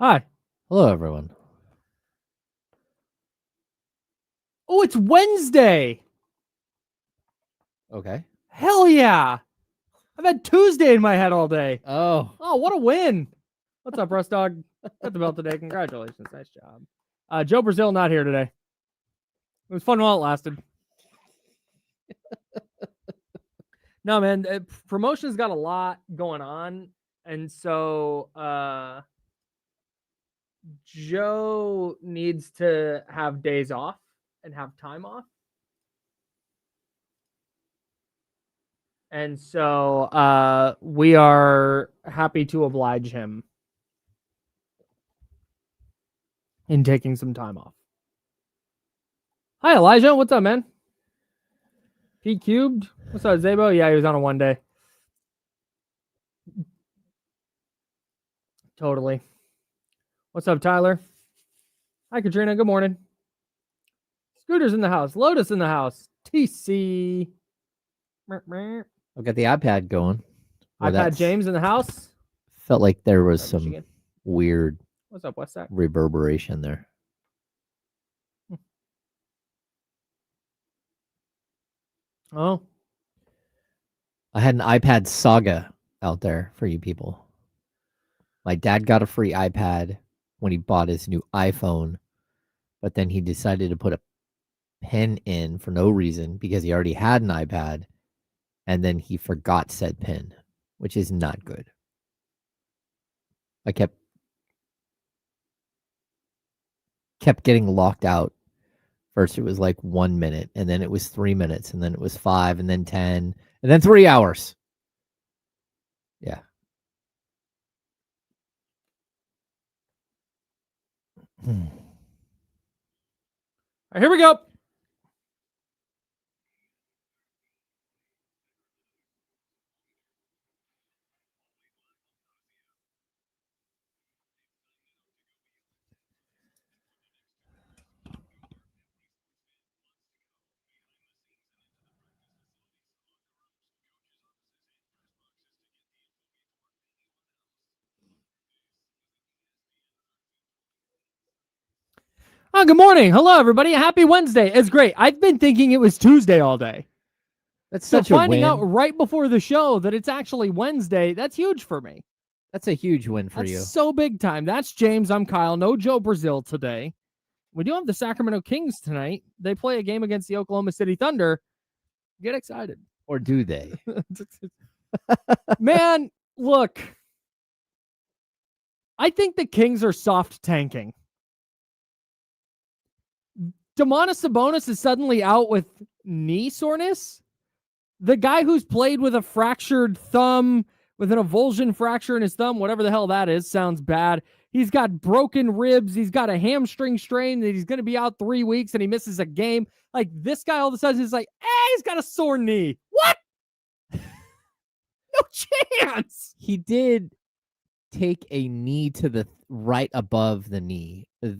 Hi. Hello, everyone. Oh, it's Wednesday. Okay. Hell yeah. I've had Tuesday in my head all day. Oh, what a win. What's up, Russ Dog? Got the belt today. Congratulations. Nice job. Joe Brazil not here today. It was fun while it lasted. No, man. Promotion's got a lot going on. And so Joe needs to have days off and have time off. And so we are happy to oblige him in taking some time off. Hi, Elijah. What's up, man? P cubed. What's up, Zabo? Yeah, he was on a 1 day. Totally. What's up, Tyler? Hi, Katrina. Good morning. Scooter's in the house. Lotus in the house. TC. I've got the iPad going. iPad James in the house. Felt like there was some weird What's up, West Side? reverberation there. Oh. I had an iPad saga out there for you people. My dad got a free iPad when he bought his new iPhone, but then he decided to put a pin in for no reason because he already had an iPad, and then he forgot said pin, which is not good. I kept getting locked out. First it was like 1 minute, and then it was 3 minutes, and then it was 5, and then 10, and then 3 hours. Yeah. All right, here we go. Oh, good morning. Hello, everybody. Happy Wednesday. It's great. I've been thinking it was Tuesday all day. That's such a win. Finding out right before the show that it's actually Wednesday, that's huge for me. That's a huge win for you. So big time. That's James. I'm Kyle. No Joe Brazil today. We do have the Sacramento Kings tonight. They play a game against the Oklahoma City Thunder. Get excited. Or do they? Man, look. I think the Kings are soft tanking. Domantas Sabonis is suddenly out with knee soreness. The guy who's played with a fractured thumb, with an avulsion fracture in his thumb, whatever the hell that is, sounds bad. He's got broken ribs. He's got a hamstring strain that he's going to be out 3 weeks and he misses a game. Like, this guy all of a sudden is like, he's got a sore knee. What? No chance. He did take a knee to the right above the knee, to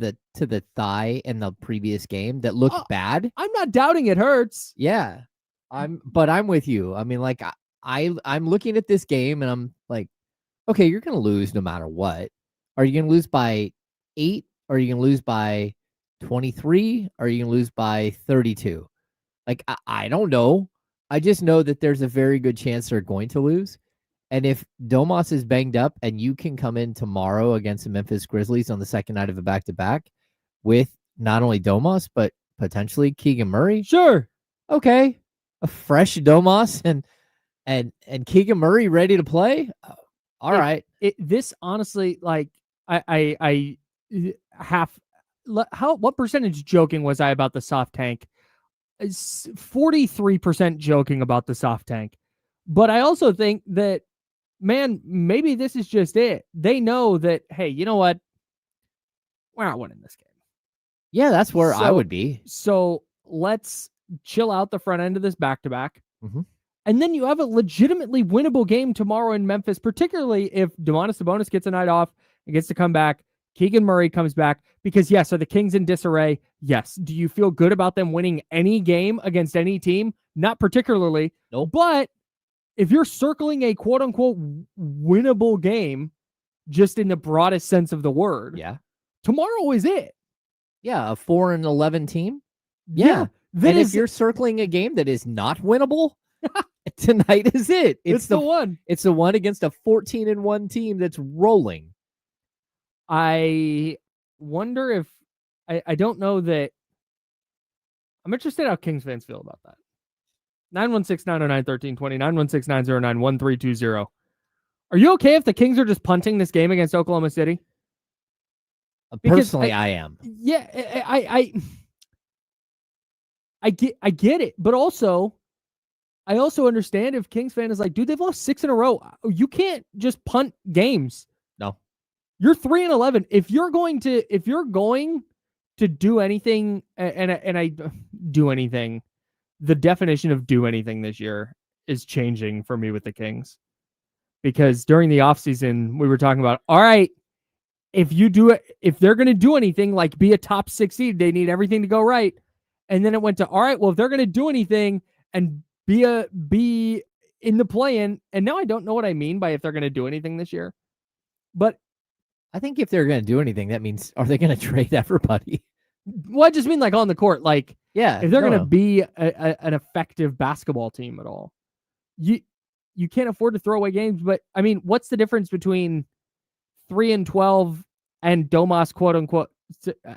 the thigh in the previous game that looked bad. I'm not doubting it hurts. Yeah. I'm with you. I mean, like, I'm looking at this game and I'm like, okay, you're going to lose no matter what. Are you going to lose by 8? Or are you going to lose by 23? Or are you going to lose by 32? Like, I don't know. I just know that there's a very good chance they're going to lose. And if Domas is banged up and you can come in tomorrow against the Memphis Grizzlies on the second night of a back-to-back with not only Domas, but potentially Keegan Murray. Sure. Okay. A fresh Domas and Keegan Murray ready to play. All right. This honestly, like, I what percentage joking was I about the soft tank? 43% joking about the soft tank. But I also think that, man, maybe this is just it. They know that, hey, you know what? We're not winning this game. Yeah, that's where I would be. So let's chill out the front end of this back-to-back. Mm-hmm. And then you have a legitimately winnable game tomorrow in Memphis, particularly if Domantas Sabonis gets a night off and gets to come back. Keegan Murray comes back. Because, yes, are the Kings in disarray? Yes. Do you feel good about them winning any game against any team? Not particularly. Nope. But if you're circling a quote-unquote winnable game, just in the broadest sense of the word. Yeah. Tomorrow is it. Yeah, a 4-11 team. Yeah. And if you're circling a game that is not winnable, tonight is it. It's the one. It's the one against a 14-1 team that's rolling. I wonder if I don't know that. I'm interested how Kings fans feel about that. 916-909-1320, 916-909-1320. Are you okay if the Kings are just punting this game against Oklahoma City? Personally, I am. Yeah, I get it, but also, I also understand if Kings fan is like, dude, they've lost 6 in a row. You can't just punt games. No, you're 3-11. If you're going to do anything, and I do anything, the definition of do anything this year is changing for me with the Kings, because during the offseason, we were talking about, all right, if they're going to do anything, like be a top 6 seed, they need everything to go right. And then it went to, all right, well, if they're going to do anything and be in the play-in, and now I don't know what I mean by if they're going to do anything this year. But I think if they're going to do anything, that means, are they going to trade everybody? Well, I just mean like on the court, like, yeah, if they're going to be an effective basketball team at all, you can't afford to throw away games. But I mean, what's the difference between 3-12 and Domas, quote unquote?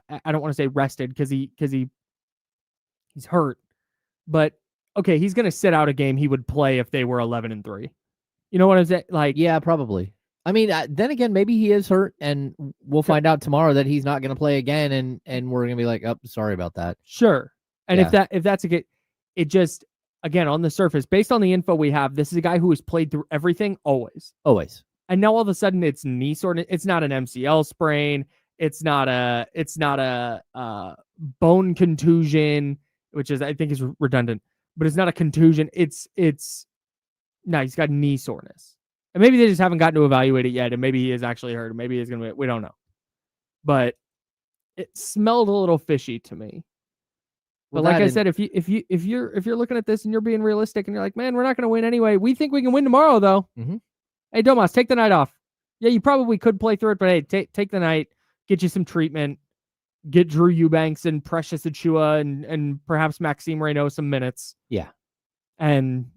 I don't want to say rested because he's hurt, but okay, he's going to sit out a game he would play if they were 11-3. You know what I'm saying? Like, yeah, probably. I mean, then again, maybe he is hurt, and we'll find out tomorrow that he's not going to play again, and we're going to be like, oh, sorry about that. Sure. And if that's a good, it just, again, on the surface, based on the info we have, this is a guy who has played through everything always. And now all of a sudden it's knee soreness. It's not an MCL sprain. It's not a bone contusion, which is, I think, is redundant, but it's not a contusion. No, he's got knee soreness. And maybe they just haven't gotten to evaluate it yet, and maybe he is actually hurt, and maybe he's going to be, we don't know. But it smelled a little fishy to me. But like I said, if you're looking at this and you're being realistic and you're like, man, we're not going to win anyway. We think we can win tomorrow, though. Mm-hmm. Hey, Domas, take the night off. Yeah, you probably could play through it, but hey, take the night, get you some treatment, get Drew Eubanks and Precious Achua and perhaps Maxime Reynaud some minutes. Yeah. And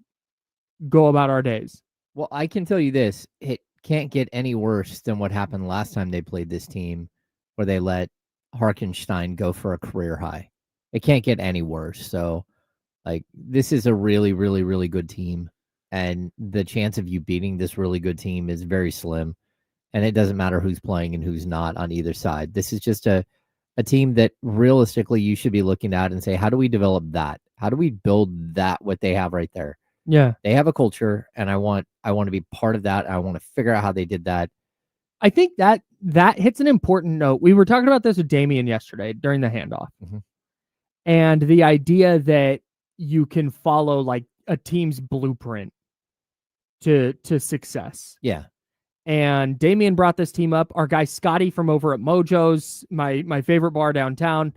go about our days. Well, I can tell you this. It can't get any worse than what happened last time they played this team, where they let Harkenstein go for a career high. It can't get any worse. So, like, this is a really, really, really good team. And the chance of you beating this really good team is very slim. And it doesn't matter who's playing and who's not on either side. This is just a team that realistically you should be looking at and say, how do we develop that? How do we build that, what they have right there? Yeah. They have a culture, and I want to be part of that. I want to figure out how they did that. I think that hits an important note. We were talking about this with Damian yesterday during the handoff. Mm-hmm. And the idea that you can follow like a team's blueprint to success. Yeah. And Damian brought this team up. Our guy Scotty from over at Mojo's, my favorite bar downtown,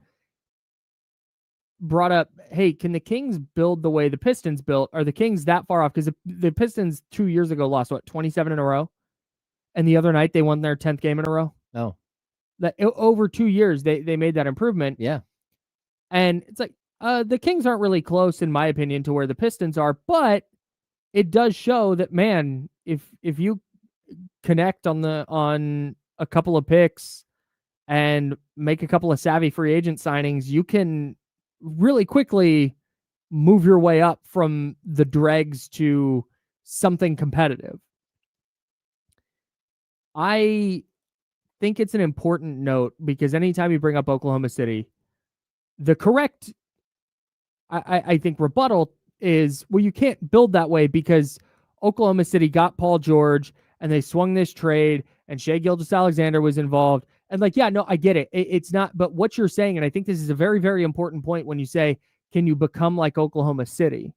brought up, hey, can the Kings build the way the Pistons built? Are the Kings that far off? Because the Pistons 2 years ago lost, 27 in a row? And the other night they won their 10th game in a row? No. That over 2 years, they made that improvement. Yeah. And it's like, the Kings aren't really close, in my opinion, to where the Pistons are, but it does show that, man, if you connect on a couple of picks and make a couple of savvy free agent signings, you can really quickly move your way up from the dregs to something competitive. I think it's an important note, because anytime you bring up Oklahoma City, the correct, I think, rebuttal is, well, you can't build that way because Oklahoma City got Paul George and they swung this trade and Shai Gilgeous-Alexander was involved. And like, yeah, no, I get it. It's not, but what you're saying, and I think this is a very, very important point when you say, can you become like Oklahoma City?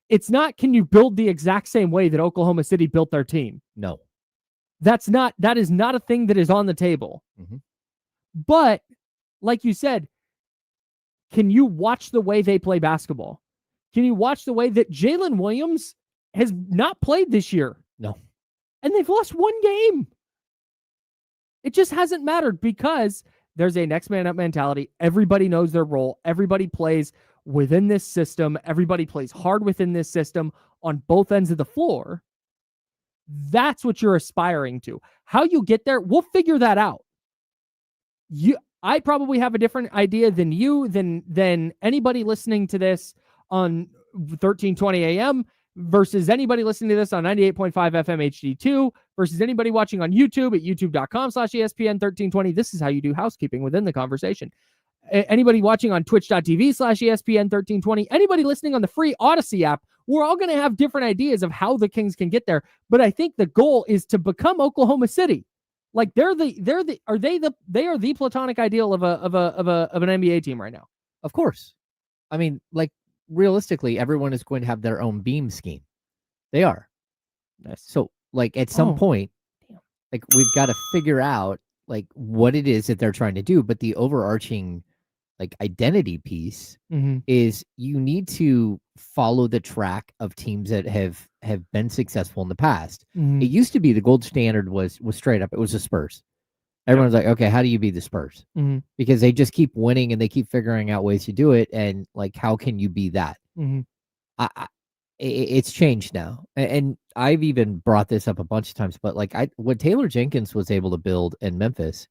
It's not, can you build the exact same way that Oklahoma City built their team? No. That is not a thing that is on the table. Mm-hmm. But like you said, can you watch the way they play basketball? Can you watch the way that Jalen Williams has not played this year? No. And they've lost one game. It just hasn't mattered because there's a next man up mentality. Everybody knows their role. Everybody plays within this system. Everybody plays hard within this system on both ends of the floor. That's what you're aspiring to. How you get there, we'll figure that out. I probably have a different idea than you, than anybody listening to this on 1320 AM versus anybody listening to this on 98.5 FM HD2 versus anybody watching on YouTube at youtube.com/ESPN 1320. This is how you do housekeeping within the conversation. Anybody watching on twitch.tv/ESPN 1320, anybody listening on the free Odyssey app, we're all going to have different ideas of how the Kings can get there. But I think the goal is to become Oklahoma City. Like they are the platonic ideal of an NBA team right now. Of course. I mean, like realistically, everyone is going to have their own beam scheme. They are. So like at some point, like we've got to figure out like what it is that they're trying to do. But the overarching like identity piece is you need to follow the track of teams that have been successful in the past. It used to be the gold standard was straight up. It was the Spurs. Everyone's like, okay, how do you beat the Spurs? Because they just keep winning and they keep figuring out ways to do it. And like, how can you be that? It's changed now. And I've even brought this up a bunch of times, but like what Taylor Jenkins was able to build in Memphis,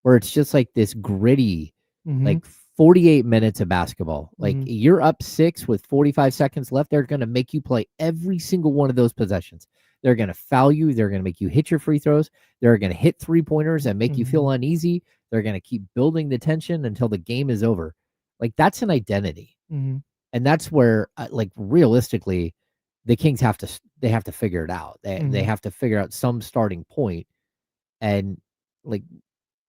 where it's just like this gritty, like 48 minutes of basketball. Like you're up 6 with 45 seconds left. They're going to make you play every single one of those possessions. They're going to foul you. They're going to make you hit your free throws. They're going to hit 3-pointers and make you feel uneasy. They're going to keep building the tension until the game is over. Like that's an identity. And that's where like realistically the Kings have to figure it out. They have to figure out some starting point. And like,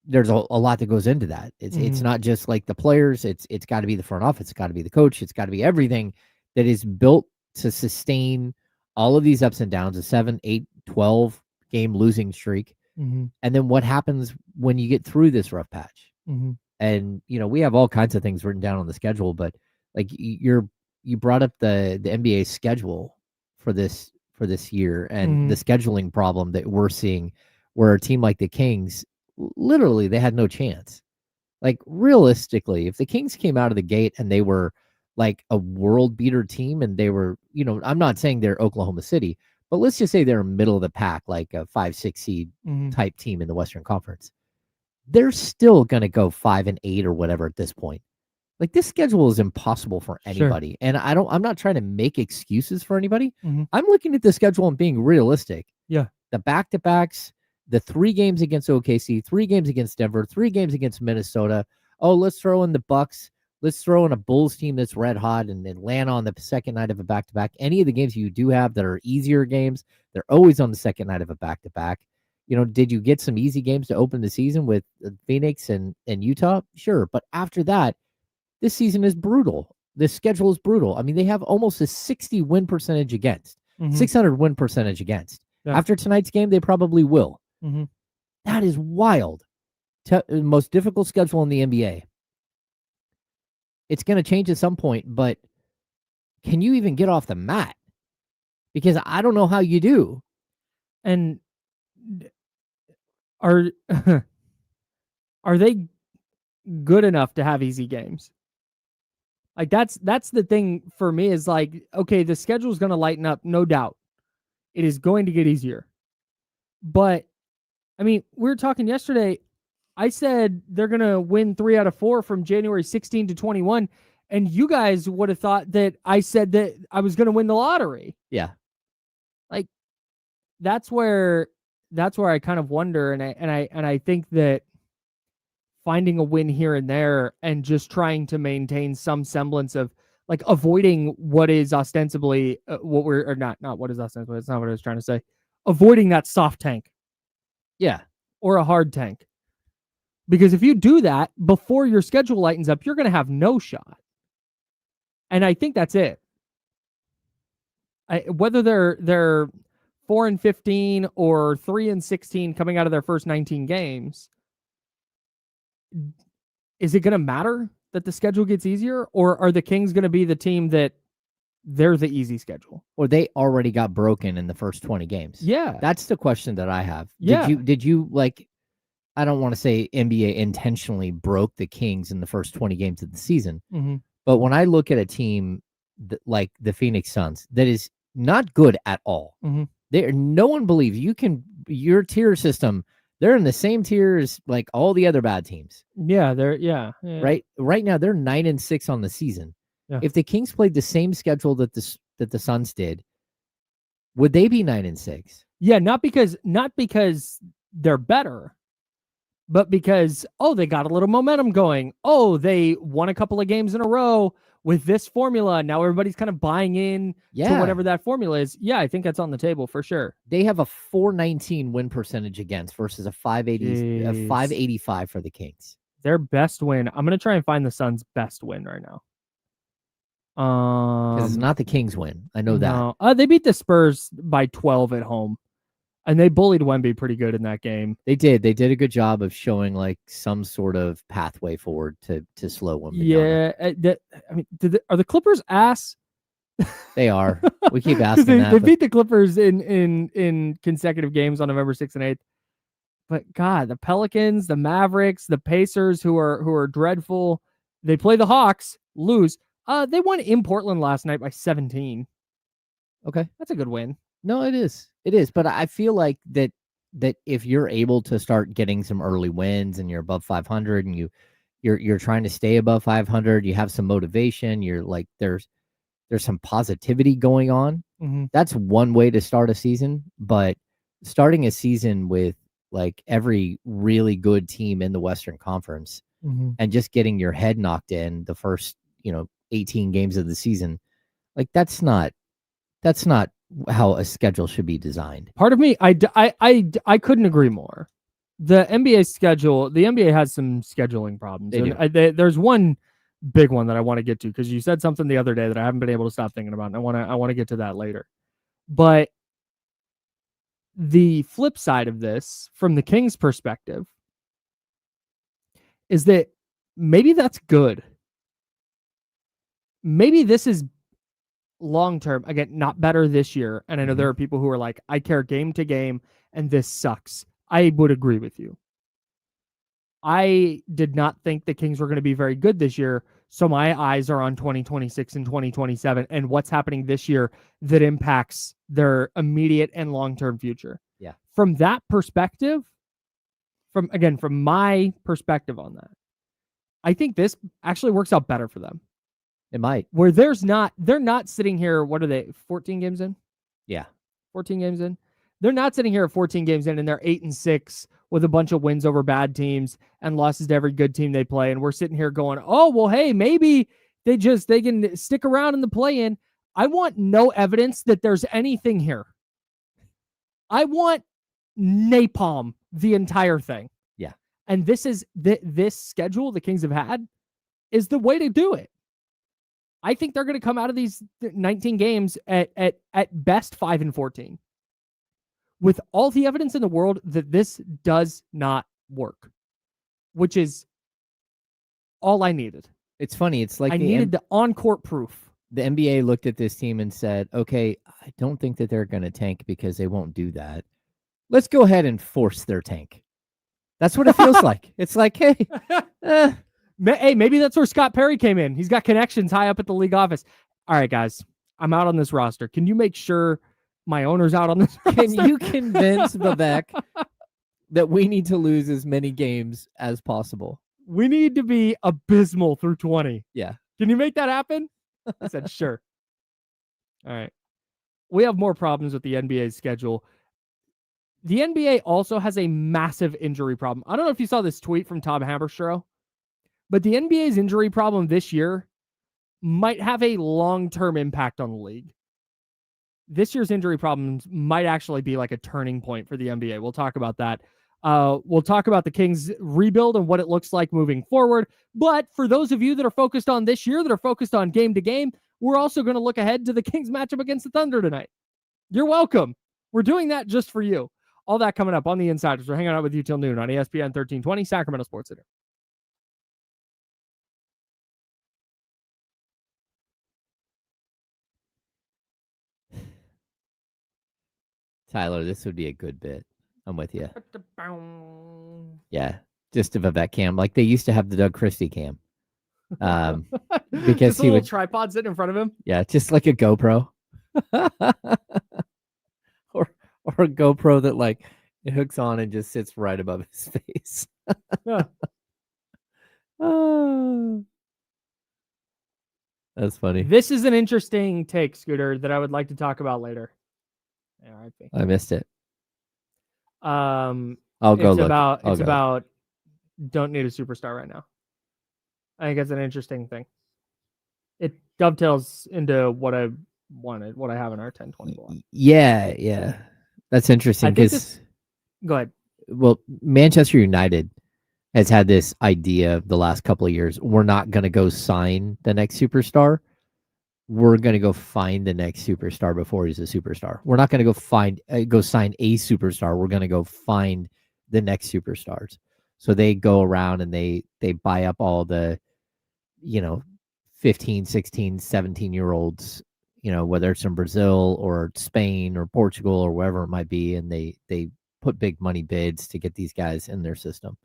there's a lot that goes into that. It's not just like the players. It's got to be the front office. It's got to be the coach. It's got to be everything that is built to sustain all of these ups and downs, a 7, 8, 12 game losing streak. And then what happens when you get through this rough patch? And, you know, we have all kinds of things written down on the schedule, but like you brought up the NBA schedule for this year and the scheduling problem that we're seeing where a team like the Kings, literally they had no chance. Like realistically, if the Kings came out of the gate and they were like a world beater team and they were, you know, I'm not saying they're Oklahoma City, but let's just say they're middle of the pack, like a 5-6 seed type team in the Western Conference. They're still going to go 5-8 or whatever at this point. Like this schedule is impossible for anybody. And I'm not trying to make excuses for anybody. I'm looking at the schedule and being realistic. Yeah. The back-to-backs, the 3 games against OKC, 3 games against Denver, 3 games against Minnesota. Oh, let's throw in the Bucks. Let's throw in a Bulls team that's red hot and Atlanta on the second night of a back-to-back. Any of the games you do have that are easier games, they're always on the second night of a back-to-back. You know, did you get some easy games to open the season with Phoenix and Utah? Sure. But after that, this season is brutal. This schedule is brutal. I mean, they have almost a 60 win percentage against, 600 win percentage against. Yeah. After tonight's game, they probably will. That is wild. Most difficult schedule in the NBA. It's going to change at some point, but can you even get off the mat? Because I don't know how you do. And are they good enough to have easy games? Like that's the thing for me is like, okay, the schedule is going to lighten up, no doubt. It is going to get easier. But I mean, we were talking yesterday. I said they're going to win 3 out of 4 from January 16 to 21. And you guys would have thought that I said that I was going to win the lottery. Yeah. Like that's where I kind of wonder. And I think that finding a win here and there and just trying to maintain some semblance of like avoiding what is ostensibly what we're, or not what is ostensibly, it's not what I was trying to say. Avoiding that soft tank. Yeah. Or a hard tank. Because if you do that before your schedule lightens up, you're going to have no shot. And I think that's it. Whether they're 4-15 or 3-16 coming out of their first 19 games, is it going to matter that the schedule gets easier, or are the Kings going to be the team that they're the easy schedule? Or they already got broken in the first 20 games? Yeah. That's the question that I have. Yeah. Did you like I don't want to say NBA intentionally broke the Kings in the first 20 games of the season, Mm-hmm. but when I look at a team like the Phoenix Suns that is not good at all, Mm-hmm. no one believes your tier system. They're in the same tier as like all the other bad teams. Yeah, yeah. Right now they're 9-6 on the season. Yeah. If the Kings played the same schedule that the Suns did, would they be 9-6? Yeah, not because they're better, but because they got a little momentum going. Oh, they won a couple of games in a row with this formula. Now everybody's kind of buying in to whatever that formula is. Yeah, I think that's on the table for sure. They have a 419 win percentage against versus a 585 for the Kings. Their best win. I'm gonna try and find the Suns' best win right now. Because it's not the Kings win. I know that. They beat the Spurs by 12 at home. And they bullied Wemby pretty good in that game. They did. They did a good job of showing like some sort of pathway forward to slow Wemby down. Yeah. I mean, are the Clippers ass? They are. We keep asking that. They beat the Clippers in consecutive games on November 6th and 8th. But God, the Pelicans, the Mavericks, the Pacers, who are dreadful. They play the Hawks, lose. They won in Portland last night by 17. Okay, that's a good win. No, it is. It is. But I feel like that if you're able to start getting some early wins and you're above 500 and you're trying to stay above 500, you have some motivation. You're like there's some positivity going on. Mm-hmm. That's one way to start a season. But starting a season with like every really good team in the Western Conference and just getting your head knocked in the first 18 games of the season, like that's not how a schedule should be designed. Part of me, I couldn't agree more. The NBA has some scheduling problems. There's one big one that I want to get to because you said something the other day that I haven't been able to stop thinking about, and I want to get to that later. But the flip side of this, from the Kings' perspective, is that maybe that's good. Maybe this is long term, again, not better this year. And I know there are people who are like, I care game to game and this sucks. I would agree with you. I did not think the Kings were going to be very good this year. So my eyes are on 2026 and 2027 and what's happening this year that impacts their immediate and long-term future. Yeah. From that perspective, from my perspective on that, I think this actually works out better for them. It might. Where they're not sitting here, what are they, 14 games in? Yeah. 14 games in. They're not sitting here at 14 games in and they're 8-6 with a bunch of wins over bad teams and losses to every good team they play. And we're sitting here going, oh, well, hey, maybe they can stick around in the play-in. I want no evidence that there's anything here. I want napalm the entire thing. Yeah. And this schedule the Kings have had is the way to do it. I think they're going to come out of these 19 games at best 5-14 with all the evidence in the world that this does not work, which is all I needed. It's funny. It's like I needed the on-court proof. The NBA looked at this team and said, okay, I don't think that they're going to tank because they won't do that. Let's go ahead and force their tank. That's what it feels like. It's like, hey, hey, maybe that's where Scott Perry came in. He's got connections high up at the league office. All right, guys, I'm out on this roster. Can you make sure my owner's out on this roster? Can you convince Vivek that we need to lose as many games as possible? We need to be abysmal through 20. Yeah. Can you make that happen? I said, sure. All right. We have more problems with the NBA's schedule. The NBA also has a massive injury problem. I don't know if you saw this tweet from Tom Haberstroh, but the NBA's injury problem this year might have a long-term impact on the league. This year's injury problems might actually be like a turning point for the NBA. We'll talk about that. We'll talk about the Kings rebuild and what it looks like moving forward. But for those of you that are focused on this year, that are focused on game to game, we're also going to look ahead to the Kings matchup against the Thunder tonight. You're welcome. We're doing that just for you. All that coming up on the Insiders. We're hanging out with you till noon on ESPN 1320, Sacramento Sports Center. Tyler, this would be a good bit. I'm with you. Yeah, just a Vivek cam. Like they used to have the Doug Christie cam. Because just a he little would tripod sitting in front of him. Yeah, just like a GoPro. or a GoPro that like it hooks on and just sits right above his face. Yeah. Oh, that's funny. This is an interesting take, Scooter, that I would like to talk about later. RIP. I missed it. I'll go it's look. about don't need a superstar right now. I think it's an interesting thing. It dovetails into what I wanted, what I have in our 10-20 block. Yeah. That's interesting because go ahead. Well, Manchester United has had this idea the last couple of years. We're not going to go sign the next superstar. We're going to go find the next superstar before he's a superstar. We're not going to go sign a superstar. We're going to go find the next superstars. So they go around and they buy up all the, 15, 16, 17-year-olds, whether it's in Brazil or Spain or Portugal or wherever it might be. And they put big money bids to get these guys in their system.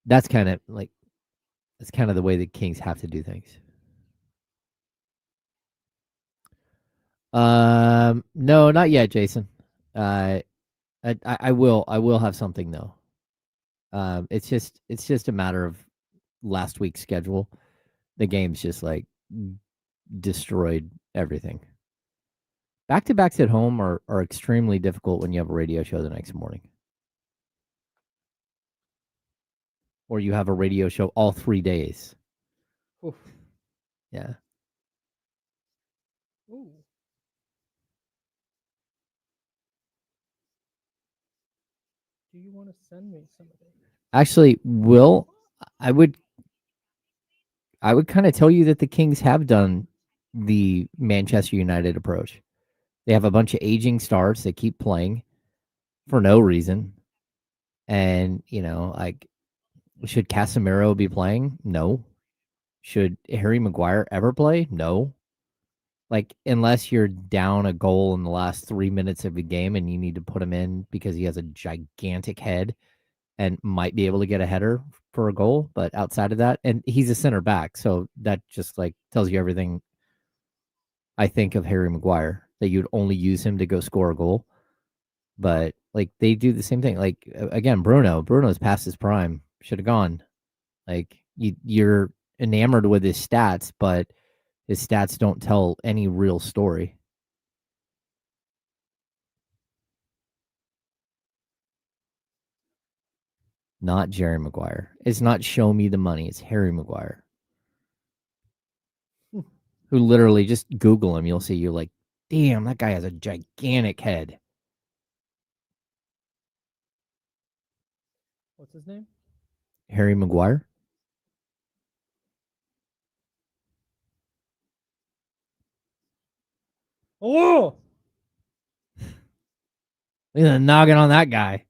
That's kind of the way the Kings have to do things. No, not yet, Jason. I will have something though. It's just a matter of last week's schedule. The game's just like destroyed everything. Back-to-backs at home are extremely difficult when you have a radio show the next morning. Or you have a radio show all 3 days. Oof. Yeah. Ooh. Do you want to send me some of it? Actually, Will, I would kind of tell you that the Kings have done the Manchester United approach. They have a bunch of aging stars that keep playing for no reason. And, should Casemiro be playing? No. Should Harry Maguire ever play? No. Unless you're down a goal in the last 3 minutes of the game and you need to put him in because he has a gigantic head and might be able to get a header for a goal. But outside of that, and he's a center back. So that just tells you everything I think of Harry Maguire, that you'd only use him to go score a goal. But they do the same thing. Again, Bruno's past his prime, should have gone. You're enamored with his stats, but his stats don't tell any real story. Not Jerry Maguire. It's not show me the money. It's Harry Maguire. Who literally just Google him. You'll see you're like, damn, that guy has a gigantic head. What's his name? Harry Maguire. Oh! Look at the noggin on that guy.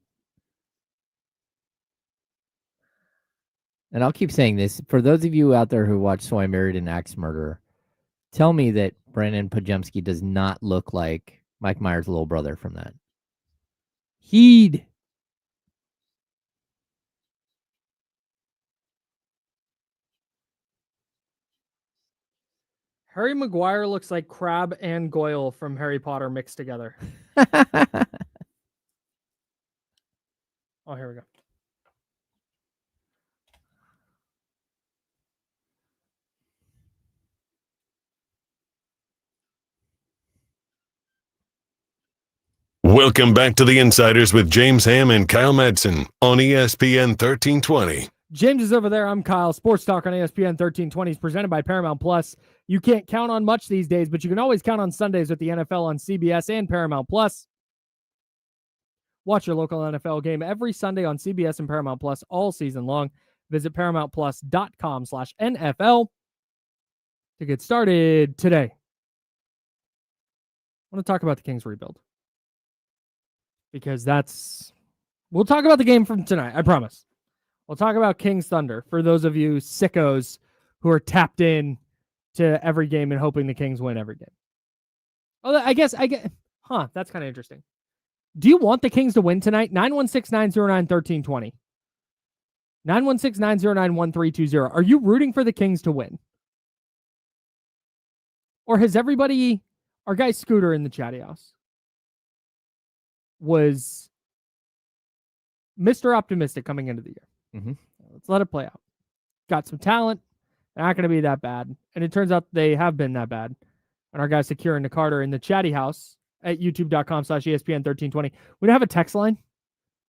And I'll keep saying this. For those of you out there who watch So I Married an Axe Murderer, tell me that Brandon Pajemski does not look like Mike Myers' little brother from that. Heed. Harry Maguire looks like Crabbe and Goyle from Harry Potter mixed together. Oh, here we go. Welcome back to the Insiders with James Ham and Kyle Madsen on ESPN 1320. James is over there. I'm Kyle. Sports Talk on ESPN 1320 is presented by Paramount Plus. You can't count on much these days, but you can always count on Sundays with the NFL on CBS and Paramount Plus. Watch your local NFL game every Sunday on CBS and Paramount Plus all season long. Visit ParamountPlus.com/NFL to get started today. I want to talk about the Kings rebuild because we'll talk about the game from tonight. I promise. We'll talk about Kings Thunder for those of you sickos who are tapped in to every game and hoping the Kings win every game. Oh, I guess, that's kind of interesting. Do you want the Kings to win tonight? 916-909-1320. 916-909-1320. Are you rooting for the Kings to win? Or has everybody, our guy Scooter in the chatty house, was Mr. Optimistic coming into the year? Mm-hmm. Let's let it play out. Got some talent. They're not going to be that bad. And it turns out they have been that bad. And our guy Secure and Carter in the chatty house at youtube.com/ESPN1320. We don't have a text line.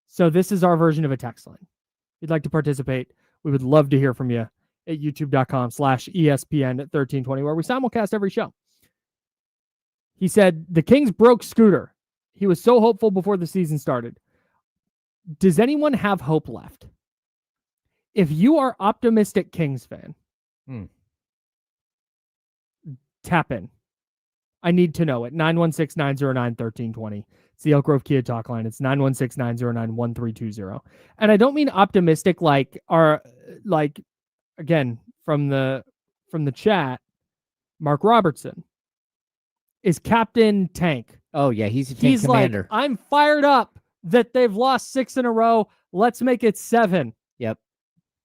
So this is our version of a text line. If you'd like to participate, we would love to hear from you at youtube.com/ESPN1320, where we simulcast every show. He said, the Kings broke Scooter. He was so hopeful before the season started. Does anyone have hope left? If you are optimistic Kings fan, tap in. I need to know it. 916-909-1320. It's the Elk Grove Kia talk line. It's 916-909-1320. And I don't mean optimistic again, from the chat, Mark Robertson is Captain Tank. Oh yeah, he's a tank commander. Like, I'm fired up that they've lost 6 in a row. Let's make it 7. Yep.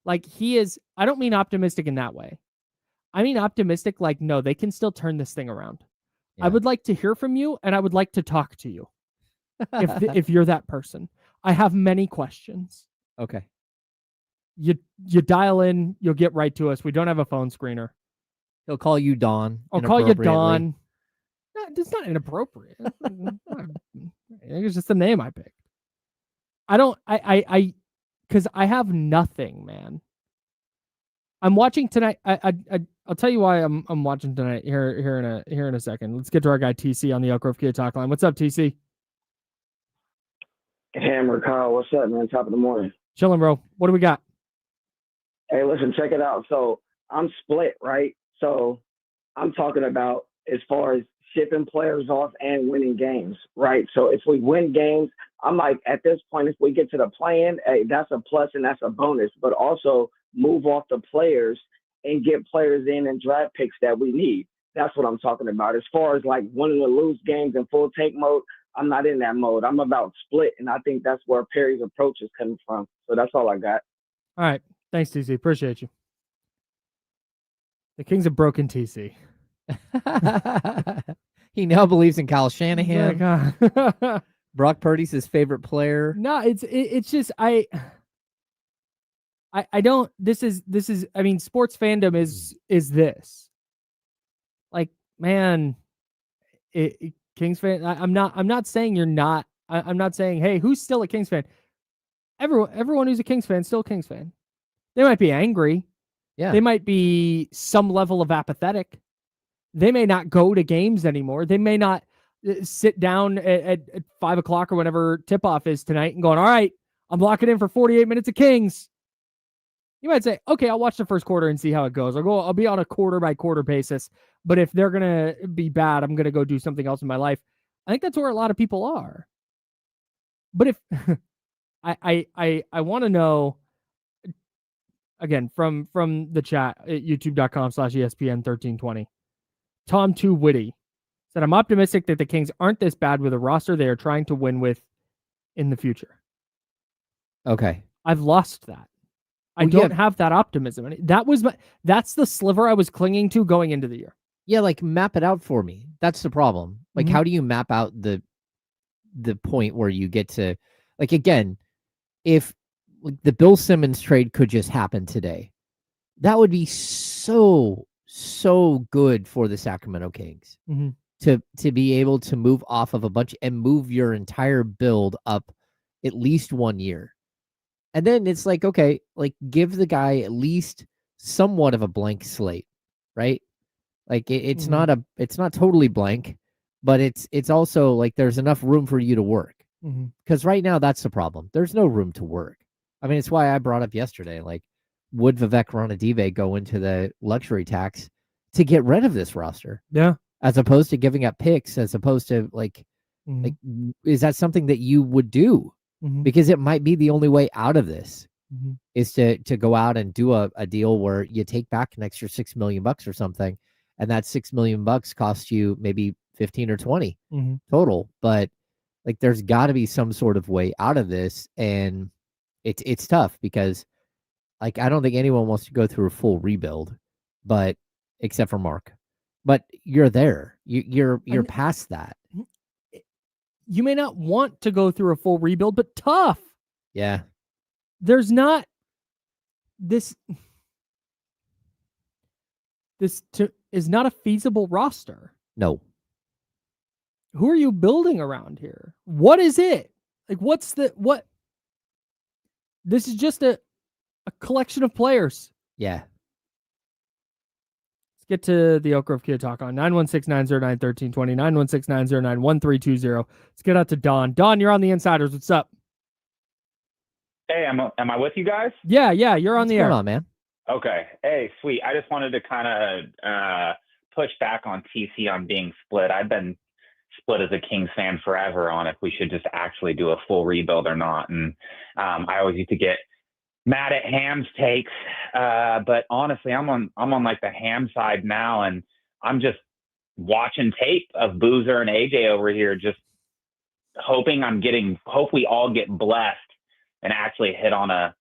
Like he is, I don't mean optimistic in that way. I mean optimistic like, no, they can still turn this thing around. Yeah. I would like to hear from you, and I would like to talk to you if you're that person. I have many questions. Okay. You dial in, you'll get right to us. We don't have a phone screener. He'll call you Dawn. I'll call you Dawn. No, it's not inappropriate. It's just the name I picked. Because I have nothing, man. I'm watching tonight. I'll tell you why I'm watching tonight here in a second. Let's get to our guy TC on the Elk Grove Kia talk line. What's up, TC? Hammer, Kyle, what's up, man? Top of the morning. Chilling, bro. What do we got? Hey, listen, check it out. So I'm split, right? So I'm talking about as far as shipping players off and winning games, right? So if we win games, I'm like, at this point, if we get to the play-in, hey, that's a plus and that's a bonus. But also move off the players and get players in and draft picks that we need. That's what I'm talking about. As far as like winning or lose games in full tank mode, I'm not in that mode. I'm about split, and I think that's where Perry's approach is coming from. So that's all I got. All right. Thanks, TC. Appreciate you. The Kings have broken TC. He now believes in Kyle Shanahan. Brock Purdy's his favorite player. No, it's just I don't. This is. I mean, sports fandom is this. Like, man, Kings fan. I'm not saying you're not. I'm not saying, hey, who's still a Kings fan? Everyone who's a Kings fan is still a Kings fan. They might be angry. Yeah. They might be some level of apathetic. They may not go to games anymore. They may not sit down at 5 o'clock or whenever tip-off is tonight and going, all right, I'm locking in for 48 minutes of Kings. You might say, okay, I'll watch the first quarter and see how it goes. I'll be on a quarter-by-quarter basis. But if they're going to be bad, I'm going to go do something else in my life. I think that's where a lot of people are. But if I want to know, again, from the chat at youtube.com/ESPN1320, Tom 2 Witty said, I'm optimistic that the Kings aren't this bad with a roster they are trying to win with in the future. Okay. I've lost that. I don't have that optimism. And that's the sliver I was clinging to going into the year. Yeah, like map it out for me. That's the problem. Like, how do you map out the point where you get to, like, again, if like, the Bill Simmons trade could just happen today, that would be so good for the Sacramento Kings to be able to move off of a bunch and move your entire build up at least 1 year. And then it's like, okay, like give the guy at least somewhat of a blank slate, right? Like it's not totally blank, but it's also like there's enough room for you to work. Because right now that's the problem. There's no room to work. I mean, it's why I brought up yesterday, like, would Vivek Ranadive go into the luxury tax to get rid of this roster? Yeah. As opposed to giving up picks, as opposed to like is that something that you would do? Because it might be the only way out of this is to go out and do a deal where you take back an extra $6 million or something. And that $6 million costs you maybe 15 or 20 total. But Like there's got to be some sort of way out of this, and it's tough because like I don't think anyone wants to go through a full rebuild, but except for Mark. But you're there. You're past that. You may not want to go through a full rebuild, but tough. Yeah. There's not this is not a feasible roster. No. Who are you building around here? What is it? Like, what? This is just a collection of players. Yeah. Let's get to the Oak Grove Kid Talk on 916-909-1320, 916-909-1320. Let's get out to Don. Don, you're on the Insiders. What's up? Hey, am I with you guys? Yeah, you're on What's the going air. on, man? Okay. Hey, sweet. I just wanted to kind of push back on TC on being split. I've been split as a Kings fan forever on if we should just actually do a full rebuild or not. And I always used to get mad at Ham's takes, but honestly, I'm on like the Ham side now, and I'm just watching tape of Boozer and AJ over here, just hope we all get blessed and actually hit on a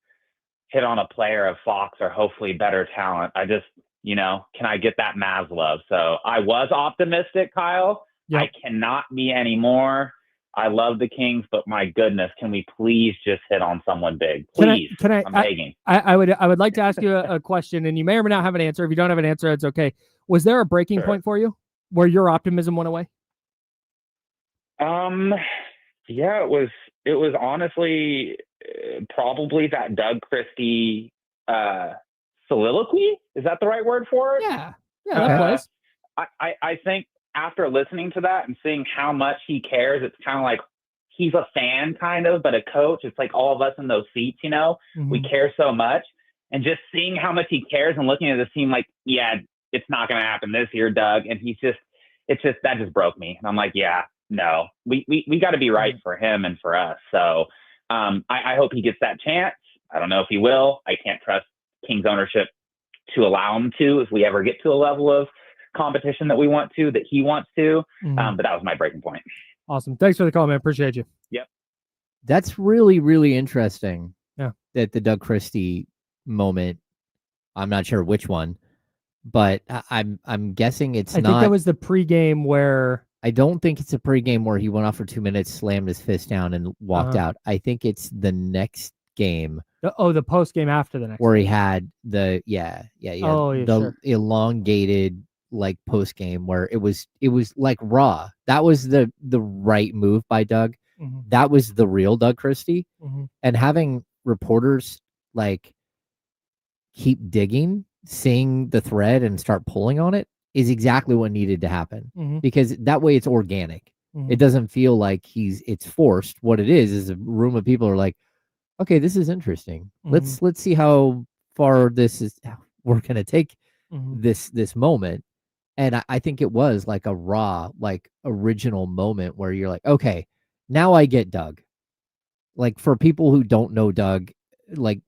player of Fox or hopefully better talent. I just, can I get that Mavs love? So I was optimistic, Kyle. Yep. I cannot be anymore. I love the Kings, but my goodness, can we please just hit on someone big? Please. I'm begging. I would like to ask you a question, and you may or may not have an answer. If you don't have an answer, it's okay. Was there a breaking point for you where your optimism went away? Yeah, it was honestly probably that Doug Christie soliloquy. Is that the right word for it? Yeah, that plays. I think after listening to that and seeing how much he cares, it's kind of like he's a fan kind of, but a coach. It's like all of us in those seats, we care so much. And just seeing how much he cares and looking at the team like, yeah, it's not going to happen this year, Doug. And that just broke me. And I'm like, yeah, no, we got to be right for him and for us. So I hope he gets that chance. I don't know if he will. I can't trust Kings ownership to allow him to, if we ever get to a level of competition that he wants to. But that was my breaking point. Awesome. Thanks for the call, man. Appreciate you. Yep. That's really, really interesting. Yeah. That the Doug Christie moment, I'm not sure which one, but I'm guessing I think that was the pregame where I don't think it's a pregame where he went off for 2 minutes, slammed his fist down, and walked out. I think it's the next game. The postgame after the next where game. He had the elongated like post game where it was like raw. That was the right move by Doug. That was the real Doug Christie. And having reporters like keep digging, seeing the thread and start pulling on it is exactly what needed to happen, because that way it's organic. It doesn't feel like it's forced. What it is a room of people are like, okay, this is interesting. Let's see how far we're going to take this moment. And I think it was like a raw, like original moment where you're like, okay, now I get Doug. Like for people who don't know Doug, like,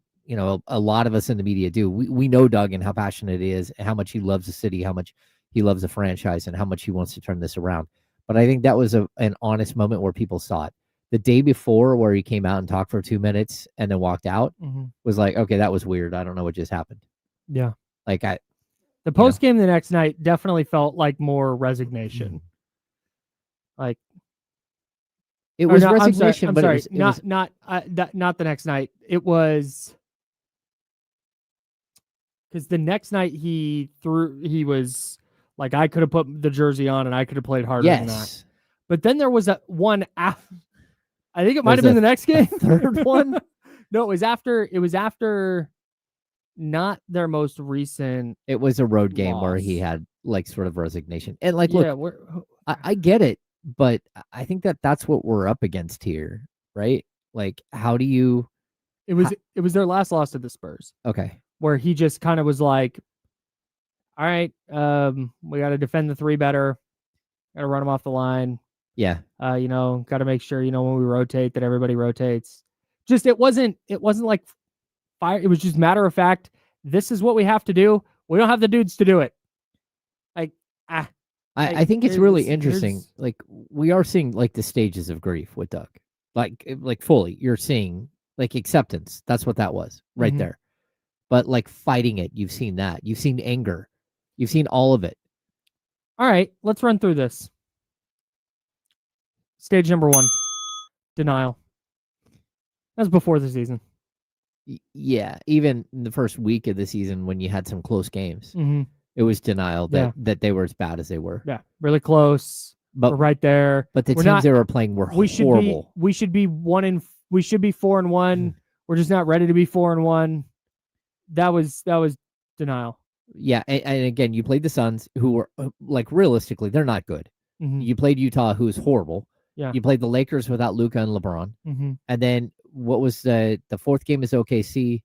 a lot of us in the media do. We know Doug and how passionate he is, and how much he loves the city, how much he loves the franchise, and how much he wants to turn this around. But I think that was an honest moment where people saw it. The day before, where he came out and talked for 2 minutes and then walked out, was like, okay, that was weird. I don't know what just happened. Yeah. Like the post game the next night definitely felt like more resignation. Like it was resignation, I'm but sorry, it was not the next night. It was because the next night he was like, I could have put the jersey on and I could have played harder than that. But then there was one after. I think it might have been the next game. Third one? No, it was after not their most recent. It was a road game where he had like sort of resignation. And like, look, I get it, but I think that's what we're up against here, right? Like, how do you? It was their last loss to the Spurs. Okay. Where he just kind of was like, all right, we got to defend the three better. Got to run them off the line. Yeah. Got to make sure, when we rotate that everybody rotates. Just, it wasn't like fire. It was just matter of fact. This is what we have to do. We don't have the dudes to do it. Like, I think it's really here's- interesting. Like we are seeing like the stages of grief with Doug, like fully. You're seeing like acceptance. That's what that was right Mhm. there. But like fighting it, you've seen that. You've seen anger. You've seen all of it. All right, let's run through this. Stage number 1, denial. That's before the season. Yeah, even in the first week of the season when you had some close games, Mm-hmm. it was denial Yeah. that they were as bad as they were. Yeah, really close. We're But right there. but the We're teams not- they were playing were We should horrible. be. We should be 4-1. We're just not ready to be 4-1. That was denial. Yeah, and again, you played the Suns, who were like realistically, they're not good. Mm-hmm. You played Utah, who is horrible. Yeah. You played the Lakers without Luka and LeBron, Mm-hmm. and then what was the fourth game is OKC,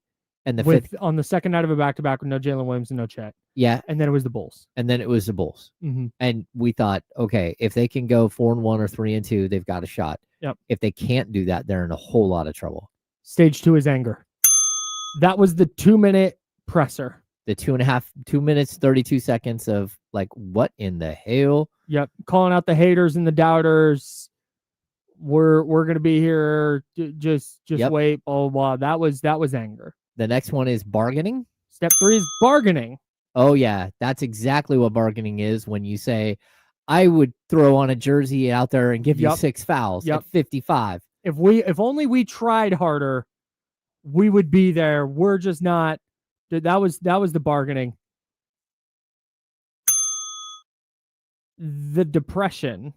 and the With fifth, on the second night of a back-to-back with no Jalen Williams and no Chet, yeah, and then it was the Bulls. and then it was the Bulls. Mm-hmm. And we thought, okay, if they can go 4-1 or 3-2, they've got a shot. Yep. If they can't do that, they're in a whole lot of trouble. Stage 2 is anger. That was the 2-minute presser. The 2 minutes, 32 seconds of like, what in the hell? Yep, calling out the haters and the doubters. We're gonna be here. Just Yep. wait. Oh wow, that was anger. The next one is bargaining. Step 3 is bargaining. Oh yeah, that's exactly what bargaining is. When you say, I would throw on a jersey out there and give you Yep. 6 fouls Yep. at 55. If only we tried harder, we would be there. We're just not. That was the bargaining. The depression,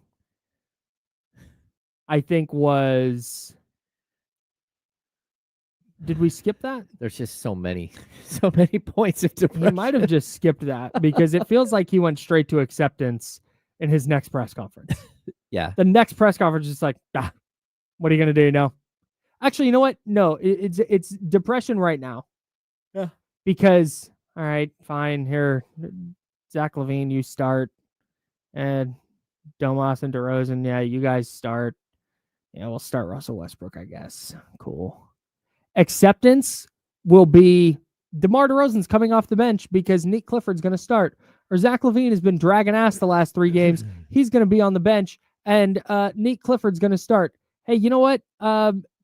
I think, was. Did we skip that? There's just so many points of He depression. might have just skipped that because it feels like he went straight to acceptance in his next press conference. Yeah. The next press conference is like, what are you gonna do now? Actually, you know what? No, it's depression right now. Yeah. Because all right, fine. Here, Zach LaVine, you start, and Domas and DeRozan, yeah, you guys start. Yeah, we'll start Russell Westbrook, I guess. Cool. Acceptance will be DeMar DeRozan's coming off the bench because Nick Clifford's going to start. Or Zach LaVine has been dragging ass the last 3 games. He's going to be on the bench, and Nick Clifford's going to start. Hey, you know what?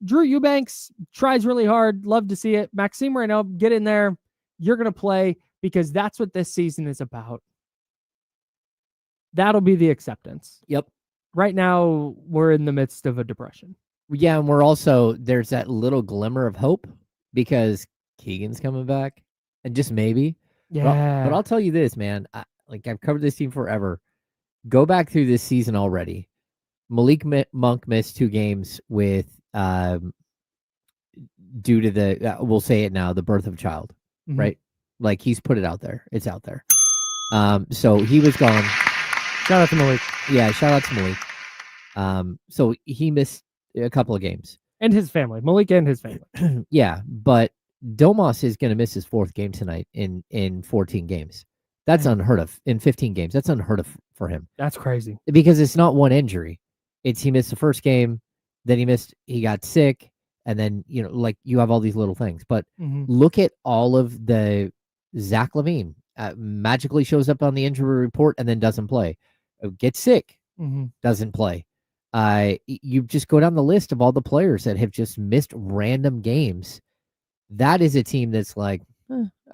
Drew Eubanks tries really hard. Love to see it. Maxime Reynaud, get in there. You're going to play because that's what this season is about. That'll be the acceptance. Yep. Right now, we're in the midst of a depression. Yeah, and we're also there's that little glimmer of hope because Keegan's coming back, and just maybe. Yeah. But I'll tell you this, man. I've covered this team forever. Go back through this season already. Malik Monk missed 2 games with due to the we'll say it now, the birth of a child, Mhm. right? Like he's put it out there. It's out there. So he was gone. Shout out to Malik Yeah, shout out to Malik. So he missed a couple of games. and his family. Malik and his family. Yeah, but Domas is going to miss his 4th game tonight in 14 games. That's unheard of. In 15 games, that's unheard of for him That's crazy. because it's not one injury. It's he missed the first game, then he got sick, and then like you have all these little things. But Mhm. look at all of the Zach LaVine magically shows up on the injury report and then doesn't play. Gets sick, Mhm. doesn't play. You just go down the list of all the players that have just missed random games. That is a team that's like,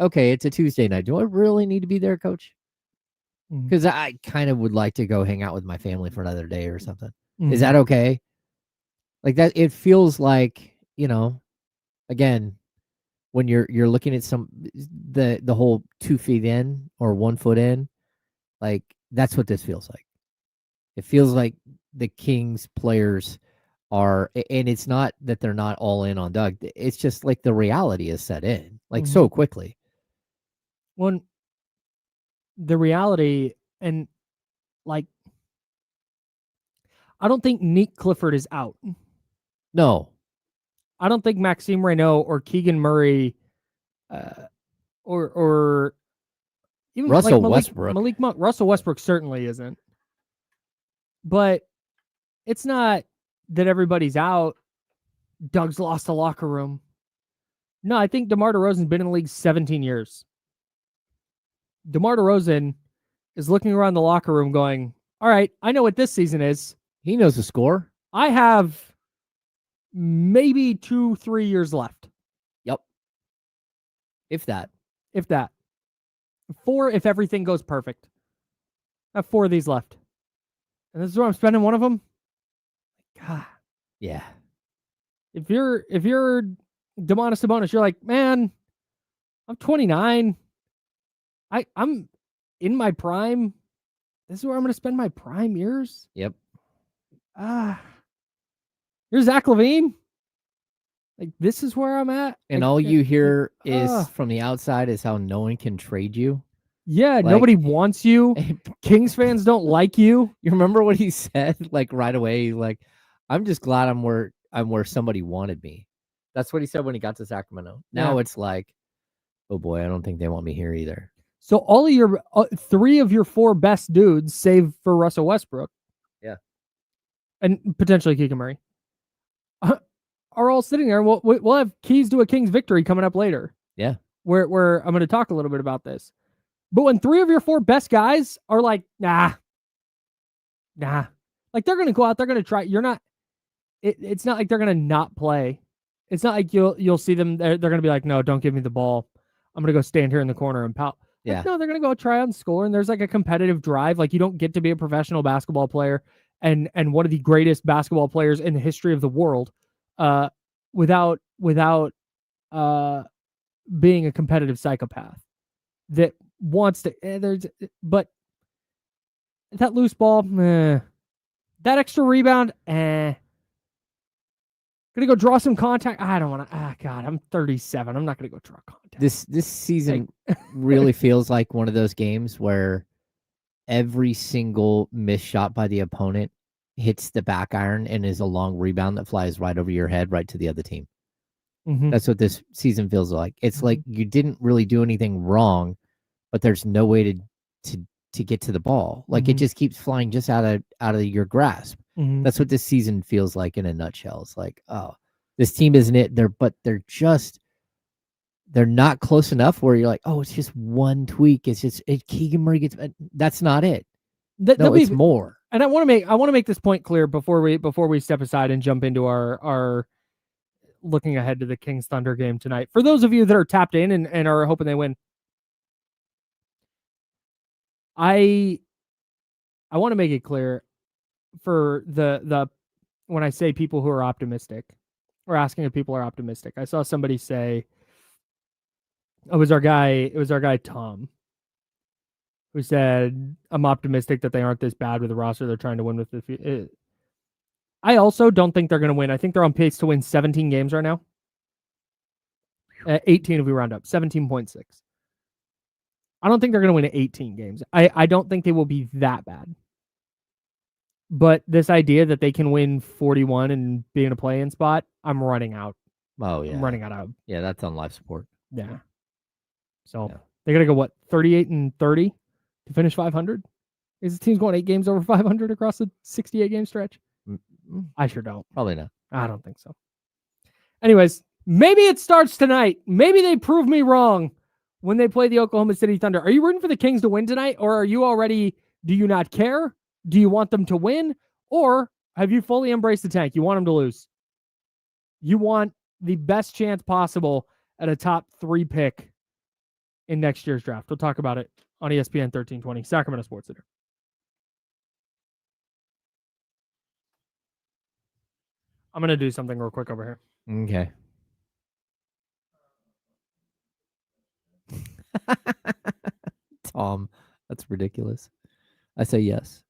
okay, it's a Tuesday night. Do I really need to be there, coach? Mhm. Because I kind of would like to go hang out with my family for another day or something. Mhm. Is that okay? Like that, it feels like, again, when you're looking at the whole 2 feet in or 1 foot in, like that's what this feels like. It feels like the Kings players are, and it's not that they're not all in on Doug. It's just like the reality is set in like so quickly. When the reality and like, I don't think Nick Clifford is out. No, I don't think Maxime Reynaud or Keegan Murray, or even Russell like Westbrook. Malik Monk. Russell Westbrook certainly isn't. But it's not that everybody's out. Doug's lost the locker room. No, I think DeMar DeRozan's been in the league 17 years. DeMar DeRozan is looking around the locker room going, all right, I know what this season is. He knows the score. I have maybe 2-3 years left. Yep. If that. If that. 4 if everything goes perfect. I have 4 of these left. And this is where I'm spending one of them. God. Yeah. If you're Domantas Sabonis, you're like, man, I'm 29. I'm in my prime. This is where I'm going to spend my prime years. Yep. You're Zach LaVine. Like, this is where I'm at. And like, all you hear is from the outside is how no one can trade you. Yeah, Like, nobody wants you. Kings fans don't like you. You remember what he said? Like right away, like, I'm just glad I'm where somebody wanted me. That's what he said when he got to Sacramento. Now it's like, oh boy, I don't think they want me here either. So all of your 3 of your 4 best dudes, save for Russell Westbrook, and potentially Keegan Murray, are all sitting there. We'll have keys to a Kings victory coming up later. Yeah, where I'm going to talk a little bit about this. But when 3 of your 4 best guys are like, nah, like they're going to go out, they're going to try. You're not. It's not like they're going to not play. It's not like you'll see them. They're going to be like, no, don't give me the ball. I'm going to go stand here in the corner and pout. Yeah. Like, no, they're going to go try out and score. And there's like a competitive drive. Like, you don't get to be a professional basketball player and one of the greatest basketball players in the history of the world without being a competitive psychopath that wants to. But that loose ball, that extra rebound, Gonna go draw some contact. I don't want to. God, I'm 37. I'm not gonna go draw contact. This season really feels like one of those games where every single missed shot by the opponent hits the back iron and is a long rebound that flies right over your head, right to the other team. Mm-hmm. That's what this season feels like. It's like you didn't really do anything wrong, but there's no way to get to the ball. Like it just keeps flying just out of your grasp. That's what this season feels like in a nutshell. It's like, oh, this team isn't it. They're not close enough where you're like, oh, it's just one tweak. It's just Keegan Murray gets. That's not it. No, it's more. And I want to make this point clear before we step aside and jump into our looking ahead to the Kings Thunder game tonight. For those of you that are tapped in and are hoping they win, I want to make it clear for the when I say people who are optimistic or asking if people are optimistic. I saw somebody say it was our guy Tom who said, I'm optimistic that they aren't this bad with the roster they're trying to win with. I also don't think they're going to win. I think they're on pace to win 17 games right now. 18 if we round up, 17.6. I don't think they're going to win 18 games. I don't think they will be that bad. But this idea that they can win 41 and be in a play-in spot, I'm running out. Oh, yeah. I'm running out of. Yeah, that's on life support. Yeah. So they got to go, 38 and 30 to finish 500? Is the team's going 8 games over 500 across a 68-game stretch? I sure don't. Probably not. I don't think so. Anyways, maybe it starts tonight. Maybe they prove me wrong when they play the Oklahoma City Thunder. Are you rooting for the Kings to win tonight? Or are you already, do you not care? Do you want them to win? Or have you fully embraced the tank? You want them to lose. You want the best chance possible at a top 3 pick in next year's draft. We'll talk about it on ESPN 1320, Sacramento Sports Center. I'm going to do something real quick over here. Okay. Tom, that's ridiculous. I say yes.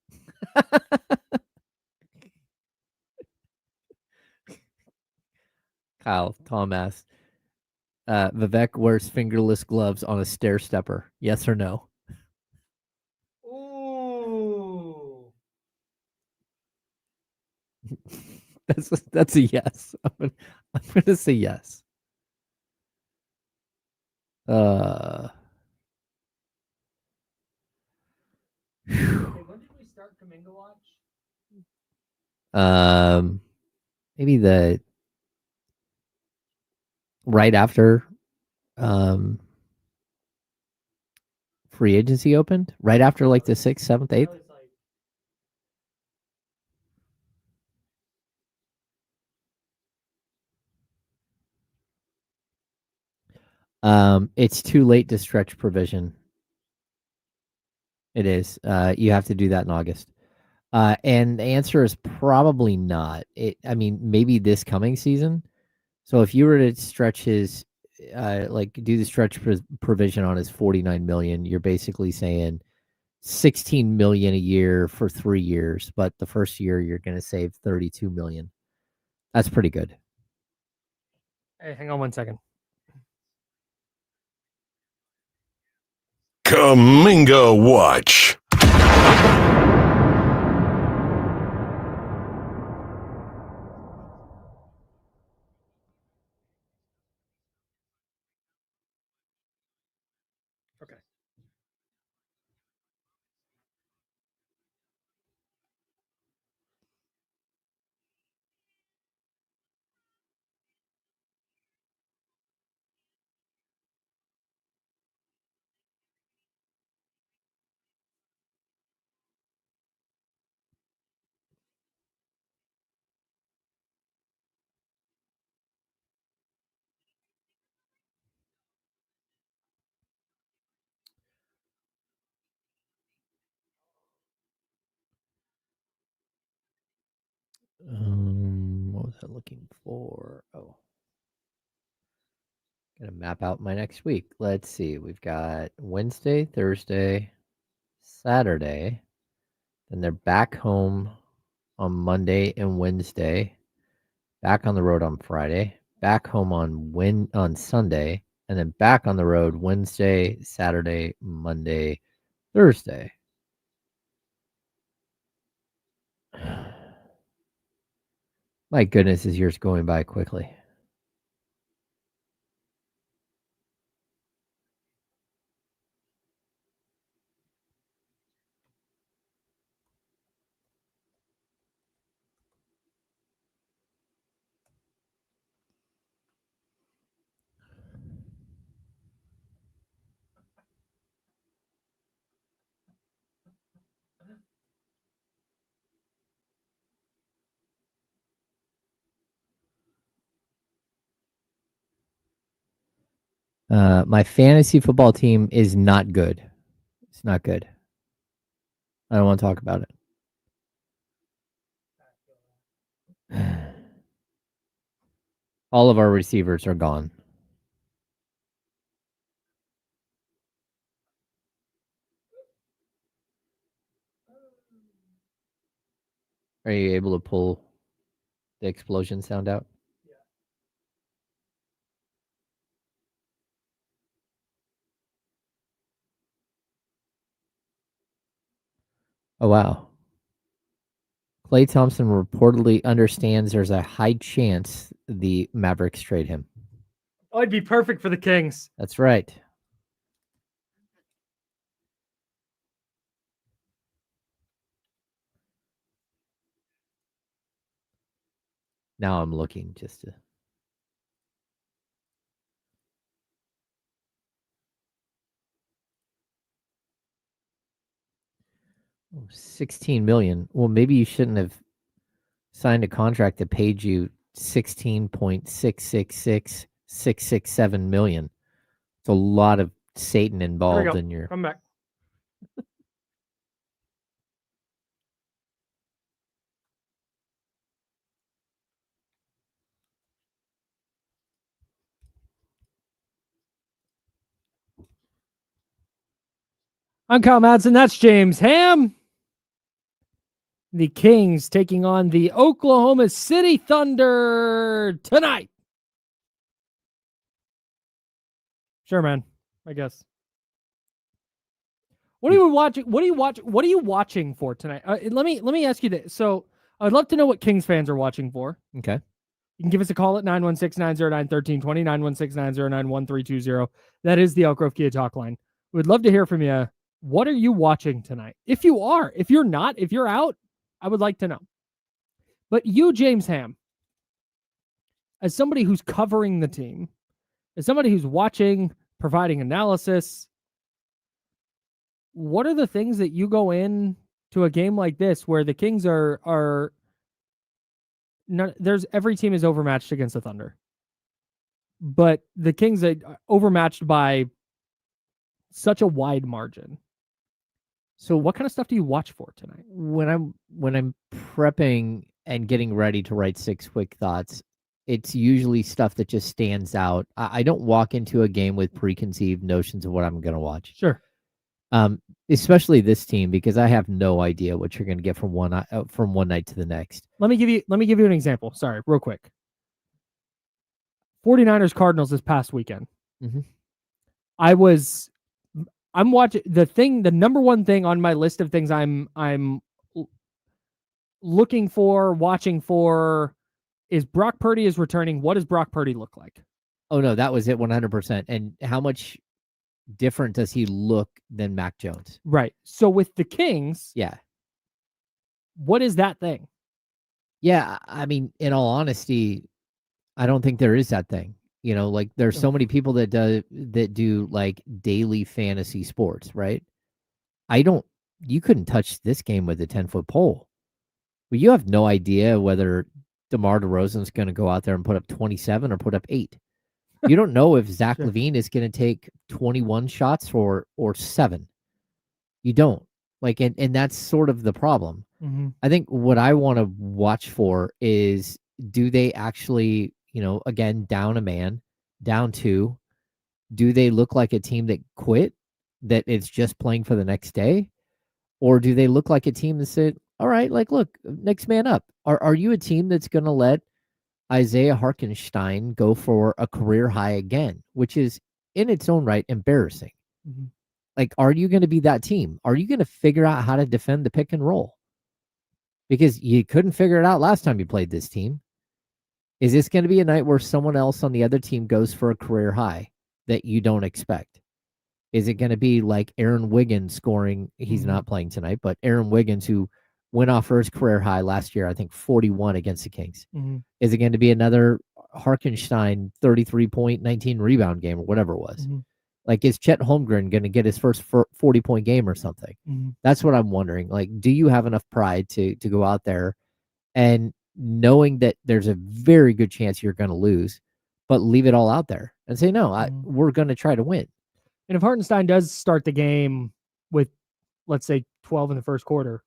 Kyle, Tom asked, Vivek wears fingerless gloves on a stair stepper. Yes or no? Ooh. That's a yes. I'm gonna say yes. When did we start Kaminga Watch? Maybe the right after free agency opened? Right after like the 6th, 7th, 8th? It's too late to stretch provision. It is. You have to do that in August. And the answer is probably not. I mean, maybe this coming season. So if you were to stretch his, do the stretch provision on his $49 million, you're basically saying $16 million a year for 3 years. But the first year you're going to save $32 million. That's pretty good. Hey, hang on 1 second. Kaminga Watch. Okay. What was I looking for? Oh, gonna map out my next week. Let's see. We've got Wednesday, Thursday, Saturday. Then they're back home on Monday and Wednesday. Back on the road on Friday. Back home on Sunday, and then back on the road Wednesday, Saturday, Monday, Thursday. My goodness, this year's going by quickly. My fantasy football team is not good. It's not good. I don't want to talk about it. All of our receivers are gone. Are you able to pull the explosion sound out? Oh, wow. Klay Thompson reportedly understands there's a high chance the Mavericks trade him. Oh, it'd be perfect for the Kings. That's right. Now I'm looking just to. Oh, 16 million. Well, maybe you shouldn't have signed a contract that paid you 16.666667 million. It's a lot of Satan involved in your. Come back. I'm Kyle Madsen. That's James Ham. The Kings taking on the Oklahoma City Thunder tonight. Sure, man. I guess. What are you watching? What are you watching for tonight? Let me ask you this. So I'd love to know what Kings fans are watching for. Okay. You can give us a call at 916-909-1320, 916-909-1320. That is the Elk Grove Kia talk line. We'd love to hear from you. What are you watching tonight? If you are, if you're not, if you're out, I would like to know. But you, James Ham, as somebody who's covering the team, as somebody who's watching, providing analysis, what are the things that you go in to a game like this where the Kings are there's every team is overmatched against the Thunder, but the Kings are overmatched by such a wide margin. So what kind of stuff do you watch for tonight? When I'm prepping and getting ready to write 6 quick thoughts, it's usually stuff that just stands out. I don't walk into a game with preconceived notions of what I'm going to watch. Sure. Especially this team, because I have no idea what you're going to get from one night to the next. Let me give you an example. Sorry, real quick. 49ers Cardinals this past weekend. Mm-hmm. I'm watching the number one thing on my list of things I'm looking for, watching for, is Brock Purdy is returning. What does Brock Purdy look like? Oh no, that was it 100%. And how much different does he look than Mac Jones? Right. So with the Kings, yeah, what is that thing? Yeah, I mean, in all honesty, I don't think there is that thing. You know, like there's so many people that do like daily fantasy sports, right? You couldn't touch this game with a 10-foot pole. But you have no idea whether DeMar DeRozan's going to go out there and put up 27 or put up 8. You don't know if Zach Sure. LaVine is going to take 21 shots or 7. You don't. Like, and that's sort of the problem. Mm-hmm. I think what I want to watch for is, do they actually, again, down a man, down 2, do they look like a team that quit, that it's just playing for the next day? Or do they look like a team that said, all right, like, look, next man up? Are you a team that's going to let Isaiah Hartenstein go for a career high again, which is in its own right embarrassing? Mm-hmm. Like, are you going to be that team? Are you going to figure out how to defend the pick and roll? Because you couldn't figure it out last time you played this team. Is this going to be a night where someone else on the other team goes for a career high that you don't expect? Is it going to be like Aaron Wiggins scoring? He's not playing tonight, but Aaron Wiggins, who went off for his career high last year, I think 41 against the Kings. Mm-hmm. Is it going to be another Hartenstein 33-point, 19 rebound game or whatever it was? Mm-hmm. Like, is Chet Holmgren going to get his first 40-point game or something? Mm-hmm. That's what I'm wondering. Like, do you have enough pride to go out there and knowing that there's a very good chance you're going to lose, but leave it all out there and say, no, we're going to try to win? And if Hartenstein does start the game with, let's say, 12 in the first quarter,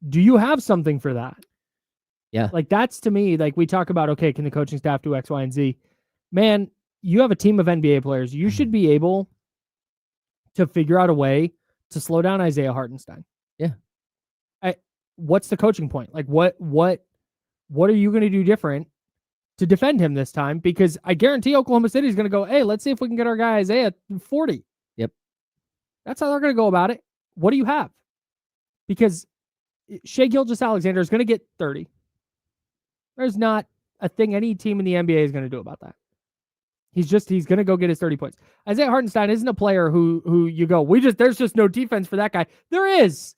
do you have something for that? Yeah. Like, that's, to me, like, we talk about, okay, can the coaching staff do X, Y, and Z? Man, you have a team of NBA players. You should be able to figure out a way to slow down Isaiah Hartenstein. Yeah. What's the coaching point? Like, what are you going to do different to defend him this time? Because I guarantee Oklahoma City is going to go, hey, let's see if we can get our guy Isaiah 40. Yep. That's how they're going to go about it. What do you have? Because Shai Gilgeous-Alexander is going to get 30. There's not a thing any team in the NBA is going to do about that. He's going to go get his 30 points. Isaiah Hartenstein isn't a player who you go, there's just no defense for that guy. There is.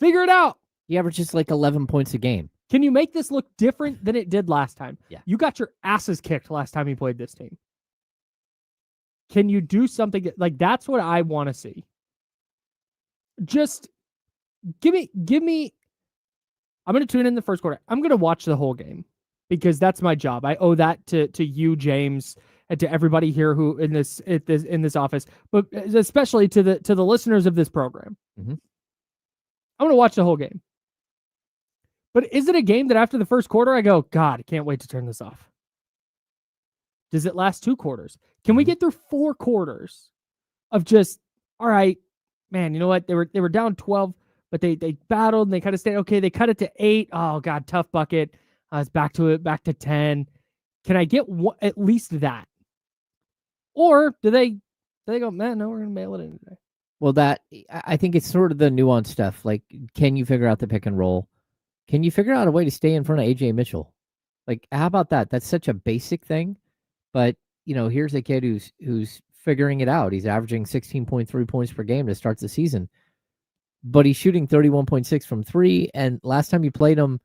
Figure it out. He averages like 11 points a game. Can you make this look different than it did last time? Yeah. You got your asses kicked last time you played this team. Can you do something like that's what I want to see? Just give me. I'm going to tune in the first quarter. I'm going to watch the whole game because that's my job. I owe that to you, James, and to everybody here who in this office, but especially to the listeners of this program. Mm-hmm. I'm going to watch the whole game. But is it a game that after the first quarter, I go, God, I can't wait to turn this off? Does it last 2 quarters? Can we get through 4 quarters of just, all right, man, you know what? They were down 12, but they battled and they kind of stayed. Okay, they cut it to 8. Oh, God, tough bucket. It's back to 10. Can I get at least that? Or do they go, man, no, we're going to mail it in today? Well, I think it's sort of the nuanced stuff. Like, can you figure out the pick and roll? Can you figure out a way to stay in front of AJ Mitchell? Like, how about that? That's such a basic thing, but here's a kid who's figuring it out. He's averaging 16.3 points per game to start the season, but he's shooting 31.6 from 3. And last time you played him,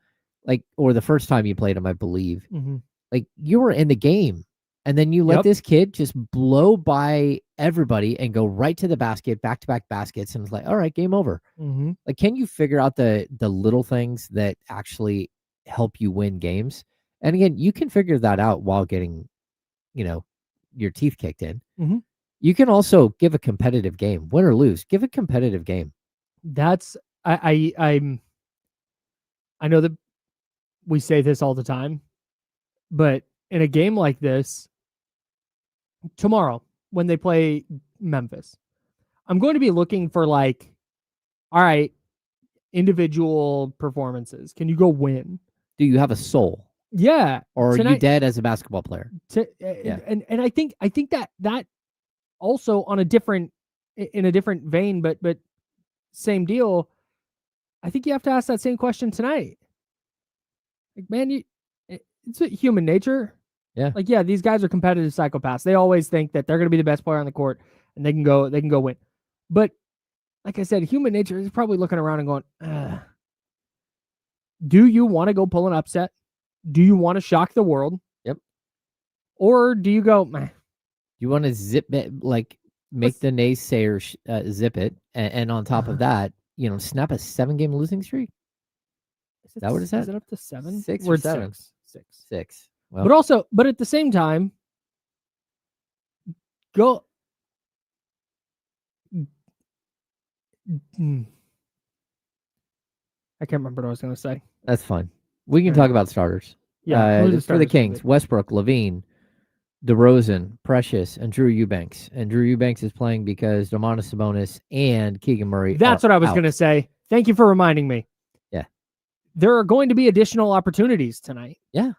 or the first time you played him, I believe, mm-hmm. like you were in the game, and then you let this kid just blow by everybody and go right to the basket, back-to-back baskets, and it's like, all right, game over. Mm-hmm. Like, can you figure out the little things that actually help you win games? And again, you can figure that out while getting, your teeth kicked in. Mhm. You can also give a competitive game, win or lose. Give a competitive game. That's I know that we say this all the time, but in a game like this, tomorrow when they play Memphis, I'm going to be looking for like, all right, individual performances. Can you go win? Do you have a soul? Yeah. Or are you Tonight- dead as a basketball player? Yeah. And I think that also in a different vein, but same deal. I think you have to ask that same question tonight. Like, man, it's human nature. Yeah. Like, yeah, these guys are competitive psychopaths. They always think that they're going to be the best player on the court and they can go win. But like I said, human nature is probably looking around and going, ugh. Do you want to go pull an upset? Do you want to shock the world? Yep. Or do you go, meh. You want to zip it, like make the naysayer zip it, and on top of that, snap a 7-game losing streak. Is that what it's at? Is it up to 7? 6 We're or at 7? 6. 6. Well, But at the same time, go. I can't remember what I was going to say. that's fine. We can All right. talk about starters. Yeah, who are the for the starters? Kings, Westbrook, Levine, DeRozan, Precious, and Drew Eubanks. And Drew Eubanks is playing because Domantas Sabonis and Keegan Murray. That's what I was going to say. Thank you for reminding me. Yeah. There are going to be additional opportunities tonight. Yeah.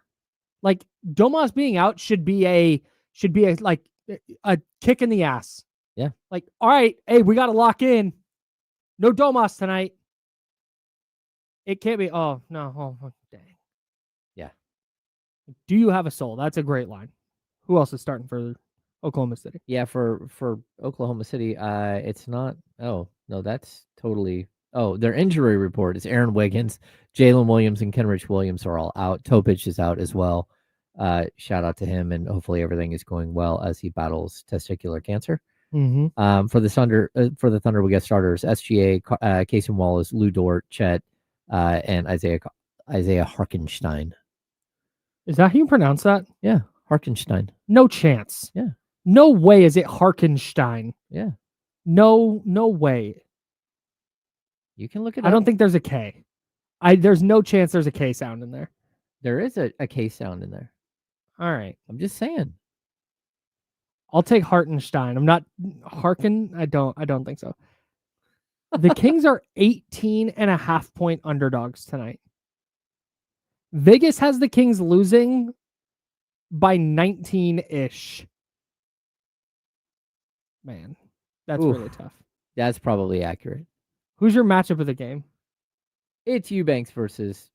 Like, Domas being out should be a kick in the ass. Yeah. Like, all right, hey, we got to lock in. No Domas tonight. It can't be. Oh, no. Oh, dang. Yeah. Do you have a soul? That's a great line. Who else is starting for Oklahoma City? Yeah, for Oklahoma City, it's not. Oh, no, that's totally. Oh, their injury report is Aaron Wiggins, Jalen Williams, and Kenrich Williams are all out. Topic is out as well. Shout out to him, and hopefully everything is going well as he battles testicular cancer. Mm-hmm. For the Thunder, we got starters: SGA, Casey Wallace, Lou Dort, Chet, and Isaiah Harkenstein. Is that how you pronounce that? Yeah, Harkenstein. No chance. Yeah. No way is it Harkenstein. Yeah. No way. You can look it up. I don't think there's a K. There's no chance there's a K sound in there. There is a K sound in there. All right. I'm just saying. I'll take Hartenstein. I'm not Harken. I don't think so. The Kings are 18.5-point underdogs tonight. Vegas has the Kings losing by 19-ish. Man, that's Oof. really tough. That's probably accurate. Who's your matchup of the game? It's Eubanks versus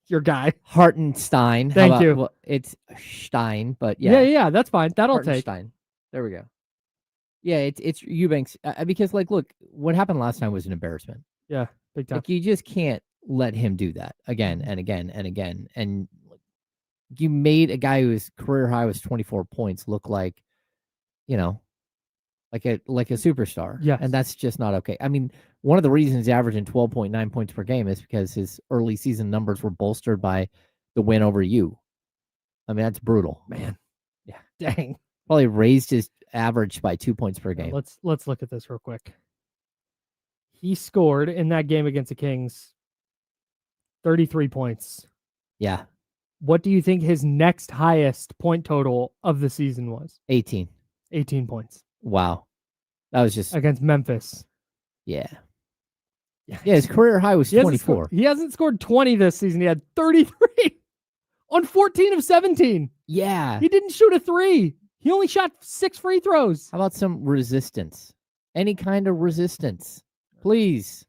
Your guy. Hartenstein. Thank you. Well, it's Stein, but yeah. Yeah, that's fine. That'll take. Hartenstein. There we go. Yeah, it's Eubanks because look, what happened last time was an embarrassment. Yeah, big time. Like, you just can't let him do that again and again and again. And you made a guy whose career high was 24 points look like, like a superstar. Yes. And that's just not okay. I mean, one of the reasons he's averaging 12.9 points per game is because his early season numbers were bolstered by the win over you. I mean, that's brutal, man. Yeah. Dang. Probably raised his average by 2 points per game. Let's look at this real quick. He scored in that game against the Kings 33 points. Yeah. What do you think his next highest point total of the season was? 18. 18 points. Wow. That was just Against Memphis. Yeah, his career high was 24. He hasn't scored 20 this season. He had 33 on 14 of 17. Yeah. He didn't shoot a 3. He only shot 6 free throws. How about some resistance? Any kind of resistance, please.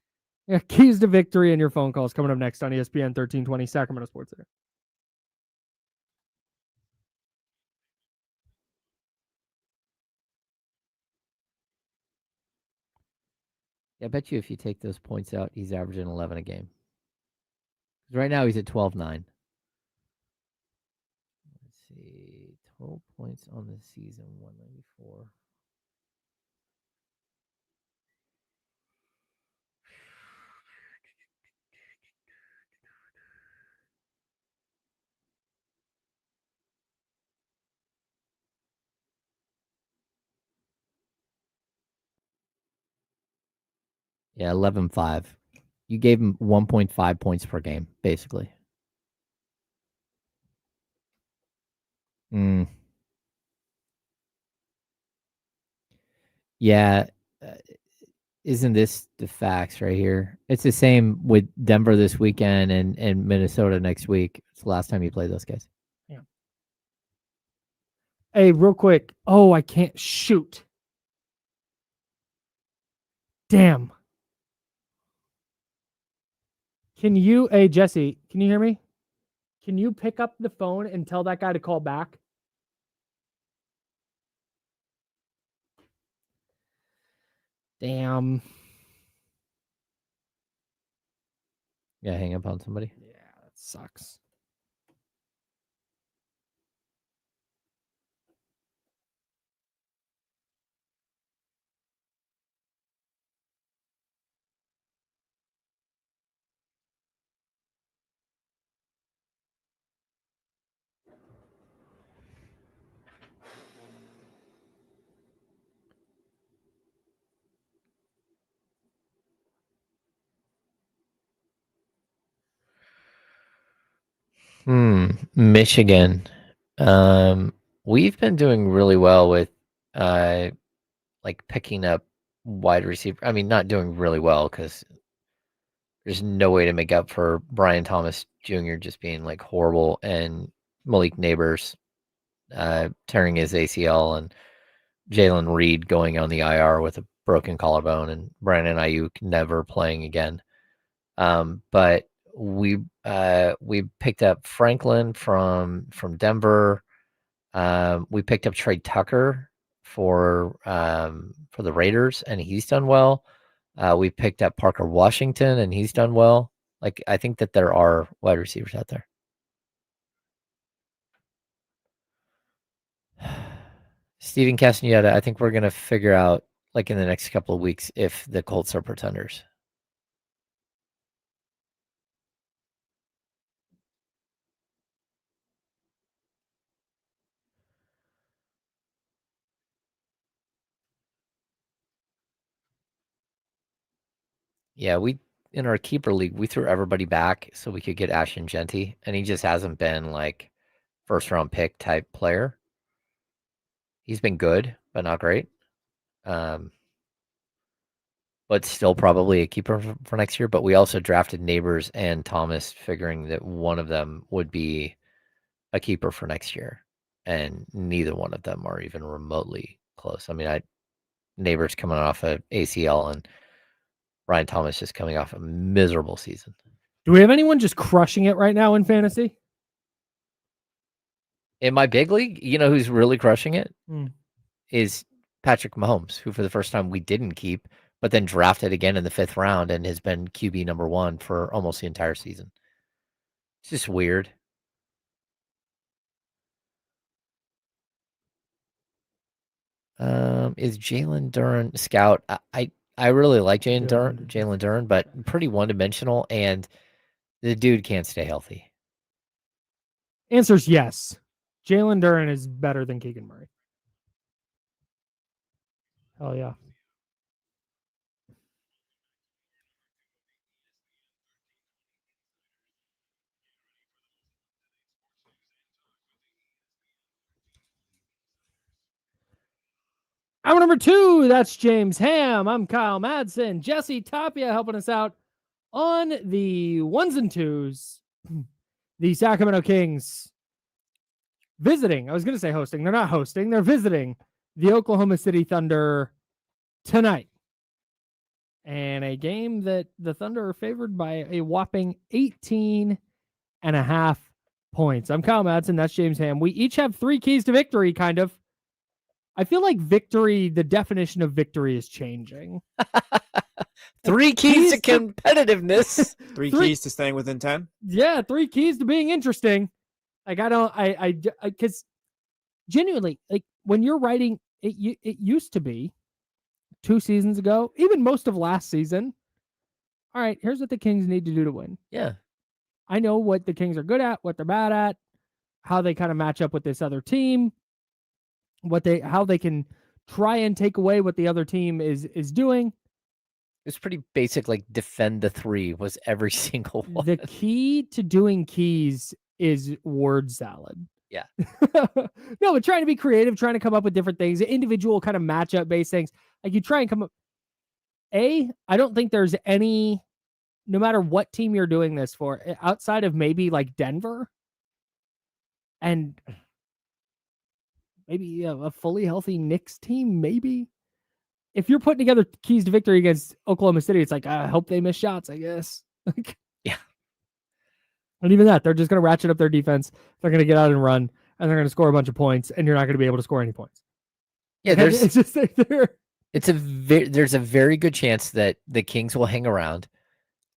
Yeah, keys to victory and your phone calls coming up next on ESPN 1320 Sacramento Sports Center. Yeah, I bet you if you take those points out, he's averaging 11 a game. Right now, he's at 12-9. Let's see. Total points on the season, 194. Yeah, 11-5. You gave him 1.5 points per game, basically. Yeah. Isn't this the facts right here? It's the same with Denver this weekend and Minnesota next week. It's the last time you played those guys. Yeah. Hey, real quick. Oh, I can't shoot. Damn. Hey, Jesse, can you hear me? Can you pick up the phone and tell that guy to call back? Damn. Yeah, hang up on somebody. Yeah, that sucks. Michigan. We've been doing really well with like picking up wide receiver. I mean, not doing really well because there's no way to make up for Brian Thomas Jr. just being like horrible and Malik Neighbors tearing his ACL and Jalen Reed going on the IR with a broken collarbone and Brandon Ayuk never playing again. But we picked up Franklin from Denver. We picked up Trey Tucker for the Raiders, and he's done well. We picked up Parker Washington, and he's done well. Like, I think that there are wide receivers out there. Steven Castaneda, I think we're going to figure out, like, in the next couple of weeks if the Colts are pretenders. Yeah, in our keeper league, we threw everybody back so we could get Ashton Genty, and he just hasn't been like first round pick type player. He's been good, but not great. But still probably a keeper for next year. But we also drafted Neighbors and Thomas, figuring that one of them would be a keeper for next year, and neither one of them are even remotely close. I mean, Neighbors coming off a ACL and Ryan Thomas just coming off a miserable season. Do we have anyone just crushing it right now in fantasy? In my big league, you know who's really crushing it? Is Patrick Mahomes, who for the first time we didn't keep, but then drafted again in the 5th round and has been QB number 1 for almost the entire season. It's just weird. Is Jalen Duren scout? I really like Jalen Duren, but pretty one-dimensional, and the dude can't stay healthy. Answer's yes. Jalen Duren is better than Keegan Murray. Hell yeah. Hour number 2, that's James Ham. I'm Kyle Madsen. Jesse Tapia helping us out on the ones and twos. The Sacramento Kings visiting. I was going to say hosting. They're not hosting. They're visiting the Oklahoma City Thunder tonight. And a game that the Thunder are favored by a whopping 18.5 points. I'm Kyle Madsen. That's James Ham. We each have 3 keys to victory, kind of. I feel like victory, the definition of victory is changing. 3 keys to competitiveness. 3 keys to staying within 10. Yeah, 3 keys to being interesting. Like, because genuinely, like, when you're writing, it used to be 2 seasons ago, even most of last season. All right, here's what the Kings need to do to win. Yeah. I know what the Kings are good at, what they're bad at, how they kind of match up with this other team, how they can try and take away what the other team is doing. It's pretty basic, like defend the three was every single one. The key to doing keys is word salad. Yeah. No, but trying to be creative, trying to come up with different things, individual kind of matchup based things. Like you try and come up. I don't think there's any, no matter what team you're doing this for, outside of maybe like Denver and maybe a fully healthy Knicks team, maybe. If you're putting together keys to victory against Oklahoma City, it's like, I hope they miss shots, I guess. Yeah. And even that, they're just going to ratchet up their defense. They're going to get out and run, and they're going to score a bunch of points, and you're not going to be able to score any points. Yeah, it's just like there's a very good chance that the Kings will hang around,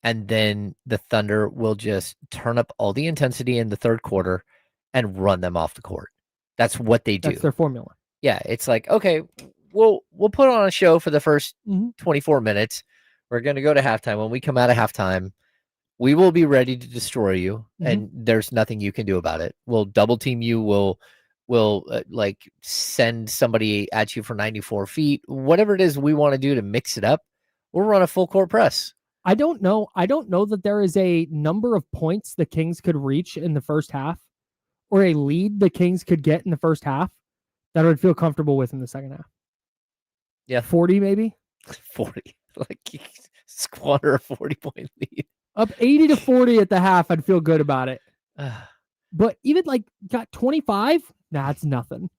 and then the Thunder will just turn up all the intensity in the third quarter and run them off the court. That's what they do. That's their formula. Yeah, it's like, okay, we'll put on a show for the first 24 minutes. We're going to go to halftime. When we come out of halftime, we will be ready to destroy you, and there's nothing you can do about it. We'll double team you. We'll like send somebody at you for 94 feet. Whatever it is we want to do to mix it up, we'll run a full court press. I don't know that there is a number of points the Kings could reach in the first half, or a lead the Kings could get in the first half that I would feel comfortable with in the second half. Yeah. 40 maybe? 40. Like squander a 40-point lead. Up 80-40 at the half, I'd feel good about it. But even like got 25, that's nothing.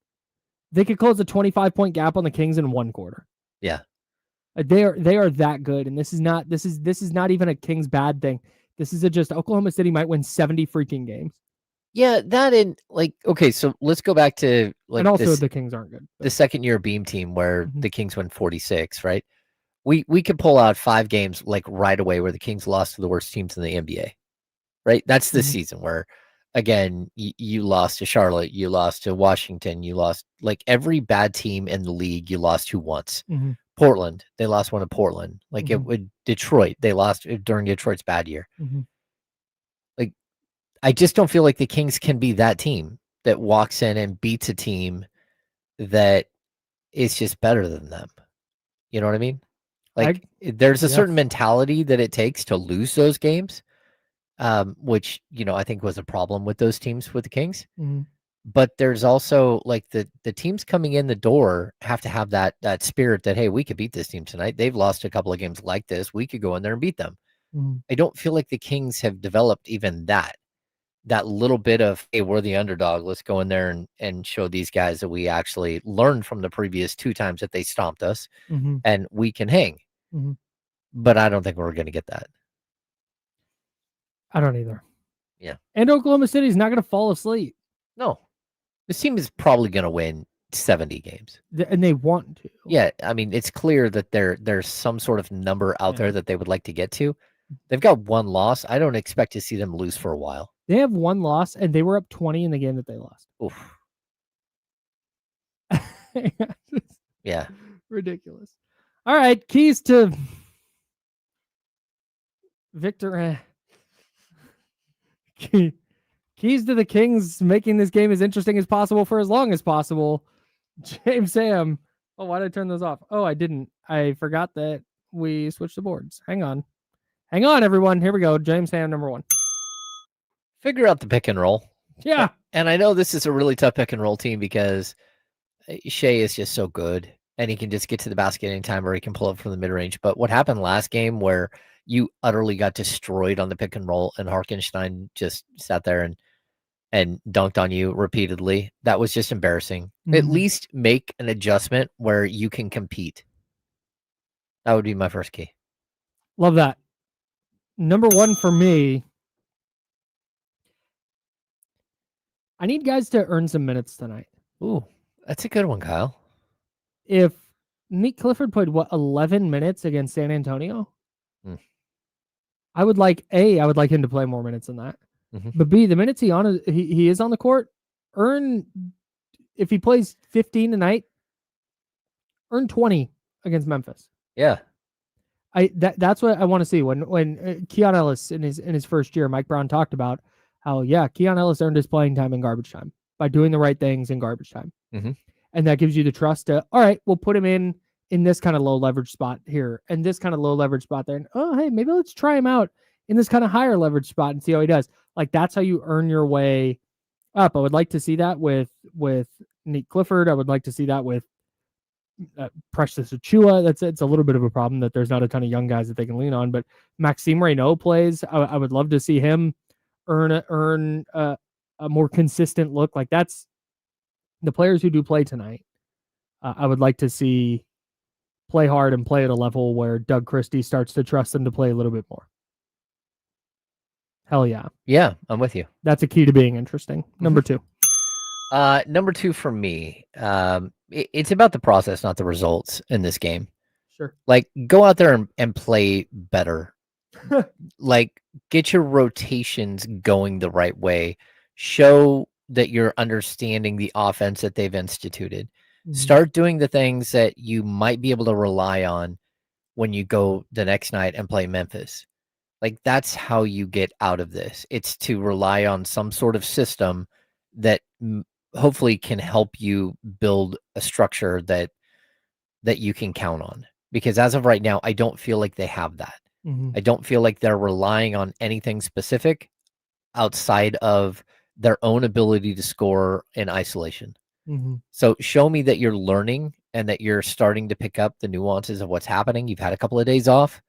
They could close a 25-point gap on the Kings in one quarter. Yeah. They are that good, and this is not even a Kings bad thing. This is just Oklahoma City might win 70 freaking games. Yeah, that and like okay, so let's go back to like and also the Kings aren't good. The second year Beam team where the Kings won 46, right? We could pull out 5 games like right away where the Kings lost to the worst teams in the NBA, right? That's the season where, again, you lost to Charlotte, you lost to Washington, you lost like every bad team in the league. You lost to once. Portland, they lost one to Portland. Like it would Detroit, they lost during Detroit's bad year. Like I just don't feel like the Kings can be that team that walks in and beats a team that is just better than them. You know what I mean? Like there's a certain mentality that it takes to lose those games, which, you know, I think was a problem with those teams with the Kings. But there's also like the teams coming in the door have to have that spirit that, hey, we could beat this team tonight. They've lost a couple of games like this. We could go in there and beat them. I don't feel like the Kings have developed even that little bit of, hey, we're the underdog. Let's go in there and show these guys that we actually learned from the previous 2 times that they stomped us and we can hang. But I don't think we're going to get that. I don't either. Yeah. And Oklahoma City's not going to fall asleep. No. This team is probably going to win 70 games. And they want to. Yeah. I mean, it's clear that there's some sort of number out there that they would like to get to. They've got 1 loss. I don't expect to see them lose for a while. They have 1 loss, and they were up 20 in the game that they lost. Oof. Yeah. Ridiculous. All right. Keys to Victor. Keys to the Kings making this game as interesting as possible for as long as possible. James Sam. Oh, why did I turn those off? Oh, I didn't. I forgot that we switched the boards. Hang on, everyone. Here we go. James Sam, number 1. Figure out the pick and roll. Yeah. And I know this is a really tough pick and roll team because Shea is just so good and he can just get to the basket anytime or he can pull up from the mid-range. But what happened last game where you utterly got destroyed on the pick and roll and Harkenstein just sat there and dunked on you repeatedly, that was just embarrassing. At least make an adjustment where you can compete. That would be my first key. Love that. Number 1 for me, I need guys to earn some minutes tonight. Ooh, that's a good one, Kyle. If Nick Clifford played 11 minutes against San Antonio, I would like him to play more minutes than that. But B, the minutes he is on the court, if he plays 15 tonight, earn 20 against Memphis. Yeah. That's what I want to see. When Keon Ellis in his first year, Mike Brown talked about how Keon Ellis earned his playing time in garbage time by doing the right things in garbage time. And that gives you the trust to, all right, we'll put him in in this kind of low leverage spot here and this kind of low leverage spot there. And, oh, hey, maybe let's try him out in this kind of higher leverage spot and see how he does. Like, that's how you earn your way up. I would like to see that with Nate Clifford. I would like to see that with Precious Achua. It's a little bit of a problem that there's not a ton of young guys that they can lean on, but Maxime Reynaud plays. I would love to see him earn a more consistent look. Like, that's the players who do play tonight. I would like to see play hard and play at a level where Doug Christie starts to trust them to play a little bit more. Hell yeah. Yeah, I'm with you. That's a key to being interesting. Number two. Number two for me, it's about the process, not the results in this game. Sure. Like, go out there and play better. Like, get your rotations going the right way. Show that you're understanding the offense that they've instituted. Mm-hmm. Start doing the things that you might be able to rely on when you go the next night and play Memphis. Like, that's how you get out of this. It's to rely on some sort of system that hopefully can help you build a structure that you can count on. Because as of right now, I don't feel like they have that. Mm-hmm. I don't feel like they're relying on anything specific outside of their own ability to score in isolation. Mm-hmm. So show me that you're learning and that you're starting to pick up the nuances of what's happening. You've had a couple of days off.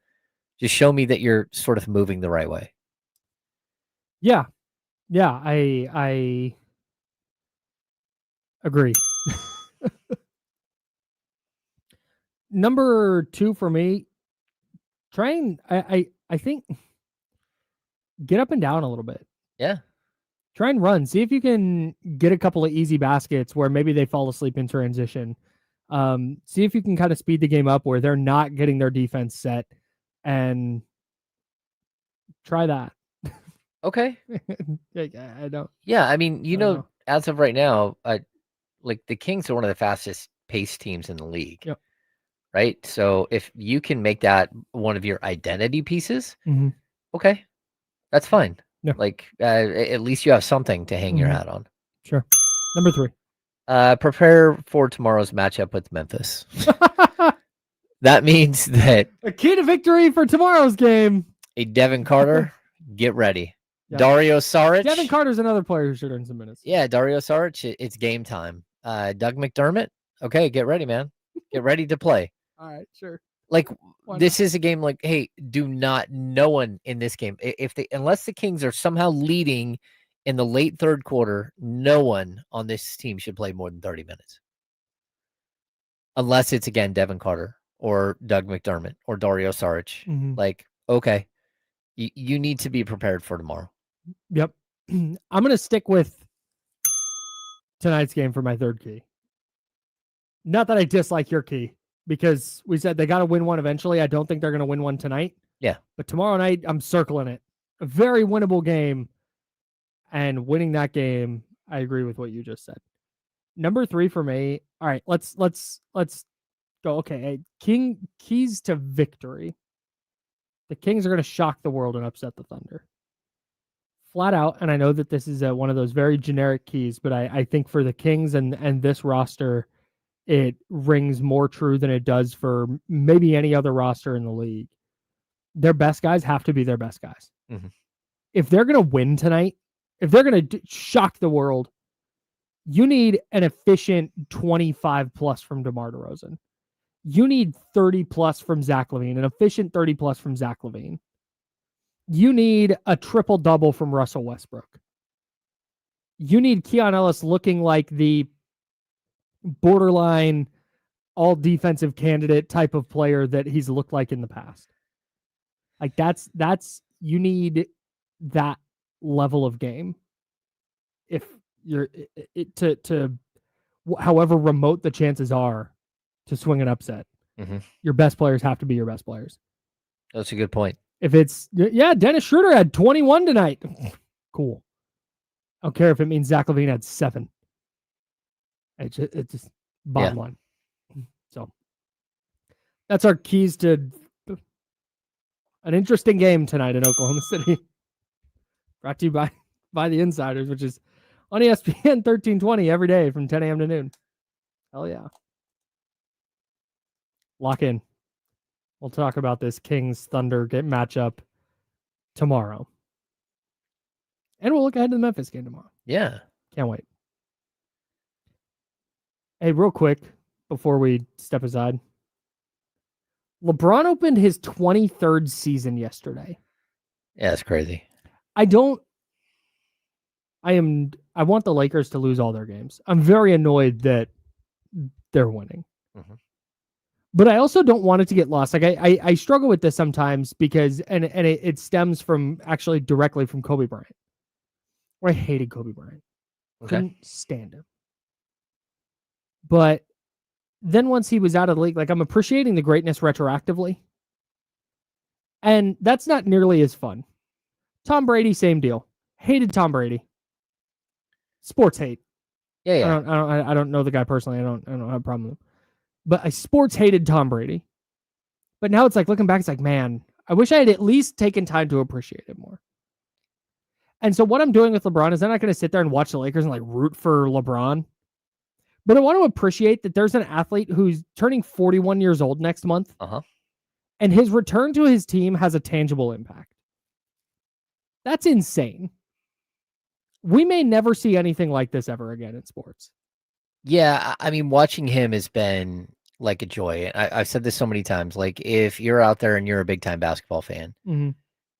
Just show me that you're sort of moving the right way. Yeah. Yeah, I agree. Number two for me, I think get up and down a little bit. Yeah. Try and run. See if you can get a couple of easy baskets where maybe they fall asleep in transition. See if you can kind of speed the game up where they're not getting their defense set, and try that. Okay. I don't. Yeah, I mean, I don't know. as of right now, like the Kings are one of the fastest paced teams in the league. Yep. Right? So if you can make that one of your identity pieces, Mm-hmm. okay, that's fine. Yeah. Like, at least you have something to hang your hat on. Sure. Number three. Prepare for tomorrow's matchup with Memphis. That means that A key to victory for tomorrow's game. a Devin Carter, get ready. Yeah. Dario Saric. Devin Carter's another player who should earn some minutes. Yeah, Dario Saric, it's game time. Doug McDermott, okay, get ready, man. Get ready to play. All right, sure. Like, Why this is a game like, hey, no one in this game, unless the Kings are somehow leading in the late third quarter, no one on this team should play more than 30 minutes. Unless it's, again, Devin Carter or Doug McDermott or Dario Saric. Mm-hmm. Like, okay, you need to be prepared for tomorrow. Yep. I'm going to stick with tonight's game for my third key. Not that I dislike your key, because we said they got to win one eventually. I don't think they're going to win one tonight. Yeah. But tomorrow night, I'm circling it. A very winnable game. And winning that game, I agree with what you just said. Number three for me. All right, let's go. Okay, keys to victory. The Kings are going to shock the world and upset the Thunder. Flat out, and I know that this is one of those very generic keys, but I think for the Kings and this roster, it rings more true than it does for maybe any other roster in the league. Their best guys have to be their best guys. Mm-hmm. If they're going to win tonight, if they're going to shock the world, you need an efficient 25 plus from DeMar DeRozan. You need 30 plus from Zach LaVine, an efficient 30 plus from Zach LaVine. You need a triple double from Russell Westbrook. You need Keon Ellis looking like the borderline all defensive candidate type of player that he's looked like in the past. Like that's you need that level of game. If you're to however remote the chances are to swing an upset, your best players have to be your best players. That's a good point. If it's, Dennis Schroeder had 21 tonight. Cool. I don't care if it means Zach LaVine had 7. It's just bottom line. So that's our keys to an interesting game tonight in Oklahoma City. Brought to you by the Insiders, which is on ESPN 1320 every day from 10 a.m. to noon. Hell yeah. Lock in. We'll talk about this Kings Thunder matchup tomorrow. And we'll look ahead to the Memphis game tomorrow. Yeah. Can't wait. Hey, real quick, before we step aside. LeBron opened his 23rd season yesterday. Yeah, that's crazy. I want the Lakers to lose all their games. I'm very annoyed that they're winning. Mhm. But I also don't want it to get lost. Like I struggle with this sometimes because it stems from actually directly from Kobe Bryant. Where I hated Kobe Bryant. Okay. Couldn't stand him. But then once he was out of the league, like I'm appreciating the greatness retroactively. And that's not nearly as fun. Tom Brady, same deal. Hated Tom Brady. Sports hate. Yeah. I don't know the guy personally. I don't have a problem with him. But I sports hated Tom Brady. But now it's like looking back, it's like, man, I wish I had at least taken time to appreciate it more. And so what I'm doing with LeBron is I'm not going to sit there and watch the Lakers and like root for LeBron. But I want to appreciate that there's an athlete who's turning 41 years old next month. Uh-huh. And his return to his team has a tangible impact. That's insane. We may never see anything like this ever again in sports. Yeah, I mean, watching him has been like a joy. I've said this so many times. Like, if you're out there and you're a big-time basketball fan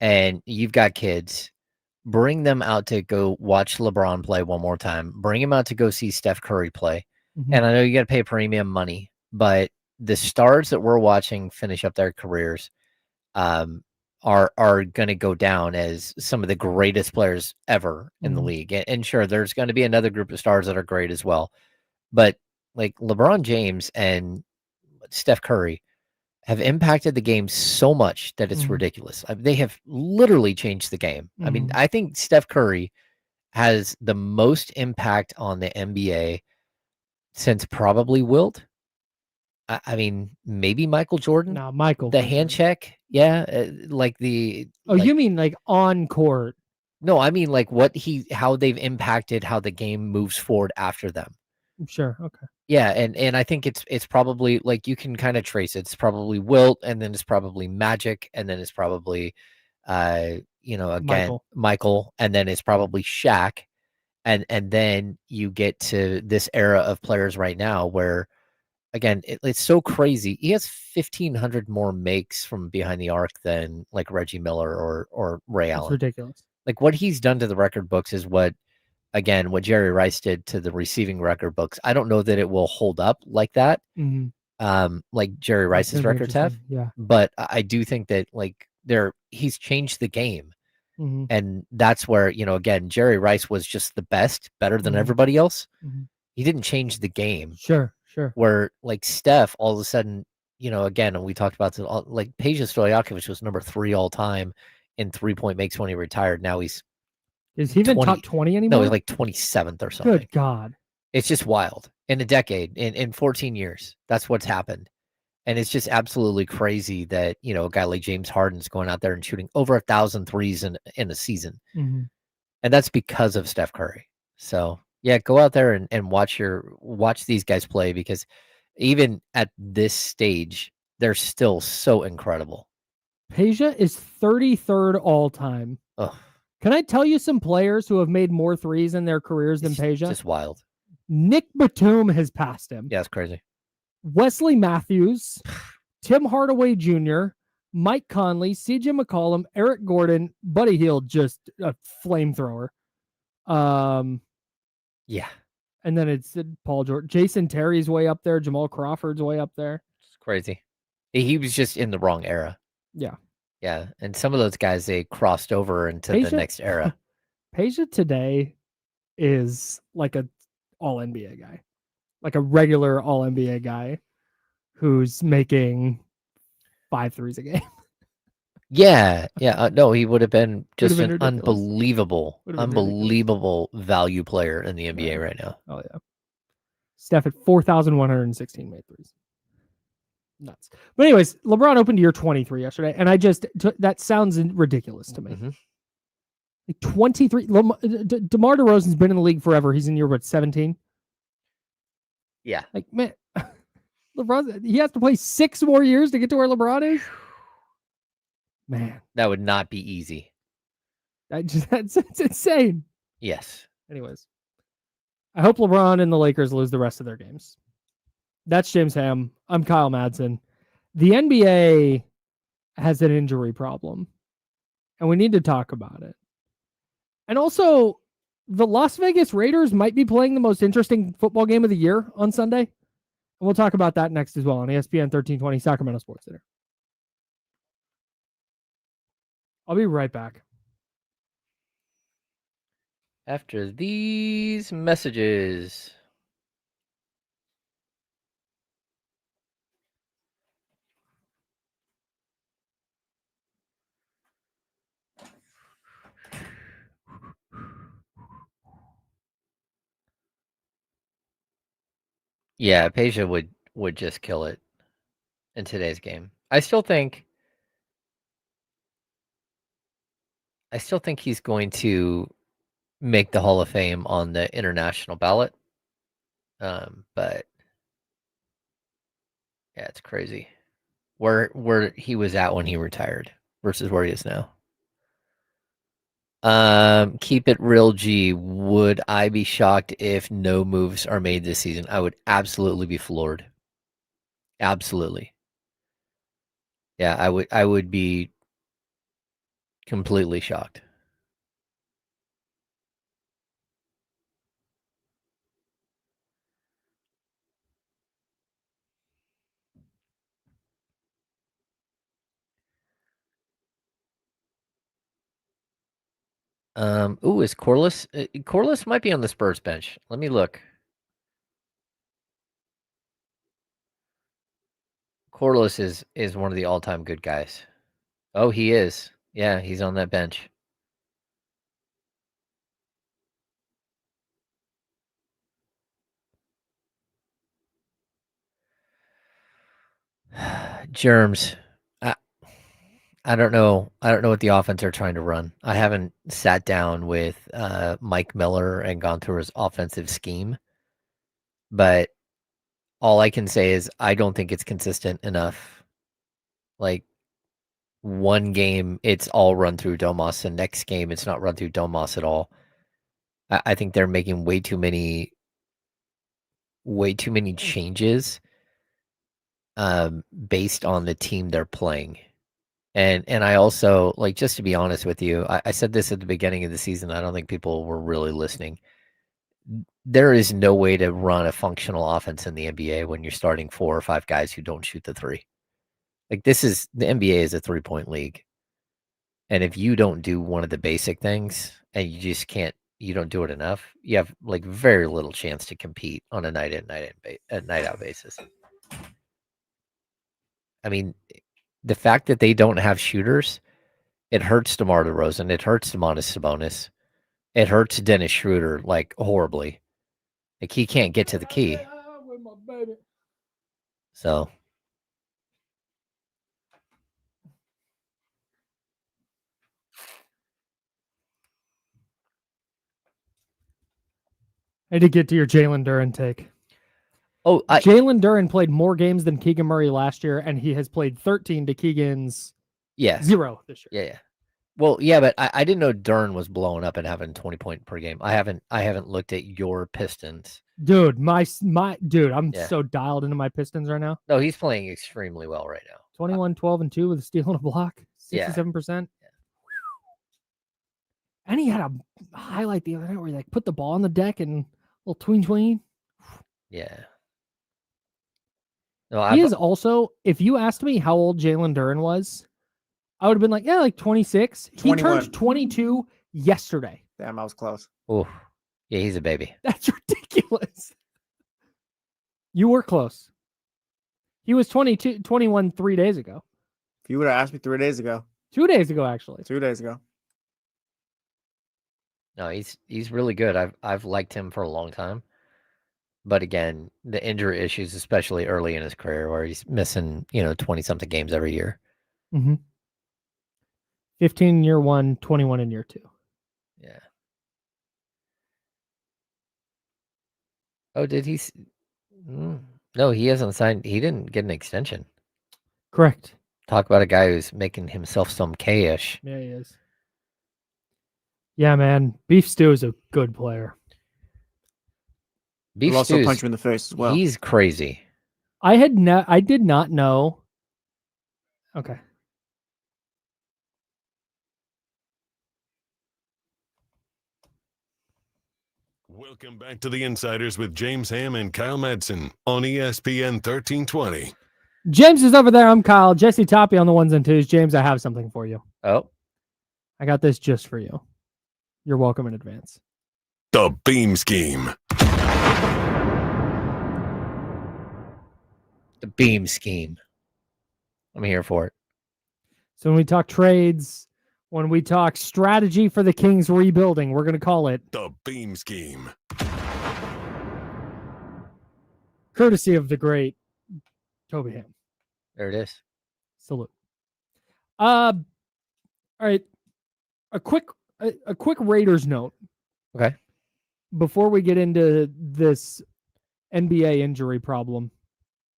and you've got kids, bring them out to go watch LeBron play one more time. Bring them out to go see Steph Curry play. And I know you got to pay premium money, but the stars that we're watching finish up their careers are going to go down as some of the greatest players ever in the league. And sure, there's going to be another group of stars that are great as well. But like LeBron James and Steph Curry have impacted the game so much that it's ridiculous. They have literally changed the game. I mean, I think Steph Curry has the most impact on the NBA since probably Wilt. I mean, maybe Michael Jordan. No, Michael. The hand check. Yeah. Like the. Oh, you mean like on court? No, I mean like how they've impacted how the game moves forward after them. Sure. Okay. Yeah, and I think it's probably like you can kind of trace it. It's probably Wilt, and then it's probably Magic, and then it's probably again Michael, and then it's probably Shaq, and then you get to this era of players right now where again it's so crazy. He has 1,500 more makes from behind the arc than like Reggie Miller or Ray Allen. It's ridiculous. Like what he's done to the record books is what Jerry Rice did to the receiving record books. I don't know that it will hold up like that. Like Jerry Rice's records have. Yeah. But I do think that like he's changed the game. And that's where, again, Jerry Rice was just the best, better than everybody else. He didn't change the game. Sure. Where like Steph, all of a sudden, again, and we talked about like Peja Stojakovic was number 3 all time in 3-point makes when he retired. Now he's Is he even top 20 anymore? No, he's like 27th or something. Good God. It's just wild. In a decade, in 14 years, that's what's happened. And it's just absolutely crazy that, a guy like James Harden's going out there and shooting over 1,000 threes in a season. And that's because of Steph Curry. So, yeah, go out there and watch these guys play because even at this stage, they're still so incredible. Peja is 33rd all time. Oh. Can I tell you some players who have made more threes in their careers than Peja? Just wild. Nick Batum has passed him. Yeah, it's crazy. Wesley Matthews, Tim Hardaway Jr., Mike Conley, CJ McCollum, Eric Gordon, Buddy Hield, just a flamethrower. Yeah. And then it's Paul George. Jason Terry's way up there. Jamal Crawford's way up there. It's crazy. He was just in the wrong era. Yeah. Yeah. And some of those guys, they crossed over into the next era. Peja today is like a all-NBA guy. Like a regular all-NBA guy who's making 5 threes a game. Yeah. No, he would have been just been an unbelievable value player in the NBA right now. Oh, yeah. Steph at 4,116 made threes. Nuts. But anyways, LeBron opened year 23 yesterday, and that sounds ridiculous to me. Like 23. DeMar DeRozan's been in the league forever. He's in year, 17? Yeah. Like, man, LeBron, he has to play 6 more years to get to where LeBron is. Man, That would not be easy. that's insane. Yes. Anyways, I hope LeBron and the Lakers lose the rest of their games. That's James Ham. I'm Kyle Madsen. The NBA has an injury problem, and we need to talk about it. And also, the Las Vegas Raiders might be playing the most interesting football game of the year on Sunday. And we'll talk about that next as well on ESPN 1320 Sacramento Sports Center. I'll be right back. After these messages. Yeah, Peja would just kill it in today's game. I still think he's going to make the Hall of Fame on the international ballot. But yeah, it's crazy where he was at when he retired versus where he is now. Keep it real, G. Would I be shocked if no moves are made this season? I would absolutely be floored. Absolutely. Yeah, I would be completely shocked. Is Corliss? Corliss might be on the Spurs bench. Let me look. Corliss is one of the all-time good guys. Oh, he is. Yeah, he's on that bench. Germs. I don't know. I don't know what the offense are trying to run. I haven't sat down with Mike Miller and gone through his offensive scheme, but all I can say is I don't think it's consistent enough. Like one game, it's all run through Domas, and next game, it's not run through Domas at all. I think they're making way too many changes based on the team they're playing. And I also, like, just to be honest with you, I said this at the beginning of the season. I don't think people were really listening. There is no way to run a functional offense in the NBA when you're starting 4 or 5 guys who don't shoot the three. Like, the NBA is a 3-point league. And if you don't do one of the basic things and you don't do it enough, you have like very little chance to compete on a night out basis. I mean, the fact that they don't have shooters, it hurts DeMar DeRozan. It hurts Domantas Sabonis. It hurts Dennis Schroeder like horribly. Like he can't get to the key. So I had to get to your Jalen Duren take. Jalen Duren played more games than Keegan Murray last year, and he has played 13 to Keegan's 0 this year. Yeah. Well, yeah, but I didn't know Duren was blowing up and having 20 point per game. I haven't looked at your Pistons. Dude, I'm so dialed into my Pistons right now. No, he's playing extremely well right now. 21, 12, and 2 with a steal and a block, 67%. Yeah. And he had a highlight the other night where he like put the ball on the deck and a little tween. Yeah. No, he is also, if you asked me how old Jalen Duren was, I would have been like, yeah, like 26. 21. He turned 22 yesterday. Damn, I was close. Oh, yeah, he's a baby. That's ridiculous. You were close. He was 21 3 days ago. If you would have asked me 3 days ago. 2 days ago, actually. 2 days ago. No, he's really good. I've liked him for a long time. But again, the injury issues, especially early in his career, where he's missing, 20-something games every year. Mm-hmm. 15 in year 1, 21 in year 2. Yeah. Oh, did he? No, he hasn't signed. He didn't get an extension. Correct. Talk about a guy who's making himself some K-ish. Yeah, he is. Yeah, man. Beef Stew is a good player. Beef He'll also Stew's- punch him in the face as well. He's crazy. I did not know. Okay. Welcome back to the Insiders with James Ham and Kyle Madsen on ESPN 1320. James is over there. I'm Kyle. Jesse Toppy on the ones and twos. James, I have something for you. Oh, I got this just for you. You're welcome in advance. The Beam Scheme. the beam scheme. I'm here for it. So when we talk trades, when we talk strategy for the Kings rebuilding, we're going to call it The Beam Scheme. courtesy of the great Toby Ham. There it is. Salute. All right. A quick Raiders note. Okay. Before we get into this NBA injury problem.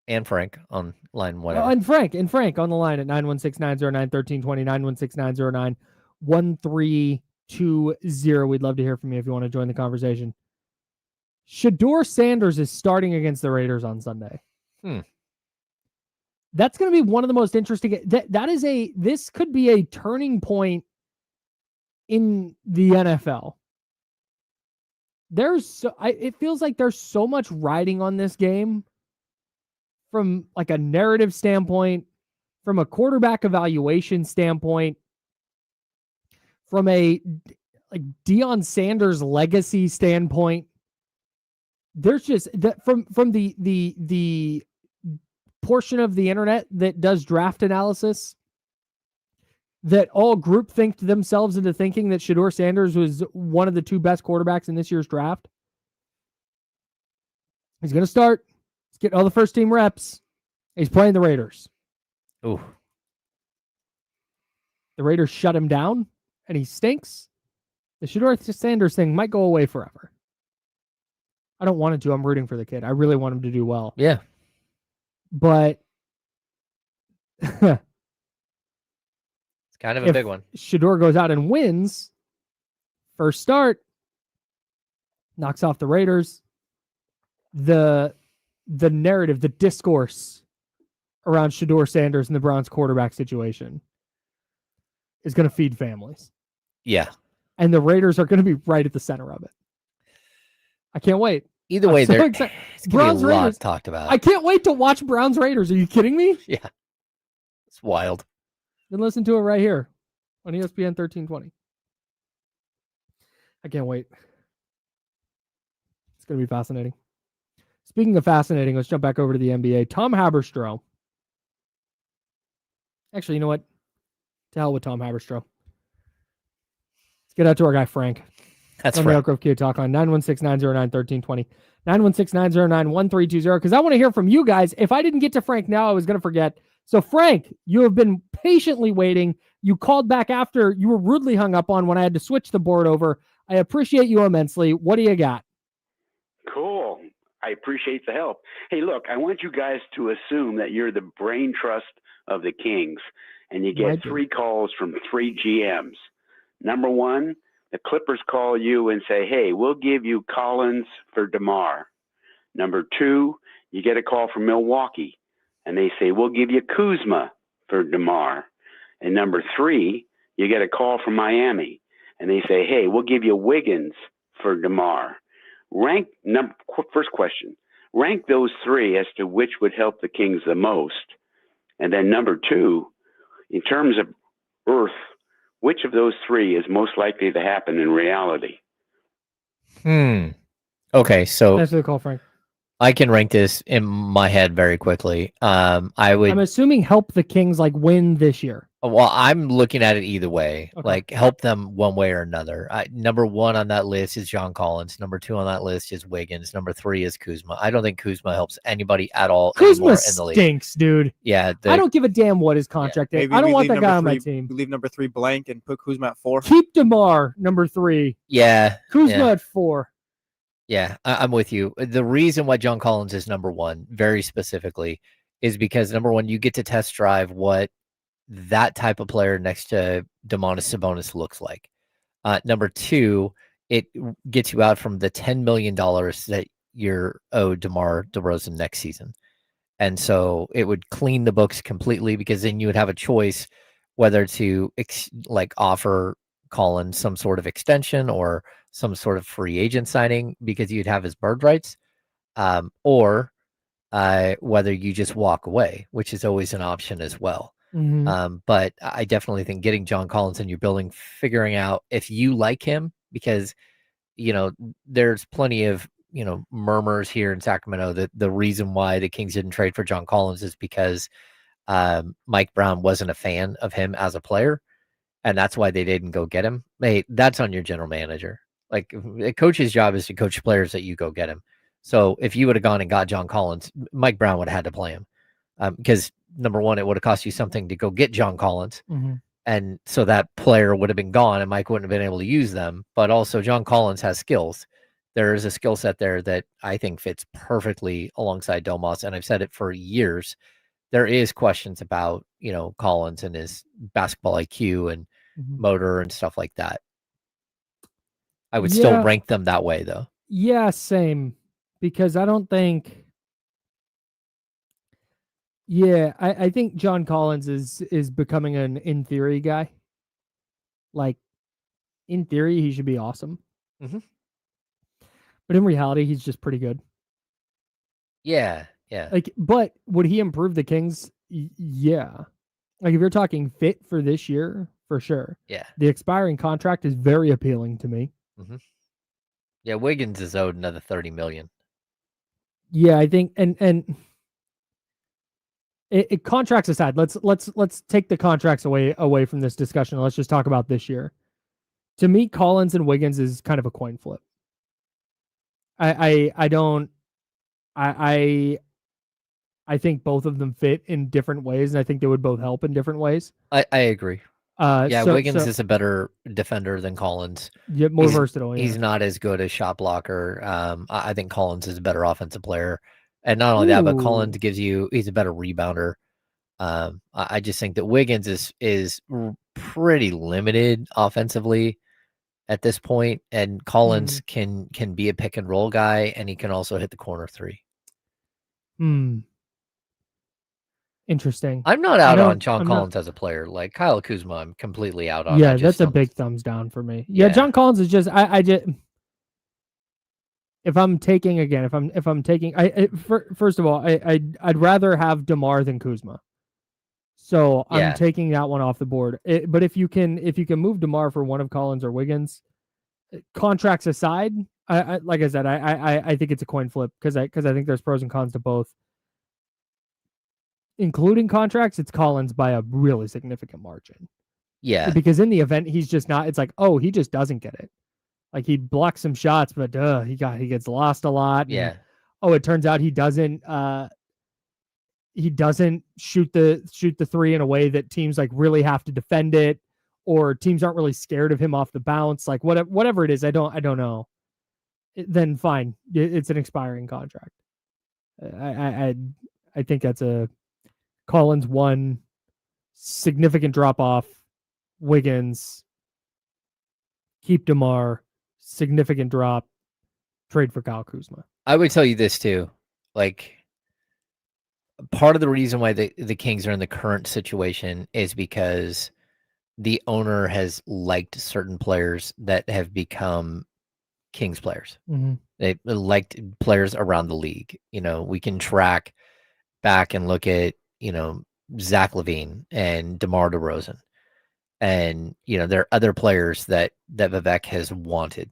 And Frank on line whatever. And Frank on the line at 916-909-1320, 916-909-1320. We'd love to hear from you if you want to join the conversation. Shedeur Sanders is starting against the Raiders on Sunday. That's going to be one of the most interesting. This could be a turning point in the NFL. It feels like there's so much riding on this game from like a narrative standpoint, from a quarterback evaluation standpoint, from a like Deion Sanders legacy standpoint. There's just that from the portion of the internet that does draft analysis that all groupthinked themselves into thinking that Shedeur Sanders was one of the two best quarterbacks in this year's draft. He's going to start. He's getting all the first team reps. He's playing the Raiders. Ooh. The Raiders shut him down and he stinks. The Shedeur Sanders thing might go away forever. I don't want it to. I'm rooting for the kid. I really want him to do well. Yeah. But It's kind of a if big one. Shedeur goes out and wins, first start, knocks off the Raiders, the narrative, the discourse around Shedeur Sanders and the Browns quarterback situation is going to feed families. Yeah. And the Raiders are going to be right at the center of it. I can't wait. Either way, I'm so there excited. it's gonna Browns be a lot Raiders. talked about. I can't wait to watch Browns Raiders. Are you kidding me? Yeah. It's wild. Then listen to it right here on ESPN 1320. I can't wait. It's going to be fascinating. Speaking of fascinating, let's jump back over to the NBA. Tom Haberstroh. Actually, you know what? To hell with Tom Haberstroh. Let's get out to our guy, Frank. That's on the right. Elk Grove Kia Talk on 916-909-1320, 916-909-1320, because I want to hear from you guys. If I didn't get to Frank now, I was going to forget. So, Frank, you have been patiently waiting. You called back after you were rudely hung up on when I had to switch the board over. I appreciate you immensely. What do you got? Cool. I appreciate the help. Hey, look, I want you guys to assume that you're the brain trust of the Kings, and you Right. get 3 calls from 3 GMs. Number 1, the Clippers call you and say, hey, we'll give you Collins for DeMar. Number 2, you get a call from Milwaukee, and they say, we'll give you Kuzma for DeMar. And number 3, you get a call from Miami, and they say, hey, we'll give you Wiggins for DeMar. First question, rank those 3 as to which would help the Kings the most. And then number 2, in terms of Earth, which of those 3 is most likely to happen in reality? Okay, so Thanks for the call, Frank. I can rank this in my head very quickly. I'm assuming help the Kings like win this year. Well, I'm looking at it either way. Okay. Like help them one way or another. Number 1 on that list is John Collins. Number 2 on that list is Wiggins. Number 3 is Kuzma. I don't think Kuzma helps anybody at all anymore Kuzma in the league. stinks, dude. Yeah, I don't give a damn what his contract is. Maybe I don't we want leave that number guy on my 3 team. We leave number 3 blank and put Kuzma at 4. Keep DeMar number 3. Yeah, Kuzma yeah. at 4. Yeah, I'm with you. The reason why John Collins is number one, very specifically, is because number one, you get to test drive what that type of player next to Domantas Sabonis looks like. Number two, it gets you out from the $10 million that you're owed DeMar DeRozan next season. And so it would clean the books completely, because then you would have a choice whether to offer Collins some sort of extension or some sort of free agent signing, because you'd have his bird rights, or whether you just walk away, which is always an option as well. But I definitely think getting John Collins in your building, figuring out if you like him, because, there's plenty of, murmurs here in Sacramento that the reason why the Kings didn't trade for John Collins is because Mike Brown wasn't a fan of him as a player, and that's why they didn't go get him. Hey, that's on your general manager. Like, a coach's job is to coach players that you go get him. So if you would have gone and got John Collins, Mike Brown would have had to play him, because number one, it would have cost you something to go get John Collins. And so that player would have been gone and Mike wouldn't have been able to use them. But also John Collins has skills. There is a skill set there that I think fits perfectly alongside Domas. And I've said it for years. There is questions about, Collins and his basketball IQ and motor and stuff like that. I would still rank them that way, though. Yeah, same. Because I don't think... Yeah, I think John Collins is becoming an in theory guy. Like, in theory, he should be awesome. But in reality, he's just pretty good. Yeah. Like, but would he improve the Kings? Yeah. Like, if you're talking fit for this year, for sure. Yeah. The expiring contract is very appealing to me. Yeah, Wiggins is owed another $30 million. Yeah, I think, and it contracts aside, let's take the contracts away from this discussion. Let's just talk about this year. To me, Collins and Wiggins is kind of a coin flip. I think both of them fit in different ways, and I think they would both help in different ways. I agree. Wiggins is a better defender than Collins. Yeah, more versatile. He's not as good a shot blocker. I think Collins is a better offensive player. And not only that, but Collins he's a better rebounder. I just think that Wiggins is pretty limited offensively at this point, and Collins can be a pick and roll guy, and he can also hit the corner three. Interesting. I'm not out on John Collins as a player. Like Kyle Kuzma, I'm completely out on. Yeah, that's a big thumbs down for me. Yeah, John Collins is just I just if I'm taking first of all, I'd rather have DeMar than Kuzma. So I'm taking that one off the board. But if you can move DeMar for one of Collins or Wiggins, contracts aside, I like I said, I think it's a coin flip because I think there's pros and cons to both. Including contracts, it's Collins by a really significant margin. Yeah. Because in the event, he's just not, it's like, oh, he just doesn't get it. Like, he blocks some shots, but he gets lost a lot. Yeah. And, it turns out he doesn't shoot the three in a way that teams like really have to defend it, or teams aren't really scared of him off the bounce. Like, whatever it is, I don't know. Then fine. It's an expiring contract. I think that's a Collins 1, significant drop off. Wiggins, keep DeMar, significant drop, trade for Kyle Kuzma. I would tell you this too. Like, part of the reason why the Kings are in the current situation is because the owner has liked certain players that have become Kings players. They liked players around the league. We can track back and look at, Zach LaVine and DeMar DeRozan. And, there are other players that Vivek has wanted.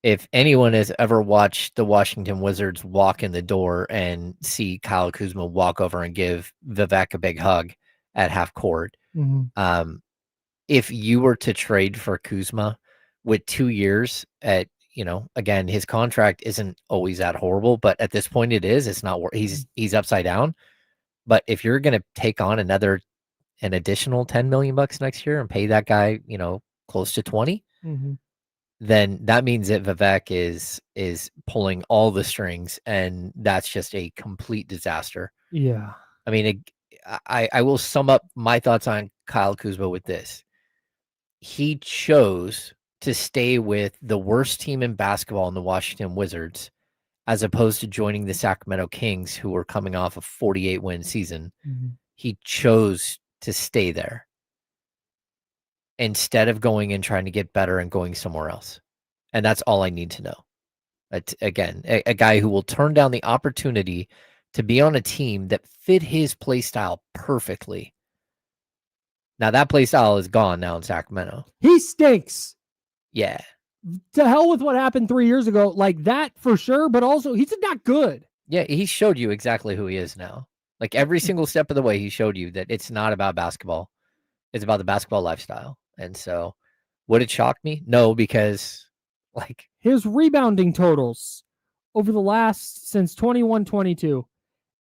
If anyone has ever watched the Washington Wizards walk in the door and see Kyle Kuzma walk over and give Vivek a big hug at half court, if you were to trade for Kuzma with 2 years at, again, his contract isn't always that horrible, but at this point it is. It's not. He's upside down. But if you're going to take on an additional $10 million next year and pay that guy, close to 20, then that means that Vivek is pulling all the strings, and that's just a complete disaster. Yeah. I mean, I will sum up my thoughts on Kyle Kuzma with this. He chose to stay with the worst team in basketball in the Washington Wizards, as opposed to joining the Sacramento Kings, who were coming off a 48-win season. He chose to stay there instead of going and trying to get better and going somewhere else. And that's all I need to know. Again, a guy who will turn down the opportunity to be on a team that fit his play style perfectly. Now, that play style is gone now in Sacramento. He stinks. Yeah. To hell with what happened 3 years ago. Like that for sure, but also he's not good. Yeah, he showed you exactly who he is now. Like every single step of the way, he showed you that it's not about basketball. It's about the basketball lifestyle. And so, would it shock me? No, because like his rebounding totals over the last since 21-22,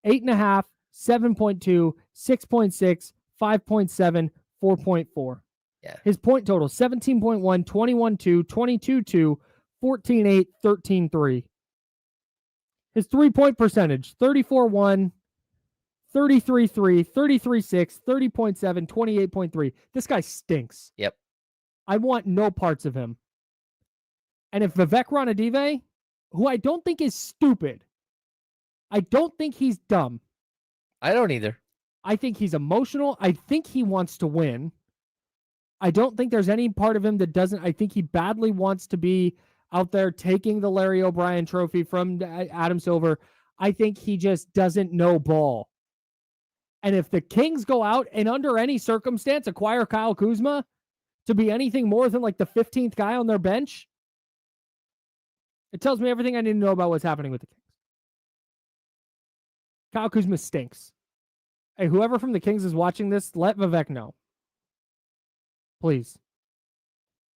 8.5, 7.2, 6.6, 5.7, 4.4. Yeah. His point total 17.1, 21-2, 22-2, 14-8, 13-3. His 3-point percentage 34-1, 33-3, 33-6, 30.7, 28.3. This guy stinks. Yep. I want no parts of him. And if Vivek Ranadive, who I don't think is stupid, I don't think he's dumb. I don't either. I think he's emotional. I think he wants to win. I don't think there's any part of him that doesn't. I think he badly wants to be out there taking the Larry O'Brien trophy from Adam Silver. I think he just doesn't know ball. And if the Kings go out and under any circumstance acquire Kyle Kuzma to be anything more than like the 15th guy on their bench, it tells me everything I need to know about what's happening with the Kings. Kyle Kuzma stinks. Hey, whoever from the Kings is watching this, let Vivek know. Please.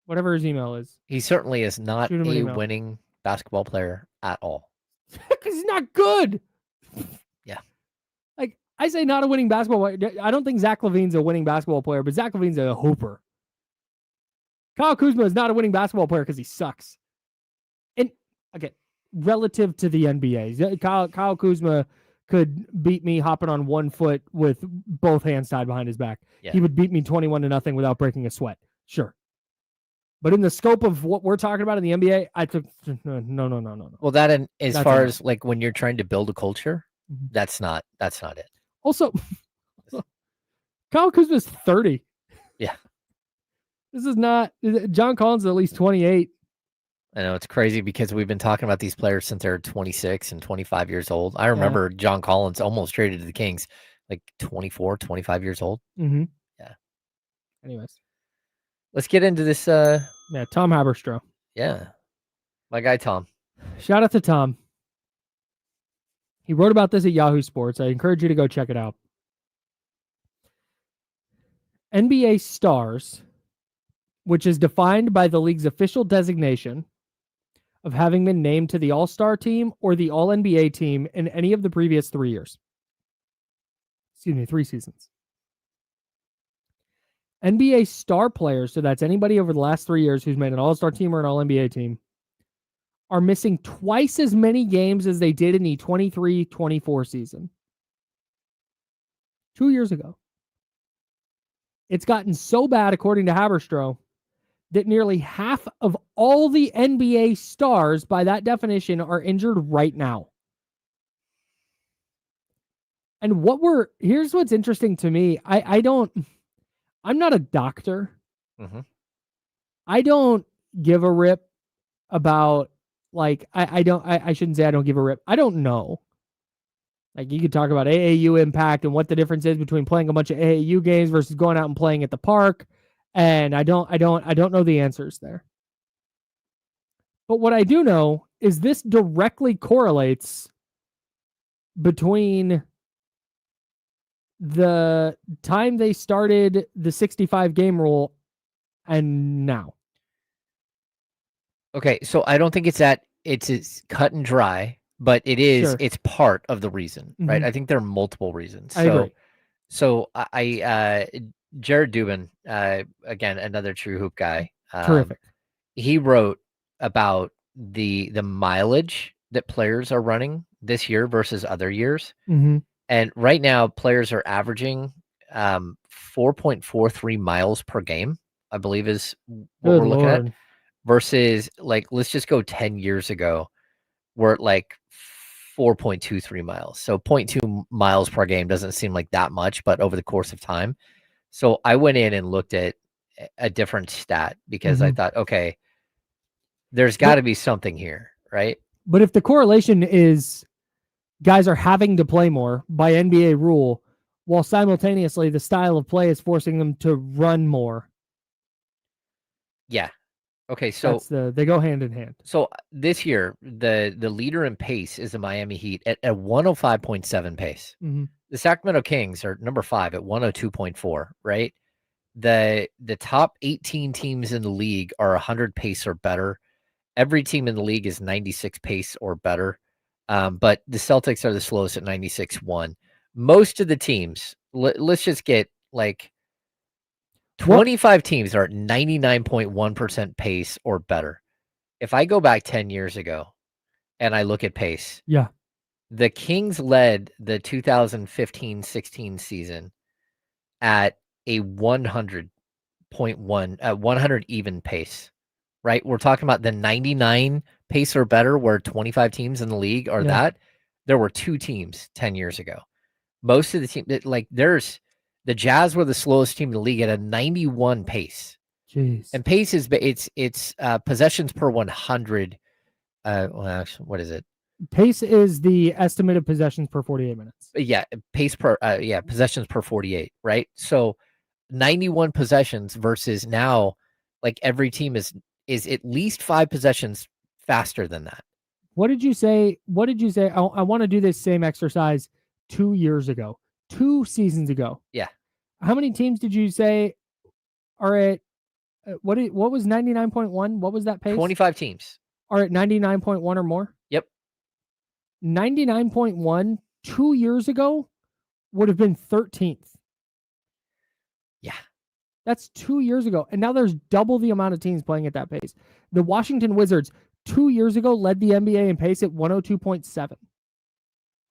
Whatever his email is. He certainly is not Shoot him an a email. winning basketball player at all. Because he's not good. Yeah. Like, I say not a winning basketball player. I don't think Zach LaVine's a winning basketball player, but Zach LaVine's a hooper. Kyle Kuzma is not a winning basketball player because he sucks. And, again, relative to the NBA, Kyle Kuzma could beat me hopping on 1 foot with both hands tied behind his back. Yeah. He would beat me 21-0 without breaking a sweat. Sure. But in the scope of what we're talking about in the NBA, I took no. Well, that and as That's far enough. as like when you're trying to build a culture, Mhm. that's not it. Also, Kyle Kuzma's 30. Yeah. This is not John Collins is at least 28. I know it's crazy because we've been talking about these players since they're 26 and 25 years old. I remember John Collins almost traded to the Kings like 24, 25 years old. Mm-hmm. Yeah. Anyways. Let's get into this. Yeah, Tom Haberstroh. Yeah. My guy, Tom. Shout out to Tom. He wrote about this at Yahoo Sports. I encourage you to go check it out. NBA stars, which is defined by the league's official designation of having been named to the All-Star team or the All-NBA team in any of the previous 3 years. 3 seasons. NBA star players, so that's anybody over the last 3 years who's made an All-Star team or an All-NBA team, are missing twice as many games as they did in the 23-24 season. 2 years ago. It's gotten so bad, according to Haberstroh, that nearly half of all the NBA stars, by that definition, are injured right now. And here's what's interesting to me. I'm not a doctor. Mm-hmm. I don't give a rip about, like, I shouldn't say I don't give a rip. I don't know. Like, you could talk about AAU impact and what the difference is between playing a bunch of AAU games versus going out and playing at the park. And I don't know the answers there. But what I do know is this directly correlates between the time they started the 65 game rule and now. Okay, so I don't think it's cut and dry, but it is. Sure. It's part of the reason, right? Mhm. I think there are multiple reasons. I agree. So Jared Dubin, again, another true hoop guy. Terrific. He wrote about the mileage that players are running this year versus other years. Mm-hmm. And right now, players are averaging 4.43 miles per game, I believe is what Good we're looking at. Lord. Versus, like, let's just go 10 years ago, we're at like 4.23 miles. So 0.2 miles per game doesn't seem like that much, but over the course of time. So I went in and looked at a different stat because I thought, okay, there's got to be something here, right? But if the correlation is guys are having to play more by NBA rule, while simultaneously the style of play is forcing them to run more. Yeah. Okay, so they go hand in hand. So this year, the leader in pace is the Miami Heat at 105.7 pace. Mm-hmm. The Sacramento Kings are number 5 at 102.4, right? The top 18 teams in the league are 100 pace or better. Every team in the league is 96 pace or better. But the Celtics are the slowest at 96.1. Most of the teams, let's just get like 25 teams are at 99.1% pace or better. If I go back 10 years ago and I look at pace, yeah, the Kings led the 2015-16 season at a 100.1, 100 even pace, right? We're talking about the 99 pace or better where 25 teams in the league are that. There were 2 teams 10 years ago. Most of the team, like there's the Jazz were the slowest team in the league at a 91 pace. Jeez. And pace is it's possessions per 100. Well, actually, what is it? Pace is the estimated possessions per 48 minutes. Yeah, pace per possessions per 48, right? So 91 possessions versus now, like every team is at least 5 possessions faster than that. What did you say? I want to do this same exercise 2 years ago, 2 seasons ago. Yeah. How many teams did you say are at what was 99.1? What was that pace? 25 teams are at 99.1 or more? Yep. 99.1 2 years ago would have been 13th. Yeah. That's 2 years ago. And now there's double the amount of teams playing at that pace. The Washington Wizards 2 years ago led the NBA in pace at 102.7.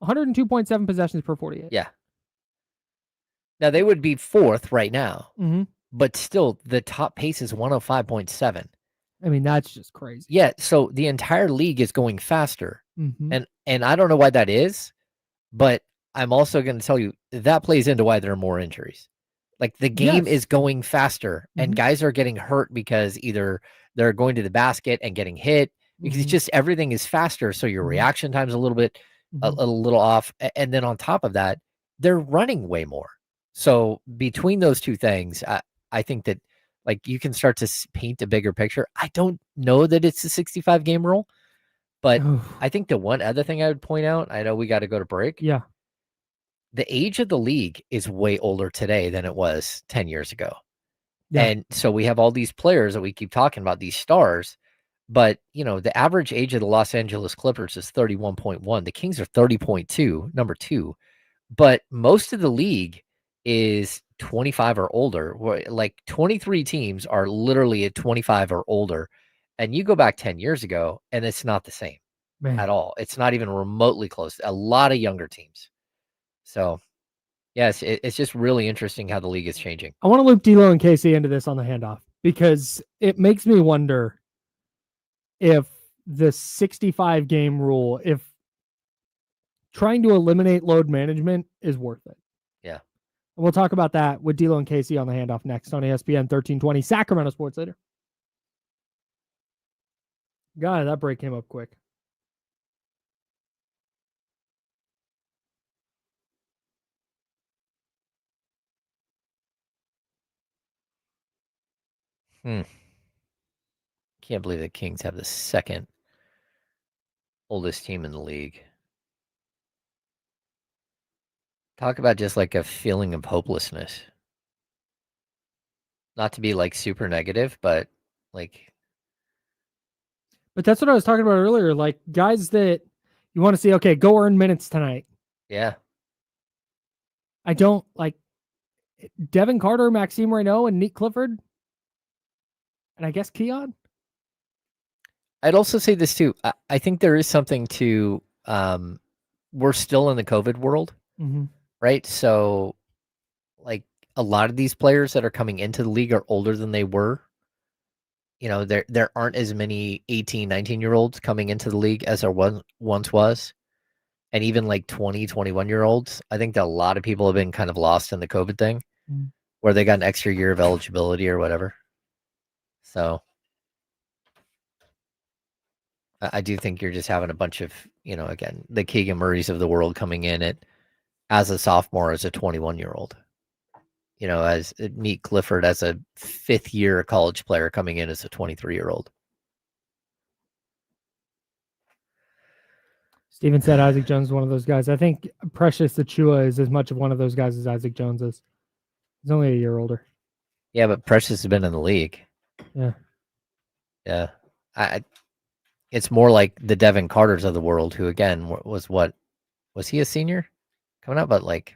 102.7 possessions per 48. Yeah. Now they would be 4th right now. Mm-hmm. But still the top pace is 105.7. I mean, that's just crazy. Yeah, so the entire league is going faster. Mm-hmm. And I don't know why that is, but I'm also going to tell you that plays into why there are more injuries. Like the game is going faster and guys are getting hurt because either they're going to the basket and getting hit because it's just everything is faster. So your reaction time's a little bit, a little off. And then on top of that, they're running way more. So between those two things, I think that like you can start to paint a bigger picture. I don't know that it's a 65 game rule, but I think the one other thing I would point out, I know we got to go to break. Yeah. The age of the league is way older today than it was 10 years ago. Yeah. And so we have all these players that we keep talking about, these stars, but you know, the average age of the Los Angeles Clippers is 31.1. The Kings are 30.2, number 2. But most of the league is 25 or older. Like 23 teams are literally at 25 or older. And you go back 10 years ago and it's not the same at all. It's not even remotely close. A lot of younger teams. So, yes, it's just really interesting how the league is changing. I want to loop D'Lo and Casey into this on the handoff because it makes me wonder if the 65 game rule, if trying to eliminate load management is worth it. Yeah. And we'll talk about that with D'Lo and Casey on the handoff next on ESPN 1320 Sacramento Sports Leader. God, that break came up quick. Can't believe the Kings have the second oldest team in the league. Talk about just like a feeling of hopelessness. Not to be like super negative, but like. But that's what I was talking about earlier. Like guys that you want to see, okay, go earn minutes tonight. Yeah. I don't like Devin Carter, Maxime Reynaud, and Nick Clifford. And I guess Keon. I'd also say this too. I think there is something to we're still in the COVID world, right? So like a lot of these players that are coming into the league are older than they were. You know, there aren't as many 18, 19-year-olds coming into the league as there once was. And even like 20, 21-year-olds. I think that a lot of people have been kind of lost in the COVID thing where they got an extra year of eligibility or whatever. So I do think you're just having a bunch of, you know, again, the Keegan Murrays of the world coming in as a sophomore, as a 21-year-old. You know, as meet Clifford as a 5th-year college player coming in as a 23-year-old. Steven said Isaac Jones is one of those guys. I think Precious Achua is as much of one of those guys as Isaac Jones is. He's only a year older. Yeah, but Precious has been in the league. Yeah. Yeah. It's more like the Devin Carters of the world, who again was he a senior coming up? But like,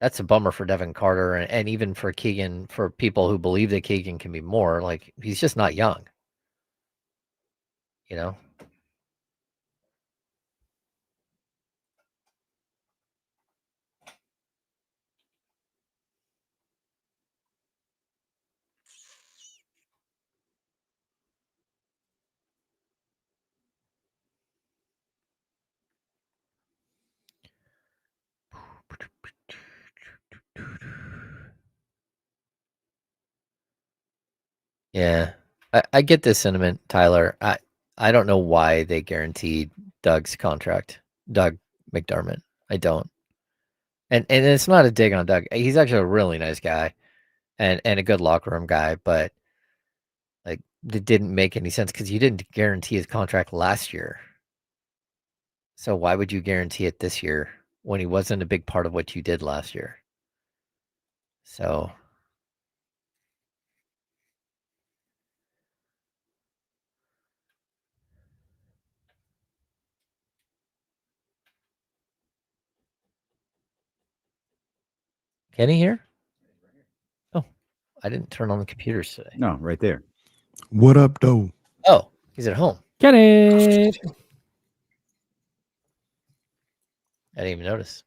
that's a bummer for Devin Carter and even for Keegan, for people who believe that Keegan can be more. Like, he's just not young. You know? Yeah, I get this sentiment, Tyler. I don't know why they guaranteed Doug's contract, Doug McDermott. I don't. And it's not a dig on Doug. He's actually a really nice guy and a good locker room guy, but like, it didn't make any sense because you didn't guarantee his contract last year. So why would you guarantee it this year when he wasn't a big part of what you did last year? So Kenny here? Oh, I didn't turn on the computers today. No, right there. What up, though? Oh, he's at home. Kenny. I didn't even notice.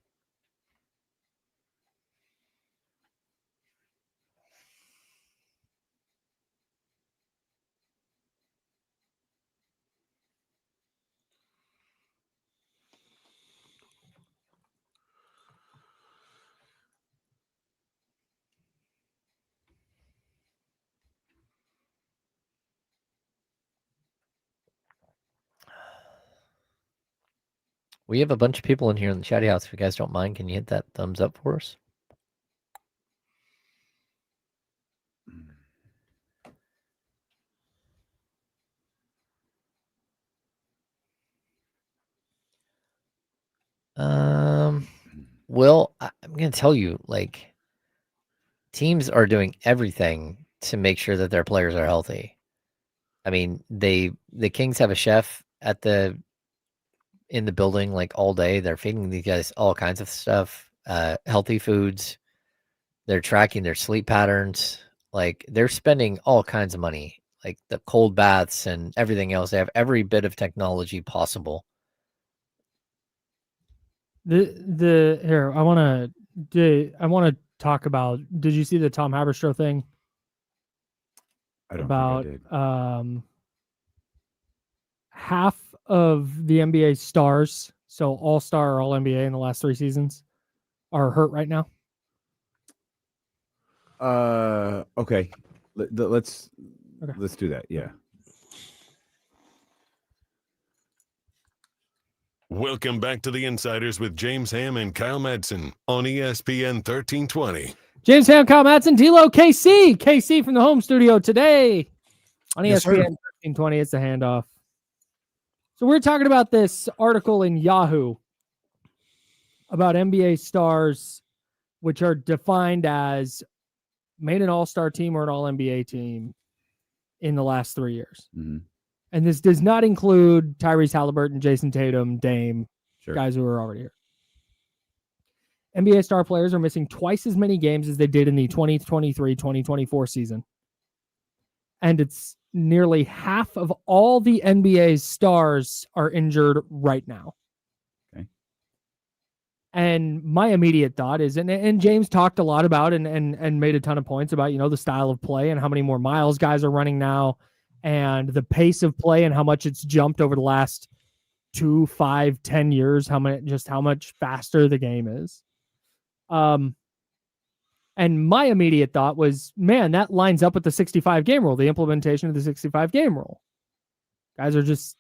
We have a bunch of people in here in the chatty house. If you guys don't mind, can you hit that thumbs up for us? Well, I'm going to tell you, like, teams are doing everything to make sure that their players are healthy. I mean, the Kings have a chef in the building like all day. They're feeding these guys all kinds of stuff, healthy foods. They're tracking their sleep patterns. Like, they're spending all kinds of money, like the cold baths and everything else. They have every bit of technology possible. Here, I want to talk about. Did you see the Tom Haberstroh thing? I don't About think I did. Half of the NBA stars, so All-Star or All-NBA in the last 3 seasons, are hurt right now. Okay. Let's do that. Yeah. Welcome back to the Insiders with James Ham and Kyle Madsen on ESPN 1320. James Ham, Kyle Madsen, D-Lo, KC from the home studio today on ESPN 1320. It's a handoff. So we're talking about this article in Yahoo about NBA stars, which are defined as made an all-star team or an all-NBA team in the last 3 years. Mm-hmm. And this does not include Tyrese Halliburton, Jason Tatum, Dame, guys who are already here. NBA star players are missing twice as many games as they did in the 2023-2024 season. and it's nearly half of all the NBA's stars are injured right now. Okay. And my immediate thought is, and James talked a lot about and made a ton of points about, the style of play and how many more miles guys are running now and the pace of play and how much it's jumped over the last 2, 5, 10 years, how much faster the game is. And my immediate thought was, man, that lines up with the 65 game rule, the implementation of the 65 game rule. Guys are just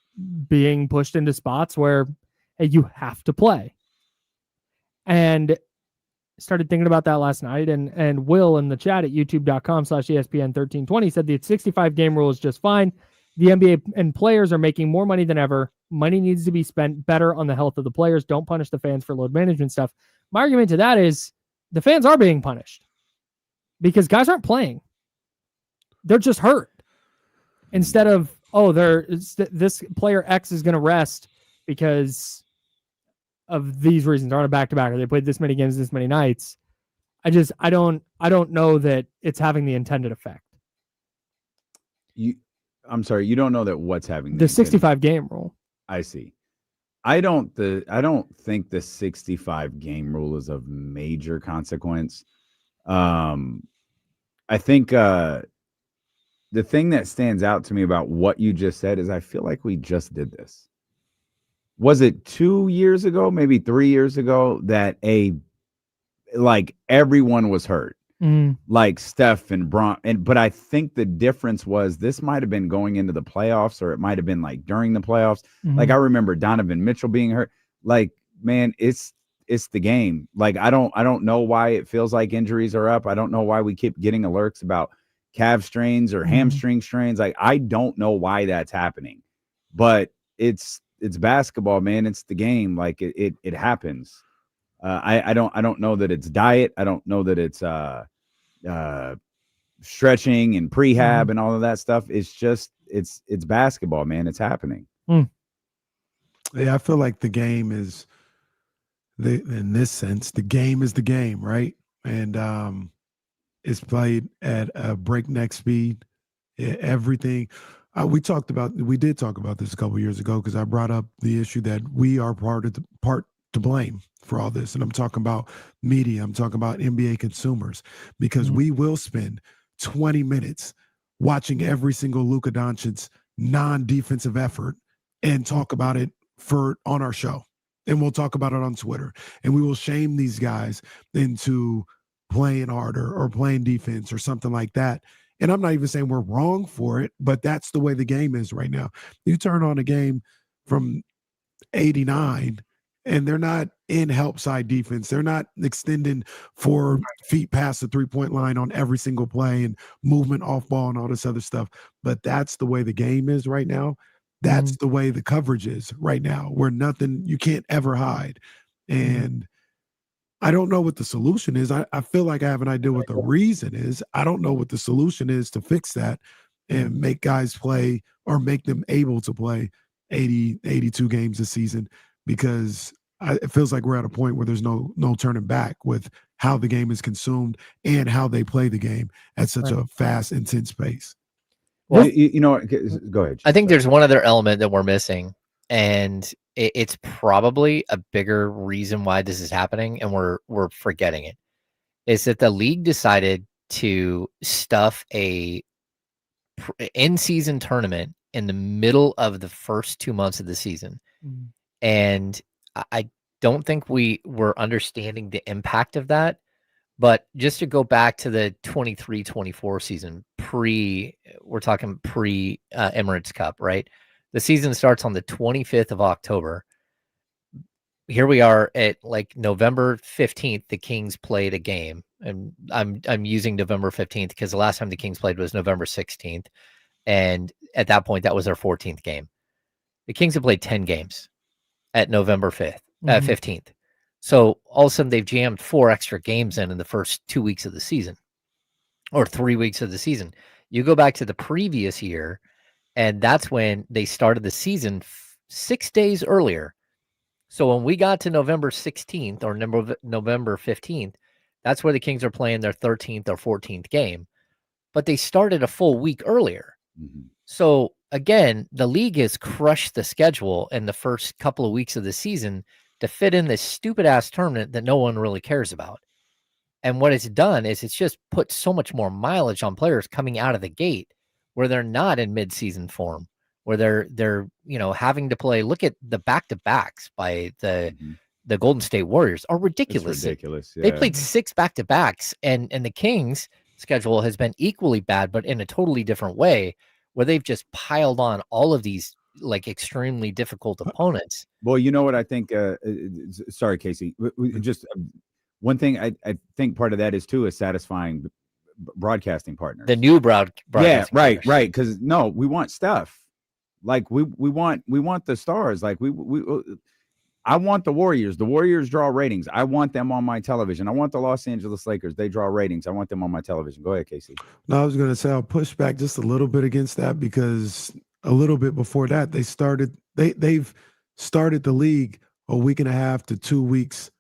being pushed into spots where, hey, you have to play. And started thinking about that last night, and Will in the chat at youtube.com/ESPN1320 said the 65 game rule is just fine. The NBA and players are making more money than ever. Money needs to be spent better on the health of the players. Don't punish the fans for load management stuff. My argument to that is the fans are being punished because guys aren't playing. They're just hurt. Instead of, this player X is going to rest because of these reasons. They're on a back-to-back, or they played this many games, this many nights. I don't know that it's having the intended effect. I'm sorry, you don't know that what's having the 65 game rule. I see. I don't think the 65 game rule is of major consequence. I think the thing that stands out to me about what you just said is I feel like we just did this. Was it 2 years ago, maybe 3 years ago, that everyone was hurt? Like Steph and Bron, but I think the difference was this might have been going into the playoffs, or it might have been like during the playoffs. Like I remember Donovan Mitchell being hurt. Like, man, it's the game. Like I don't know why it feels like injuries are up. I don't know why we keep getting alerts about calf strains or hamstring strains. Like I don't know why that's happening, but it's basketball, man. It's the game. Like it happens. I don't know that it's diet. I don't know that it's stretching and prehab and all of that stuff. It's just it's basketball, man. It's happening. Yeah, I feel like the game is in this sense, the game is the game, right? And it's played at a breakneck speed. Everything. We did talk about this a couple years ago because I brought up the issue that we are part to blame for all this. And I'm talking about media. I'm talking about NBA consumers, because we will spend 20 minutes watching every single Luka Doncic non-defensive effort and talk about it on our show. And we'll talk about it on Twitter. And we will shame these guys into playing harder or playing defense or something like that. And I'm not even saying we're wrong for it, but that's the way the game is right now. You turn on a game from 89 and they're not in help side defense. They're not extending 4 feet past the 3-point line on every single play and movement off ball and all this other stuff. But that's the way the game is right now. That's the way the coverage is right now, where you can't ever hide. And I don't know what the solution is. I feel like I have an idea what the reason is. I don't know what the solution is to fix that and make guys play or make them able to play 80, 82 games a season, because it feels like we're at a point where there's no turning back with how the game is consumed and how they play the game at such a fast, intense pace. Well, you know, go ahead. I think there's one other element that we're missing, and it's probably a bigger reason why this is happening, and we're forgetting it. Is that the league decided to stuff a in-season tournament in the middle of the first 2 months of the season, and I don't think we were understanding the impact of that. But just to go back to the 23-24 season, we're talking pre Emirates Cup, right? The season starts on the 25th of October. Here we are at like November 15th. The Kings played a game, and I'm using November 15th because the last time the Kings played was November 16th, and at that point that was their 14th game. The Kings have played 10 games at November 15th. So all of a sudden they've jammed 4 extra games in the first 2 weeks of the season, or 3 weeks of the season. You go back to the previous year, and that's when they started the season 6 days earlier. So when we got to November 16th or November 15th, that's where the Kings are playing their 13th or 14th game. but they started a full week earlier. So again, the league has crushed the schedule in the first couple of weeks of the season to fit in this stupid ass tournament that no one really cares about. And what it's done is it's just put so much more mileage on players coming out of the gate where they're not in mid-season form, where they're having to play. Look at the back-to-backs by the Golden State Warriors are ridiculous. It's ridiculous. Yeah. They played 6 back-to-backs, and the Kings' schedule has been equally bad, but in a totally different way, where they've just piled on all of these like extremely difficult opponents. Well, you know what I think? Sorry, Casey. Just one thing I think part of that is too is satisfying broadcasting partners. The new broadcasting. Yeah, right. partners. Because no, we want stuff. Like we want the stars. Like I want the Warriors. The Warriors draw ratings. I want them on my television. I want the Los Angeles Lakers. They draw ratings. I want them on my television. Go ahead, Casey. No, I was going to say I'll push back just a little bit against that because a little bit before that they've started the league a week and a half to 2 weeks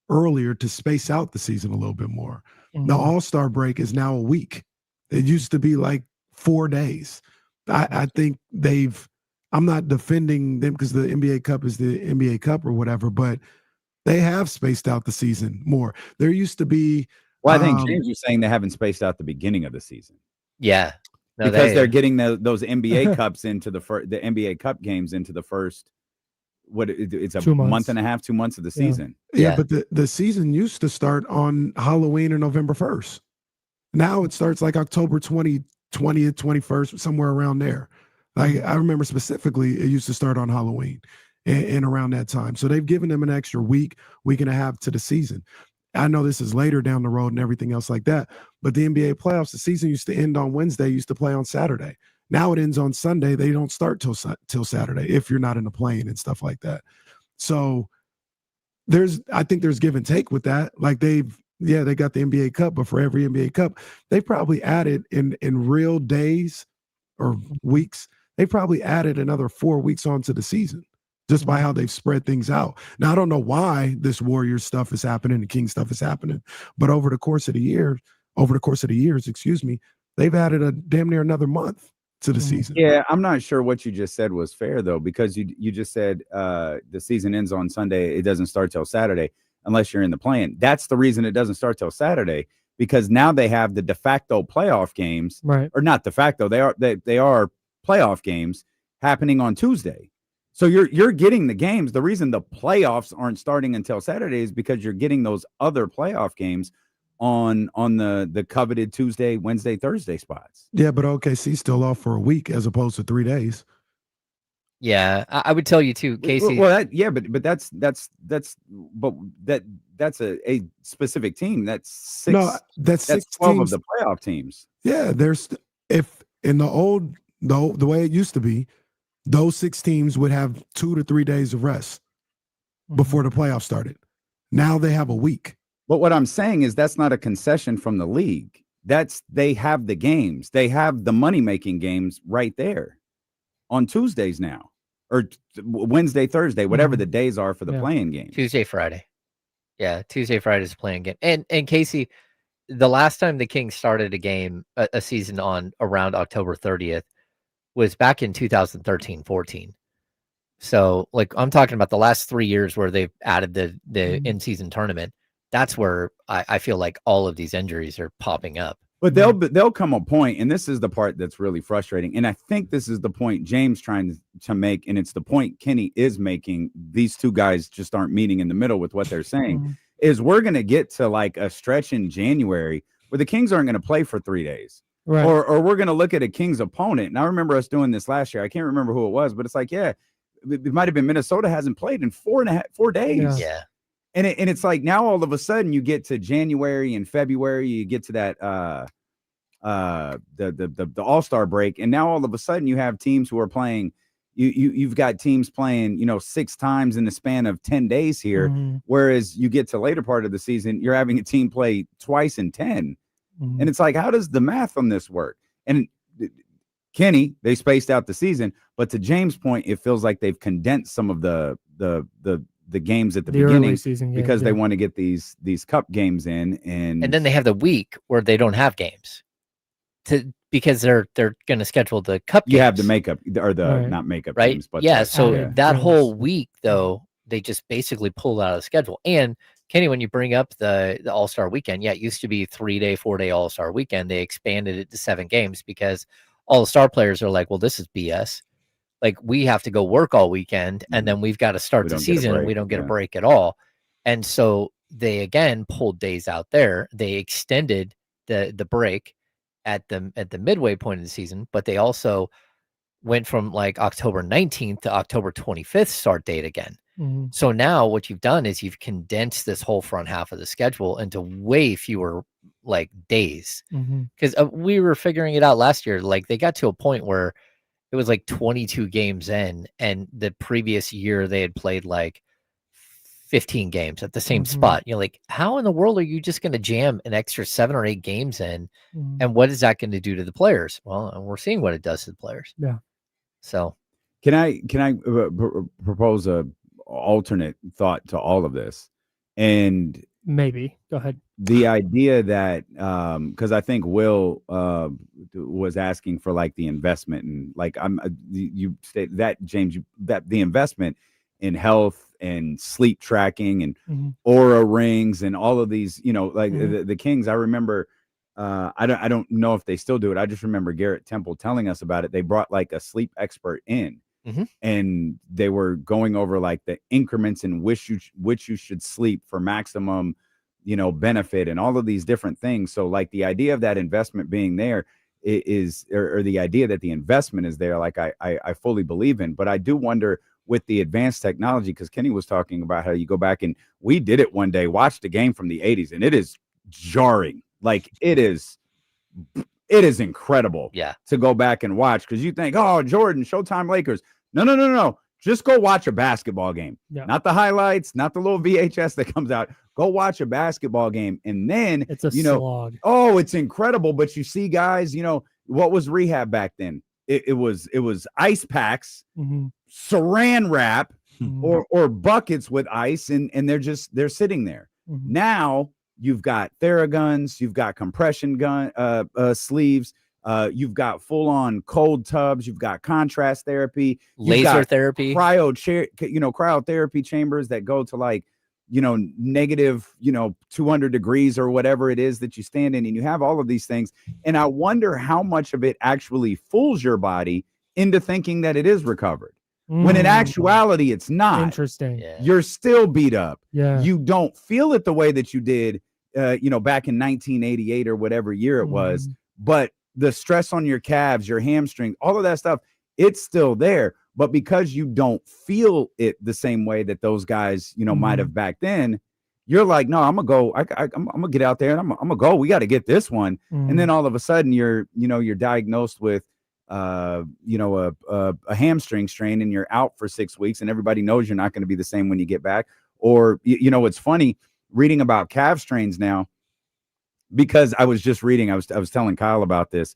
earlier to space out the season a little bit more. The All-Star break is now a week. It used to be like 4 days. I think I'm not defending them because the NBA Cup is the NBA Cup or whatever, but they have spaced out the season more. There used to be. Well, I think James was saying they haven't spaced out the beginning of the season. Yeah. No, because they're getting those NBA Cups into the NBA Cup games into the first. It's a month and a half, 2 months of the season. Yeah, but the season used to start on Halloween or November 1st. Now it starts like October 20th, 21st, somewhere around there. Like I remember specifically, it used to start on Halloween and around that time. So they've given them an extra week and a half to the season. I know this is later down the road and everything else like that, but the NBA playoffs, the season used to end on Wednesday, used to play on Saturday. Now it ends on Sunday. They don't start till Saturday if you're not in the plane and stuff like that. So I think there's give and take with that. Like they got the NBA Cup, but for every NBA Cup, they probably added in real days or weeks, they probably added another 4 weeks onto the season just by how they've spread things out. Now, I don't know why this Warriors stuff is happening, the Kings stuff is happening, but over the course of the years, they've added a damn near another month to the season. Yeah, I'm not sure what you just said was fair though, because you just said the season ends on Sunday. It doesn't start till Saturday unless you're in the play-in. That's the reason it doesn't start till Saturday, because now they have the de facto playoff games, right? Or not de facto, they are playoff games happening on Tuesday. So you're getting the games. The reason the playoffs aren't starting until Saturday is because you're getting those other playoff games on the coveted Tuesday, Wednesday, Thursday spots. Yeah, but OKC's still off for a week as opposed to 3 days. Yeah, I would tell you too, Casey. Well, but that's a specific team. That's 6. No, that's 6 12 teams of the playoff teams. Yeah, there's if in the way it used to be, those 6 teams would have 2 to 3 days of rest before the playoffs started. Now they have a week. But what I'm saying is that's not a concession from the league. They have the games. They have the money-making games right there on Tuesdays now, or Wednesday, Thursday, whatever the days are for the playing game. Tuesday, Friday. Yeah, Tuesday, Friday is playing game. And Casey, the last time the Kings started a season on around October 30th was back in 2013-14. So, like, I'm talking about the last 3 years where they've added the in-season tournament. That's where I feel like all of these injuries are popping up. But there'll come a point, and this is the part that's really frustrating. And I think this is the point James trying to make, and it's the point Kenny is making. These two guys just aren't meeting in the middle with what they're saying. Is we're going to get to like a stretch in January where the Kings aren't going to play for 3 days. Right. Or we're going to look at a Kings opponent. And I remember us doing this last year. I can't remember who it was, but it's like, yeah, it might have been Minnesota hasn't played in 4 days. Yeah. And it's like now all of a sudden you get to January and February, you get to that the All-Star break, and now all of a sudden you have teams who are playing. You've got teams playing 6 times in the span of 10 days here, whereas you get to later part of the season, you're having a team play twice in 10, and it's like, how does the math on this work? And Kenny, they spaced out the season, but to James' point, it feels like they've condensed some of the games at the beginning season because games, they want to get these cup games in, and then they have the week where they don't have games. because they're going to schedule the cup games. You have the makeup or the Right. not makeup right? games, but Yeah. So Yeah. that Games. whole week, though, they just basically pulled out of the schedule. And Kenny, when you bring up the All-Star weekend, yeah, it used to be 3-day, 4-day All-Star weekend. They expanded it to 7 games because all the star players are like, well, this is BS. Like, we have to go work all weekend, and then we've got to start We the don't get a season, and we break, don't get a yeah. break at all. And so they again pulled days out there. They extended the break at the midway point of the season, but they also went from like October 19th to October 25th start date again. Mhm. So now what you've done is you've condensed this whole front half of the schedule into way fewer like days. Mhm. Because we were figuring it out last year. Like, they got to a point where it was like 22 games in, and the previous year they had played like 15 games at the same Mhm. spot. You're like, how in the world are you just going to jam an extra 7 or 8 games in? Mhm. And what is that going to do to the players? Well, we're seeing what it does to the players. Yeah. So Can I propose a alternate thought to all of this? And Maybe. Go ahead. the idea that because I think Will was asking for like the investment, and like you state that, James, that the investment in health and sleep tracking and Mhm. aura rings and all of these, like Mhm. the Kings. I remember I don't know if they still do it. I just remember Garrett Temple telling us about it. They brought like a sleep expert in, Mhm. and they were going over like the increments in which you should sleep for maximum benefit and all of these different things. So like the idea of that investment being there is or the idea that the investment is there, like I fully believe in. But I do wonder with the advanced technology, because Kenny was talking about how you go back, and we did it one day, watched a game from the 80s, and it is jarring. Like it is incredible yeah, to go back and watch, because you think, oh, Jordan, Showtime Lakers. No. Just go watch a basketball game. Yeah. Not the highlights, not the little VHS that comes out. Go watch a basketball game. And then, It's a slog. oh, it's incredible. But you see guys, what was rehab back then? It was ice packs, Mhm. saran wrap, Mhm. or buckets with ice, and they're sitting there. Mhm. Now you've got Theraguns, you've got compression gun sleeves, you've got full-on cold tubs, you've got contrast therapy, laser therapy, cryotherapy chambers that go to like negative 200 degrees or whatever it is that you stand in, and you have all of these things. And I wonder how much of it actually fools your body into thinking that it is recovered, when in actuality it's not. Interesting. Yeah. You're still beat up. Yeah. You don't feel it the way that you did back in 1988 or whatever year it was, but the stress on your calves, your hamstring, all of that stuff, it's still there. But because you don't feel it the same way that those guys, might have back then, you're like, no, I'm gonna go. I'm gonna get out there and I'm gonna go. We got to get this one. And then all of a sudden, you're diagnosed with, a hamstring strain, and you're out for 6 weeks, and everybody knows you're not going to be the same when you get back. Or it's funny reading about calf strains now, because I was just reading. I was telling Kyle about this.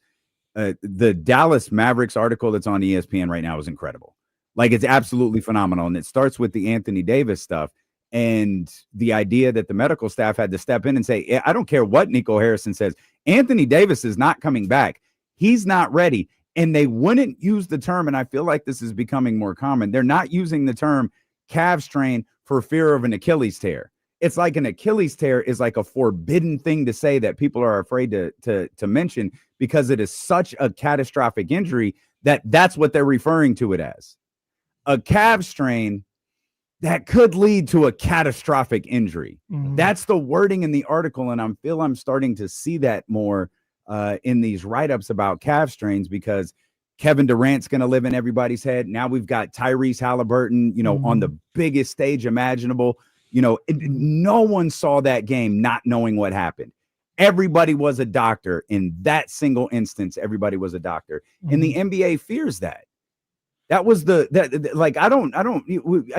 The Dallas Mavericks article that's on ESPN right now is incredible. Like, it's absolutely phenomenal. And it starts with the Anthony Davis stuff, and the idea that the medical staff had to step in and say, I don't care what Nico Harrison says, Anthony Davis is not coming back. He's not ready. And they wouldn't use the term, and I feel like this is becoming more common. They're not using the term calf strain for fear of an Achilles tear. It's like an Achilles tear is like a forbidden thing to say that people are afraid to mention, because it is such a catastrophic injury that's what they're referring to it as. A calf strain that could lead to a catastrophic injury. Mhm. That's the wording in the article, and I'm starting to see that more in these write-ups about calf strains, because Kevin Durant's going to live in everybody's head. Now we've got Tyrese Halliburton, on the biggest stage imaginable. No one saw that game not knowing what happened. Everybody was a doctor in that single instance. Everybody was a doctor, and the NBA fears that. That was I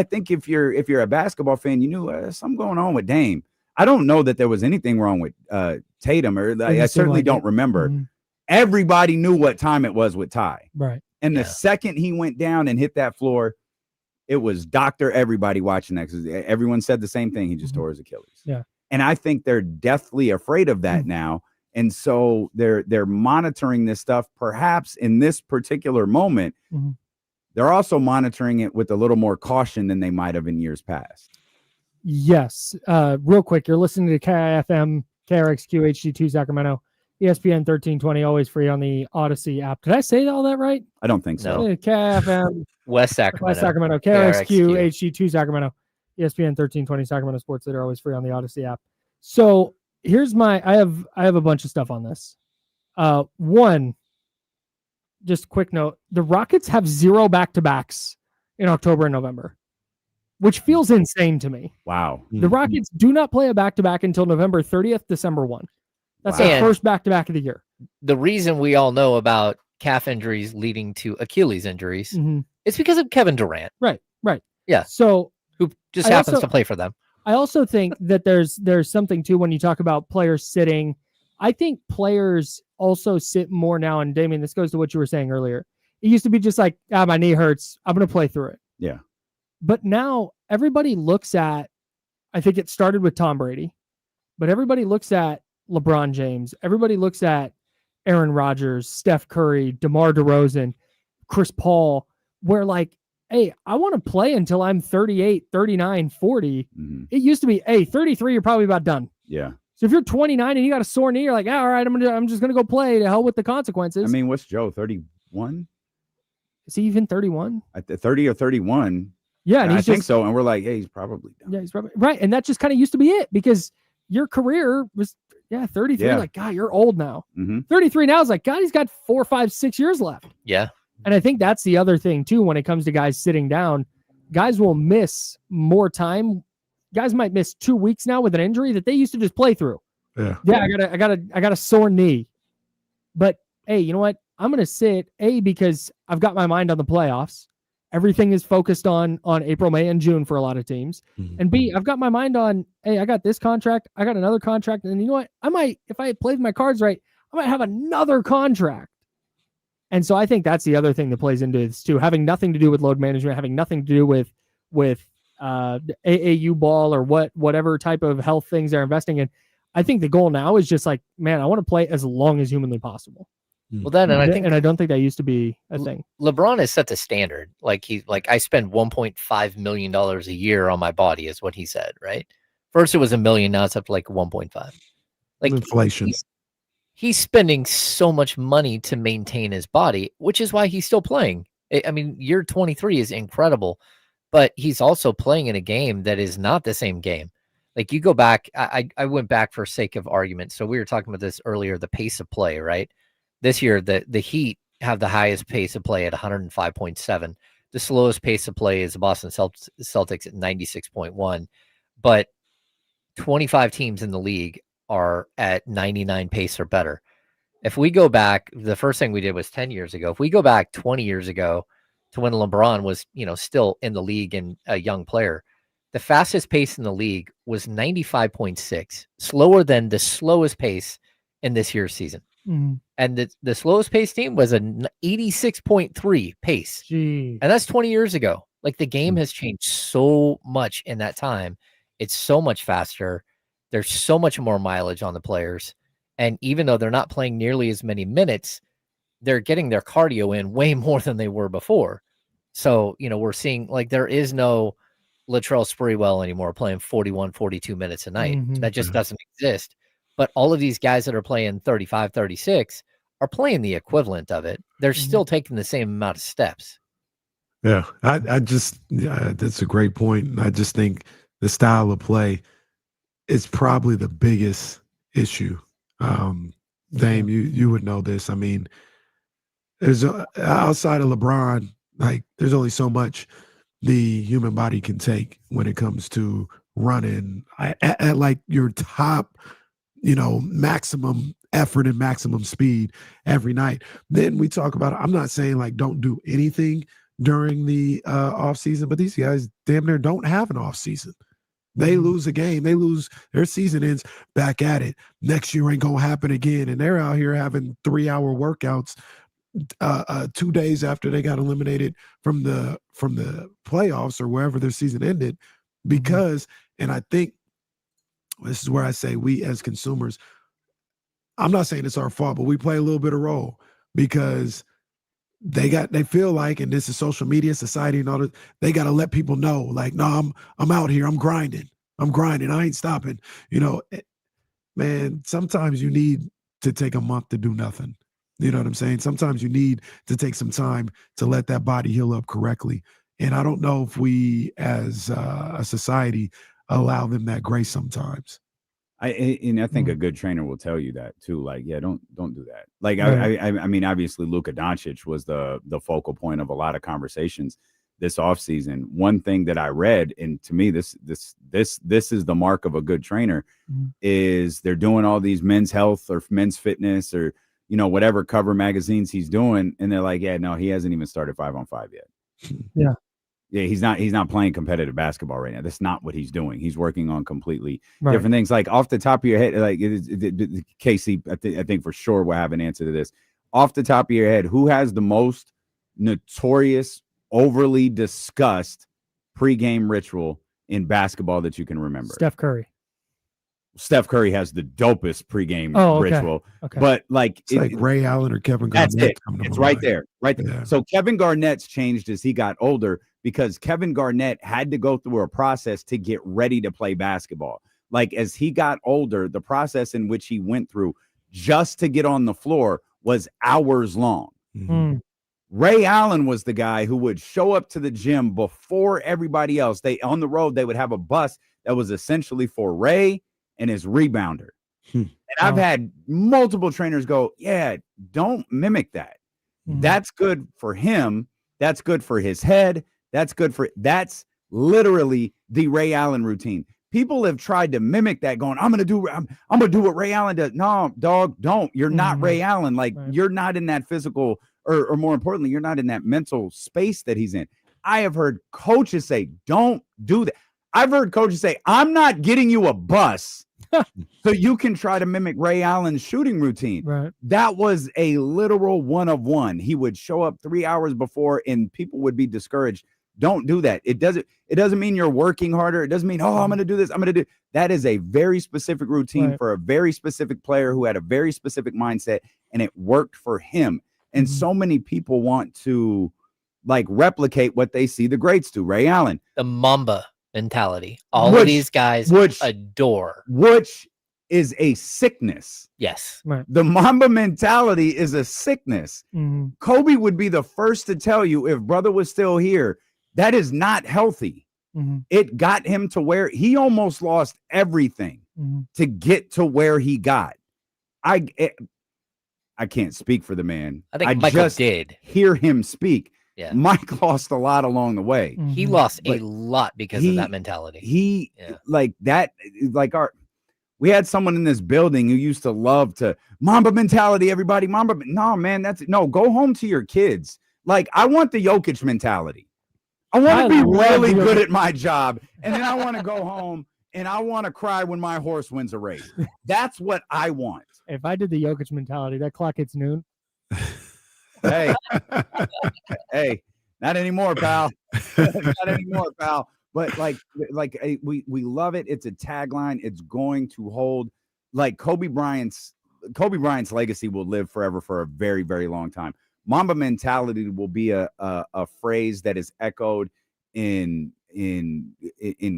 think if you're a basketball fan, you knew something going on with Dame. I don't know that there was anything wrong with Tatum, or I certainly don't remember. Everybody knew what time it was with Ty. Right. And the second he went down and hit that floor, it was doctor everybody watching that, because everyone said the same thing. He just tore his Achilles. Yeah. And I think they're deathly afraid of that now. And so they're monitoring this stuff. Perhaps in this particular moment, they're also monitoring it with a little more caution than they might have in years past. Yes. Real quick, you're listening to KIFM, KRXQ, HD2 Sacramento, ESPN 1320, always free on the Odyssey app. Did I say all that right? I don't think so. KIFM, West Sacramento, KRXQ, HD2 Sacramento, ESPN 1320 Sacramento Sports that are always free on the Odyssey app. So here's I have a bunch of stuff on this. One, just a quick note, the Rockets have 0 back-to-backs in October and November, which feels insane to me. Wow. The Rockets do not play a back-to-back until November 30th, December 1. That's their first back-to-back of the year. The reason we all know about calf injuries leading to Achilles injuries is because of Kevin Durant. Right. Yeah. So who just happens to play for them. I also think that there's something too when you talk about players sitting. I think players also sit more now. And Damien, this goes to what you were saying earlier. It used to be just like, my knee hurts, I'm going to play through it. Yeah. But now everybody looks at, I think it started with Tom Brady, but everybody looks at LeBron James. Everybody looks at Aaron Rodgers, Steph Curry, DeMar DeRozan, Chris Paul, where like, hey, I want to play until I'm 38, 39, 40. It used to be, 33, you're probably about done. Yeah. So if you're 29 and you got a sore knee, you're like, all right, I'm just going to go play, to hell with the consequences. I mean, what's Joe, 31? Is he even 31? At the 30 or 31. Yeah. And I think so. And we're like, hey, he's probably done. Yeah, he's probably right. And that just kind of used to be it because your career was, 33. Yeah. Like, God, you're old now. 33 now is like, God, he's got 4, 5, 6 years left. Yeah. And I think that's the other thing too, when it comes to guys sitting down, guys will miss more time. Guys might miss 2 weeks now with an injury that they used to just play through. Yeah. I got a sore knee, but hey, you know what? I'm going to sit because I've got my mind on the playoffs. Everything is focused on April, May, and June for a lot of teams. And B, I've got my mind on, hey, I got this contract. I got another contract. And you know what? I might, if I played my cards right, I might have another contract. And so I think that's the other thing that plays into this too, having nothing to do with load management, having nothing to do with AAU ball or whatever type of health things they're investing in. I think the goal now is just like, man, I want to play as long as humanly possible. Well, then, and I don't think that used to be a thing. LeBron has set the standard. Like I spend $1.5 million a year on my body, is what he said. Right? First it was $1 million, now it's up to like 1.5. Like inflation. He's spending so much money to maintain his body, which is why he's still playing. I mean, year 23 is incredible, but he's also playing in a game that is not the same game. Like you go back, I went back for sake of argument. So we were talking about this earlier, the pace of play, right? This year, the Heat have the highest pace of play at 105.7. The slowest pace of play is the Boston Celtics at 96.1. But 25 teams in the league are at 99 pace or better. If we go back, the first thing we did was 10 years ago. If we go back 20 years ago to when LeBron was, still in the league and a young player, the fastest pace in the league was 95.6, slower than the slowest pace in this year's season. And the slowest pace team was an 86.3 pace. Jeez. And that's 20 years ago. Like the game has changed so much in that time. It's so much faster. There's so much more mileage on the players. And even though they're not playing nearly as many minutes, they're getting their cardio in way more than they were before. So, we're seeing like there is no Latrell Sprewell anymore playing 41, 42 minutes a night. That just doesn't exist. But all of these guys that are playing 35, 36 are playing the equivalent of it. They're still taking the same amount of steps. Yeah, that's a great point. I just think the style of play is probably the biggest issue. Dame, you would know this. I mean, there's outside of LeBron, like there's only so much the human body can take when it comes to running at like your top, maximum effort and maximum speed every night. Then we talk about, I'm not saying like don't do anything during the off season, but these guys damn near don't have an off season. They lose a game, their season ends, back at it. Next year ain't gonna happen again. And they're out here having 3-hour workouts 2 days after they got eliminated from the playoffs or wherever their season ended. Because, and I think this is where I say we as consumers, I'm not saying it's our fault, but we play a little bit of role because they feel like, and this is social media, society, and all that, they got to let people know, like, no, I'm out here, I'm grinding, I ain't stopping. Man, sometimes you need to take a month to do nothing. You know what I'm saying? Sometimes you need to take some time to let that body heal up correctly. And I don't know if we as a society allow them that grace sometimes. I think a good trainer will tell you that too. Like, yeah, don't do that. Like, Right. I mean, obviously, Luka Doncic was the focal point of a lot of conversations this offseason. One thing that I read, and to me, this is the mark of a good trainer, is they're doing all these men's health or men's fitness or whatever cover magazines he's doing, and they're like, yeah, no, he hasn't even started 5-on-5 yet. Yeah, he's not playing competitive basketball right now. That's not what he's doing. He's working on completely different things. Like, off the top of your head, like Casey, I think for sure we'll have an answer to this. Off the top of your head, who has the most notorious, overly discussed pregame ritual in basketball that you can remember? Steph Curry. Steph Curry has the dopest pregame ritual. Okay. But like, it's like Ray Allen or Kevin Garnett. That's it. It's right there. Right there. Yeah. So Kevin Garnett's changed as he got older because Kevin Garnett had to go through a process to get ready to play basketball. Like, as he got older, the process in which he went through just to get on the floor was hours long. Mm-hmm. Ray Allen was the guy who would show up to the gym before everybody else. On the road, they would have a bus that was essentially for Ray and his rebounder. And I've had multiple trainers go, yeah, don't mimic that. That's good for him. That's good for his head. That's literally the Ray Allen routine. People have tried to mimic that, going, I'm gonna do what Ray Allen does. No, dog, don't. You're not Ray Allen. Like, you're not in that physical, or more importantly, you're not in that mental space that he's in. I have heard coaches say, don't do that. I've heard coaches say, I'm not getting you a bus so you can try to mimic Ray Allen's shooting routine. Right. That was a literal one of one. He would show up 3 hours before and people would be discouraged. Don't do that. It doesn't mean you're working harder. It doesn't mean, I'm going to do this. That is a very specific routine for a very specific player who had a very specific mindset, and it worked for him. And so many people want to replicate what they see the greats do. Ray Allen, the Mamba mentality. All of these guys adore. Which is a sickness. Yes. Right. The Mamba mentality is a sickness. Mm-hmm. Kobe would be the first to tell you, if brother was still here, that is not healthy. Mm-hmm. It got him to where he almost lost everything to get to where he got. I can't speak for the man. I think Michael just did hear him speak. Yeah. Mike lost a lot along the way. He lost a lot because of that mentality. We had someone in this building who used to love to Mamba mentality, everybody. Mamba. No, man, go home to your kids. Like, I want the Jokic mentality. I want to be really good at my job. And then I want to go home and I want to cry when my horse wins a race. That's what I want. If I did the Jokic mentality, that clock hits noon. Hey, not anymore, pal. Not anymore, pal. But we love it. It's a tagline. It's going to hold. Like, Kobe Bryant's legacy will live forever for a very, very long time. Mamba mentality will be a phrase that is echoed in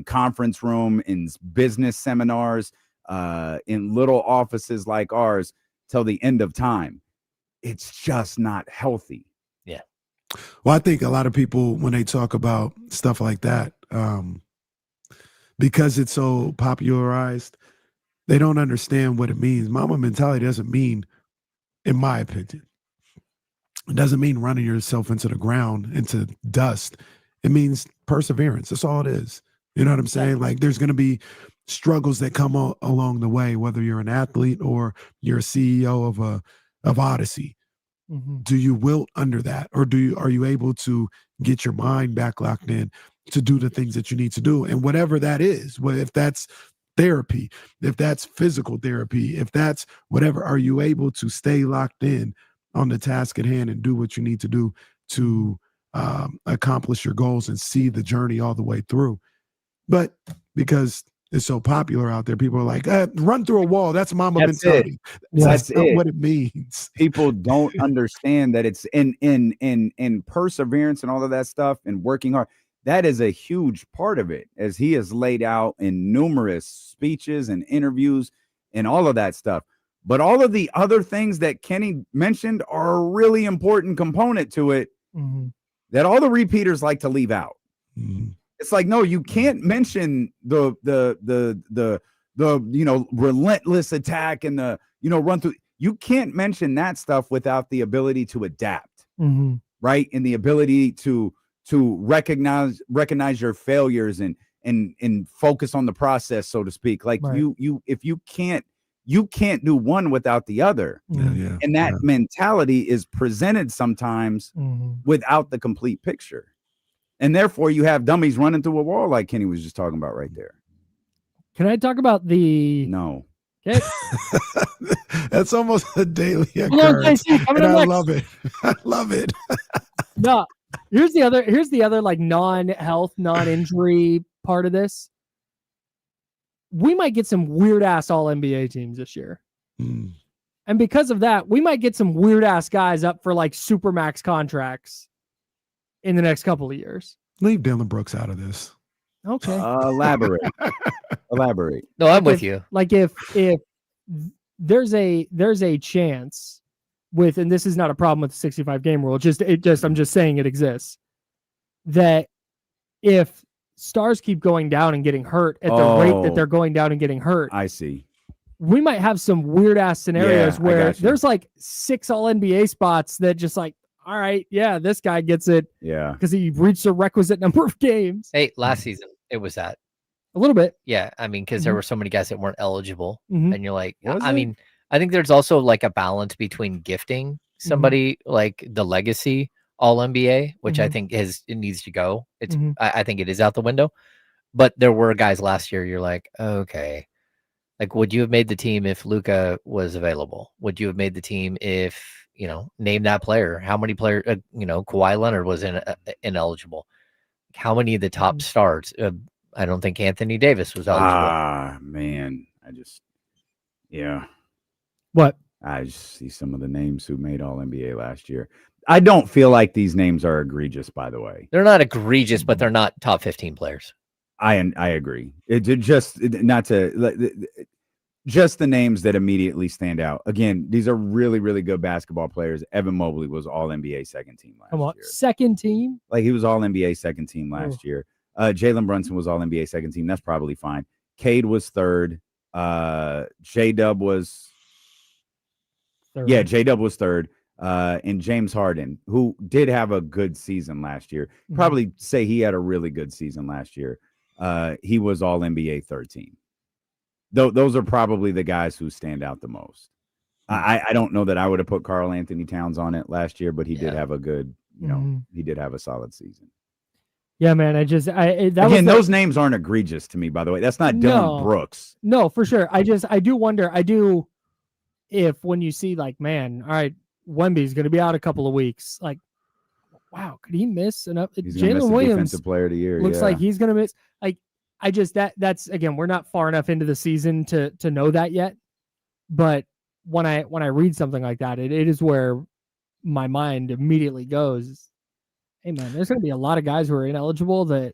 conference room, in business seminars, in little offices like ours till the end of time. It's just not healthy. Yeah. Well, I think a lot of people, when they talk about stuff like that, because it's so popularized, they don't understand what it means. Mamba mentality doesn't mean, in my opinion, it doesn't mean running yourself into the ground, into dust. It means perseverance. That's all it is. You know what I'm saying? Like, there's going to be struggles that come along the way, whether you're an athlete or you're a CEO of Odyssey. Mm-hmm. Do you wilt under that, or are you able to get your mind back locked in to do the things that you need to do? And whatever that is, if that's therapy, if that's physical therapy, if that's whatever, are you able to stay locked in on the task at hand and do what you need to do to accomplish your goals and see the journey all the way through? But because is so popular out there. People are like, run through a wall. That's Mamba That's mentality. it. That's not it. what it means. People don't understand that it's in perseverance and all of that stuff and working hard. That is a huge part of it, as he has laid out in numerous speeches and interviews and all of that stuff. But all of the other things that Kenny mentioned are a really important component to it that all the repeaters like to leave out. It's like, no, you can't mention the relentless attack and the run through. You can't mention that stuff without the ability to adapt, right? And the ability to recognize your failures and focus on the process, so to speak. Like if you can't do one without the other. And that mentality is presented sometimes without the complete picture. And therefore you have dummies running through a wall like Kenny was just talking about right there. Can I talk about the No. Okay. That's almost a daily occurrence. And I love it. I love it. No. Here's the other like non-health, non-injury part of this. We might get some weird ass all NBA teams this year. And because of that, we might get some weird ass guys up for like supermax contracts in the next couple of years. Leave Dylan Brooks out of this. Okay. Elaborate. No, I'm with you. Like if there's a chance with, and this is not a problem with the 65 game rule, I'm just saying it exists, that if stars keep going down and getting hurt at the rate that they're going down and getting hurt, I see. We might have some weird ass scenarios where there's like 6 all NBA spots that just like, all right, yeah, this guy gets it. Yeah. Because he reached a requisite number of games. Hey, last season it was that. A little bit. Yeah. I mean, because there were so many guys that weren't eligible. Mhm. And you're like, I mean, I think there's also like a balance between gifting somebody like the legacy all NBA, which I think it needs to go. It's I think it is out the window. But there were guys last year, you're like, okay. Like, would you have made the team if Luka was available? Would you have made the team if, name that player? How many players, Kawhi Leonard was ineligible. How many of the top stars? I don't think Anthony Davis was eligible. Man. What? I just see some of the names who made all NBA last year. I don't feel like these names are egregious, by the way. They're not egregious, but they're not top 15 players. I agree. Just the names that immediately stand out. Again, these are really, really good basketball players. Evan Mobley was all NBA second team last year. Second team? Like he was all NBA second team last year. Jalen Brunson was all NBA second team. That's probably fine. Cade was third. J-Dub was third. Yeah, J-Dub was third. And James Harden, who did have a good season last year. Probably say he had a really good season last year. He was all NBA third team. Those are probably the guys who stand out the most. I don't know that I would have put Karl Anthony Towns on it last year, but he did have a good, he did have a solid season. Yeah, man. Those names aren't egregious to me, by the way. That's not Dylan Brooks. No, for sure. I do wonder if when you see like, man, all right, Wemby's going to be out a couple of weeks. Like, wow, could he miss enough? Jalen Williams, defensive player of the year, looks like he's going to miss. Like, that's again, we're not far enough into the season to know that yet. But when I read something like that, it is where my mind immediately goes, hey man, there's going to be a lot of guys who are ineligible that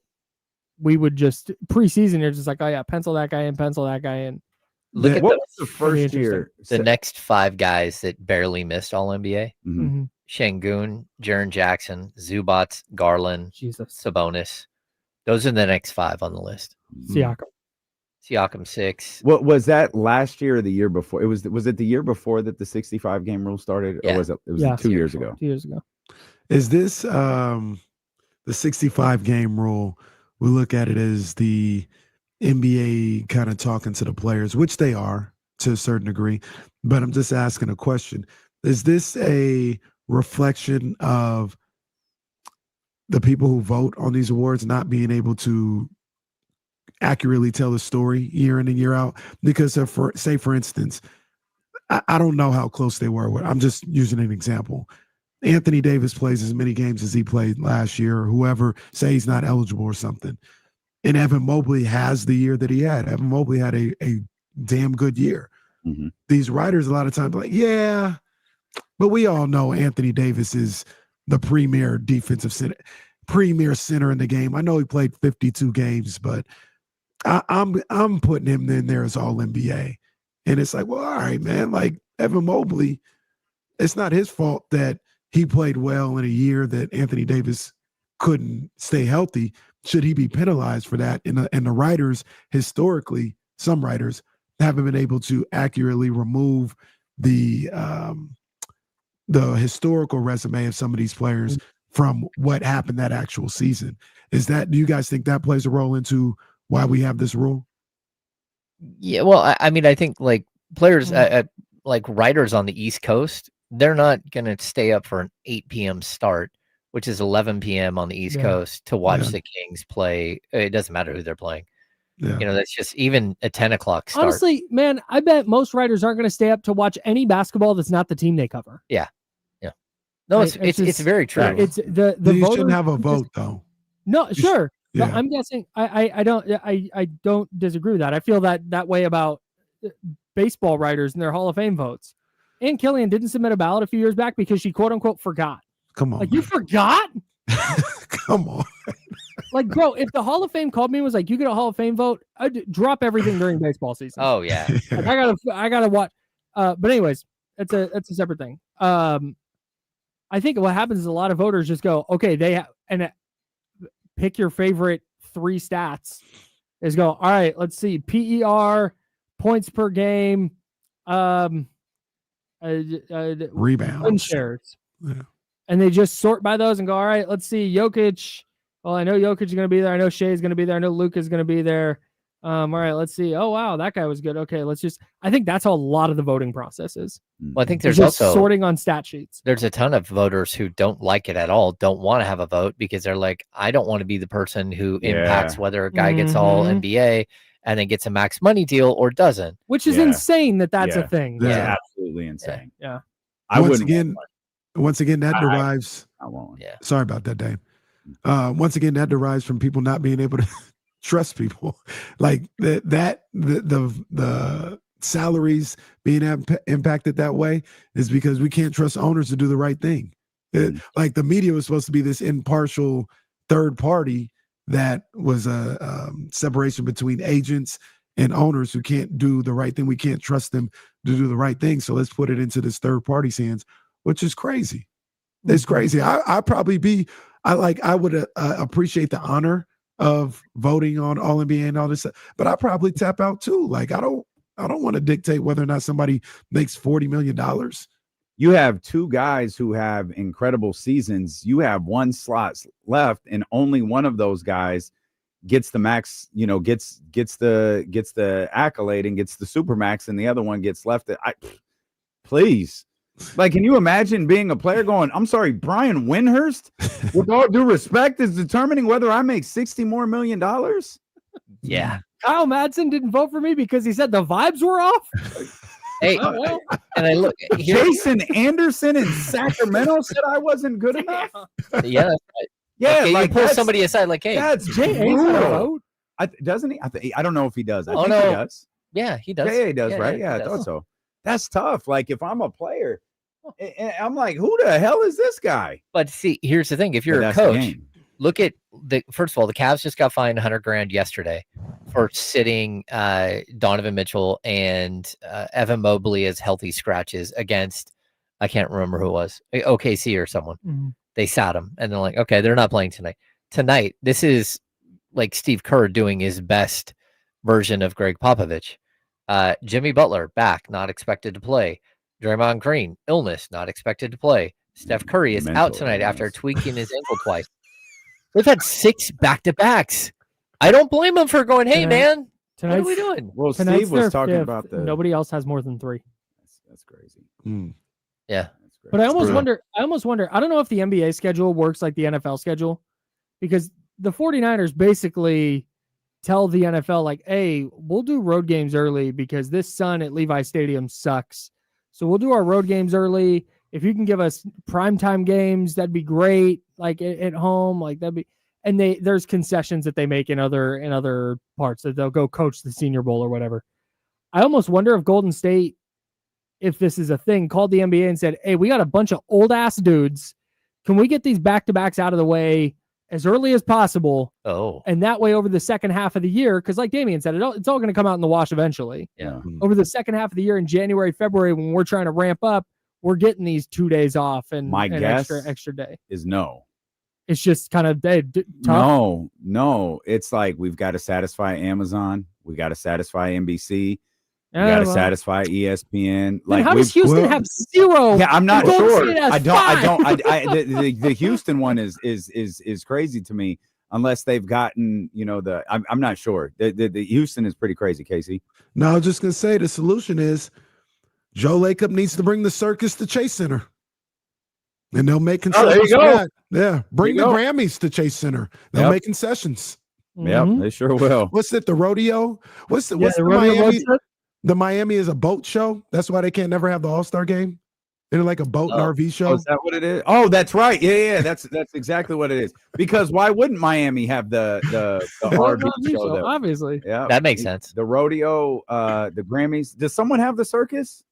we would just preseason. You're just like, oh yeah, pencil that guy in, pencil that guy in. Look at what was the first year? The next 5 guys that barely missed all NBA. Şengün, Jaren Jackson, Zubac, Garland, Sabonis. Those are the next 5 on the list. Siakam 6. What was that last year or the year before? Was it the year before that the 65 game rule started? Yeah. Or was it 2 years ago? 2 years ago. Is this the 65 game rule? We look at it as the NBA kind of talking to the players, which they are to a certain degree. But I'm just asking a question. Is this a reflection of the people who vote on these awards not being able to accurately tell the story year in and year out? Because for instance, I don't know how close they were. I'm just using an example. Anthony Davis plays as many games as he played last year, or whoever, say he's not eligible or something. and Evan Mobley has the year that he had. Evan Mobley had a damn good year. Mm-hmm. These writers a lot of times are like, yeah, but we all know Anthony Davis is the premier defensive center, premier center in the game. I know he played 52 games, but I'm putting him in there as all NBA. And it's like, well, all right, man, like Evan Mobley, it's not his fault that he played well in a year that Anthony Davis couldn't stay healthy. Should he be penalized for that? And the writers, historically, some writers haven't been able to accurately remove the historical resume of some of these players from what happened that actual season. Do you guys think that plays a role into why we have this rule? Yeah, well, I mean, I think like players, like writers on the East Coast, they're not going to stay up for an 8 p.m. start, which is 11 p.m. on the East Coast, to watch the Kings play. It doesn't matter who they're playing. Yeah. You know, that's just even a 10 o'clock start. Honestly, man, I bet most writers aren't going to stay up to watch any basketball that's not the team they cover. Yeah. No, it's very true. It's the you shouldn't have a vote though. No, sure. Yeah. No, I'm guessing. I don't disagree with that. I feel that way about baseball writers and their Hall of Fame votes. Ann Killian didn't submit a ballot a few years back because she quote unquote forgot. Come on, like, you forgot? Come on. Like, bro, if the Hall of Fame called me and was like, you get a Hall of Fame vote, I'd drop everything during baseball season. Oh yeah. Like, I gotta watch. But anyways, that's a separate thing. I think what happens is a lot of voters just go, okay, pick your favorite 3 stats. Is go, all right, let's see, PER, points per game, rebounds, win shares. Yeah. And they just sort by those and go, all right, let's see, Jokic. Well, I know Jokic is going to be there. I know Shea is going to be there. I know Luka is going to be there. All right, let's see. Oh, wow, that guy was good. Okay, I think that's how a lot of the voting process is. Well, I think there's just also sorting on stat sheets. There's a ton of voters who don't like it at all, don't want to have a vote because they're like, I don't want to be the person who impacts whether a guy gets all NBA and then gets a max money deal or doesn't. Which is insane that's a thing. That's absolutely insane. Yeah. Once again, that derives. I won't. Yeah. Sorry about that, Dave. Once again, that derives from people not being able to trust people. Like the salaries being impacted that way is because we can't trust owners to do the right thing. Like the media was supposed to be this impartial third party that was a separation between agents and owners who can't do the right thing. We can't trust them to do the right thing. So let's put it into this third party's hands, which is crazy. It's crazy. I would appreciate the honor of voting on All NBA and all this stuff, but I probably tap out too. Like I don't want to dictate whether or not somebody makes $40 million. You have 2 guys who have incredible seasons. You have 1 slot left, and only one of those guys gets the max. You know, gets the accolade and gets the super max, and the other one gets left. Please. Like, can you imagine being a player going, I'm sorry, Brian Windhurst, with all due respect, is determining whether I make $60 more million? Yeah. Kyle Madsen didn't vote for me because he said the vibes were off. Hey, and I look, Jason Anderson in Sacramento said I wasn't good enough. Yeah. Yeah. Okay, like you pull somebody aside, like, hey, that's brutal. Doesn't he? I don't know if he does. I think he does. Yeah, he does. Yeah, he does, right? Yeah, I thought so. That's tough. Like, if I'm a player, and I'm like, who the hell is this guy? But see, here's the thing. If you're a coach, look at first of all, the Cavs just got fined $100,000 yesterday for sitting Donovan Mitchell and Evan Mobley as healthy scratches against, I can't remember who it was, OKC or someone. Mm-hmm. They sat him and they're like, okay, they're not playing tonight. Tonight, this is like Steve Kerr doing his best version of Greg Popovich. Jimmy Butler back, not expected to play. Draymond Green, illness, not expected to play. Steph Curry is out tonight after tweaking his ankle twice. They've had 6 back-to-backs. I don't blame them for going, hey, man, what are we doing? Well, Steve was talking about nobody else has more than 3. That's crazy. Yeah. But I almost wonder, I don't know if the NBA schedule works like the NFL schedule, because the 49ers basically tell the NFL, like, hey, we'll do road games early because this sun at Levi Stadium sucks. So we'll do our road games early. If you can give us primetime games, that'd be great. Like at home, like that'd be. and there's concessions that they make in other parts that they'll go coach the Senior Bowl or whatever. I almost wonder if Golden State, if this is a thing, called the NBA and said, hey, we got a bunch of old ass dudes. Can we get these back-to-backs out of the way as early as possible? Oh. And that way over the second half of the year, because like Damian said, it's all going to come out in the wash eventually. Yeah. Over the second half of the year in January, February, when we're trying to ramp up, we're getting these 2 days off and My an guess extra day. is no. It's just kind of tough. No. It's like we've got to satisfy Amazon. We got to satisfy NBC. We got to satisfy ESPN. Like, how does Houston have 0? Yeah, I'm not sure. I don't. 5. The Houston one is crazy to me. Unless they've gotten, I'm not sure. The Houston is pretty crazy, Casey. No, I was just gonna say the solution is Joe Lacob needs to bring the circus to Chase Center, and they'll make concessions. There you go. For that. Yeah, bring the Grammys to Chase Center. They'll make concessions. Yep, they sure will. What's it? The rodeo? What's the rodeo Miami? The Miami is a boat show. That's why they can't never have the All-Star game. They're like a boat and RV show. Oh, is that what it is? Oh, that's right. Yeah. That's exactly what it is. Because why wouldn't Miami have the RV show? Though? Obviously. Yeah, that makes sense. The rodeo, the Grammys. Does someone have the circus?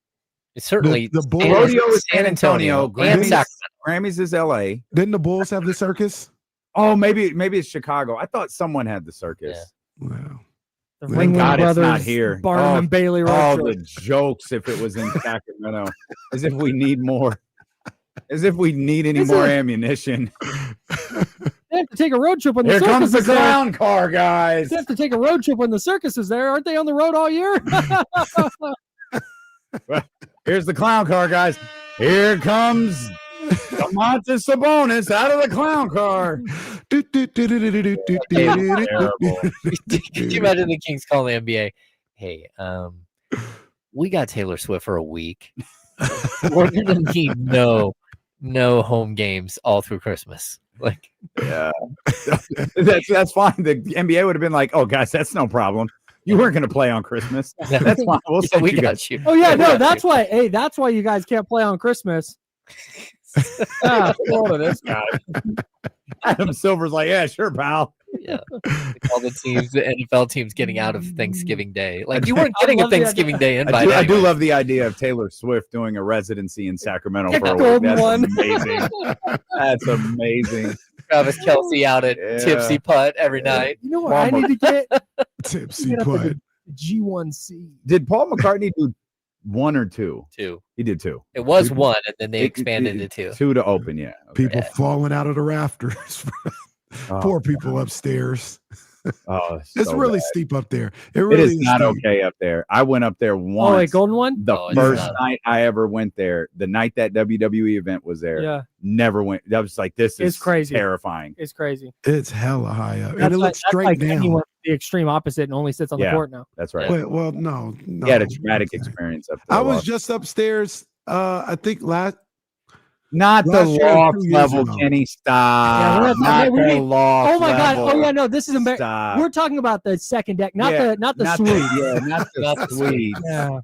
It's certainly the Bulls. Rodeo is San Antonio. Grammys is LA. Didn't the Bulls have the circus? Oh, maybe it's Chicago. I thought someone had the circus. Yeah. Wow. The Thank God it's not here. Barnum and Bailey all road the jokes if it was in Sacramento. As if we need more. As if we need any more ammunition. They have to take a road trip when the circus comes the is there. clown car, guys. They have to take a road trip when the circus is there. Aren't they on the road all year? Here's the clown car, guys. Here comes Domantas Sabonis out of the clown car. Could you imagine the Kings calling the NBA? Hey, we got Taylor Swift for a week. We're gonna need no home games all through Christmas. Like, yeah, that's fine. The NBA would have been like, "Oh, guys, that's no problem. You weren't going to play on Christmas. That's fine. We got you. Oh yeah, no, that's why. Hey, that's why you guys can't play on Christmas. This guy. Adam Silver's like, yeah, sure, pal. Yeah, all the teams, the NFL teams, getting out of Thanksgiving Day. Like, you weren't getting a Thanksgiving Day invite. I do love the idea of Taylor Swift doing a residency in Sacramento for a week. That's amazing. That's amazing. Travis Kelce out at Tipsy Putt every night. You know what I need to get? Tipsy Putt. G1C. Did Paul McCartney do 1 or 2? 2. He did 2. It was 1, and then they expanded to 2. 2 to open, yeah. Okay. People falling out of the rafters. Poor people upstairs. Oh, it's so really bad. steep up there. It really is not steep. Okay up there. I went up there once. Oh, wait, Golden One? The first night I ever went there, the night that WWE event was there. Yeah. Never went. That was like, this is crazy. Terrifying. It's crazy. It's hella high up. And it looks straight down. He went the extreme opposite and only sits on the court now. That's right. Well, no. He had a traumatic experience up there. I was just upstairs, I think not the loft level, ago. Kenny. Stop. Yeah, not the loft. Oh my God. level. Oh yeah, no, this is embarrassing. We're talking about the second deck, not the suite. Not the suite. Yeah.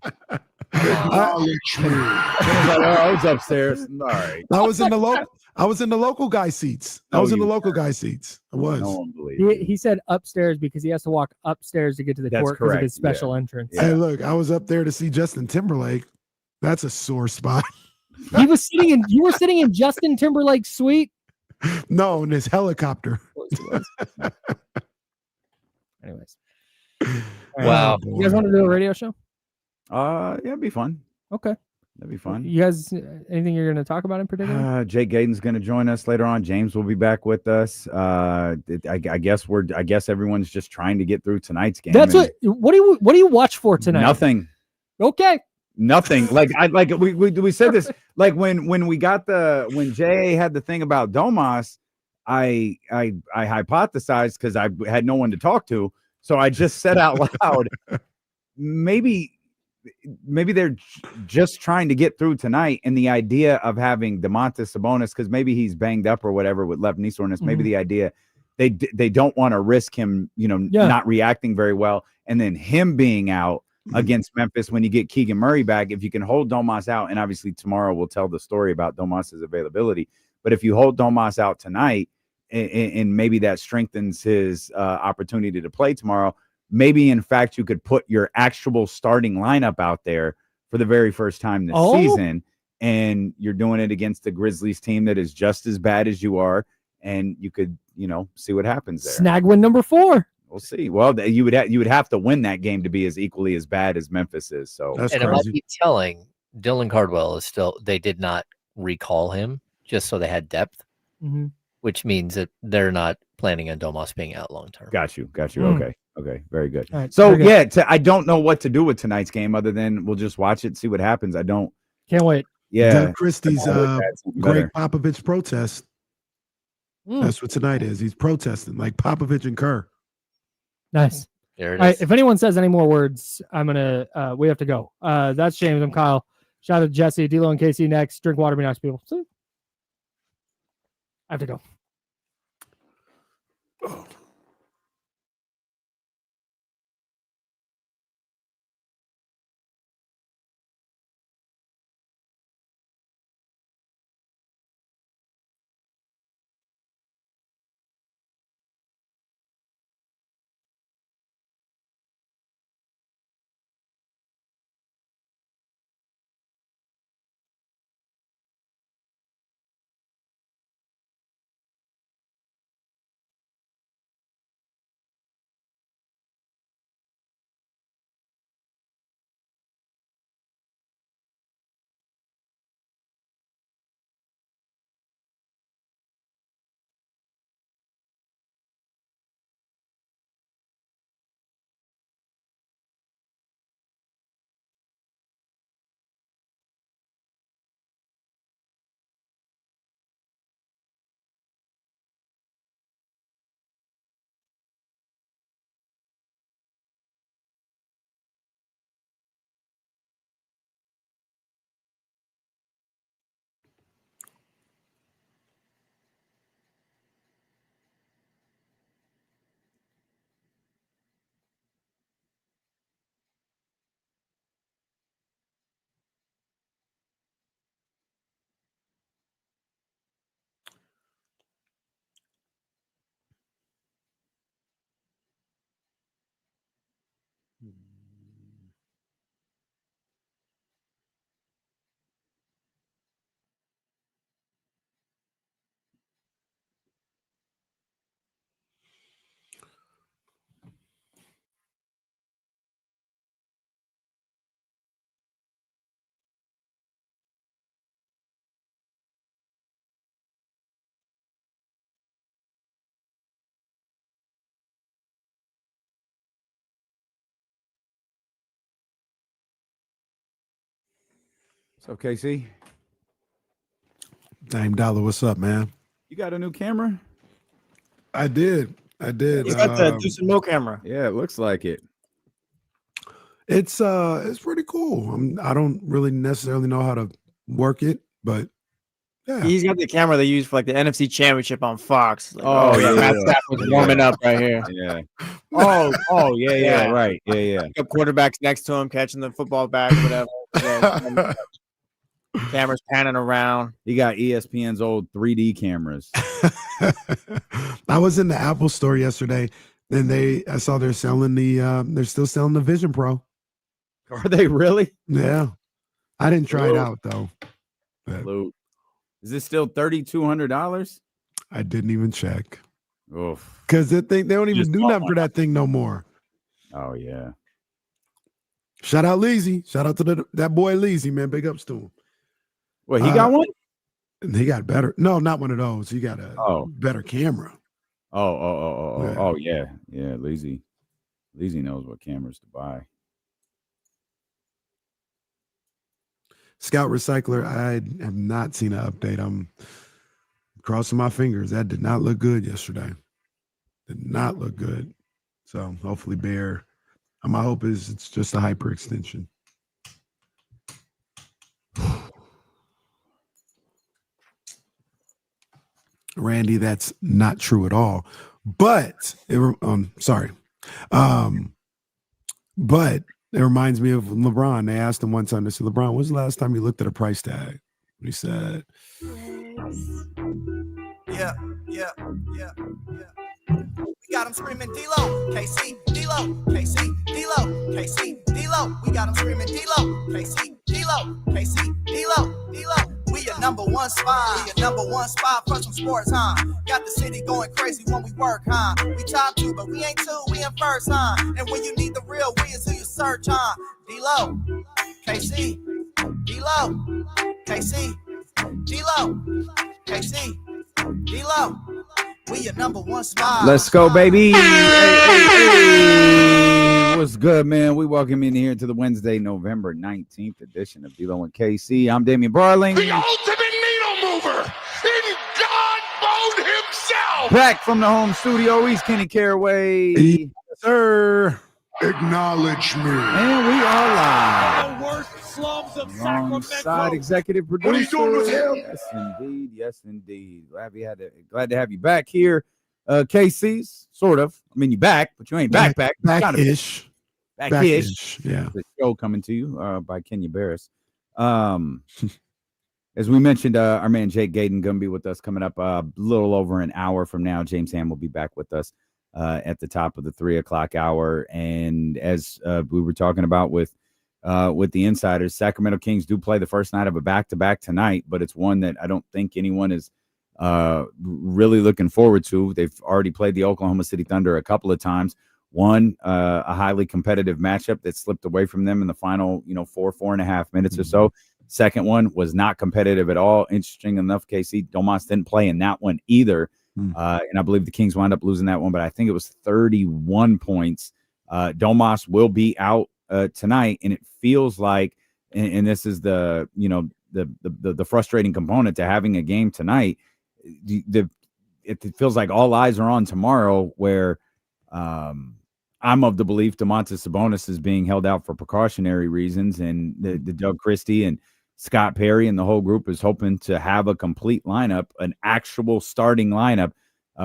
I was upstairs. All right. I was in the local guy seats. I was in the local guy seats. I was. No one believes. He said upstairs because he has to walk upstairs to get to the court because of his special entrance. Hey, look, I was up there to see Justin Timberlake. That's a sore spot. You were sitting in Justin Timberlake's suite? No, in his helicopter. Anyways. Wow. You guys want to do a radio show? Yeah, it'd be fun. Okay. That'd be fun. You guys, anything you're going to talk about in particular? Jake Gadon's going to join us later on. James will be back with us. I guess everyone's just trying to get through tonight's game. That's what do you watch for tonight? Nothing. Okay. Nothing. We said this like when Jay had the thing about Domas, I hypothesized because I had no one to talk to, so I just said out loud, maybe they're just trying to get through tonight, and the idea of having Domantas Sabonis, because maybe he's banged up or whatever with left knee soreness, maybe the idea they don't want to risk him, not reacting very well, and then him being out against Memphis when you get Keegan Murray back. If you can hold Domas out, and obviously tomorrow we'll tell the story about Domas's availability, but if you hold Domas out tonight and maybe that strengthens his opportunity to play tomorrow. Maybe, in fact, you could put your actual starting lineup out there for the very first time this season, and you're doing it against the Grizzlies team that is just as bad as you are, and you could, see what happens there. Snag win number 4. We'll see. Well, you would have to win that game to be as equally as bad as Memphis is. So That's and it might crazy. be telling. Dylan Cardwell is still. They did not recall him just so they had depth, which means that they're not planning on Domas being out long term. Got you. Okay, very good. Right, so very good. I don't know what to do with tonight's game other than we'll just watch it, see what happens. I don't. Can't wait. Yeah, Doug Christie's Greg Popovich protest. That's what tonight is. He's protesting like Popovich and Kerr. Nice. There it All right, is. if anyone says any more words, I'm gonna. We have to go. That's James. I'm Kyle. Shout out to Jesse, D'Lo, and Casey. Next, drink water, be nice, people. See? I have to go. So KC, Dame Dollar, what's up, man? you got a new camera? I did. He's got the do some more camera. Yeah, it looks like it. It's pretty cool. I don't really necessarily know how to work it, but yeah. He's got the camera they use for like the NFC Championship on Fox. Like, yeah. Matt Stafford's warming up right here. Yeah. Yeah. Right. Yeah. Got quarterbacks next to him catching the football back or whatever. Yeah, cameras panning around. He got ESPN's old 3D cameras. I was in the Apple store yesterday, and I saw they're selling they're still selling the Vision Pro. Are they really? Yeah. I didn't try it out though. Salute. Is this still $3,200? I didn't even check. Oof. Because they don't even do nothing for that thing no more. Oh yeah. Shout out Leezy. Shout out to that boy Leezy, man. Big ups to him. Wait, he got one? He got better. No, not one of those. He got a better camera. Oh, yeah. Yeah, Leezy knows what cameras to buy. Scout Recycler, I have not seen an update. I'm crossing my fingers. That did not look good yesterday. Did not look good. So hopefully Bear, my hope is it's just a hyperextension. Randy, that's not true at all. But but it reminds me of LeBron. They asked him one time, they said, LeBron, when's the last time you looked at a price tag? And he said, Yeah. Yeah. We got them screaming D-Lo, KC, D-Lo, KC, D-Lo, KC, D-Lo. We got them screaming D-Lo, KC, D-Lo, KC, D-Lo, D-Lo. We a number one spot. For some sports, huh? Got the city going crazy when we work, huh? We top 2, but we ain't 2, we in first, huh? And when you need the real, we is who you search, huh? D-Lo, KC, D-Lo, KC, D-Lo, KC, D-Lo. We your number one spot. Let's go, baby. Hey. What's good, man? We welcome in here to the Wednesday, November 19th edition of D-Lo and KC. I'm Damian Barling. The ultimate needle mover in God mode himself. Back from the home studio, East Kenny Caraway. Yes, sir. Acknowledge me. And we are live. The worst slums of Alongside Sacramento. executive producer. What are you doing with him? Yes, indeed. Glad to have you back here. KC's, sort of. I mean, you back, but you ain't back. Back-ish. Back-ish. Yeah. The show coming to you by Kenya Barris. As we mentioned, our man Jake Gadon going to be with us coming up a little over an hour from now. James Ham will be back with us at the top of the 3 o'clock hour. And as we were talking about with the insiders, Sacramento Kings do play the first night of a back-to-back tonight, but it's one that I don't think anyone is really looking forward to. They've already played the Oklahoma City Thunder a couple of times. One, a highly competitive matchup that slipped away from them in the final, 4.5 minutes or so. Second one was not competitive at all. Interesting enough, KC, Domas didn't play in that one either. And I believe the Kings wound up losing that one, but I think it was 31 points. Domas will be out tonight, and it feels like, and this is the frustrating component to having a game tonight. It feels like all eyes are on tomorrow, where I'm of the belief Domantas Sabonis is being held out for precautionary reasons, and the Doug Christie and Scott Perry and the whole group is hoping to have a complete lineup, an actual starting lineup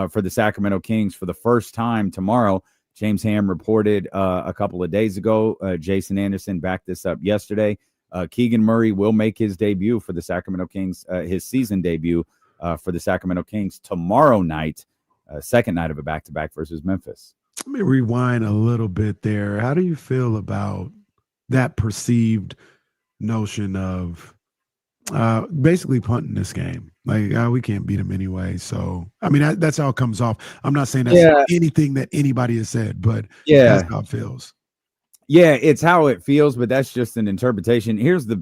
for the Sacramento Kings for the first time tomorrow. James Ham reported a couple of days ago. Jason Anderson backed this up yesterday. Keegan Murray will make his debut for the Sacramento Kings, his season debut for the Sacramento Kings tomorrow night, second night of a back-to-back versus Memphis. Let me rewind a little bit there. How do you feel about that perceived notion of basically punting this game? Like, we can't beat them anyway. So, I mean, that's how it comes off. I'm not saying that's anything that anybody has said, but that's how it feels. Yeah, it's how it feels, but that's just an interpretation. Here's the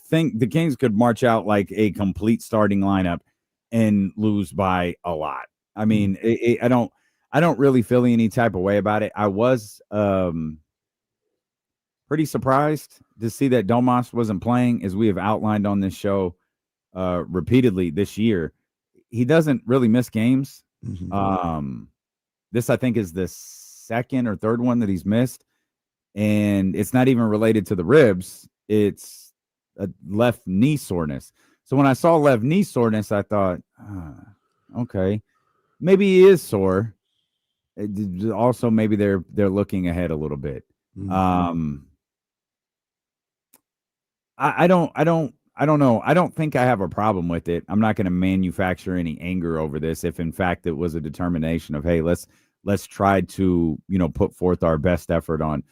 thing. The Kings could march out like a complete starting lineup and lose by a lot. I mean, I don't really feel any type of way about it. I was pretty surprised to see that Domas wasn't playing, as we have outlined on this show repeatedly this year. He doesn't really miss games. This, I think, is the second or third one that he's missed, and it's not even related to the ribs. It's a left knee soreness. So when I saw left knee soreness, I thought, okay, maybe he is sore. Also, maybe they're looking ahead a little bit. I don't know. I don't think I have a problem with it. I'm not going to manufacture any anger over this. If in fact it was a determination of, hey, let's try to, put forth our best effort on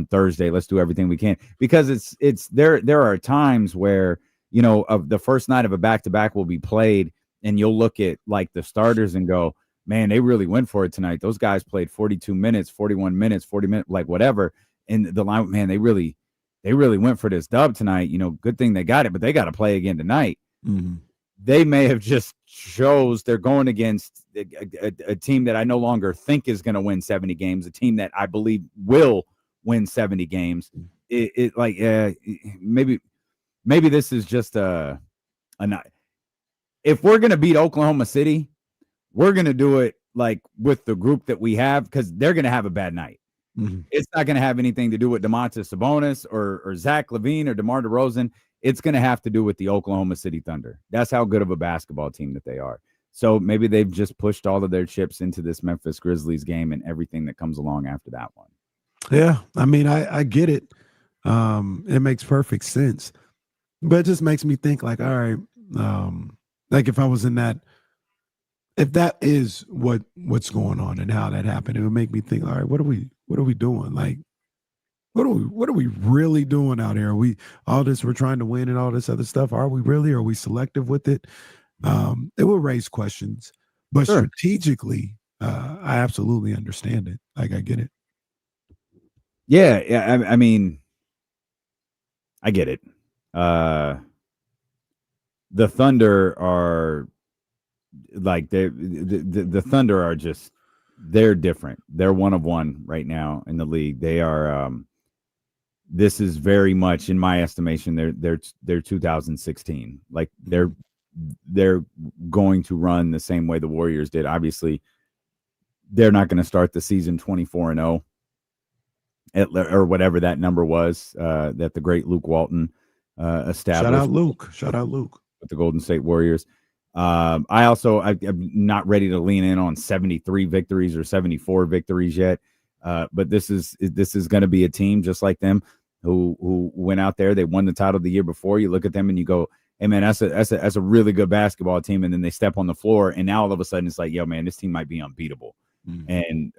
Thursday. Let's do everything we can, because it's there are times where, of the first night of a back-to-back will be played, and you'll look at like the starters and go, man, they really went for it tonight. Those guys played 42 minutes, 41 minutes, 40 minutes, like whatever. And the line, man, they really went for this dub tonight. Good thing they got it, but they got to play again tonight. They may have just chose they're going against a team that I no longer think is going to win 70 games, a team that I believe will win 70 games. Maybe this is just a night. If we're going to beat Oklahoma City, we're going to do it like with the group that we have, because they're going to have a bad night. It's not going to have anything to do with Domantas Sabonis or Zach LaVine or DeMar DeRozan. It's going to have to do with the Oklahoma City Thunder. That's how good of a basketball team that they are. So maybe they've just pushed all of their chips into this Memphis Grizzlies game and everything that comes along after that one. Yeah, I mean, I get it. It makes perfect sense. But it just makes me think like, all right, like if I was in that if that is what's going on and how that happened, it would make me think, all right, what are we doing? Like, what are we really doing out here? Are we all this we're trying to win and all this other stuff? Are we really? Are we selective with it? It will raise questions, but Sure. strategically, I absolutely understand it. Like, I get it. Yeah. I mean, I get it. The Thunder are like the Thunder are just they're different. They're one of one right now in the league. They are. This is very much, in my estimation, they're 2016. Like they're going to run the same way the Warriors did. Obviously, they're not going to start the season 24-0 or whatever that number was that the great Luke Walton established. Shout out Luke with the Golden State Warriors. I'm not ready to lean in on 73 victories or 74 victories yet. But this is going to be a team just like them who went out there. They won the title the year before. You look at them and you go, hey man, that's a really good basketball team. And then they step on the floor and now all of a sudden it's like, yo man, this team might be unbeatable. And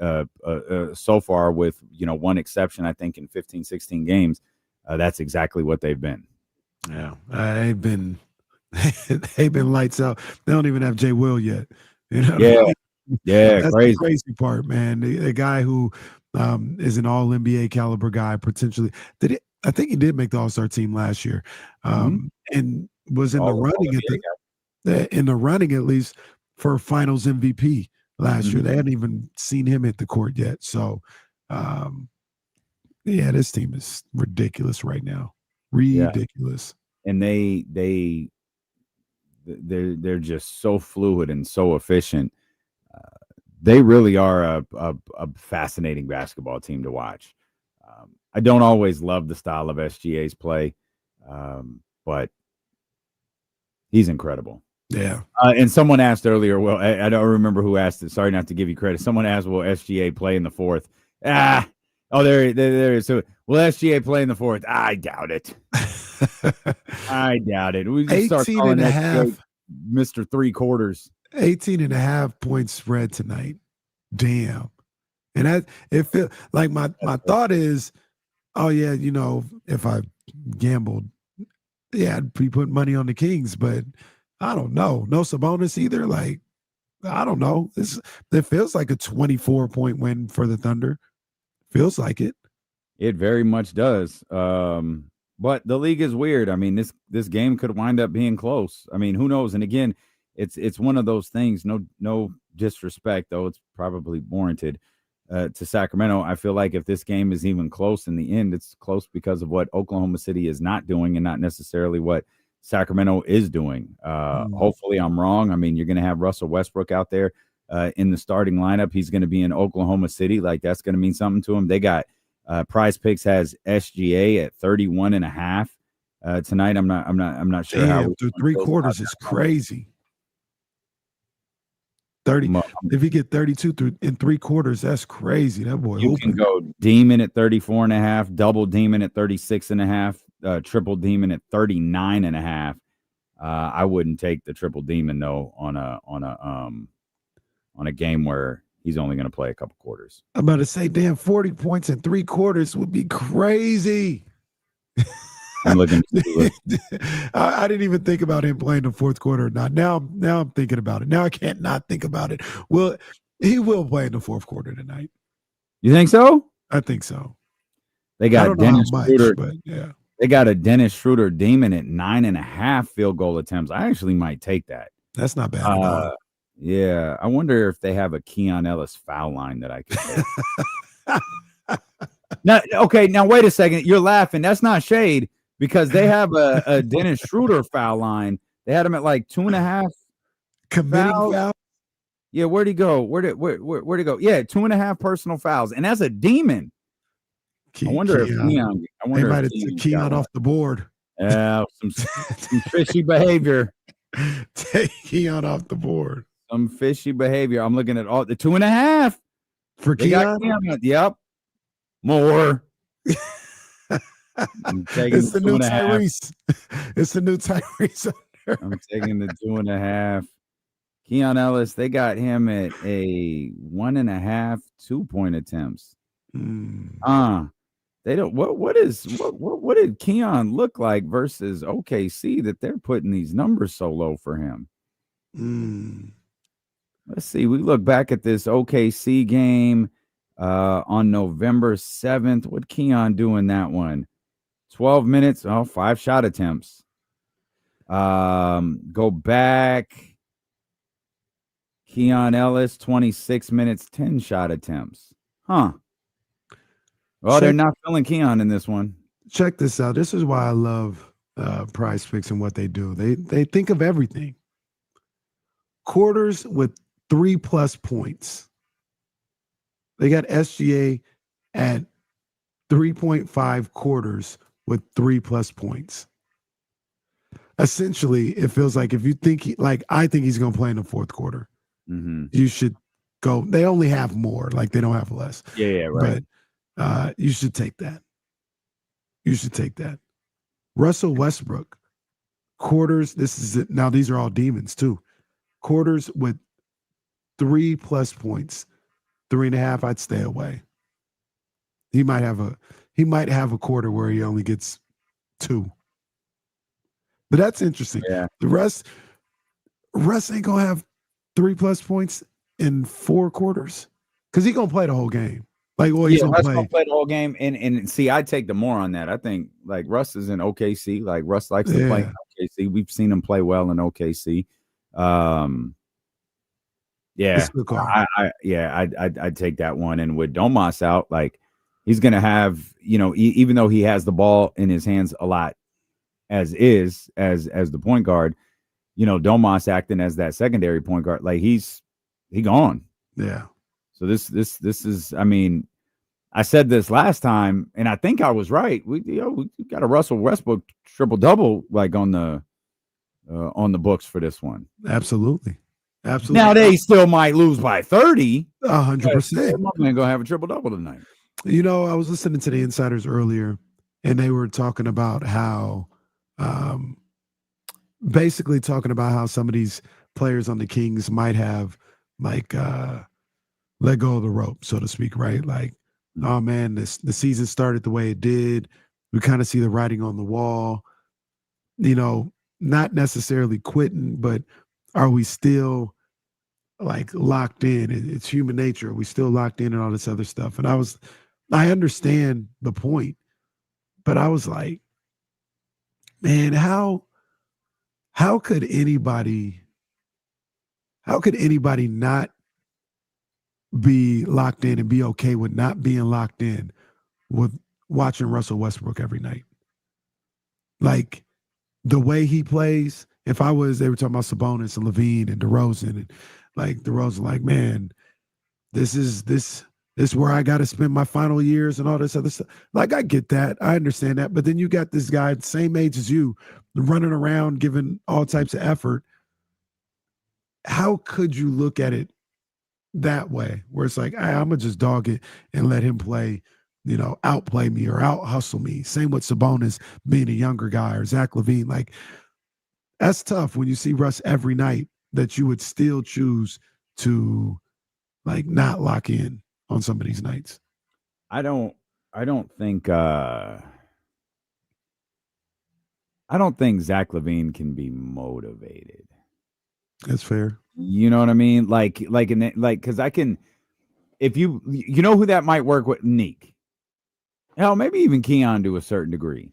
so far, with one exception, I think in 15, 16 games, that's exactly what they've been. Yeah, they've been lights out. They don't even have Jay Will yet. Yeah, that's crazy. the crazy part, man. The guy who is an All NBA caliber guy, potentially. I think he did make the All-Star team last year, and was in the running at least for Finals MVP last year. They hadn't even seen him hit the court yet. So, this team is ridiculous right now. Ridiculous. Yeah. And they're just so fluid and so efficient. They really are a fascinating basketball team to watch. I don't always love the style of SGA's play, but he's incredible. Yeah. And someone asked earlier, well, I don't remember who asked it. Sorry not to give you credit. Someone asked, will SGA play in the fourth? There it is. So, will SGA play in the fourth? I doubt it. I doubt it. We just start calling that Mr. 3 quarters. 18.5 point spread tonight. Damn. And it feel like my thought is, oh yeah, if I gambled, I'd be putting money on the Kings, but I don't know. No Sabonis either. Like, I don't know. It feels like a 24-point win for the Thunder. Feels like it. It very much does. But the league is weird. I mean, this game could wind up being close. I mean, who knows? And again, it's one of those things. No disrespect, though it's probably warranted to Sacramento. I feel like if this game is even close in the end, it's close because of what Oklahoma City is not doing and not necessarily what Sacramento is doing. Hopefully I'm wrong. I mean, you're going to have Russell Westbrook out there in the starting lineup. He's going to be in Oklahoma City. Like, that's going to mean something to him. They got Prize Picks has SGA at 31.5 tonight. I'm not sure. Damn, how through 3 quarters is crazy. 30. If you get 32 in 3 quarters, that's crazy. That boy. You can go Demon at 34.5, double Demon at 36.5, triple Demon at 39.5. I wouldn't take the triple Demon though on a game where he's only going to play a couple quarters. I'm about to say, damn, 40 points in 3 quarters would be crazy. I'm looking. I didn't even think about him playing the 4th quarter or not. Now I'm thinking about it. Now I can't not think about it. Well, he will play in the 4th quarter tonight. You think so? I think so. They got Dennis Schroeder. But yeah. They got a Dennis Schroeder Demon at 9.5 field goal attempts. I actually might take that. That's not bad at all. Yeah. I wonder if they have a Keon Ellis foul line that I could take. Now wait a second. You're laughing. That's not shade. Because they have a Dennis Schroeder foul line. They had him at like 2.5 committing fouls. Yeah, where'd he go? Where'd he go? Yeah, 2.5 personal fouls, and that's a Demon. I wonder if Keon. They might have took Keon off the board. Yeah, some fishy behavior. Take Keon off the board. Some fishy behavior. I'm looking at all the 2.5 for Keon. Yep, more. It's the new Tyrese. It's the new Tyrese. I'm taking the 2.5. Keon Ellis, they got him at a 1.5 2-point attempts. They don't. What did Keon look like versus OKC that they're putting these numbers so low for him? Let's see. We look back at this OKC game on November 7th. What Keon do in that one? 12 minutes. 5 shot attempts. Go back. Keon Ellis, 26 minutes, 10 shot attempts. Well, they're not filling Keon in this one. Check this out. This is why I love Prize Picks and what they do. They think of everything. Quarters with 3+ points. They got SGA at 3.5 quarters with 3+ points. Essentially, it feels like if you think I think he's going to play in the fourth quarter. You should go. They only have more. Like they don't have less. Yeah, right. But you should take that. You should take that. Russell Westbrook, quarters. This is it. Now these are all demons too. Quarters with 3+ points, 3.5. I'd stay away. He might have a quarter where he only gets 2. But that's interesting. Yeah. The rest ain't gonna have 3+ points in 4 quarters because he's gonna play the whole game. He's gonna play the whole game. And see, I take the more on that. I think like Russ is in OKC. Like Russ likes to play in OKC. We've seen him play well in OKC. I'd take that one. And with Domas out, like he's gonna have, even though he has the ball in his hands a lot as the point guard, Domas acting as that secondary point guard, like he gone. Yeah. So this is, I mean, I said this last time, and I think I was right. We got a Russell Westbrook triple-double like on the books for this one. Absolutely. Now they still might lose by 30. 100%. I'm going to have a triple-double tonight. I was listening to the Insiders earlier, and they were talking about how basically talking about how some of these players on the Kings might have let go of the rope, so to speak, right? Like, oh man, the season started the way it did. We kind of see the writing on the wall, not necessarily quitting, but are we still like locked in? It's human nature. Are we still locked in and all this other stuff? And I understand the point, but I was like, man, how could anybody not be locked in and be okay with not being locked in with watching Russell Westbrook every night? Like the way he plays, they were talking about Sabonis and Levine and DeRozan, and like DeRozan, like, man, this is where I got to spend my final years and all this other stuff. Like, I get that. I understand that. But then you got this guy, same age as you, running around, giving all types of effort. How could you look at it that way, where it's like, I'm going to just dog it and let him play, outplay me or out hustle me? Same with Sabonis being a younger guy or Zach LaVine. Like, that's tough when you see Russ every night that you would still choose to like not lock in on some of these nights. I don't think Zach LaVine can be motivated. That's fair. You know what I mean? Because I can, if you know who that might work with, Neek. Hell, maybe even Keon to a certain degree.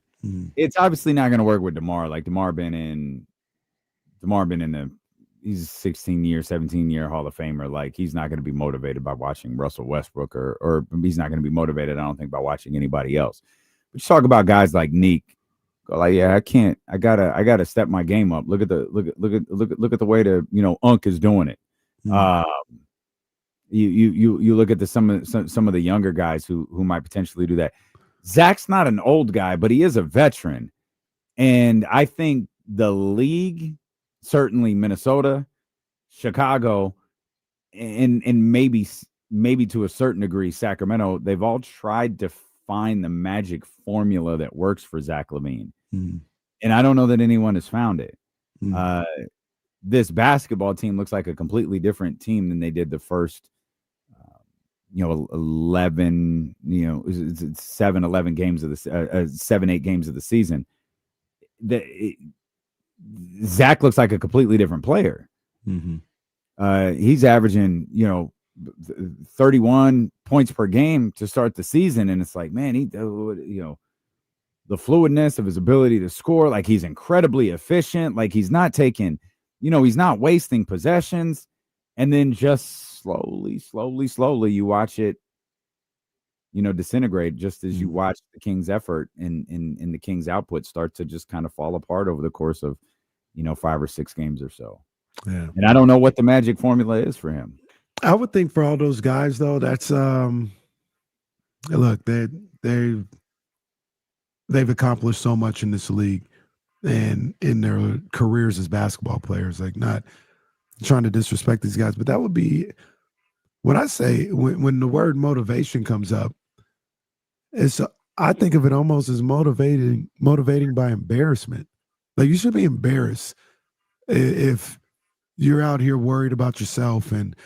It's obviously not going to work with DeMar. Like DeMar been in he's a 16-year, 17-year Hall of Famer. Like, he's not going to be motivated by watching Russell Westbrook or he's not going to be motivated, I don't think, by watching anybody else. But you talk about guys like Neek. Like, yeah, I can't. I gotta step my game up. Look at the the way Unk is doing it. You look at some of the younger guys who might potentially do that. Zach's not an old guy, but he is a veteran, and I think the league, certainly Minnesota, Chicago, and maybe to a certain degree Sacramento, they've all tried to find the magic formula that works for Zach LaVine. And I don't know that anyone has found it. this basketball team looks like a completely different team than they did the first 11, 7-11 games of the 7-8 games of the season. Zach looks like a completely different player. Mm-hmm. He's averaging 31 points per game to start the season, and it's like, man, the fluidness of his ability to score, like he's incredibly efficient, like he's not taking, he's not wasting possessions, and then just slowly you watch it disintegrate, just as you watch the Kings' effort and the Kings' output start to just kind of fall apart over the course of 5 or 6 games or so. Yeah. And I don't know what the magic formula is for him. I would think for all those guys though, that's look, they've accomplished so much in this league and in their careers as basketball players, like not trying to disrespect these guys, but that would be when I say when the word motivation comes up, I think of it almost as motivating by embarrassment. Like you should be embarrassed if you're out here worried about yourself and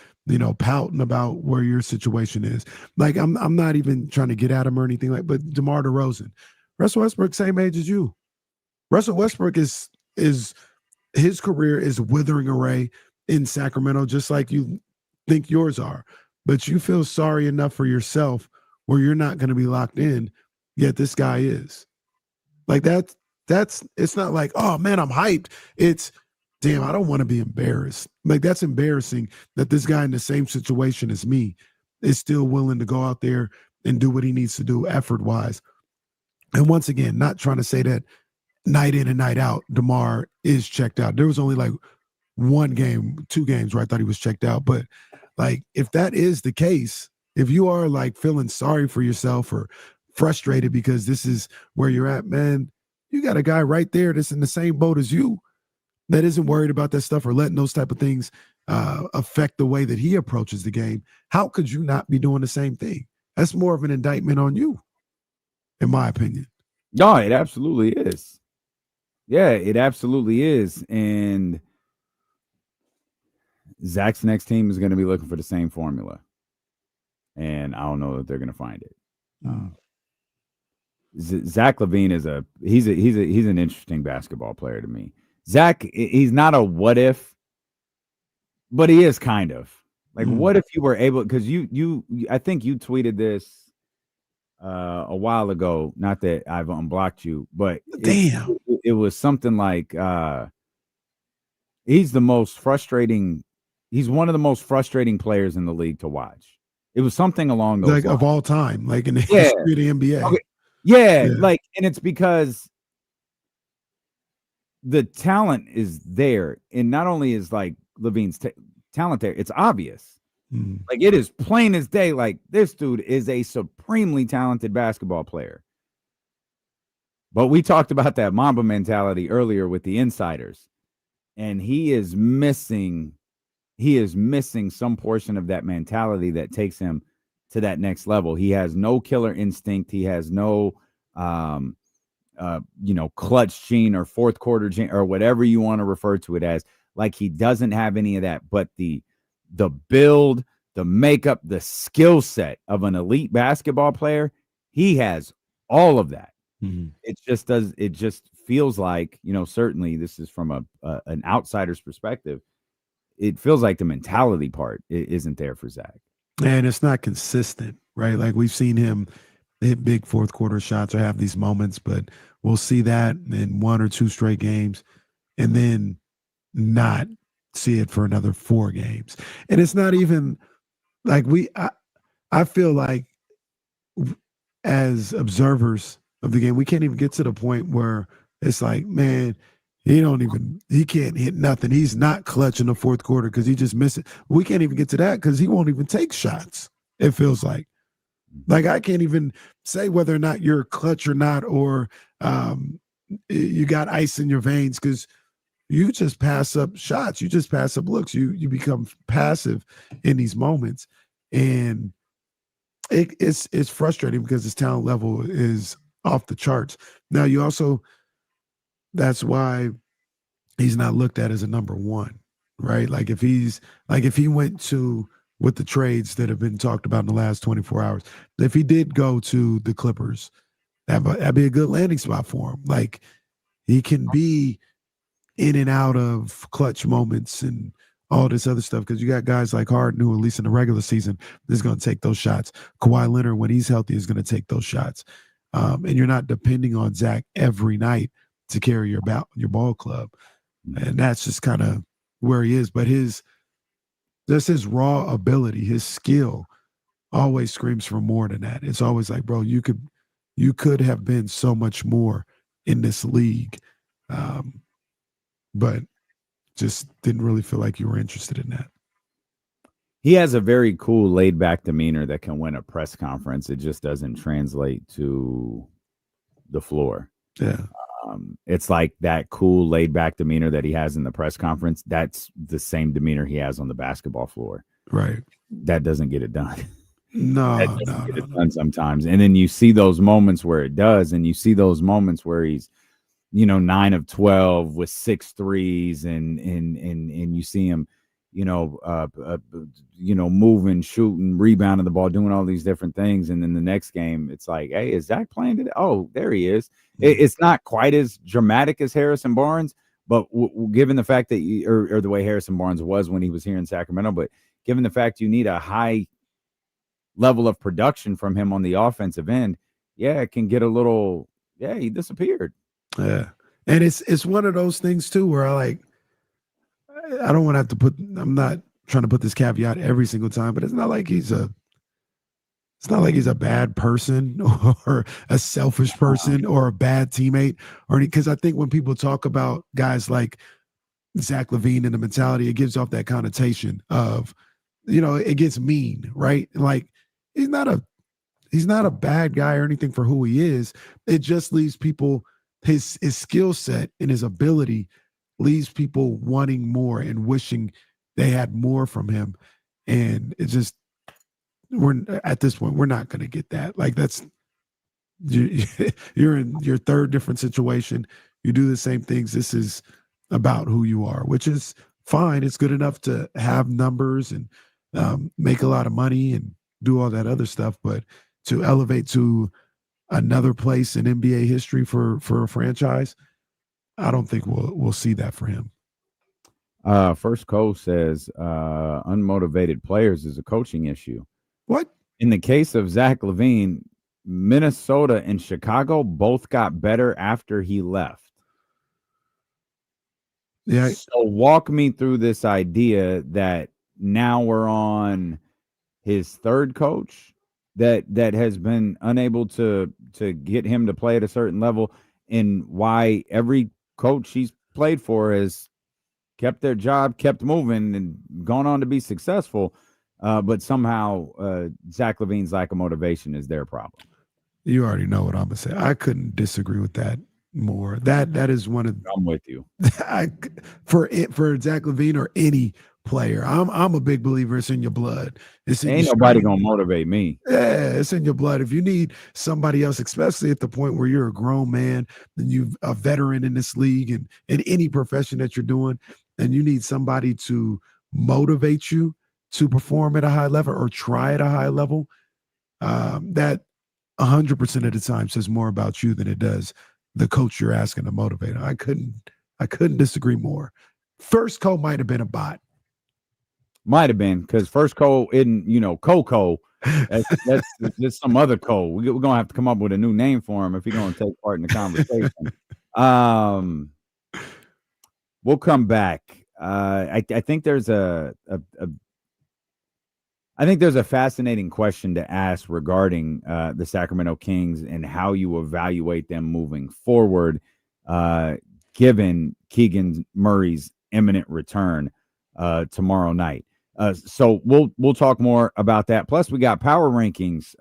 pouting about where your situation is. Like I'm not even trying to get at him or anything but DeMar DeRozan, Russell Westbrook, same age as you. Russell Westbrook is his career is withering away in Sacramento, just like you think yours are. But you feel sorry enough for yourself where you're not going to be locked in, yet this guy is. Like that's it's not like, oh man, I'm hyped. It's damn, I don't want to be embarrassed. Like that's embarrassing that this guy in the same situation as me is still willing to go out there and do what he needs to do effort-wise. And once again, not trying to say that night in and night out, DeMar is checked out. There was only like 2 games where I thought he was checked out. But like, if that is the case, if you are like feeling sorry for yourself or frustrated because this is where you're at, man, you got a guy right there that's in the same boat as you that isn't worried about that stuff or letting those type of things affect the way that he approaches the game. How could you not be doing the same thing? That's more of an indictment on you, in my opinion. No, it absolutely is. Yeah, it absolutely is. And Zach's next team is going to be looking for the same formula. And I don't know that they're going to find it. Zach LaVine he's an interesting basketball player to me. Zach, he's not a what if, but he is kind of. Like, what if you were able, because I think you tweeted this a while ago, not that I've unblocked you, but it was something like he's one of the most frustrating players in the league to watch. It was something along those lines. Of all time, like in the history of the NBA. Okay. Yeah, like, and it's because the talent is there, and not only is like LaVine's talent there, it's obvious. Like it is plain as day. Like this dude is a supremely talented basketball player. But we talked about that Mamba mentality earlier with the insiders, and he is missing some portion of that mentality that takes him to that next level. He has no killer instinct. He has no, clutch gene or fourth quarter gene or whatever you want to refer to it as. Like he doesn't have any of that, but the build, the makeup, the skill set of an elite basketball player, he has all of that. It just feels like, certainly this is from an outsider's perspective. It feels like the mentality part isn't there for Zach. And it's not consistent, right? Like we've seen him hit big fourth quarter shots or have these moments, but we'll see that in 1 or 2 straight games and then not see it for another 4 games. And it's not even like I feel like as observers of the game, we can't even get to the point where it's like, man, he can't hit nothing. He's not clutch in the fourth quarter because he just missed it. We can't even get to that because he won't even take shots. It feels like I can't even say whether or not you're clutch or not, or you got ice in your veins because you just pass up shots. You just pass up looks. You become passive in these moments. And it's frustrating because his talent level is off the charts. Now, that's why he's not looked at as a number 1. right? Like if he went to, with the trades that have been talked about in the last 24 hours, if he did go to the Clippers, that'd be a good landing spot for him. Like he can be in and out of clutch moments and all this other stuff, because you got guys like Harden who, at least in the regular season, is going to take those shots. Kawhi Leonard, when he's healthy, is going to take those shots. And you're not depending on Zach every night to carry your ball club. And that's just kind of where he is. But his raw ability, his skill always screams for more than that. It's always like, bro, you could have been so much more in this league. But just didn't really feel like you were interested in that. He has a very cool, laid-back demeanor that can win a press conference. It just doesn't translate to the floor. Yeah. It's like that cool, laid-back demeanor that he has in the press conference. That's the same demeanor he has on the basketball floor. Right. That doesn't get it done. No. Done sometimes. And then you see those moments where it does, and you see those moments where he's, 9 of 12 with 6 threes, and you see him, moving, shooting, rebounding the ball, doing all these different things. And then the next game, it's like, hey, is Zach playing today? Oh, there he is. It's not quite as dramatic as Harrison Barnes, but given the fact that or the way Harrison Barnes was when he was here in Sacramento, but given the fact you need a high level of production from him on the offensive end, it can get a little, he disappeared. Yeah. And it's one of those things too, where I don't want to have to I'm not trying to put this caveat every single time, but it's not like he's a bad person or a selfish person or a bad teammate, because I think when people talk about guys like Zach LaVine and the mentality, it gives off that connotation of, it gets mean, right? Like he's not a bad guy or anything for who he is. It just leaves people, his skill set and his ability leaves people wanting more and wishing they had more from him. And it's just, at this point, we're not going to get that. Like you're in your third different situation. You do the same things. This is about who you are, which is fine. It's good enough to have numbers and make a lot of money and do all that other stuff. But to elevate to another place in NBA history for a franchise, I don't think we'll see that for him. First Cole says unmotivated players is a coaching issue. What? In the case of Zach LaVine, Minnesota and Chicago both got better after he left. Yeah. So walk me through this idea that now we're on his third coach that has been unable to get him to play at a certain level, and why every coach he's played for has kept their job, kept moving, and gone on to be successful. But somehow Zach LaVine's lack of motivation is their problem. You already know what I'm gonna say. I couldn't disagree with that more. That is one of. I'm with you. For Zach LaVine or any player, I'm a big believer. It's in your blood. Ain't nobody gonna motivate me. Yeah, it's in your blood. If you need somebody else, especially at the point where you're a grown man and you're a veteran in this league and in any profession that you're doing, and you need somebody to motivate you to perform at a high level or try at a high level, that 100% of the time says more about you than it does the coach you're asking to motivate. I couldn't disagree more. First Cole might have been a bot. Might have been, because First Cole isn't, Coco. That's some other Cole. We're gonna have to come up with a new name for him if he's gonna take part in the conversation. We'll come back. I think there's a fascinating question to ask regarding the Sacramento Kings and how you evaluate them moving forward, given Keegan Murray's imminent return tomorrow night. So we'll talk more about that. Plus, we got power rankings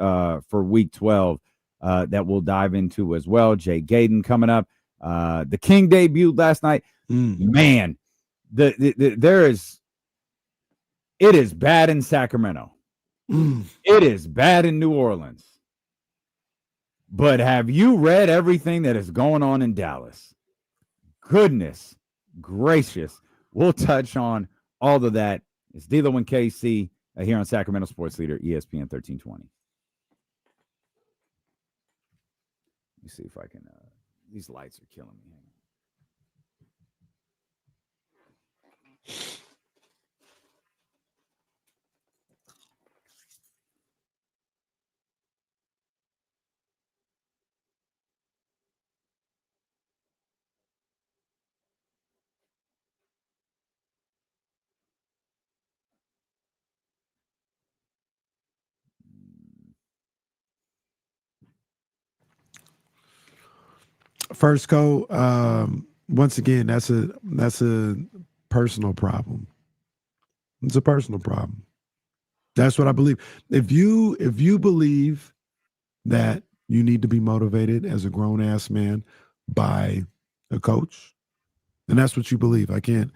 for Week 12 that we'll dive into as well. Jay Gadon coming up. The King debuted last night. Man, it is bad in Sacramento. It is bad in New Orleans. But have you read everything that is going on in Dallas? Goodness gracious. We'll touch on All of that is D'Lo and KC here on Sacramento Sports Leader, ESPN 1320. Let me see if I can. These lights are killing me. First, go. Once again, that's a personal problem. It's a personal problem. That's what I believe. If you believe that you need to be motivated as a grown ass man by a coach, and that's what you believe. I can't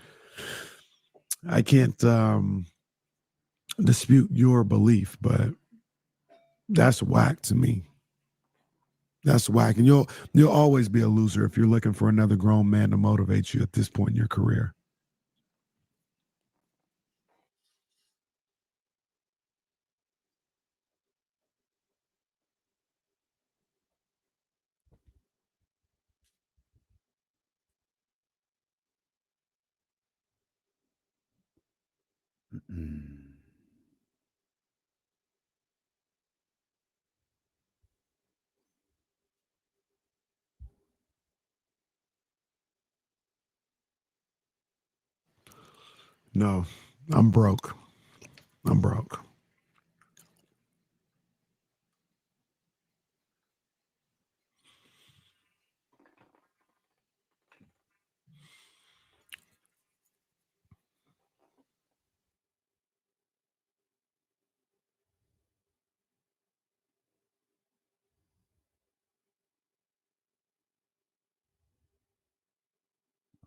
dispute your belief, but that's whack to me. That's whack. And you'll always be a loser if you're looking for another grown man to motivate you at this point in your career. No, I'm broke. I'm broke.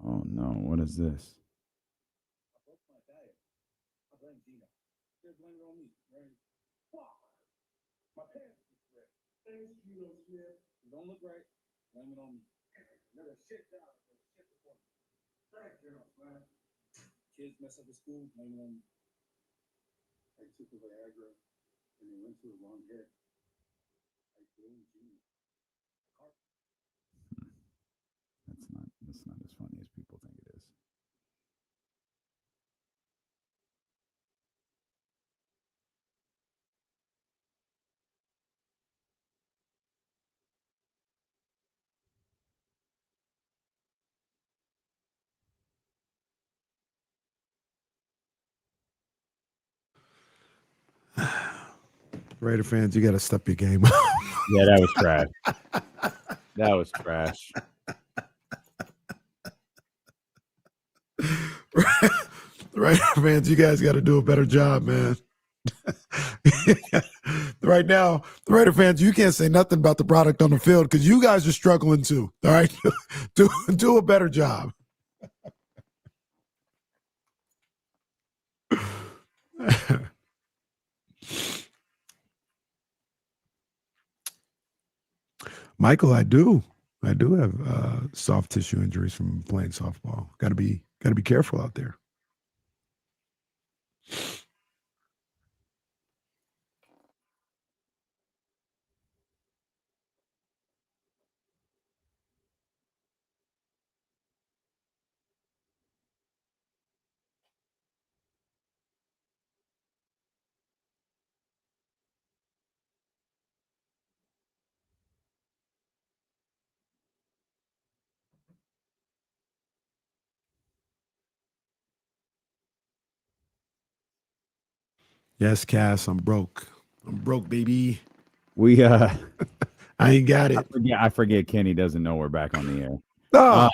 Oh no, what is this? Don't look right. Blame it on me. Never shit down. Kids mess up at school. Blame it on me. I took the Viagra and they went to the wrong head. I blame Gene. That's not as funny as people think it is. Raider fans, you got to step your game up. Yeah, that was trash. That was trash. Raider fans, you guys got to do a better job, man. Right now, the Raider fans, you can't say nothing about the product on the field because you guys are struggling too. All right, do a better job. Michael, I do have soft tissue injuries from playing softball. Got to be careful out there. Yes, Cass, I'm broke. I'm broke, baby. We I ain't got it. I forget Kenny doesn't know we're back on the air. Oh.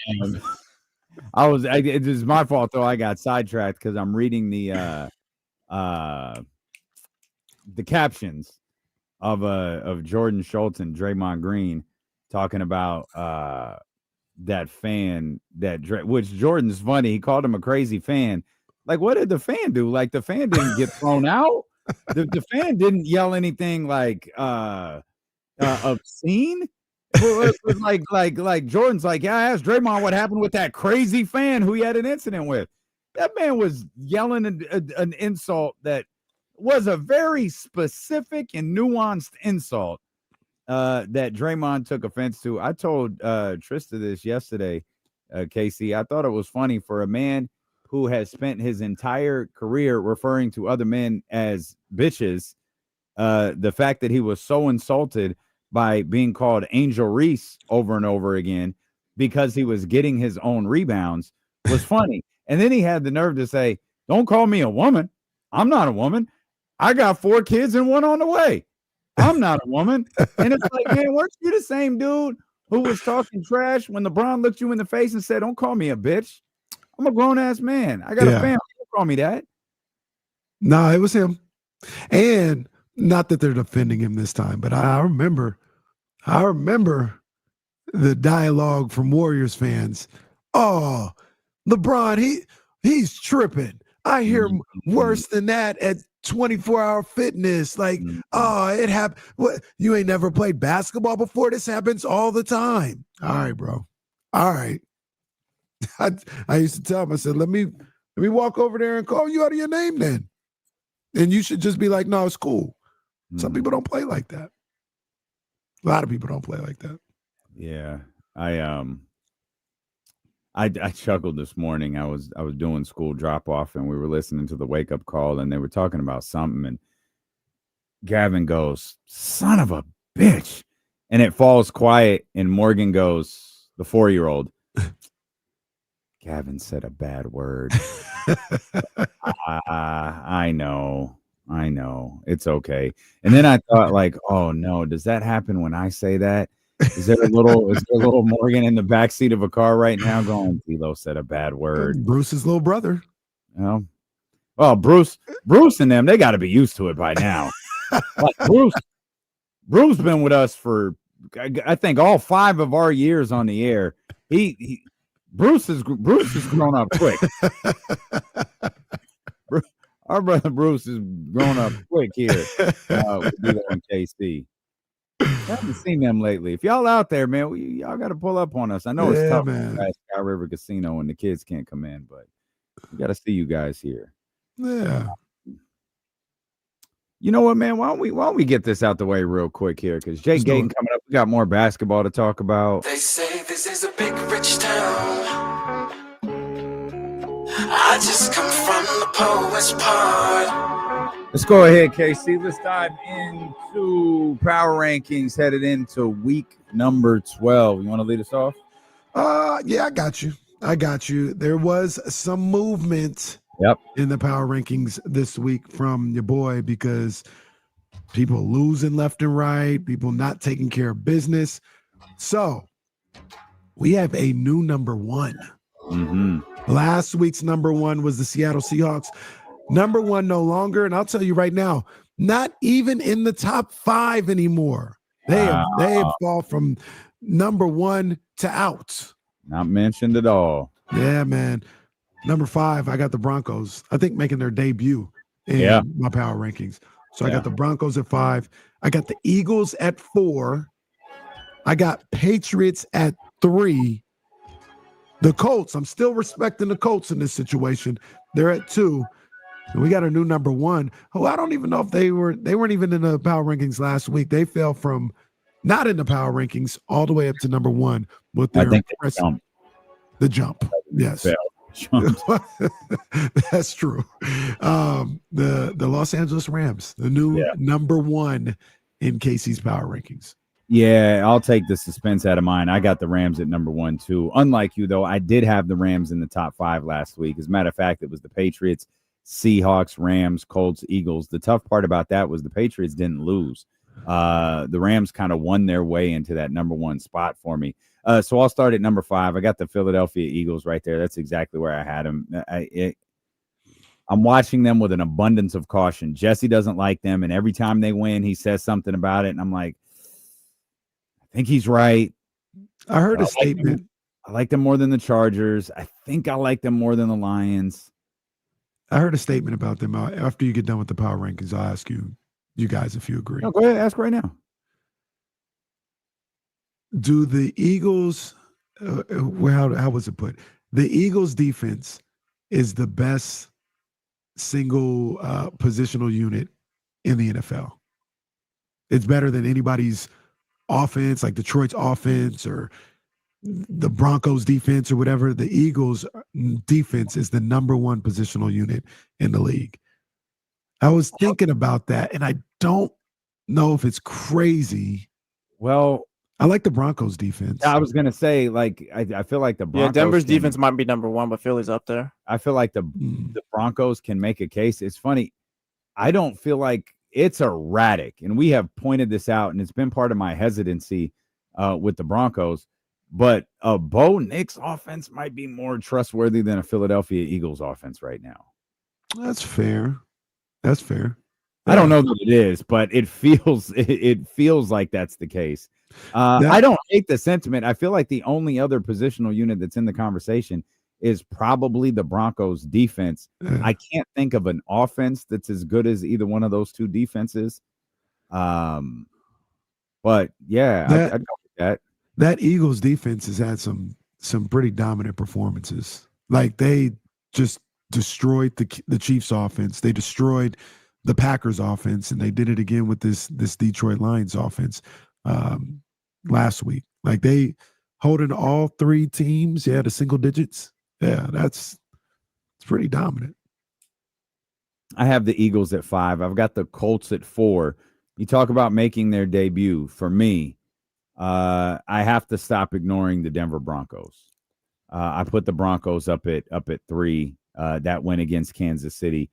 It was my fault though. I got sidetracked because I'm reading the captions of Jordan Schultz and Draymond Green talking about that fan which Jordan's funny. He called him a crazy fan. Like, what did the fan do? Like, the fan didn't get thrown out. The fan didn't yell anything like obscene. It was like Jordan's like, yeah, I asked Draymond what happened with that crazy fan who he had an incident with. That man was yelling an insult that was a very specific and nuanced insult that Draymond took offense to. I told Trista this yesterday, Casey. I thought it was funny for a man who has spent his entire career referring to other men as bitches. The fact that he was so insulted by being called Angel Reese over and over again because he was getting his own rebounds was funny. And then he had the nerve to say, "Don't call me a woman. I'm not a woman. I got 4 kids and 1 on the way. I'm not a woman." And it's like, man, weren't you the same dude who was talking trash when LeBron looked you in the face and said, "Don't call me a bitch. I'm a grown-ass man. I got a family. Don't call me that." No, it was him. And not that they're defending him this time, but I remember the dialogue from Warriors fans. "Oh, LeBron, he's tripping. I hear worse than that at 24-hour fitness. Like, oh, it happened. What? You ain't never played basketball before? This happens all the time." All right, bro. All right. I used to tell him, I said, let me walk over there and call you out of your name then. And you should just be like, "No, it's cool." Some people don't play like that. A lot of people don't play like that. Yeah. I chuckled this morning. I was doing school drop off and we were listening to the wake up call and they were talking about something and Gavin goes, "Son of a bitch." And it falls quiet and Morgan goes, the 4-year-old, "Gavin said a bad word." I know. It's okay. And then I thought like, oh no, does that happen when I say that? Is there a little Morgan in the backseat of a car right now going, "D'Lo said a bad word"? Bruce's little brother. Well, Bruce and them, they got to be used to it by now. Like Bruce been with us for, I think, all 5 of our years on the air. Bruce has grown up quick. Our brother Bruce has grown up quick here with D'Lo and KC. I haven't seen them lately. If y'all out there, man, y'all got to pull up on us. I know it's tough at Sky River Casino and the kids can't come in, but we got to see you guys here. Yeah. You know what, man? Why don't we get this out the way real quick here? Because Jake Gadon coming up. We got more basketball to talk about. They say this is a big rich town. I just come from the poet's part. Let's go ahead, KC. Let's dive into power rankings headed into week number 12. You want to lead us off? Yeah, I got you. There was some movement in the power rankings this week from your boy because people losing left and right, people not taking care of business. So we have a new number 1. Last week's number 1 was the Seattle Seahawks. Number 1 no longer, and I'll tell you right now, not even in the top 5 anymore. They have fallen from number 1 to out. Not mentioned at all. Yeah, man. Number 5, I got the Broncos. I think making their debut in my power rankings. So I got the Broncos at 5. I got the Eagles at 4. I got Patriots at 3. The Colts, I'm still respecting the Colts in this situation. They're at 2. And we got a new number 1, who I don't even know if they weren't even in the power rankings last week. They fell from not in the power rankings all the way up to number 1 with their the jump. Yes. That's true. The Los Angeles Rams, the new number 1 in Casey's power rankings. Yeah, I'll take the suspense out of mine. I got the Rams at number 1 too. Unlike you though, I did have the Rams in the top 5 last week. As a matter of fact, it was the Patriots, Seahawks, Rams, Colts, Eagles. The tough part about that was the Patriots didn't lose. The Rams kind of won their way into that number 1 spot for me. So I'll start at number 5. I got the Philadelphia Eagles right there. That's exactly where I had them. I'm watching them with an abundance of caution. Jesse doesn't like them, and every time they win, he says something about it, and I'm like, I think he's right. I heard a statement. I like them more than the Chargers. I think I like them more than the Lions. I heard a statement about them. After you get done with the power rankings, I'll ask you guys if you agree. No, go ahead. Ask right now. Do the Eagles, how was it put? The Eagles defense is the best single positional unit in the NFL. It's better than anybody's offense, like Detroit's offense or the Broncos defense or whatever. The Eagles defense is the number one positional unit in the league. I was thinking about that, and I don't know if it's crazy. Well, I like the Broncos defense. I was gonna say, like, I feel like the Broncos. Yeah, Denver's defense might be number one, but Philly's up there. I feel like the Broncos can make a case. It's funny. I don't feel like it's erratic, and we have pointed this out, and it's been part of my hesitancy with the Broncos. But a Bo Nix offense might be more trustworthy than a Philadelphia Eagles offense right now. That's fair. That's fair. I don't know that it is, but it feels like that's the case. I don't hate the sentiment. I feel like the only other positional unit that's in the conversation is probably the Broncos defense. I can't think of an offense that's as good as either one of those two defenses. But yeah, I'd go with that. That Eagles defense has had some pretty dominant performances. Like they just destroyed the Chiefs offense. They destroyed the Packers offense, and they did it again with this Detroit Lions offense last week. Like they holding all three teams, to single digits. Yeah, it's pretty dominant. I have the Eagles at 5. I've got the Colts at 4. You talk about making their debut. For me, I have to stop ignoring the Denver Broncos. I put the Broncos up at 3. That win against Kansas City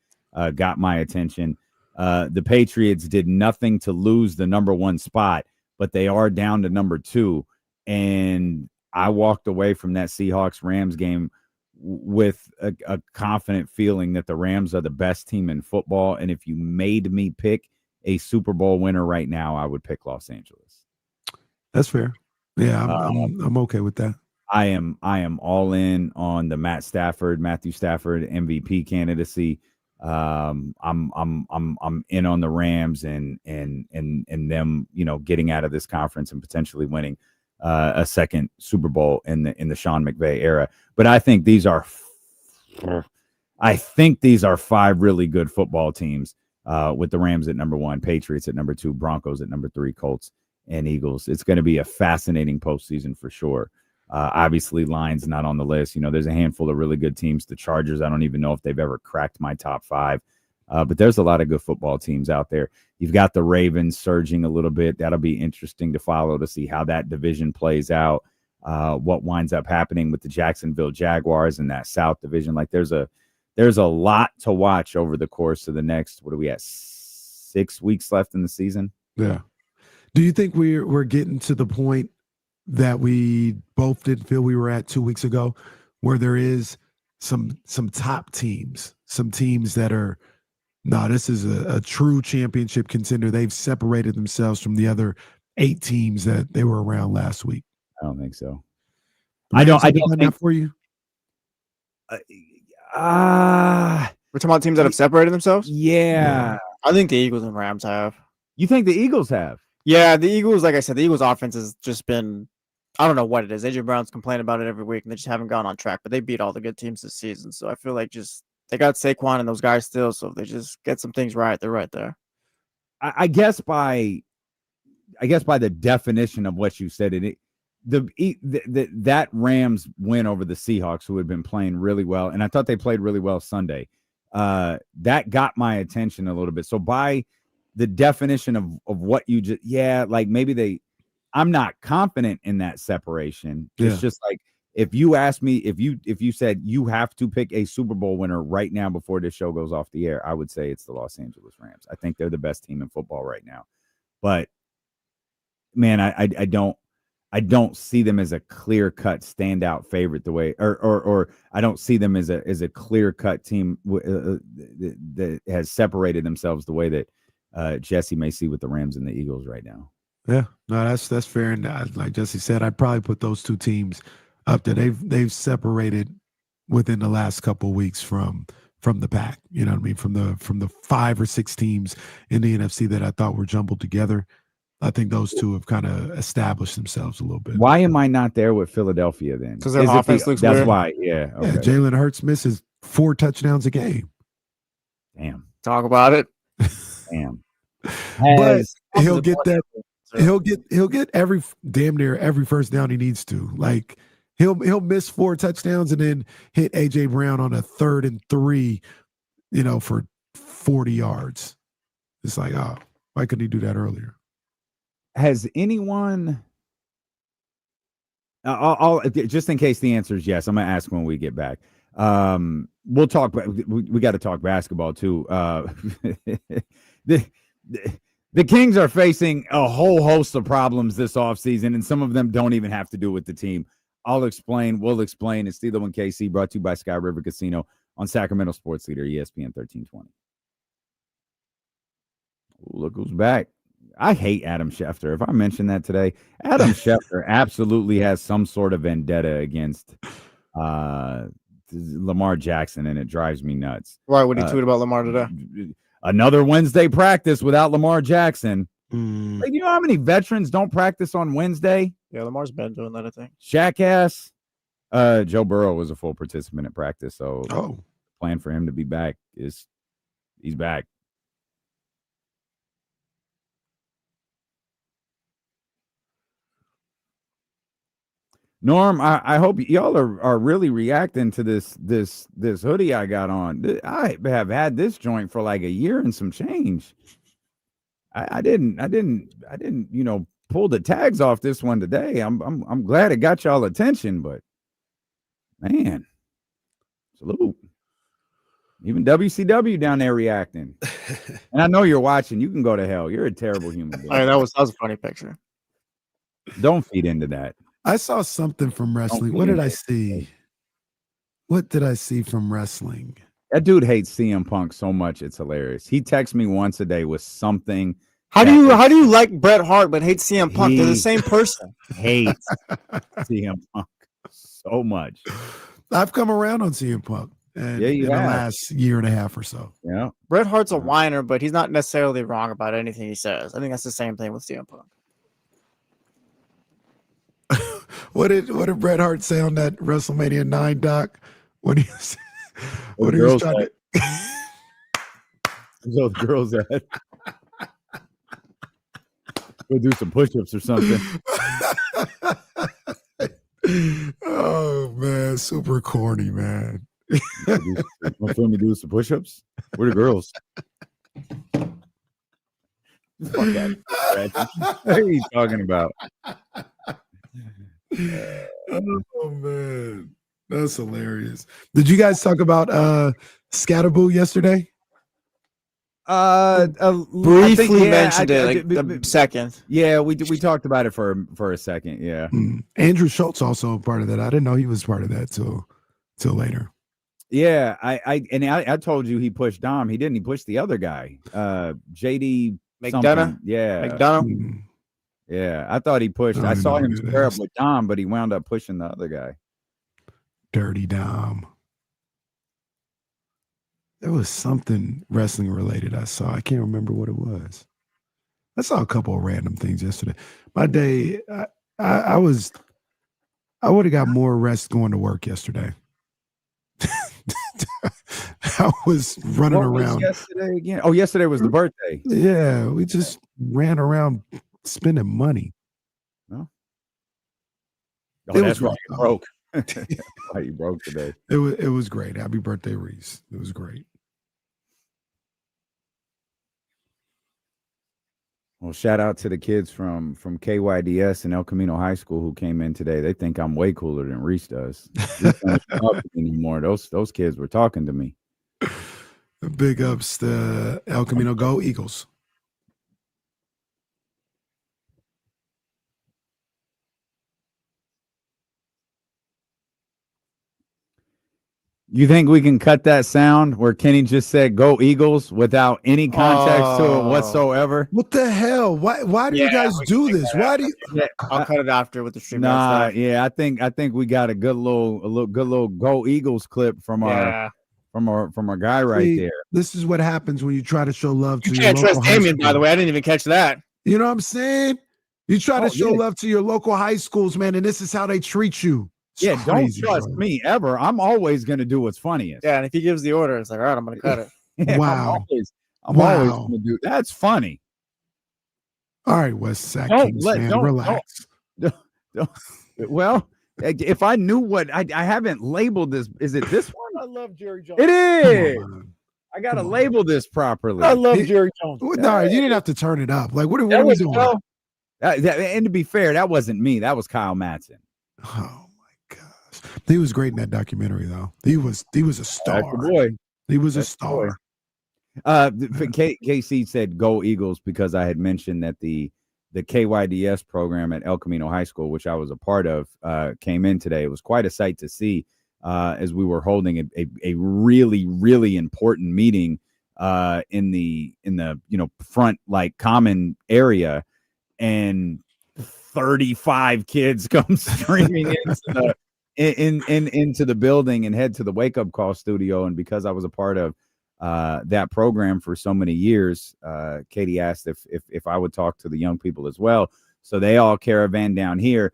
got my attention. The Patriots did nothing to lose the number 1 spot, but they are down to number 2. And I walked away from that Seahawks-Rams game with a confident feeling that the Rams are the best team in football. And if you made me pick a Super Bowl winner right now, I would pick Los Angeles. That's fair. Yeah, I'm okay with that. I am all in on the Matthew Stafford MVP candidacy. I'm in on the Rams and them, getting out of this conference and potentially winning a second Super Bowl in the Sean McVay era. But I think these are 5 really good football teams with the Rams at number 1, Patriots at number 2, Broncos at number 3, Colts and Eagles. It's going to be a fascinating postseason for sure. Obviously, Lions not on the list. There's a handful of really good teams. The Chargers, I don't even know if they've ever cracked my top 5. But there's a lot of good football teams out there. You've got the Ravens surging a little bit. That'll be interesting to follow to see how that division plays out, what winds up happening with the Jacksonville Jaguars in that South division. Like there's a lot to watch over the course of the next, 6 weeks left in the season? Yeah. Do you think we're getting to the point that we both didn't feel we were at 2 weeks ago, where there is some top teams, some teams that are, this is a true championship contender. They've separated themselves from the other 8 teams that they were around last week? I don't think so. I don't think that for you. We're talking about teams that have separated themselves? Yeah. I think the Eagles and Rams have. You think the Eagles have? Yeah, the Eagles, like I said, the Eagles offense has just been, I don't know what it is. AJ Brown's complaining about it every week, and they just haven't gone on track. But they beat all the good teams this season. So I feel like they got Saquon and those guys still. So if they just get some things right, they're right there. I guess by the definition of what you said, that Rams win over the Seahawks, who had been playing really well, and I thought they played really well Sunday. That got my attention a little bit. So by the definition of what you just, maybe I'm not confident in that separation. It's just like, if you asked me, if you said you have to pick a Super Bowl winner right now before this show goes off the air, I would say it's the Los Angeles Rams. I think they're the best team in football right now. But man, I don't see them as a clear-cut standout favorite the way, or I don't see them as a clear-cut team that has separated themselves the way that Jesse may see with the Rams and the Eagles right now. Yeah, no, that's fair. And like Jesse said, I'd probably put those two teams up there. They've separated within the last couple of weeks from the pack. You know what I mean? From the 5 or 6 teams in the NFC that I thought were jumbled together. I think those two have kind of established themselves a little bit. Why am I not there with Philadelphia then? Because their offense looks weird. That's why. Yeah. Okay. Yeah, Jalen Hurts misses 4 touchdowns a game. Damn. Talk about it. Damn. But he'll get that. He'll get damn near every first down he needs to. Like he'll miss 4 touchdowns and then hit AJ Brown on a 3rd and 3, for 40 yards. It's like, oh, why couldn't he do that earlier? Has anyone? I'll just in case the answer is yes, I'm gonna ask when we get back. We'll talk. We got to talk basketball too. The Kings are facing a whole host of problems this offseason, and some of them don't even have to do with the team. We'll explain. It's Steelo and KC, brought to you by Sky River Casino on Sacramento Sports Leader, ESPN 1320. Ooh, look who's back. I hate Adam Schefter. If I mentioned that today, Adam Schefter absolutely has some sort of vendetta against Lamar Jackson, and it drives me nuts. Why would he tweet about Lamar today? Another Wednesday practice without Lamar Jackson. Like, you know how many veterans don't practice on Wednesday? Yeah, Lamar's been doing that, I think. Shaq-ass. Joe Burrow was a full participant at practice, so plan for him to be back is he's back. Norm, I hope y'all are really reacting to this hoodie I got on. I have had this joint for like a year and some change. I didn't pull the tags off this one today. I'm glad it got y'all attention, but man, salute. Even WCW down there reacting. And I know you're watching. You can go to hell. You're a terrible human being. All right, that was a funny picture. Don't feed into that. I saw something from wrestling. What did I see? What did I see from wrestling? That dude hates CM Punk so much, it's hilarious. He texts me once a day with something. How do you like Bret Hart but hate CM Punk? They're the same person. Hates CM Punk so much. I've come around on CM Punk in the last year and a half or so. Yeah. Bret Hart's a whiner, but he's not necessarily wrong about anything he says. I think that's the same thing with CM Punk. What did Bret Hart say on that WrestleMania 9 doc when he was trying to those girls at go do some push-ups or something. Oh man, super corny, man. Want me to do some push-ups? Where the girls? Fuck that. What are you talking about? Oh man, that's hilarious. Did you guys talk about Scatterboo yesterday? Briefly mentioned it, like a second. Yeah, we talked about it for a second. Yeah. Andrew Schultz also part of that. I didn't know he was part of that till later. Yeah, I told you he pushed Dom. He didn't. He pushed the other guy, JD McDonough. Yeah, McDonough. Yeah, I thought he pushed. I saw him square up with Dom, but he wound up pushing the other guy. Dirty Dom. There was something wrestling related I saw. I can't remember what it was. I saw a couple of random things yesterday. My day, I would have got more rest going to work yesterday. I was running around. Yesterday again? Oh, yesterday was the birthday. Yeah, we just ran around spending money. No. Oh, that's why you broke. Why you broke today? It was great. Happy birthday, Reese. It was great. Well, shout out to the kids from KYDS and El Camino High School who came in today. They think I'm way cooler than Reese does. Anymore. Those kids were talking to me. Big ups to El Camino. Go Eagles. You think we can cut that sound where Kenny just said "Go Eagles" without any context to it whatsoever? What the hell? Why do you guys do this? Why do you? Yeah, I'll cut it after with the stream. Nah, yeah, I think we got a good little "Go Eagles" clip from our guy right there. This is what happens when you try to show love to you your can't local trust Damien, by the way. I didn't even catch that. You know what I'm saying? You try to show love to your local high schools, man, and this is how they treat you. It's Yeah, crazy, don't trust bro. me ever. I'm always gonna do what's funniest. Yeah, and if he gives the order, it's like, all right, I'm gonna cut it. Yeah, Wow. I'm always Wow. gonna do. That's funny. All right, West Sac Don't Kings let- fan, don't- relax. Well, if I knew what I haven't labeled this. Is it this one? I love Jerry Jones. It Come is. on, man. I gotta Come on. label this properly. I love It- Jerry Jones. Well, no, you didn't have to turn it up. Like, what are That we was- doing? well, and to be fair, that wasn't me. That was Kyle Madsen. Oh my gosh, he was great in that documentary, though. He was a That's star. the boy. He was a That's the boy. star. KC said go Eagles because I had mentioned that the KYDS program at El Camino High School, which I was a part of, came in today. It was quite a sight to see as we were holding a really, really important meeting in the front like common area, and 35 kids come streaming into the building and head to the Wake Up Call studio. And because I was a part of that program for so many years, Katie asked if I would talk to the young people as well. So they all caravan down here.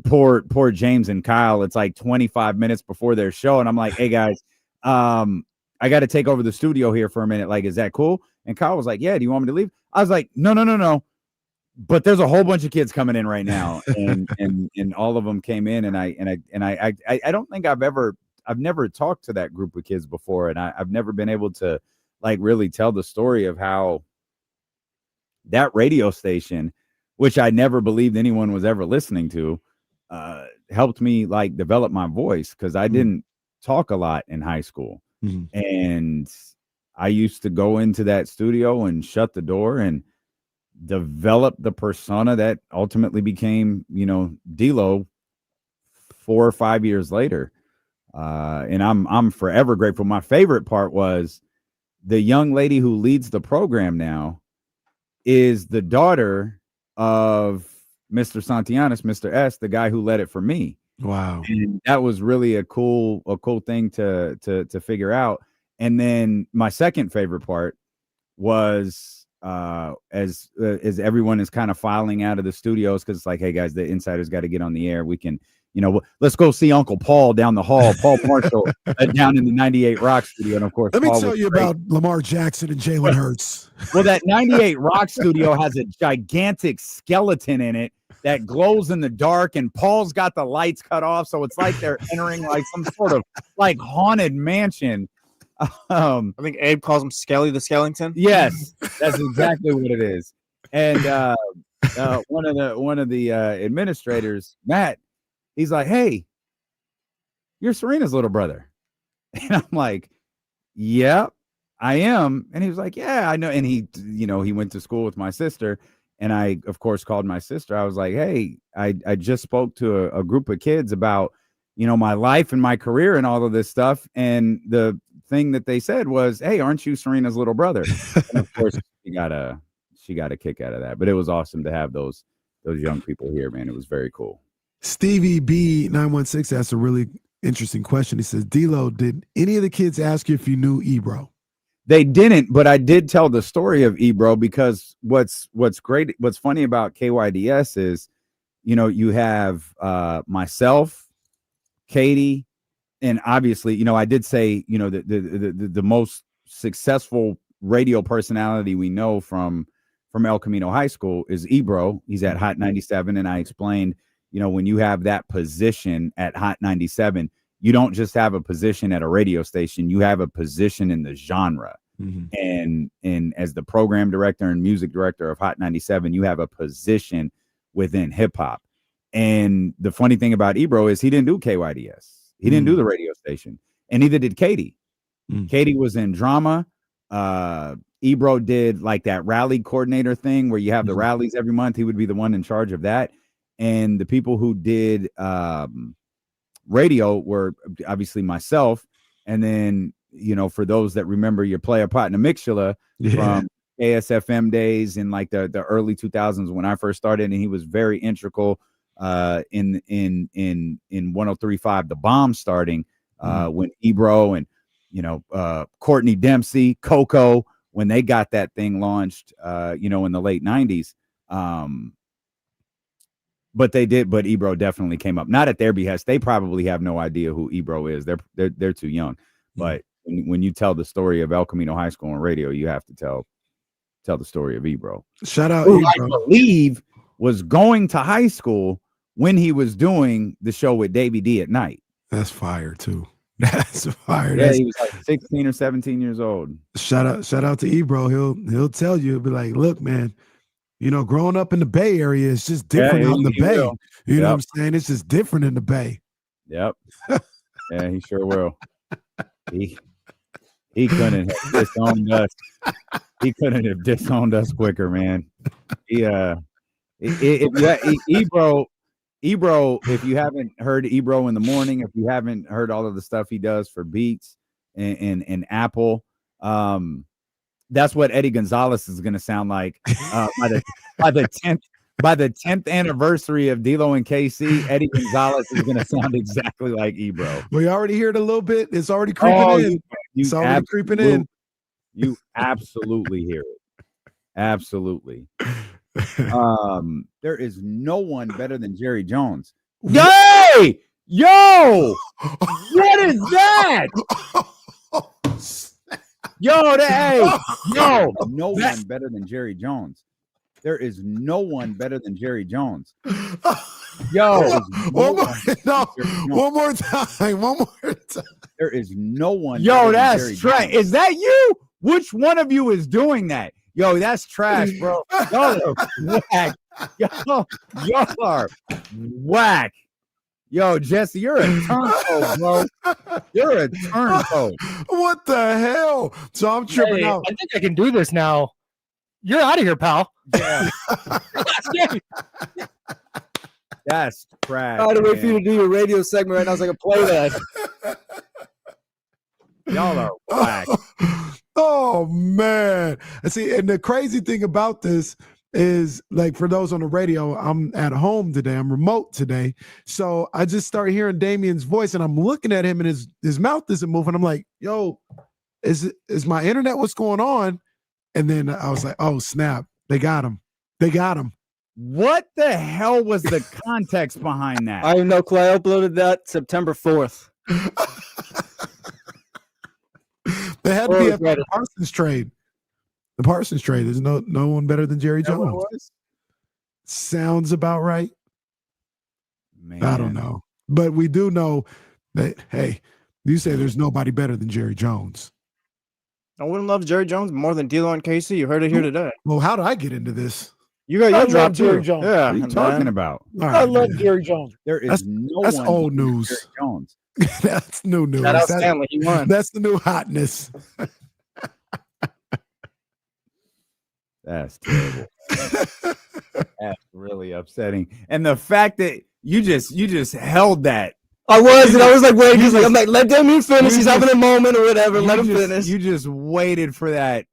Poor James and Kyle. It's like 25 minutes before their show, and I'm like, "Hey guys, I got to take over the studio here for a minute. Like, is that cool?" And Kyle was like, "Yeah, do you want me to leave?" I was like, No. But there's a whole bunch of kids coming in right now, and all of them came in, and I don't think I've never talked to that group of kids before, and I've never been able to like really tell the story of how that radio station, which I never believed anyone was ever listening to, helped me like develop my voice, because I didn't talk a lot in high school. And I used to go into that studio and shut the door and develop the persona that ultimately became, D-Lo 4 or 5 years later. And I'm forever grateful. My favorite part was the young lady who leads the program now is the daughter of Mr. Santianes, Mr. S, the guy who led it for me. Wow. And that was really a cool thing to figure out. And then my second favorite part was as everyone is kind of filing out of the studios, because it's like, hey guys, the insiders got to get on the air. We can, let's go see Uncle Paul down the hall, Paul Marshall, down in the 98 Rock studio. And of course, Let me Paul tell was you great. about Lamar Jackson and Jalen Hurts. Well, that 98 Rock studio has a gigantic skeleton in it that glows in the dark, and Paul's got the lights cut off, so it's like they're entering like some sort of like haunted mansion. I think Abe calls him Skelly the Skellington. Yes, that's exactly what it is. And one of the administrators, Matt, he's like, "Hey, you're Serena's little brother," and I'm like, "Yeah, I am." And he was like, "Yeah, I know." And he went to school with my sister. And I, of course, called my sister. I was like, "Hey, I just spoke to a group of kids about, my life and my career and all of this stuff. And the thing that they said was, 'Hey, aren't you Serena's little brother?'" And of course, she got a kick out of that. But it was awesome to have those young people here, man. It was very cool. Stevie B916 asked a really interesting question. He says, "D-Lo, did any of the kids ask you if you knew Ebro?" They didn't, but I did tell the story of Ebro, because what's funny about KYDS is, you have myself, Katie, and obviously, I did say, the most successful radio personality we know from El Camino High School is Ebro. He's at Hot 97, and I explained, when you have that position at Hot 97, you don't just have a position at a radio station, you have a position in the genre. And as the program director and music director of Hot 97, you have a position within hip hop. And the funny thing about Ebro is he didn't do KYDS. He didn't do the radio station, and neither did Katie. Katie was in drama. Ebro did like that rally coordinator thing where you have the rallies every month. He would be the one in charge of that. And the people who did radio were obviously myself. And then, for those that remember your player partner Mixula from ASFM days in like the early 2000s when I first started, and he was very integral in 103.5 The Bomb starting when Ebro and Courtney Dempsey, Coco, when they got that thing launched in the late 90s. But they did. But Ebro definitely came up, not at their behest. They probably have no idea who Ebro is. They're too young. But when you tell the story of El Camino High School on radio, you have to tell the story of Ebro. Shout out Who Ebro. I believe was going to high school when he was doing the show with Davey D at night. That's fire too. That's fire. Yeah, he was like 16 or 17 years old. Shout out to Ebro. He'll tell you, he'll be like, look, man, growing up in the Bay Area is just different out in the Bay. Will. You know what I'm saying? It's just different in the Bay. Yep. Yeah, he sure will. He couldn't have disowned us. He couldn't have disowned us quicker, man. Ebro, if you haven't heard Ebro in the morning, if you haven't heard all of the stuff he does for Beats and Apple, that's what Eddie Gonzalez is going to sound like by the 10th anniversary of D-Lo and KC. Eddie Gonzalez is going to sound exactly like Ebro. We already heard a little bit. It's already creeping in. It's already creeping in. You absolutely hear it. Absolutely. There is no one better than Jerry Jones. Yay! Yo! What is that? No one better than Jerry Jones. There is no one better than Jerry Jones. Yo, one more time. There is no one. Yo, that's trash. Is that you? Which one of you is doing that? Yo, that's trash, bro. Y'all are whack. Y'all are whack. Yo, Jesse, you're a turncoat, bro. You're a turncoat. What the hell? So I'm tripping out. I think I can do this now. You're out of here, pal. Yeah. That's trash. I had to wait for you to do your radio segment right now so I can play that. Y'all are whack. Oh man. And see, and the crazy thing about this is, like, for those on the radio, I'm at home today. I'm remote today. So I just start hearing Damien's voice and I'm looking at him and his mouth isn't moving. I'm like, yo, is my internet? What's going on? And then I was like, oh, snap. They got him. What the hell was the context behind that? I don't know, Clay. I uploaded that September 4th. They had to be at the Parsons trade. The Parsons trade. There's no one better than Jerry Jones. Sounds about right. Man. I don't know. But we do know that, hey, you say there's nobody better than Jerry Jones. I wouldn't love Jerry Jones more than D-Lo and KC. You heard it here today. Well, how did I get into this? You got your drop Jerry too. Jones. Yeah, What are you talking about? All I right, love man. Jerry Jones. There is no that's one old better than news. Jerry Jones. That's new news. Shout out Stanley. He won. That's the new hotness. That's terrible. That's really upsetting. And the fact that you just held that. I was like, wait, I'm like, let Damien finish. He's having a moment or whatever. Let him finish. You just waited for that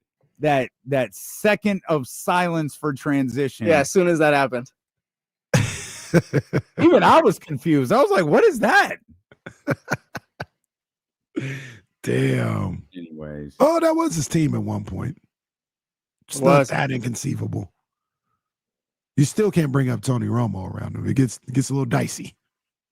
second of silence for transition. Yeah, as soon as that happened. Even I was confused. I was like, what is that? Damn. Anyways. Oh, that was his team at one point. It's not that inconceivable. You still can't bring up Tony Romo around him. It gets a little dicey.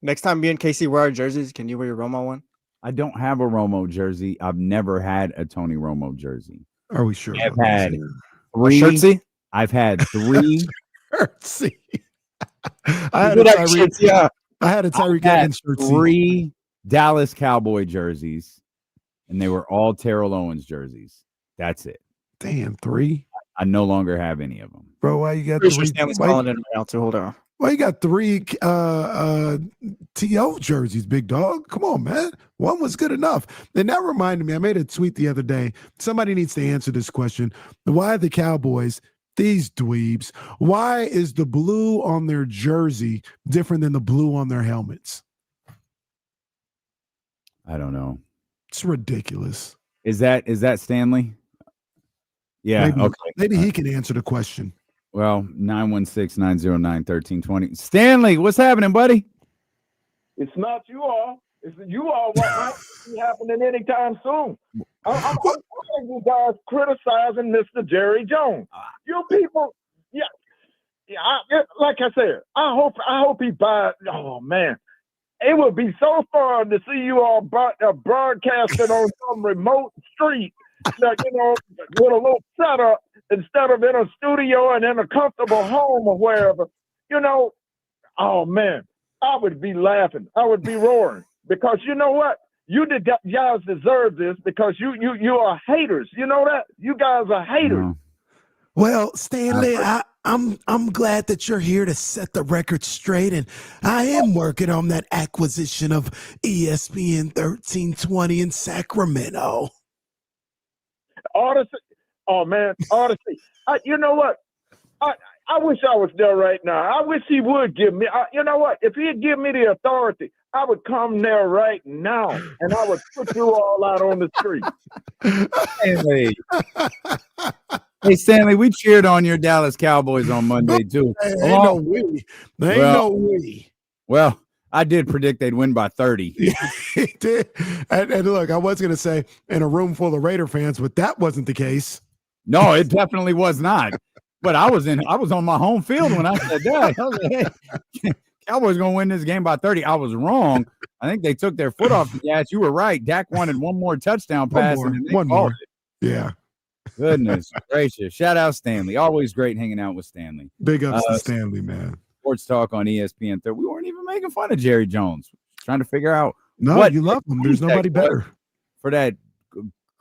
Next time me and Casey wear our jerseys, can you wear your Romo one? I don't have a Romo jersey. I've never had a Tony Romo jersey. Are we sure? I've had three. Shirtsy? I've had three. Shirtsy. I had a Tyreek Evans shirtsy. 3 Dallas Cowboy jerseys, and they were all Terrell Owens jerseys. That's it. Damn, 3. I no longer have any of them. Bro, why you got Pretty 3? sure Stanley's calling in right now too. Hold on. Why you got 3 TO jerseys, big dog? Come on, man. One was good enough. And that reminded me, I made a tweet the other day. Somebody needs to answer this question. Why the Cowboys, these dweebs, why is the blue on their jersey different than the blue on their helmets? I don't know. It's ridiculous. Is that Stanley? Yeah. Okay. Maybe he can answer the question. Well, 916-909-1320. Stanley, what's happening, buddy? It's not you all. It's you all what might be happening anytime soon. I'm tired of you guys criticizing Mr. Jerry Jones. You people, yeah. like I said, I hope he buys. Oh man, it would be so fun to see you all broadcasting on some remote street, that with a little setup instead of in a studio and in a comfortable home or wherever. Oh man, I would be laughing. I would be roaring because you know what? You guys deserve this because you are haters. You know that? You guys are haters. Well, Stanley, I'm glad that you're here to set the record straight, and I am working on that acquisition of ESPN 1320 in Sacramento. Odyssey, oh man, Odyssey. You know what? I wish I was there right now. I wish he would give me. You know what? If he'd give me the authority, I would come there right now, and I would put you all out on the street. Stanley. Hey, Stanley, we cheered on your Dallas Cowboys on Monday, too. Ain't no way. Well, I did predict they'd win by 30. Yeah, he did. And look, I was going to say in a room full of Raider fans, but that wasn't the case. No, it definitely was not. But I was on my home field when I said that. I was like, hey, Cowboys going to win this game by 30. I was wrong. I think they took their foot off the gas. You were right. Dak wanted one more touchdown pass. One more. Yeah. Goodness gracious. Shout out Stanley. Always great hanging out with Stanley. Big ups to Stanley, man. Sports Talk on ESPN. We weren't even making fun of Jerry Jones. Trying to figure out what you love him. There's nobody better. For that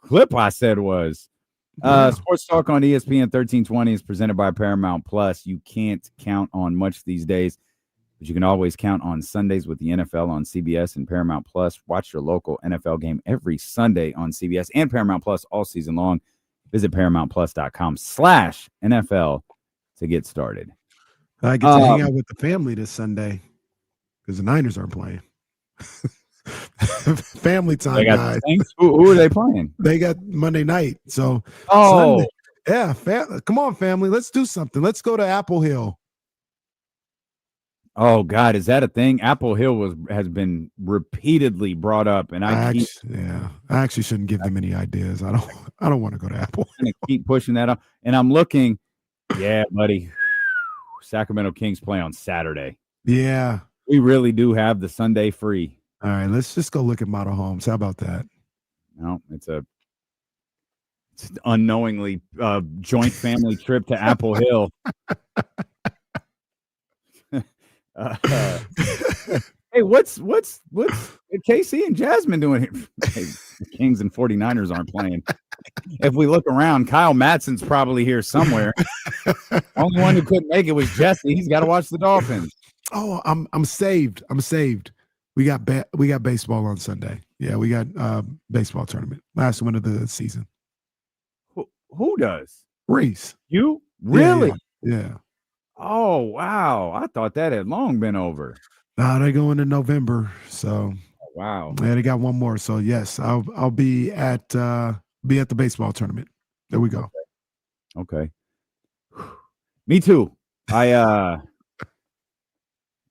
clip I said was Sports Talk on ESPN 1320 is presented by Paramount Plus. You can't count on much these days, but you can always count on Sundays with the NFL on CBS and Paramount Plus. Watch your local NFL game every Sunday on CBS and Paramount Plus all season long. Visit ParamountPlus.com/NFL to get started. I get to hang out with the family this Sunday because the Niners aren't playing. Family time, guys. Who are they playing? They got Monday night. So, Sunday. Yeah. Come on, family. Let's do something. Let's go to Apple Hill. Oh God, is that a thing? Apple Hill has been repeatedly brought up, and I actually shouldn't give them any ideas. I don't want to go to Apple. I'm gonna keep pushing that up, and I'm looking. Yeah, buddy. Sacramento Kings play on Saturday. Yeah, we really do have the Sunday free. All right, let's just go look at model homes. How about that? No, it's an unknowingly joint family trip to Apple Hill. Hey, what's KC and Jasmine doing here? Hey, the Kings and 49ers aren't playing. If we look around, Kyle Matson's probably here somewhere. Only one who couldn't make it was Jesse. He's got to watch the Dolphins. Oh, I'm saved. We got baseball on Sunday. Yeah, we got baseball tournament. Last one of the season. Who does? Reese. You? Really? Yeah. Oh, wow. I thought that had long been over. Nah, they go into November. So wow. Yeah, they got one more. So yes, I'll be at the baseball tournament. There we go. Okay. Me too.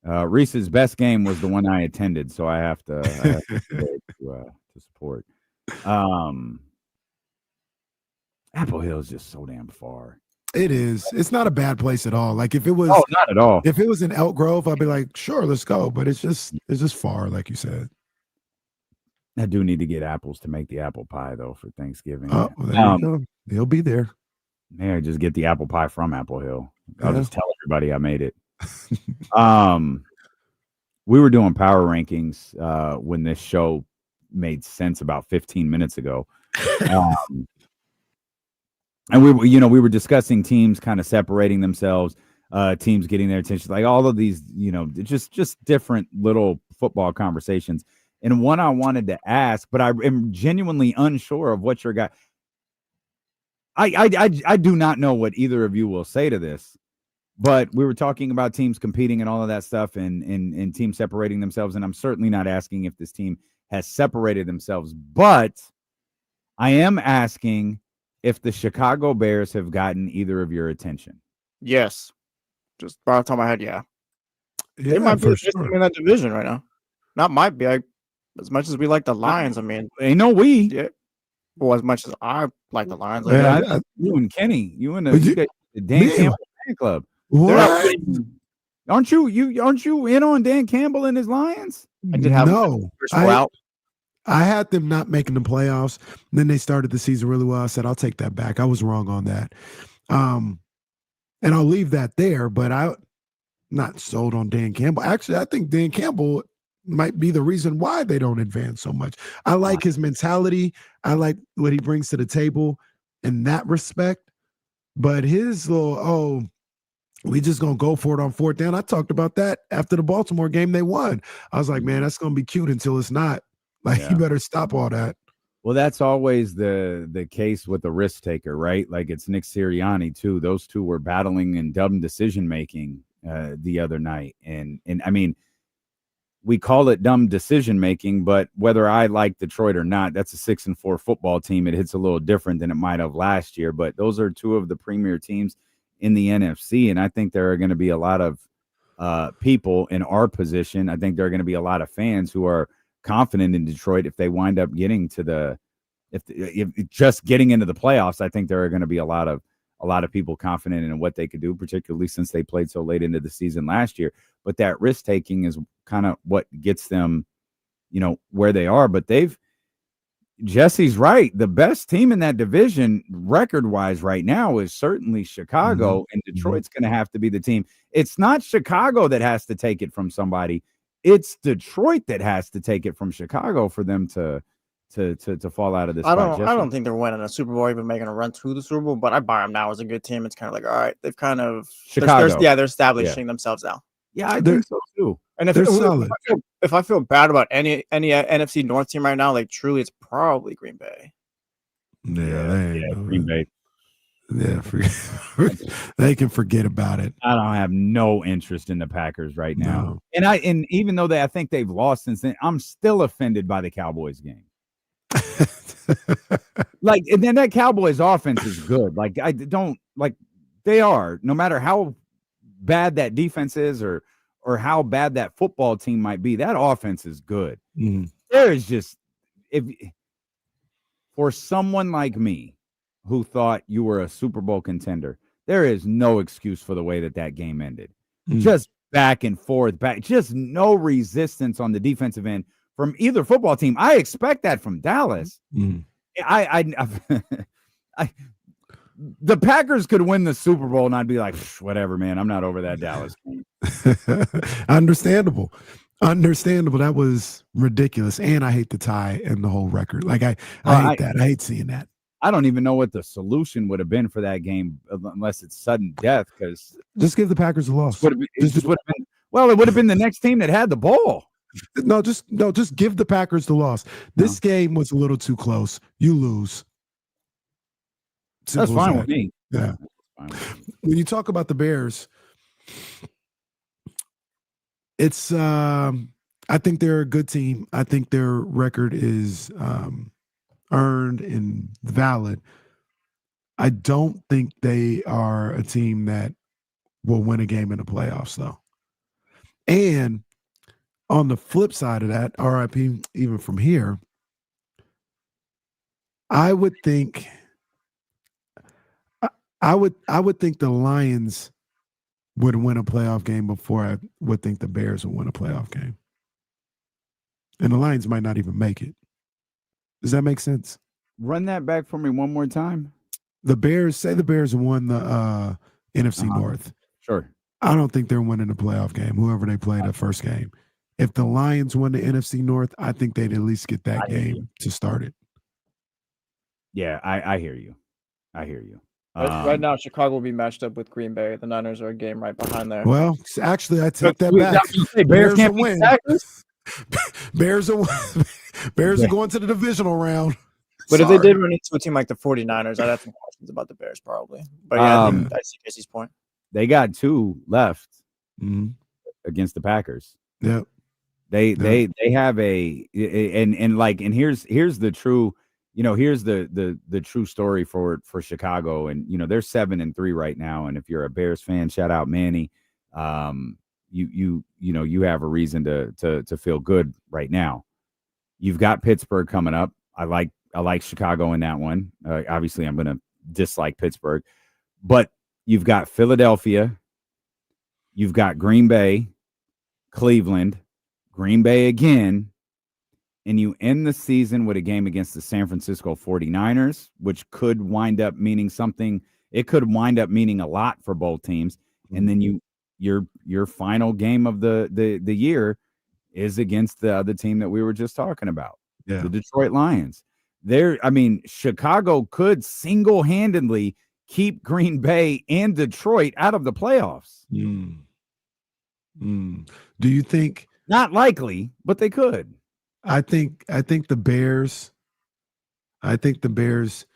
Reese's best game was the one I attended, so I have to support. Apple Hill is just so damn far. It is. It's not a bad place at all. Like if it was, not at all. If it was in Elk Grove, I'd be like, sure, let's go. But it's just far, like you said. I do need to get apples to make the apple pie though for Thanksgiving. Oh, there you go. They'll be there. May I just get the apple pie from Apple Hill? I'll just tell everybody I made it. We were doing power rankings when this show made sense about 15 minutes ago. And we were discussing teams kind of separating themselves, teams getting their attention, like all of these, just different little football conversations. And one I wanted to ask, but I am genuinely unsure of what your guy. I do not know what either of you will say to this, but we were talking about teams competing and all of that stuff and teams separating themselves. And I'm certainly not asking if this team has separated themselves, but I am asking if the Chicago Bears have gotten either of your attention. Yes. Just right off the top of my head, yeah. Yeah, They might be for the best sure. team in that division right now. Not might be. As much as we like the Lions, I mean, Ain't no we. yeah. Well, as much as I like the Lions, Yeah, like, You and Kenny, you and But the Dan me- Campbell fan club. What? Aren't you in on Dan Campbell and his Lions? I did have No. I had them not making the playoffs. Then they started the season really well. I said, I'll take that back. I was wrong on that. And I'll leave that there, but I'm not sold on Dan Campbell. Actually, I think Dan Campbell might be the reason why they don't advance so much. I like his mentality. I like what he brings to the table in that respect. But his little, we just going to go for it on fourth down. I talked about that after the Baltimore game they won. I was like, man, that's going to be cute until it's not. Like, you better stop all that. Well, that's always the case with the risk taker, right? Like it's Nick Sirianni too. Those two were battling in dumb decision making the other night, and I mean, we call it dumb decision making, but whether I like Detroit or not, that's a 6-4 football team. It hits a little different than it might have last year, but those are two of the premier teams in the NFC, and I think there are going to be a lot of people in our position. I think there are going to be a lot of fans who are confident in Detroit if they wind up getting to if just getting into the playoffs. I think there are going to be a lot of people confident in what they could do, particularly since they played so late into the season last year. But that risk taking is kind of what gets them, where they are. But Jesse's right. The best team in that division record wise right now is certainly Chicago, and Detroit's going to have to be the team. It's not Chicago that has to take it from somebody. It's Detroit that has to take it from Chicago for them to fall out of this. I don't think they're winning a Super Bowl, even making a run to the Super Bowl. But I buy them now as a good team. It's kind of like, all right, they've kind of Chicago. they're establishing themselves now. Yeah, I think so too. And if I feel bad about any NFC North team right now, like truly, it's probably Green Bay. Green Bay. Yeah, they can forget about it. I don't have no interest in the Packers right now. No. And even though I think they've lost since then, I'm still offended by the Cowboys game. Like, and then that Cowboys offense is good. Like, I don't like they are, no matter how bad that defense is or how bad that football team might be, that offense is good. Mm-hmm. There is just, for someone like me who thought you were a Super Bowl contender, there is no excuse for the way that game ended. Just back and forth, just no resistance on the defensive end from either football team. I expect that from Dallas. The Packers could win the Super Bowl and I'd be like, whatever, man, I'm not over that Dallas game. Understandable. That was ridiculous. And I hate the tie and the whole record. Like I hate that. I hate seeing that. I don't even know what the solution would have been for that game unless it's sudden death. Because just give the Packers a loss. It would have been the next team that had the ball. No, just give the Packers the loss. This game was a little too close. You lose. That's fine with me. Yeah. When you talk about the Bears, it's I think they're a good team. I think their record is earned and valid. I don't think they are a team that will win a game in the playoffs, though. And on the flip side of that, RIP, even from here, I would think the Lions would win a playoff game before I would think the Bears would win a playoff game. And the Lions might not even make it. Does that make sense? Run that back for me one more time. The Bears won the NFC North. Sure. I don't think they're winning the playoff game, whoever they play the first game. If the Lions won the NFC North, I think they'd at least get that game to start it. Yeah, I hear you. Right now, Chicago will be matched up with Green Bay. The Niners are a game right behind there. Well, actually, I take that back. Bears can't win. Bears are going to the divisional round. But if they did run into a team like the 49ers, I'd have some questions about the Bears probably. But yeah, I see Casey's point. They got 2 left against the Packers. Yep. They have and here's the true, here's the true story for Chicago. And they're 7-3 right now. And if you're a Bears fan, shout out Manny. You have a reason to feel good right now. You've got Pittsburgh coming up. I like Chicago in that one. Obviously, I'm going to dislike Pittsburgh, but you've got Philadelphia, You've got Green Bay, Cleveland, Green Bay again, and you end the season with a game against the San Francisco 49ers, which could wind up meaning something. It could wind up meaning a lot for both teams. And then your final game of the year is against the other team that we were just talking about, the Detroit Lions. Chicago could single-handedly keep Green Bay and Detroit out of the playoffs. Do you think? Not likely, but they could. I think the Bears. I think the Bears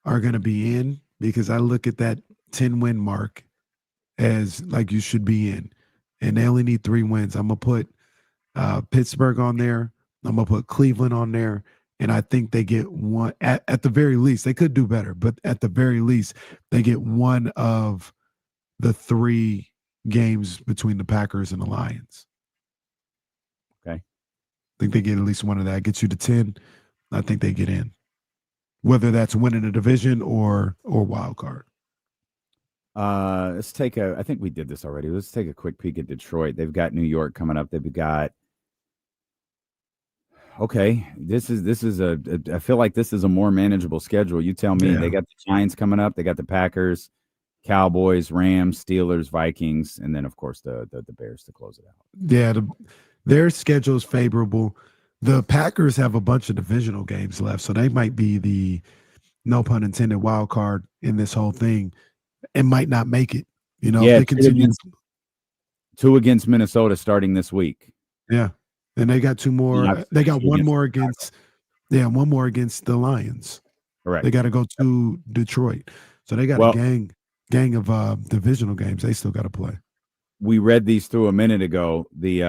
are going to be in because I look at that 10-win mark as like you should be in, and they only need 3 wins. I'm gonna put Pittsburgh on there. I'm gonna put Cleveland on there, and I think they get one at the very least. They could do better, but at the very least, they get one of the 3 games between the Packers and the Lions. Okay, I think they get at least one of that. Gets you to 10. I think they get in, whether that's winning a division or wild card. Let's take I think we did this already. Let's take a quick peek at Detroit. They've got New York coming up. They've got. Okay, this is I feel like this is a more manageable schedule. You tell me. They got the Giants coming up. They got the Packers, Cowboys, Rams, Steelers, Vikings, and then of course the Bears to close it out. Yeah, their schedule is favorable. The Packers have a bunch of divisional games left, so they might be the, no pun intended, wild card in this whole thing, and might not make it. You know, yeah, they continue. 2 against Minnesota starting this week. Yeah, and they got 2 more. They got one more against. Yeah, one more against the Lions. Correct. They got to go to Detroit, so they got a gang of divisional games they still got to play. We read these through a minute ago. The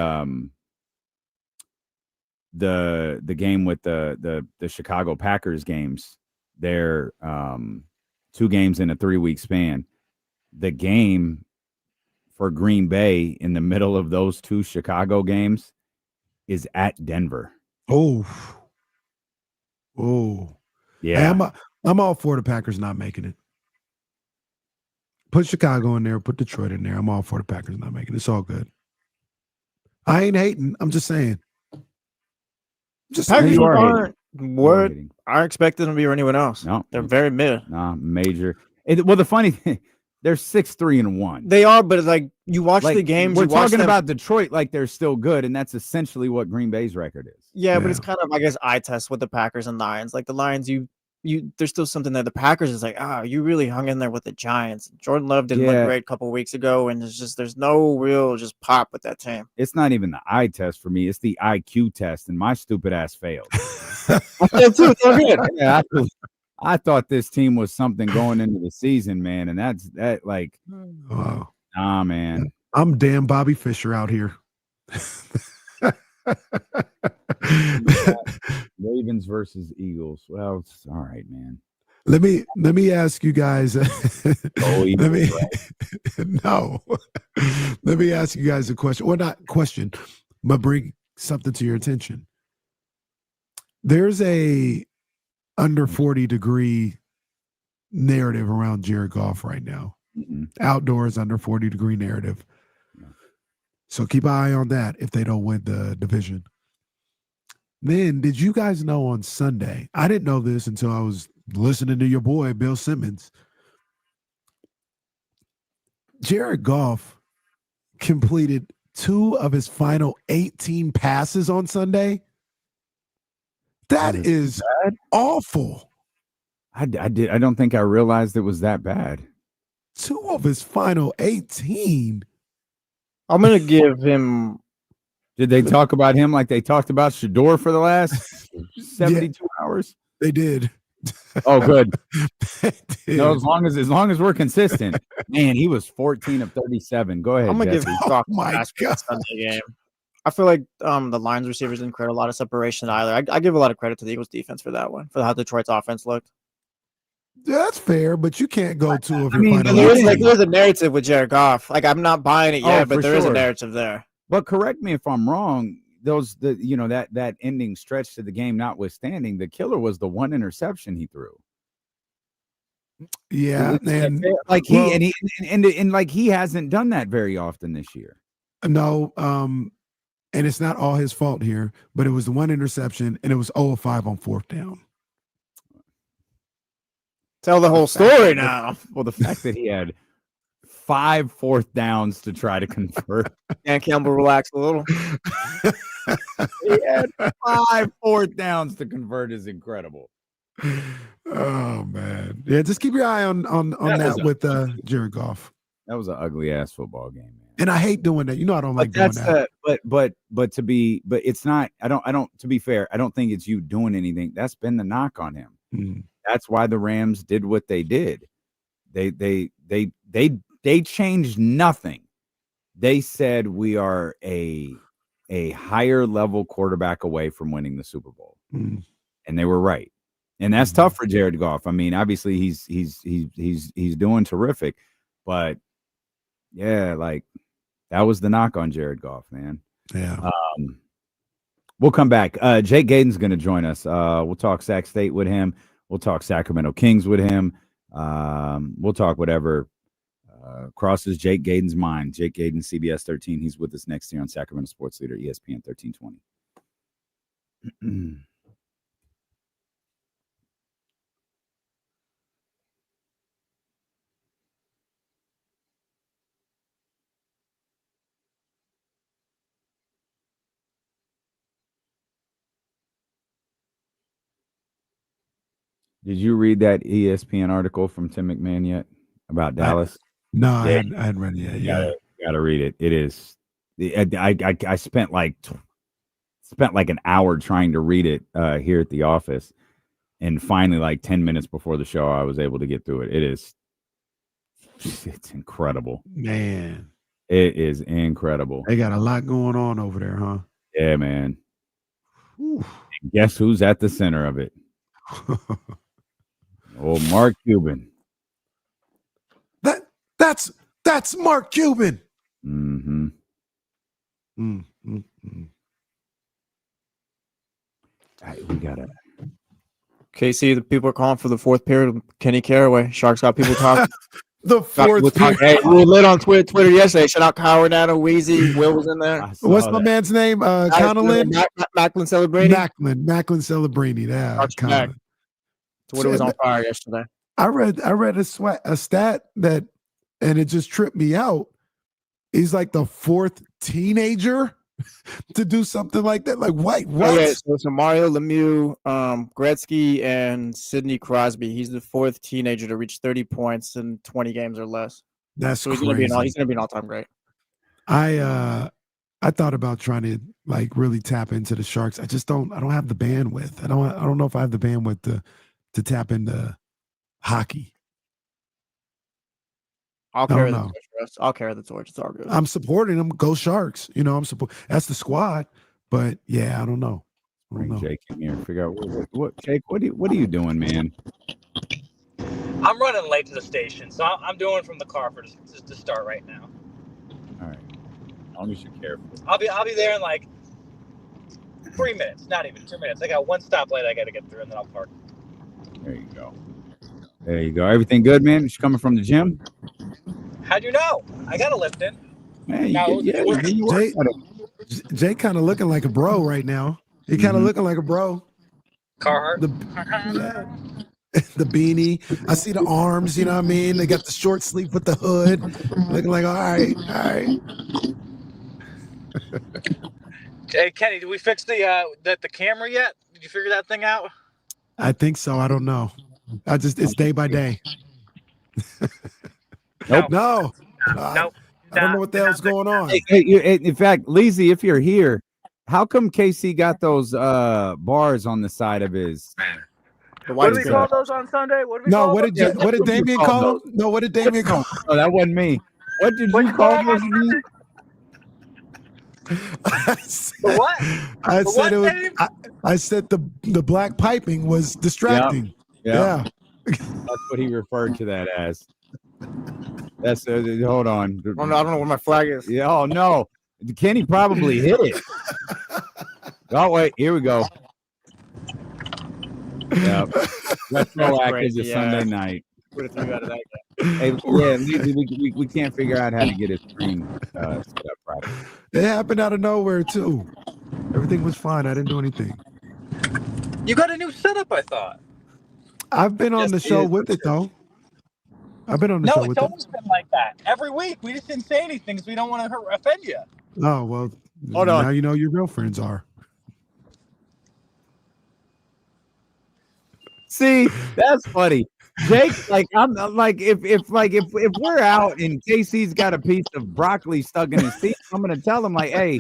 game with the Chicago Packers games. They're 2 games in a 3-week span. The game for Green Bay in the middle of those 2 Chicago games is at Denver. Oh, yeah. Hey, I'm all for the Packers not making it. Put Chicago in there, put Detroit in there. I'm all for the Packers not making it. It's all good. I ain't hating. I'm just saying. Packers aren't what I expected them to be or anyone else. No, they're very mid. Major. Well, the funny thing, they're 6-3-1. They are, but like you watch the games. We're talking about Detroit like they're still good, and that's essentially what Green Bay's record is. Yeah, but it's kind of, I guess, eye test with the Packers and Lions. Like the Lions, there's still something there. The Packers is like, you really hung in there with the Giants. Jordan Love didn't look great a couple of weeks ago, and it's just there's no real just pop with that team. It's not even the eye test for me; it's the IQ test, and my stupid ass failed. I too. Yeah, I thought this team was something going into the season, man, and that like, nah, man. I'm damn Bobby Fischer out here. Ravens versus Eagles. Well, it's all right, man. Let me ask you guys. Let me ask you guys a question, or not question, but bring something to your attention. There's a under 40-degree narrative around Jared Goff right now. Mm-hmm. Outdoors under 40-degree narrative. So keep an eye on that if they don't win the division. Then, did you guys know on Sunday? I didn't know this until I was listening to your boy, Bill Simmons. Jared Goff completed 2 of his final 18 passes on Sunday. That is awful. I don't think I realized it was that bad. 2 of his final 18. I'm gonna give him. Did they talk about him like they talked about Shador for the last 72 hours? They did. Oh, good. No, as long as we're consistent. Man, he was 14 of 37. Go ahead. I'm gonna Jesse. give Goff Sunday game. I feel like the Lions receivers didn't create a lot of separation either. I give a lot of credit to the Eagles defense for that one, for how Detroit's offense looked. Yeah, that's fair, but you can't go 2 of your final. There's a narrative with Jared Goff. Like I'm not buying it yet, but there is a narrative there. But correct me if I'm wrong. That ending stretch to the game notwithstanding, the killer was the 1 interception he threw. Yeah, and like he hasn't done that very often this year. No, and it's not all his fault here, but it was the one interception, and it was 0 of 5 on 4th down. Tell the whole story now. Well, the fact that he had 5 4th downs to try to convert. Dan Campbell, relax a little. He had 5 4th downs to convert is incredible. Oh man, yeah. Just keep your eye on that with Jared Goff. That was an ugly ass football game, man. And I hate doing that. You know, I don't like doing that. But it's not. I don't. To be fair, I don't think it's you doing anything. That's been the knock on him. Mm. That's why the Rams did what they did. They changed nothing. They said we are a higher level quarterback away from winning the Super Bowl, and they were right. And that's tough for Jared Goff. I mean, obviously he's doing terrific, but yeah, like that was the knock on Jared Goff, man. Yeah. We'll come back. Jake Gadon's going to join us. We'll talk Sac State with him. We'll talk Sacramento Kings with him. We'll talk whatever crosses Jake Gadon's mind. Jake Gadon, CBS 13. He's with us next here on Sacramento Sports Leader, ESPN 1320. Did you read that ESPN article from Tim McMahon yet about Dallas? No, I hadn't read it yet. Yeah, got to read it. It is. I spent like an hour trying to read it here at the office, and finally, like 10 minutes before the show, I was able to get through it. It's incredible, man. It is incredible. They got a lot going on over there, huh? Yeah, man. Guess who's at the center of it? Oh, Mark Cuban. That's Mark Cuban. Mm-hmm. We gotta. KC, the people are calling for the 4th period of Kenny Caraway. Sharks got people talking. The 4th period. Hey, we were lit on Twitter yesterday. Shout out Howard, Nano, Wheezy. Will was in there. What's my man's name? Conlon? Macklin Celebrini. Macklin Celebrini. Yeah. Twitter was on fire yesterday. I read a stat that, and it just tripped me out. He's like the 4th teenager to do something like that. Like what? Oh, yeah, so Mario Lemieux, Gretzky, and Sidney Crosby. He's the 4th teenager to reach 30 points in 20 games or less. That's so he's crazy. Gonna be an all-time great. I thought about trying to like really tap into the Sharks. I don't have the bandwidth. I don't know if I have the bandwidth to tap into hockey. I'll carry the torch. I'll carry the torch. It's all good. I'm supporting them. Go Sharks. You know, that's the squad. But yeah, I don't know. Bring Jake in here. Figure out what Jake. What are you doing, man? I'm running late to the station, so I'm doing from the car for just to start right now. All right. As long as you're careful. I'll be there in like 3 minutes. Not even 2 minutes. I got one stoplight I got to get through, and then I'll park. There you go. There you go. Everything good, man? You coming from the gym? How'd you know? I got a lift in. Man, Jay kind of looking like a bro right now. He kind of looking like a bro. Carhartt. The beanie. I see the arms, you know what I mean? They got the short sleeve with the hood. Looking like, all right. Hey, Kenny, did we fix the camera yet? Did you figure that thing out? I think so. I don't know. It's day by day. Nope. No. Nope. I don't know what the hell's going on. In fact, Leezy, if you're here, how come KC got those bars on the side of his? What did we call those on Sunday? What did Damien call them? No, what did Damien call them? Oh, that wasn't me. What did you call those? What? I said it was. I said the black piping was distracting. Yeah. That's what he referred to that as. That's hold on. I don't know where my flag is. Yeah. Oh no, Kenny probably hit it. Oh wait, here we go. Yeah. Retro Act is a Sunday night. put a 3 out of that game. Hey, yeah, we can't figure out how to get his screen set up properly. It happened out of nowhere too. Everything was fine. I didn't do anything. You got a new setup, I thought. I've been on the show with it though. I've been on the show No, with it's it. always been like that. Every week, we just didn't say anything because we don't want to offend you. Oh well. Hold on. Now you know your girlfriends are. See, that's funny. Jake, like I'm like if we're out and KC's got a piece of broccoli stuck in his teeth, I'm gonna tell him like, hey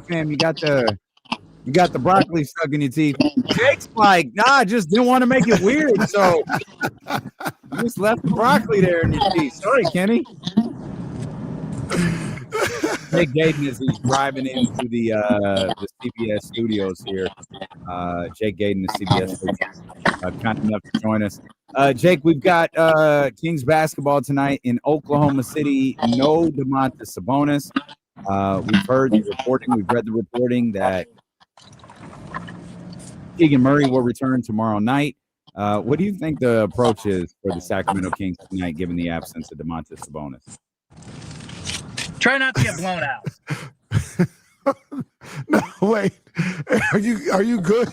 fam, you got the broccoli stuck in your teeth. Jake's like, nah, I just didn't want to make it weird, so you just left the broccoli there in your teeth. Sorry, Kenny. Jake Gadon as he's driving into the CBS studios here. Jake Gadon, the CBS, kind enough to join us. Jake, we've got Kings basketball tonight in Oklahoma City. No Domantas Sabonis. We've heard the reporting. We've read the reporting that Keegan Murray will return tomorrow night. What do you think the approach is for the Sacramento Kings tonight, given the absence of Domantas Sabonis? Try not to get blown out. No, wait. Are you good?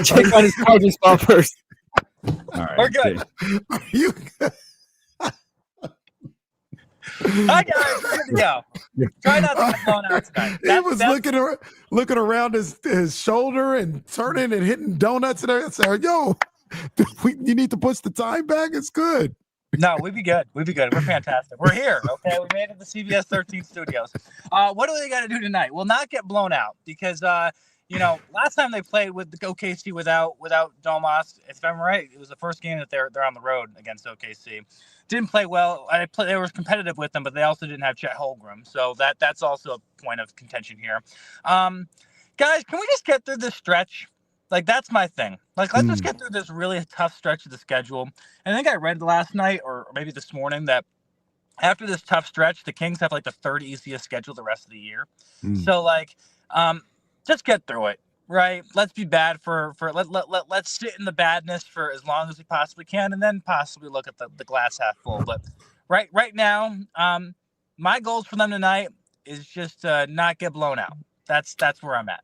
Jake got his car just fell first. All right, We're good. Are you good? Hi guys, we're good to go. Try not to get blown out tonight. He was looking around his shoulder and turning and hitting donuts and everything. Saying, "Yo, you need to push the time back. It's good." No, we'd be good. We'd be good. We're fantastic. We're here. Okay, we made it to CBS 13 studios. What do they got to do tonight? Well, not get blown out because last time they played with the OKC without Domas, if I'm right, it was the first game that they're on the road against OKC. Didn't play well. They were competitive with them, but they also didn't have Chet Holmgren, so that's also a point of contention here. Guys, can we just get through this stretch? Like, that's my thing. Like, let's just get through this really tough stretch of the schedule. And I think I read last night or maybe this morning that after this tough stretch, the Kings have like the third easiest schedule the rest of the year. So just get through it, right? Let's be bad let's sit in the badness for as long as we possibly can, and then possibly look at the glass half full. But right now, my goals for them tonight is just not get blown out. That's where I'm at.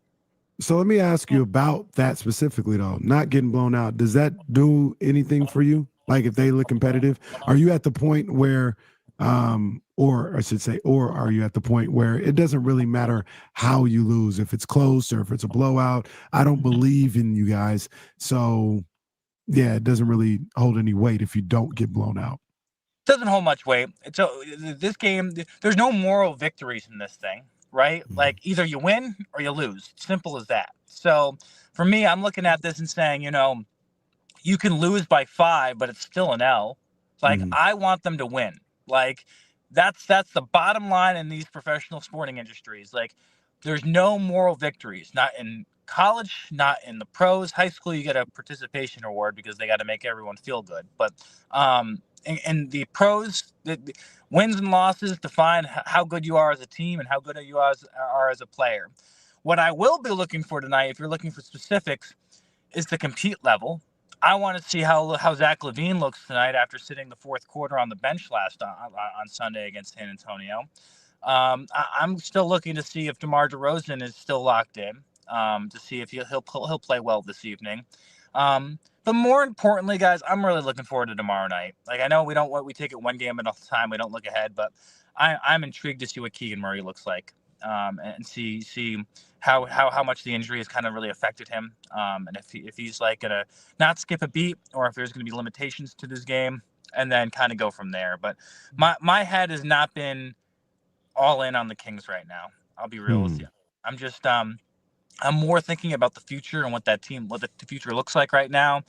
So let me ask you about that specifically, though. Not getting blown out. Does that do anything for you? Like, if they look competitive, are you at the point where, or are you at the point where it doesn't really matter how you lose, if it's close or if it's a blowout? I don't believe in you guys. So, yeah, it doesn't really hold any weight if you don't get blown out. Doesn't hold much weight. So this game, there's no moral victories in this thing. Right? Like, either you win or you lose. Simple as that. So for me, I'm looking at this and saying, you can lose by 5, but it's still an L. Like, I want them to win. Like, that's the bottom line in these professional sporting industries. Like, there's no moral victories, not in college, not in the pros. High school, you get a participation award because they got to make everyone feel good. But in the pros, the wins and losses define how good you are as a team and how good you are as a player. What I will be looking for tonight, if you're looking for specifics, is the compete level. I want to see how Zach LaVine looks tonight after sitting the fourth quarter on the bench on Sunday against San Antonio. I'm still looking to see if DeMar DeRozan is still locked in, to see if he'll play well this evening. But more importantly, guys, I'm really looking forward to tomorrow night. Like, I know we take it one game at a time. We don't look ahead, but I'm intrigued to see what Keegan Murray looks like, and see how much the injury has kind of really affected him, and if he's like gonna not skip a beat, or if there's gonna be limitations to this game, and then kind of go from there. But my head has not been all in on the Kings right now. I'll be real with you. I'm just I'm more thinking about the future and what the future looks like right now,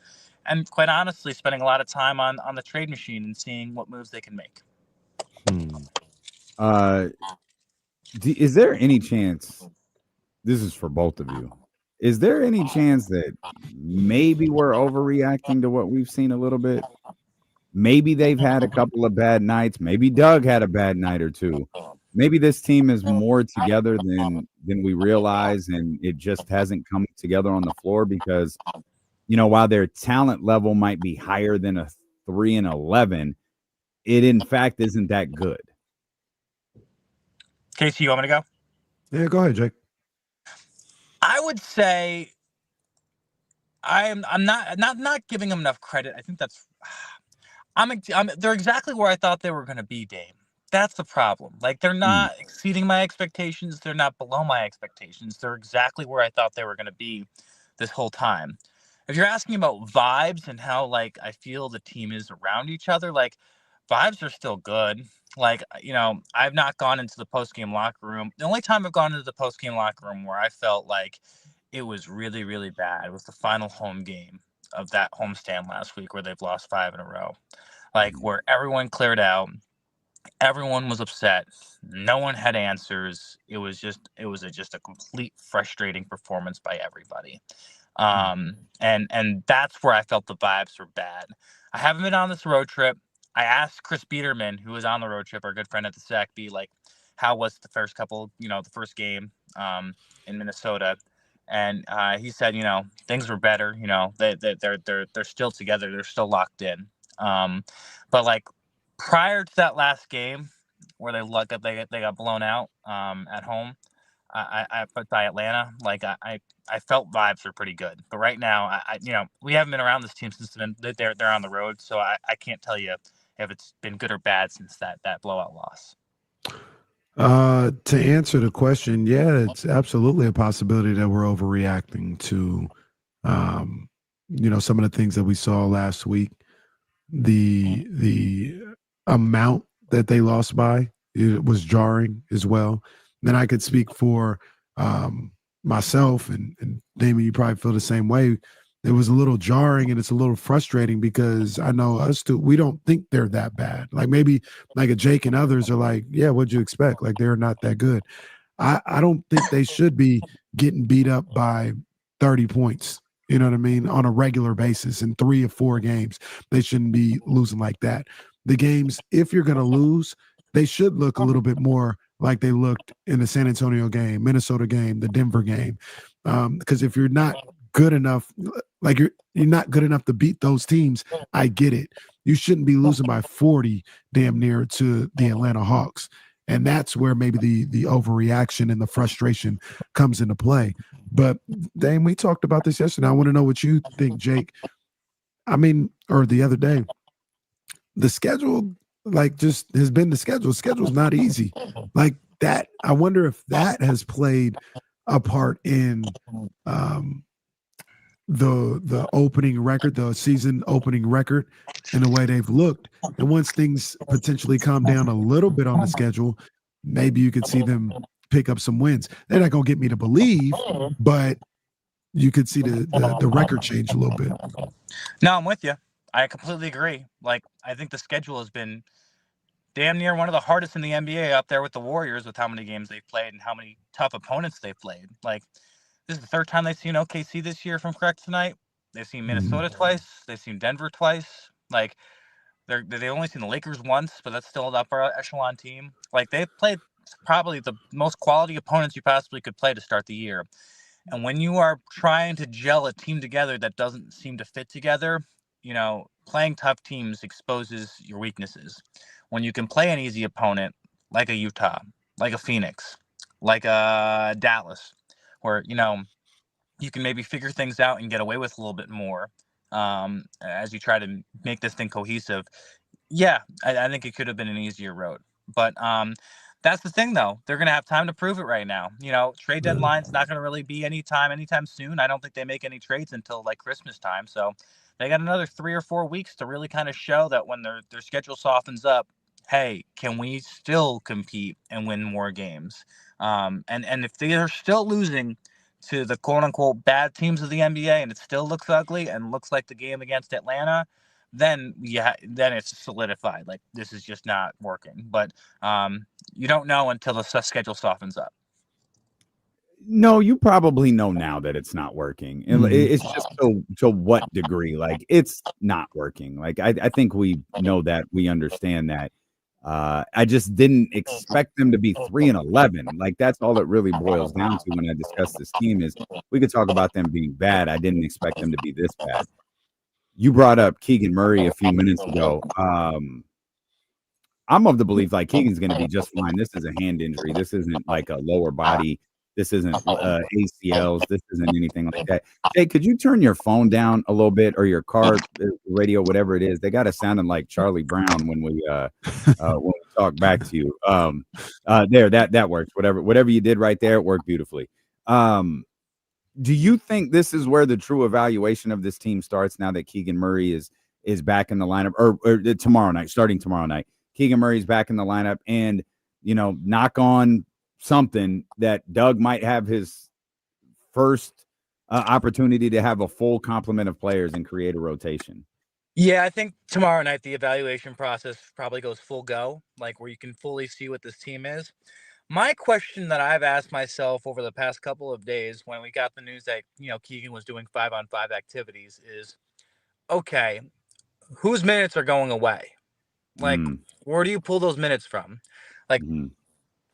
and quite honestly, spending a lot of time on the trade machine and seeing what moves they can make. Is there any chance? This is for both of you. Is there any chance that maybe we're overreacting to what we've seen a little bit? Maybe they've had a couple of bad nights. Maybe Doug had a bad night or two. Maybe this team is more together than we realize, and it just hasn't come together on the floor because, while their talent level might be higher than a 3-11, it in fact isn't that good. Casey, you want me to go? Yeah, go ahead, Jake. I would say I'm not giving them enough credit. I think that's they're exactly where I thought they were going to be, Dame. That's the problem. Like, they're not exceeding my expectations. They're not below my expectations. They're exactly where I thought they were going to be this whole time. If you're asking about vibes and how, like, I feel the team is around each other, like, vibes are still good. Like, I've not gone into the post-game locker room. The only time I've gone into the post-game locker room where I felt like it was really, really bad was the final home game of that homestand last week where they've lost 5 in a row. Like, where everyone cleared out. Everyone was upset. No one had answers. It was just a complete frustrating performance by everybody. And that's where I felt the vibes were bad. I haven't been on this road trip. I asked Chris Biederman, who was on the road trip, our good friend at the SACB, like, how was the first the first game in Minnesota? And he said, things were better. They're still together. They're still locked in. But like, prior to that last game where they got blown out at home, I put by Atlanta. Like, I felt vibes were pretty good, but right now we haven't been around this team since they're on the road, so I can't tell you if it's been good or bad since that blowout loss. To answer the question, yeah, it's absolutely a possibility that we're overreacting to some of the things that we saw last week. The amount that they lost by, it was jarring as well. Then I could speak for myself and Damon, you probably feel the same way. It was a little jarring and it's a little frustrating because I know us too, we don't think they're that bad. Like, maybe like a Jake and others are like, yeah, what'd you expect? Like, they're not that good. I don't think they should be getting beat up by 30 points. You know what I mean? On a regular basis in 3 or 4 games, they shouldn't be losing like that. The games, if you're going to lose, they should look a little bit more like they looked in the San Antonio game, Minnesota game, the Denver game. Because if you're not good enough, like you're not good enough to beat those teams, I get it. You shouldn't be losing by 40 damn near to the Atlanta Hawks. And that's where maybe the overreaction and the frustration comes into play. But Dame, we talked about this yesterday. I want to know what you think, Jake. I mean, or the other day, the schedule, like, just has been the schedule. The schedule's not easy. Like that, I wonder if that has played a part in the opening record, the season opening record, and the way they've looked. And once things potentially calm down a little bit on the schedule, maybe you could see them pick up some wins. They're not going to get me to believe, but you could see the record change a little bit. No, I'm with you. I completely agree. Like, I think the schedule has been damn near one of the hardest in the NBA, up there with the Warriors, with how many games they've played and how many tough opponents they've played. Like, this is the third time they've seen OKC this year, if I'm correct tonight. They've seen Minnesota twice. They've seen Denver twice. Like, they've only seen the Lakers once, but that's still an upper echelon team. Like, they've played probably the most quality opponents you possibly could play to start the year. And when you are trying to gel a team together that doesn't seem to fit together, playing tough teams exposes your weaknesses. When you can play an easy opponent like a Utah, like a Phoenix, like a Dallas, where, you can maybe figure things out and get away with a little bit more as you try to make this thing cohesive. Yeah, I think it could have been an easier road. But that's the thing, though. They're going to have time to prove it right now. Trade deadline's not going to really be anytime soon. I don't think they make any trades until like Christmas time. So they got another 3 or 4 weeks to really kind of show that when their schedule softens up, hey, can we still compete and win more games? And if they are still losing to the quote-unquote bad teams of the NBA and it still looks ugly and looks like the game against Atlanta, then it's solidified. Like, this is just not working. But you don't know until the schedule softens up. No, you probably know now that it's not working. And it's just to what degree? Like, it's not working. Like, I think we know that. We understand that. I just didn't expect them to be 3-11. Like, that's all it really boils down to when I discuss this team is we could talk about them being bad. I didn't expect them to be this bad. you brought up Keegan Murray a few minutes ago. I'm of the belief like Keegan's going to be just fine. This is a hand injury. This isn't like a lower body. This isn't ACLs. This isn't anything like that. Jay, could you turn your phone down a little bit, or your car radio, whatever it is? They got us sounding like Charlie Brown when we talk back to you. There, that works. Whatever you did right there, it worked beautifully. Do you think this is where the true evaluation of this team starts now that Keegan Murray is back in the lineup, or tomorrow night, starting tomorrow night? Keegan Murray's back in the lineup, and knock on something that Doug might have his first opportunity to have a full complement of players and create a rotation. Yeah, I think tomorrow night the evaluation process probably goes full go, like where you can fully see what this team is. My question that I've asked myself over the past couple of days when we got the news that Keegan was doing 5-on-5 activities is, okay, whose minutes are going away? Like, where do you pull those minutes from? Like,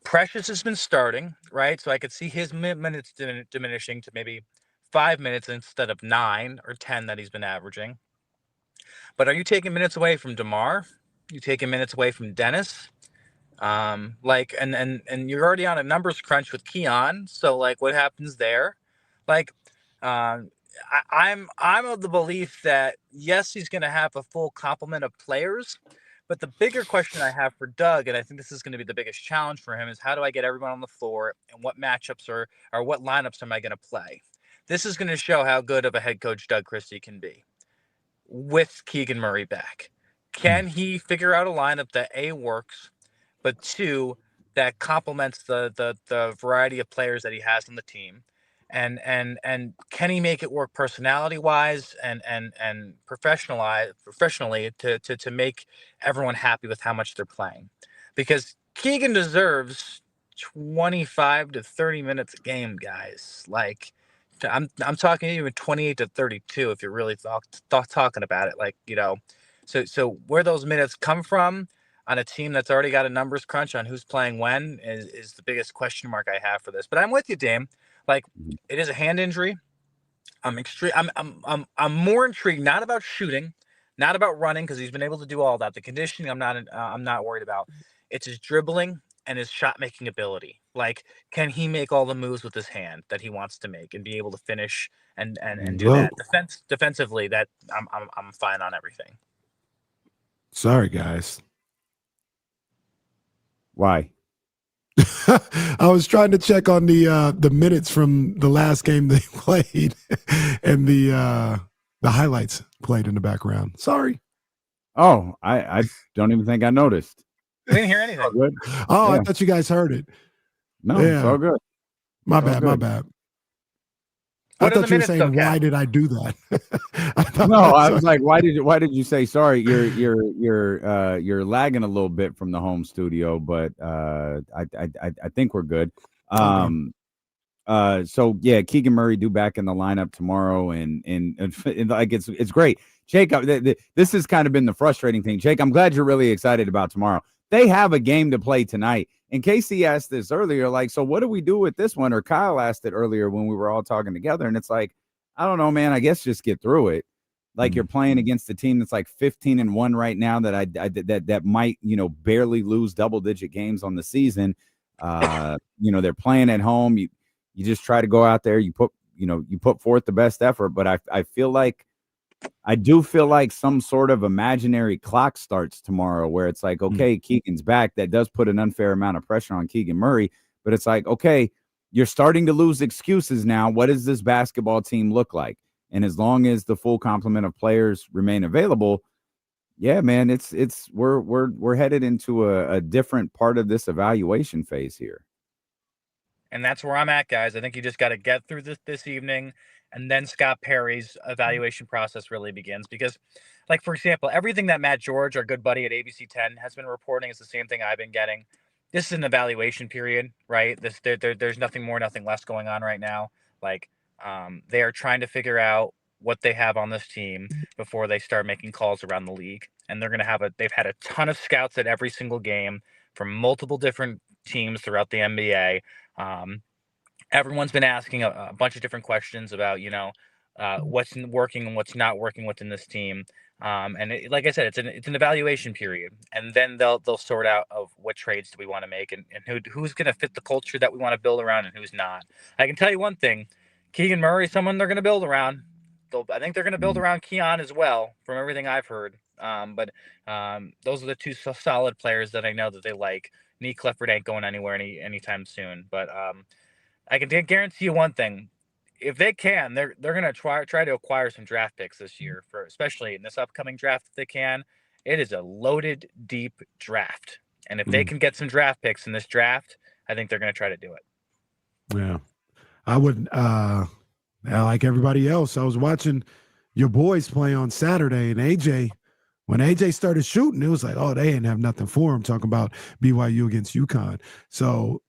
Precious has been starting, right? So I could see his minutes diminishing to maybe 5 minutes instead of 9 or 10 that he's been averaging. But are you taking minutes away from DeMar? You taking minutes away from Dennis? And you're already on a numbers crunch with Keon. So like, what happens there? Like, I'm of the belief that yes, he's going to have a full complement of players. But the bigger question I have for Doug, and I think this is going to be the biggest challenge for him, is how do I get everyone on the floor, and what matchups or what lineups am I going to play? This is going to show how good of a head coach Doug Christie can be with Keegan Murray back. Can he figure out a lineup that A, works, but 2, that complements the variety of players that he has on the team? And can he make it work personality-wise and professionally to make everyone happy with how much they're playing? Because Keegan deserves 25 to 30 minutes a game, guys. Like, I'm talking even 28 to 32 if you're really talking about it. Like, so where those minutes come from on a team that's already got a numbers crunch on who's playing when is the biggest question mark I have for this. But I'm with you, Dame. Like, it is a hand injury. I'm more intrigued, not about shooting, not about running, because he's been able to do all that. The conditioning, I'm not worried about. It's his dribbling and his shot making ability. Like, can he make all the moves with his hand that he wants to make and be able to finish and do that? Defensively, that I'm fine on everything. Sorry, guys. Why? I was trying to check on the minutes from the last game they played and the highlights played in the background. Sorry. Oh, I don't even think I noticed. We didn't hear anything. Yeah. I thought you guys heard it. No, it's all good. My bad. I thought you were saying, why did I do that? I was like, why did you say sorry? You're lagging a little bit from the home studio, but I think we're good. So yeah, Keegan Murray due back in the lineup tomorrow, and like it's great. Jake, this has kind of been the frustrating thing. Jake, I'm glad you're really excited about tomorrow. They have a game to play tonight. And Casey asked this earlier, like, so what do we do with this one? Or Kyle asked it earlier when we were all talking together. And it's like, I don't know, man. I guess just get through it. Like, you're playing against a team that's like 15-1 right now that might, barely lose double-digit games on the season. They're playing at home. You just try to go out there. You put forth the best effort. But I do feel like some sort of imaginary clock starts tomorrow where it's like, okay, Keegan's back. That does put an unfair amount of pressure on Keegan Murray. But it's like, okay, you're starting to lose excuses now. What does this basketball team look like? And as long as the full complement of players remain available, yeah, man, we're headed into a different part of this evaluation phase here. And that's where I'm at, guys. I think you just got to get through this evening, and then Scott Perry's evaluation process really begins. Because, like, for example, everything that Matt George, our good buddy at ABC 10, has been reporting is the same thing I've been getting. This is an evaluation period, right? There's nothing more, nothing less going on right now. Like, they are trying to figure out what they have on this team before they start making calls around the league. And they're going to they've had a ton of scouts at every single game from multiple different teams throughout the NBA. Everyone's been asking a bunch of different questions about, what's working and what's not working within this team. Like I said, it's an evaluation period, and then they'll sort out of what trades do we want to make and who's going to fit the culture that we want to build around and who's not. I can tell you one thing: Keegan Murray, someone they're going to build around. I think they're going to build around Keon as well, from everything I've heard. But those are the two solid players that I know that they like. Nee Clifford ain't going anywhere anytime soon. But I can guarantee you one thing: if they can, they're going to try to acquire some draft picks this year, for especially in this upcoming draft if they can. It is a loaded, deep draft, and if they can get some draft picks in this draft, I think they're going to try to do it. Yeah, I would. Like everybody else, I was watching your boys play on Saturday, and when AJ started shooting, it was like, oh, they ain't have nothing for him. Talking about BYU against UConn, so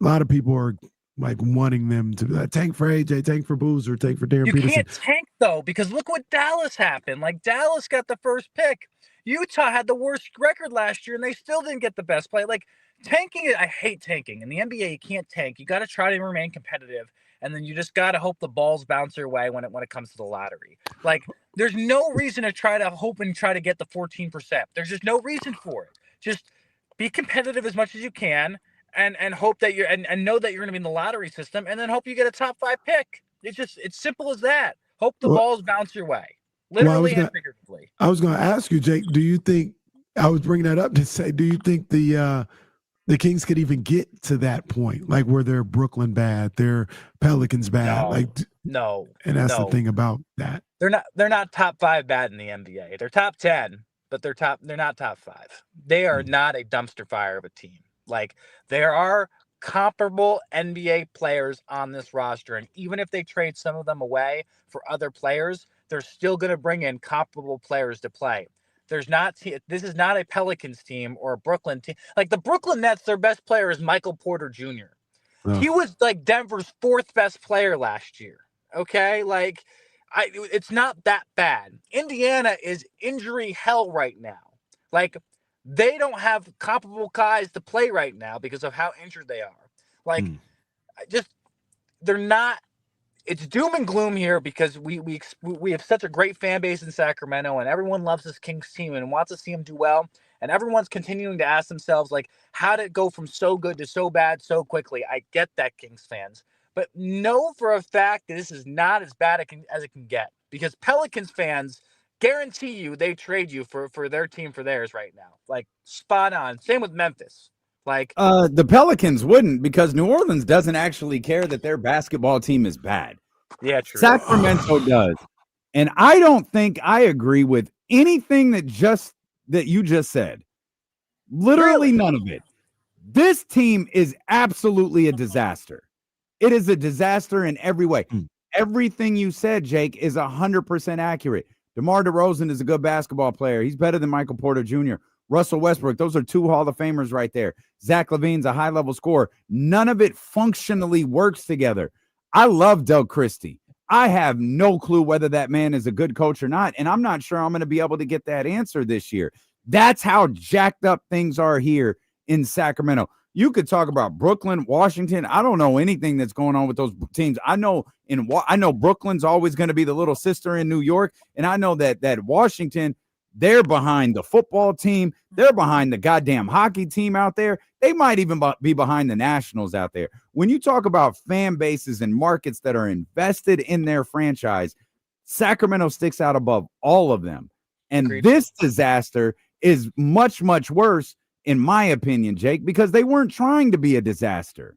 a lot of people are like wanting them to tank for AJ, tank for Boozer, tank for Darren Peterson. You can't tank though, because look what Dallas happened. Like, Dallas got the first pick. Utah had the worst record last year, and they still didn't get the best play. Like, tanking, I hate tanking. In the NBA, you can't tank. You got to try to remain competitive, and then you just got to hope the balls bounce your way when it comes to the lottery. Like, there's no reason to try to hope and try to get the 14%. There's just no reason for it. Just be competitive as much as you can. And hope that you're and know that you're going to be in the lottery system, and then hope you get a top 5 pick. It's simple as that. Hope the balls bounce your way, literally and figuratively. I was going to ask you, Jake. Do you think I was bringing that up to say? Do you think the Kings could even get to that point, like where they're Brooklyn bad, they're Pelicans bad? No. And that's the thing about that. They're not top 5 bad in the NBA. They're top 10, but they're not top 5. They are not a dumpster fire of a team. Like, there are comparable NBA players on this roster, and even if they trade some of them away for other players, they're still going to bring in comparable players to play. This is not a Pelicans team or a Brooklyn team. Like, the Brooklyn Nets, their best player is Michael Porter Jr. Oh. He was like Denver's 4th best player last year. Okay, like, it's not that bad. Indiana is injury hell right now. Like, they don't have comparable guys to play right now because of how injured they are. Like, they're not. It's doom and gloom here because we have such a great fan base in Sacramento, and everyone loves this Kings team and wants to see them do well. And everyone's continuing to ask themselves, like, how did it go from so good to so bad so quickly? I get that, Kings fans, but know for a fact that this is not as bad as it can get, because Pelicans fans guarantee you they trade you for their team for theirs right now. Like, spot on. Same with Memphis. Like, the Pelicans wouldn't, because New Orleans doesn't actually care that their basketball team is bad. Yeah, true. Sacramento does. And I don't think I agree with anything that you just said. Literally none of it. This team is absolutely a disaster. It is a disaster in every way. Everything you said, Jake, is 100% accurate. DeMar DeRozan is a good basketball player. He's better than Michael Porter Jr. Russell Westbrook, those are 2 Hall of Famers right there. Zach LaVine's a high-level scorer. None of it functionally works together. I love Del Christie. I have no clue whether that man is a good coach or not, and I'm not sure I'm going to be able to get that answer this year. That's how jacked up things are here in Sacramento. You could talk about Brooklyn, Washington. I don't know anything that's going on with those teams. I know Brooklyn's always going to be the little sister in New York, and I know that Washington, they're behind the football team. They're behind the goddamn hockey team out there. They might even be behind the Nationals out there. When you talk about fan bases and markets that are invested in their franchise, Sacramento sticks out above all of them. And this disaster is much, much worse, in my opinion, Jake, because they weren't trying to be a disaster.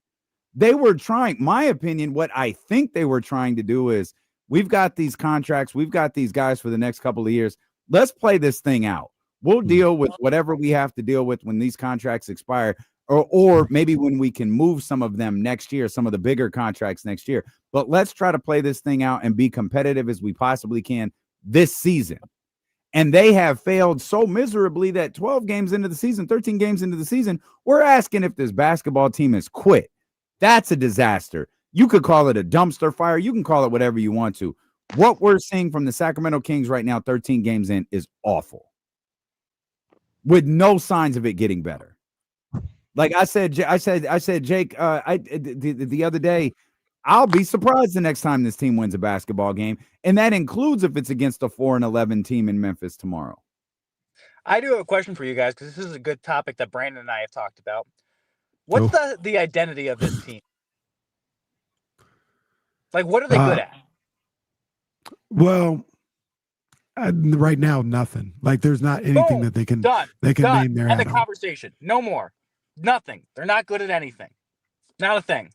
They were trying, my opinion, what I think they were trying to do is, we've got these contracts, we've got these guys for the next couple of years. Let's play this thing out. We'll deal with whatever we have to deal with when these contracts expire, or maybe when we can move some of them next year, some of the bigger contracts next year. But let's try to play this thing out and be competitive as we possibly can this season. And they have failed so miserably that 12 games into the season, 13 games into the season, we're asking if this basketball team has quit. That's a disaster. You could call it a dumpster fire. You can call it whatever you want to. What we're seeing from the Sacramento Kings right now, 13 games in, is awful, with no signs of it getting better. Like I said, Jake, the other day, I'll be surprised the next time this team wins a basketball game, and that includes if it's against a 4-11 team in Memphis tomorrow. I do have a question for you guys because this is a good topic that Brandon and I have talked about. What's the identity of this team? Like, what are they good at? Well, right now, nothing. Like, there's not anything that they can name their End hat of on. conversation. No more. Nothing. They're not good at anything. Not a thing.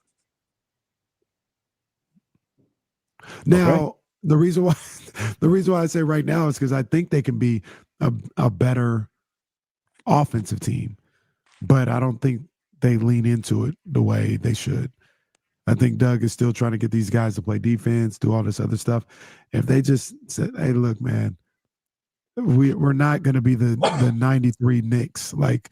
Now, the reason why I say right now is because I think they can be a better offensive team, but I don't think they lean into it the way they should. I think Doug is still trying to get these guys to play defense, do all this other stuff. If they just said, "Hey, look, man, we're not going to be the 93 Knicks. Like,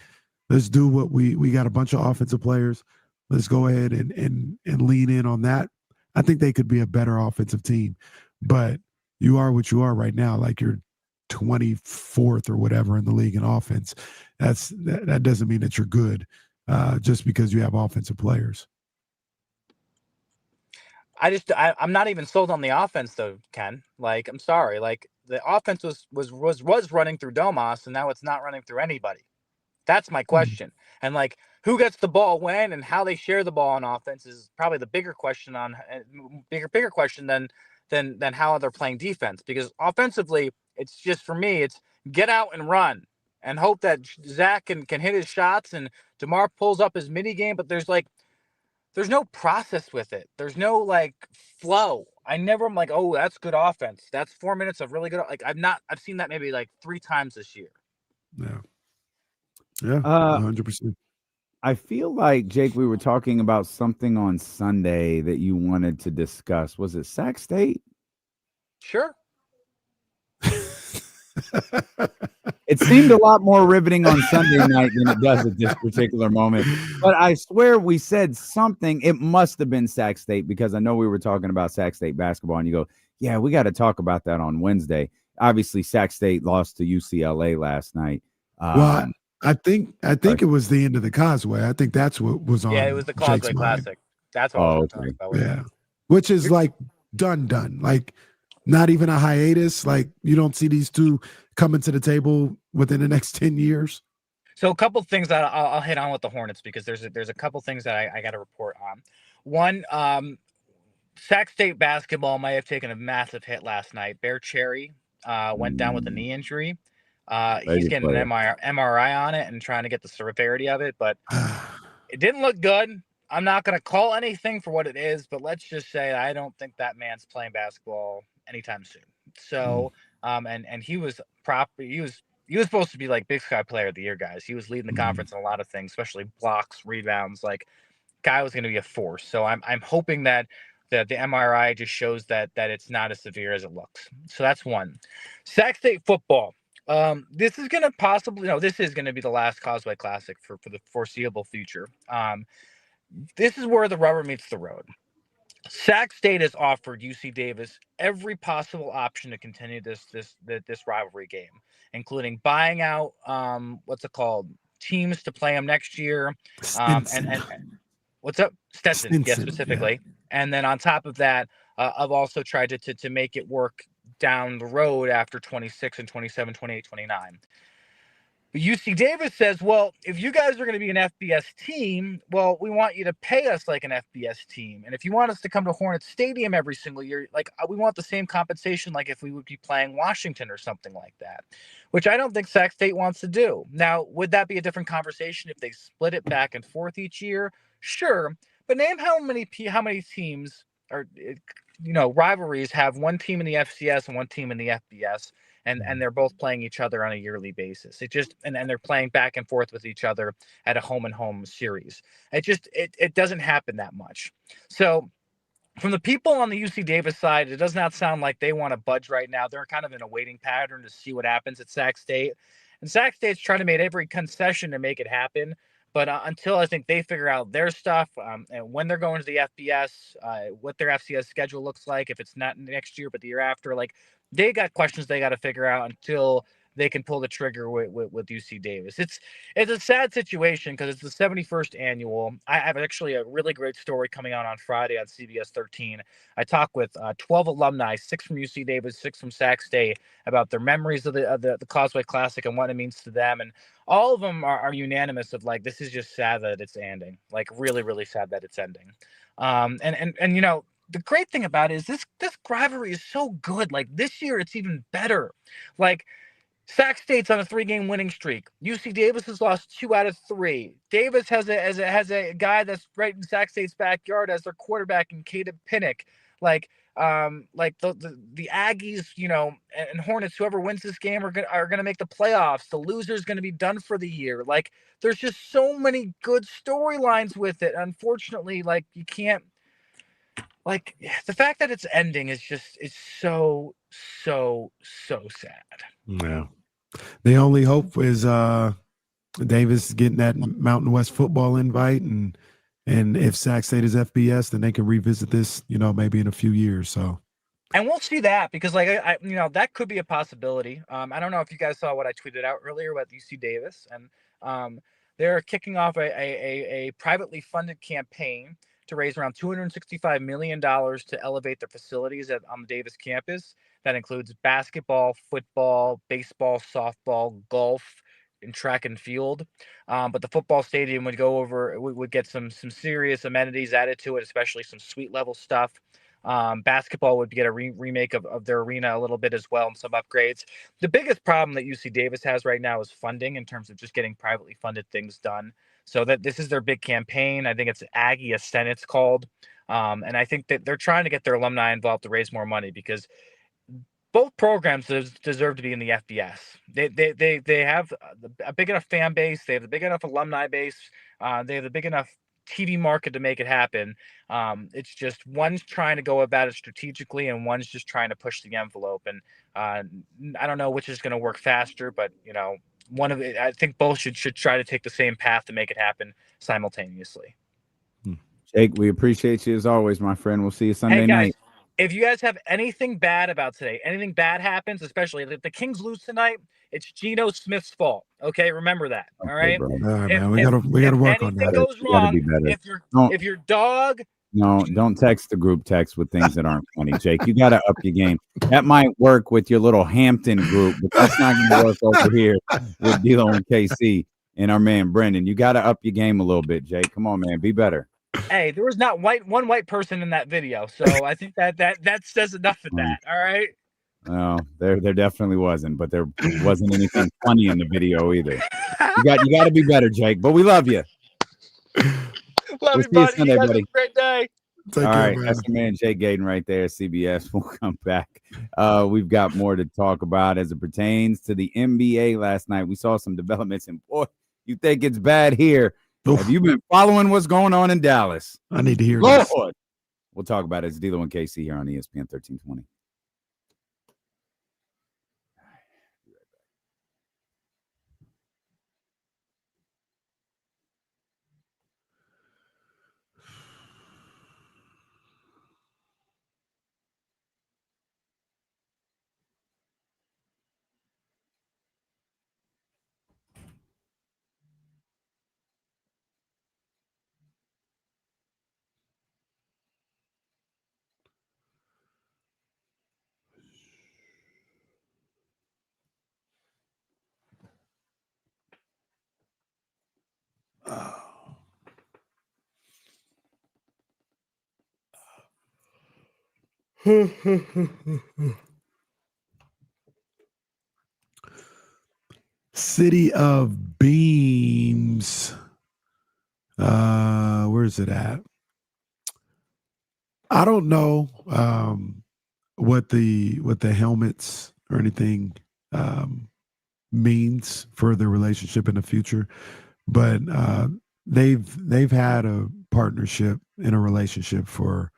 let's do what we got a bunch of offensive players. Let's go ahead and lean in on that." I think they could be a better offensive team, but you are what you are right now. Like, you're 24th or whatever in the league in offense. That doesn't mean that you're good just because you have offensive players. I'm not even sold on the offense though, Ken. Like, I'm sorry. Like, the offense was running through Domas, and now it's not running through anybody. That's my question. And like, who gets the ball when and how they share the ball on offense is probably the bigger question bigger question than how they're playing defense. Because offensively, it's just, for me, it's get out and run and hope that Zach can hit his shots and DeMar pulls up his mini game. But there's no process with it. There's no like flow. I'm like, oh, that's good offense. That's 4 minutes of really good. Like, I've seen that maybe like 3 times this year. Yeah. Yeah, 100%. I feel like, Jake, we were talking about something on Sunday that you wanted to discuss. Was it Sac State? Sure. It seemed a lot more riveting on Sunday night than it does at this particular moment. But I swear we said something. It must have been Sac State, because I know we were talking about Sac State basketball, and you go, yeah, we got to talk about that on Wednesday. Obviously, Sac State lost to UCLA last night. Well, I think it was the end of the Causeway. I think that's what was on. Yeah, it was the Causeway Classic. That's what I was talking about. Yeah, which is like done. Like, not even a hiatus. Like, you don't see these two coming to the table within the next 10 years. So a couple things that I'll hit on with the Hornets, because there's a couple things that I got to report on. One, Sac State basketball might have taken a massive hit last night. Bear Cherry went down with a knee injury. He's getting an MRI on it and trying to get the severity of it, but it didn't look good. I'm not going to call anything for what it is, but let's just say I don't think that man's playing basketball anytime soon. So, and he was he was supposed to be like Big Sky Player of the Year, guys. He was leading the conference in a lot of things, especially blocks, rebounds. Like, guy was going to be a force. So I'm hoping that the MRI just shows that it's not as severe as it looks. So that's one. Sac State football. This is going to be the last Causeway Classic for the foreseeable future. This is where the rubber meets the road. Sac State has offered UC Davis every possible option to continue this rivalry game, including buying out teams to play them next year. And what's up? Stetson, yeah, specifically. Yeah. And then on top of that, I've also tried to make it work down the road after 26 and 27, 28, 29. But UC Davis says, well, if you guys are going to be an FBS team, well, we want you to pay us like an FBS team. And if you want us to come to Hornet Stadium every single year, like, we want the same compensation like if we would be playing Washington or something like that, which I don't think Sac State wants to do. Now, would that be a different conversation if they split it back and forth each year? Sure. But name how many teams are, rivalries have one team in the FCS and one team in the FBS. And they're both playing each other on a yearly basis. It just and they're playing back and forth with each other at a home and home series. It doesn't happen that much. So from the people on the UC Davis side, it does not sound like they want to budge right now. They're kind of in a waiting pattern to see what happens at Sac State. And Sac State's trying to make every concession to make it happen. But until I think they figure out their stuff and when they're going to the FBS, what their FCS schedule looks like, if it's not next year but the year after, like, they got questions they got to figure out until they can pull the trigger with UC Davis. It's a sad situation because it's the 71st annual. I have actually a really great story coming out on Friday on CBS 13. I talked with 12 alumni, 6 from UC Davis, 6 from Sac State, about their memories of the Causeway Classic and what it means to them. And all of them are unanimous of like, this is just sad that it's ending. Like really, really sad that it's ending. And you know, the great thing about it is this rivalry is so good. Like this year, it's even better. Like Sac State's on a 3-game winning streak. UC Davis has lost 2 out of 3. Davis has a guy that's right in Sac State's backyard as their quarterback in Caleb Pinnock. Like the Aggies, you know, and Hornets, whoever wins this game are gonna make the playoffs. The loser's gonna be done for the year. Like there's just so many good storylines with it. Unfortunately, like you can't. Like the fact that it's ending is just it's so sad. Yeah. The only hope is Davis getting that Mountain West football invite, and if Sac State is FBS, then they can revisit this, you know, maybe in a few years. So. And we'll see that because, like, I you know, that could be a possibility. I don't know if you guys saw what I tweeted out earlier about UC Davis, and they're kicking off a privately funded campaign to raise around $265 million to elevate their facilities on the Davis campus. That includes basketball, football, baseball, softball, golf, and track and field. But the football stadium would get some serious amenities added to it, especially some suite level stuff. Basketball would get a remake of their arena a little bit as well, and some upgrades. The biggest problem that UC Davis has right now is funding in terms of just getting privately funded things done. So that this is their big campaign. I think it's Aggie Ascent, it's called. And I think that they're trying to get their alumni involved to raise more money because both programs deserve to be in the FBS. They have a big enough fan base. They have a big enough alumni base. They have a big enough TV market to make it happen. It's just one's trying to go about it strategically and one's just trying to push the envelope. And I don't know which is going to work faster, but you know, I think both should try to take the same path to make it happen simultaneously. Jake, we appreciate you as always, my friend. We'll see you Sunday night. If you guys have anything bad about today, anything bad happens, especially if the Kings lose tonight, it's Geno Smith's fault. Okay, remember that. All right. All right, man. We gotta work on that. If anything goes wrong, if your dog. No, don't text the group text with things that aren't funny, Jake. You got to up your game. That might work with your little Hampton group, but that's not going to work over here with D'Lo and KC and our man Brendan. You got to up your game a little bit, Jake. Come on, man. Be better. Hey, there was not one white person in that video, so I think that says enough of that. All right. No, there definitely wasn't, but there wasn't anything funny in the video either. You got to be better, Jake. But we love you. Love you, buddy. You guys have a great day. All right, that's the man Jake Gadon right there, CBS. We'll come back. We've got more to talk about as it pertains to the NBA last night. We saw some developments, and boy, you think it's bad here. Oof. Have you been following what's going on in Dallas? I need to hear this. We'll talk about it. It's D'Lo and KC here on ESPN 1320. City of Beams. Where's it at? I don't know what the helmets or anything means for their relationship in the future, but they've had a partnership in a relationship for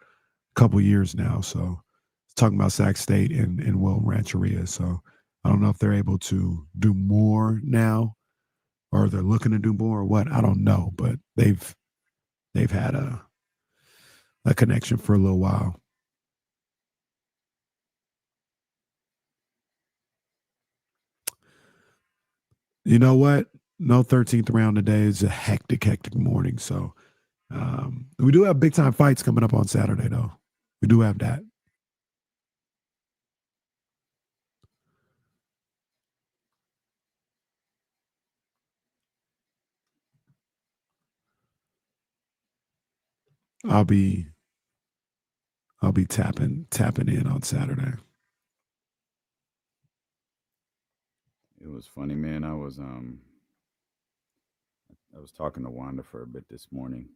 a couple years now. So it's talking about Sac State and Wilton Rancheria. So I don't know if they're able to do more now, or they're looking to do more, or what. I don't know, but they've had a connection for a little while. You know what? No 13th round today. Is a hectic morning. So we do have big time fights coming up on Saturday, though. We do have that. I'll be tapping in on Saturday. It was funny, man. I was talking to Wanda for a bit this morning,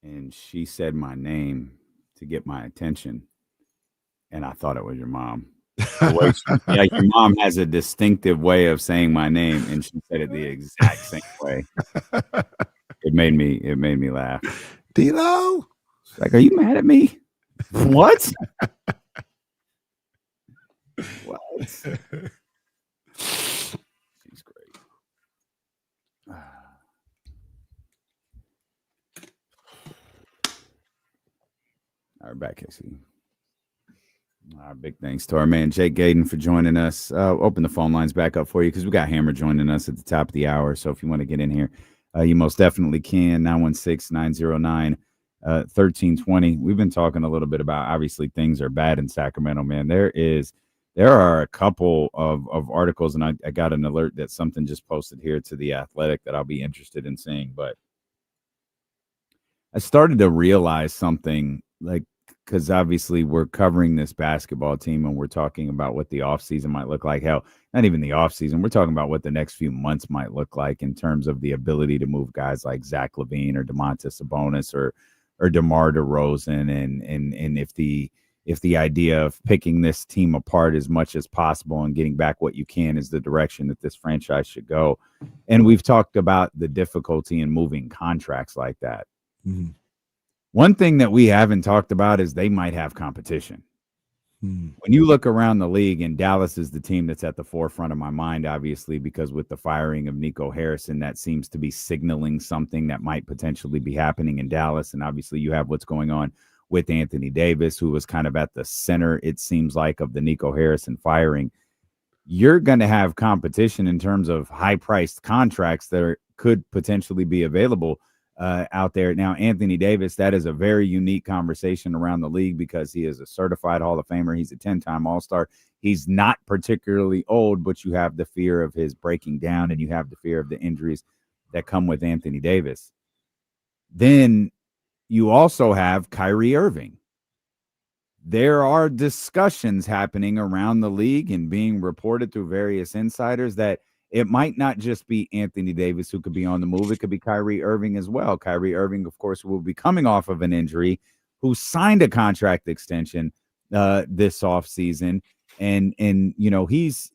and she said my name to get my attention, and I thought it was your mom. Your mom has a distinctive way of saying my name, and she said it the exact same way. It made me laugh. D'Lo, she's like, "Are you mad at me?" What? What? She's great. All right, back, Casey. All right, big thanks to our man Jake Gadon for joining us. Open the phone lines back up for you because we got Hammer joining us at the top of the hour. So if you want to get in here, you most definitely can. 916-909-1320. We've been talking a little bit about, obviously, things are bad in Sacramento, man. There are a couple of articles, and I got an alert that something just posted here to The Athletic that I'll be interested in seeing. But I started to realize something, like, because obviously we're covering this basketball team and we're talking about what the offseason might look like. Hell, not even the offseason. We're talking about what the next few months might look like in terms of the ability to move guys like Zach LaVine or Domantas Sabonis or DeMar DeRozan. And if the idea of picking this team apart as much as possible and getting back what you can is the direction that this franchise should go. And we've talked about the difficulty in moving contracts like that. Mm-hmm. One thing that we haven't talked about is they might have competition. When you look around the league, and Dallas is the team that's at the forefront of my mind, obviously, because with the firing of Nico Harrison, that seems to be signaling something that might potentially be happening in Dallas. And obviously you have what's going on with Anthony Davis, who was kind of at the center, it seems like, of the Nico Harrison firing. You're going to have competition in terms of high-priced contracts that could potentially be available out there. Now, Anthony Davis, that is a very unique conversation around the league because he is a certified Hall of Famer. He's a 10-time All-Star. He's not particularly old, but you have the fear of his breaking down and you have the fear of the injuries that come with Anthony Davis. Then you also have Kyrie Irving. There are discussions happening around the league and being reported through various insiders that it might not just be Anthony Davis who could be on the move. It could be Kyrie Irving as well. Kyrie Irving, of course, will be coming off of an injury, who signed a contract extension this offseason. And you know, he's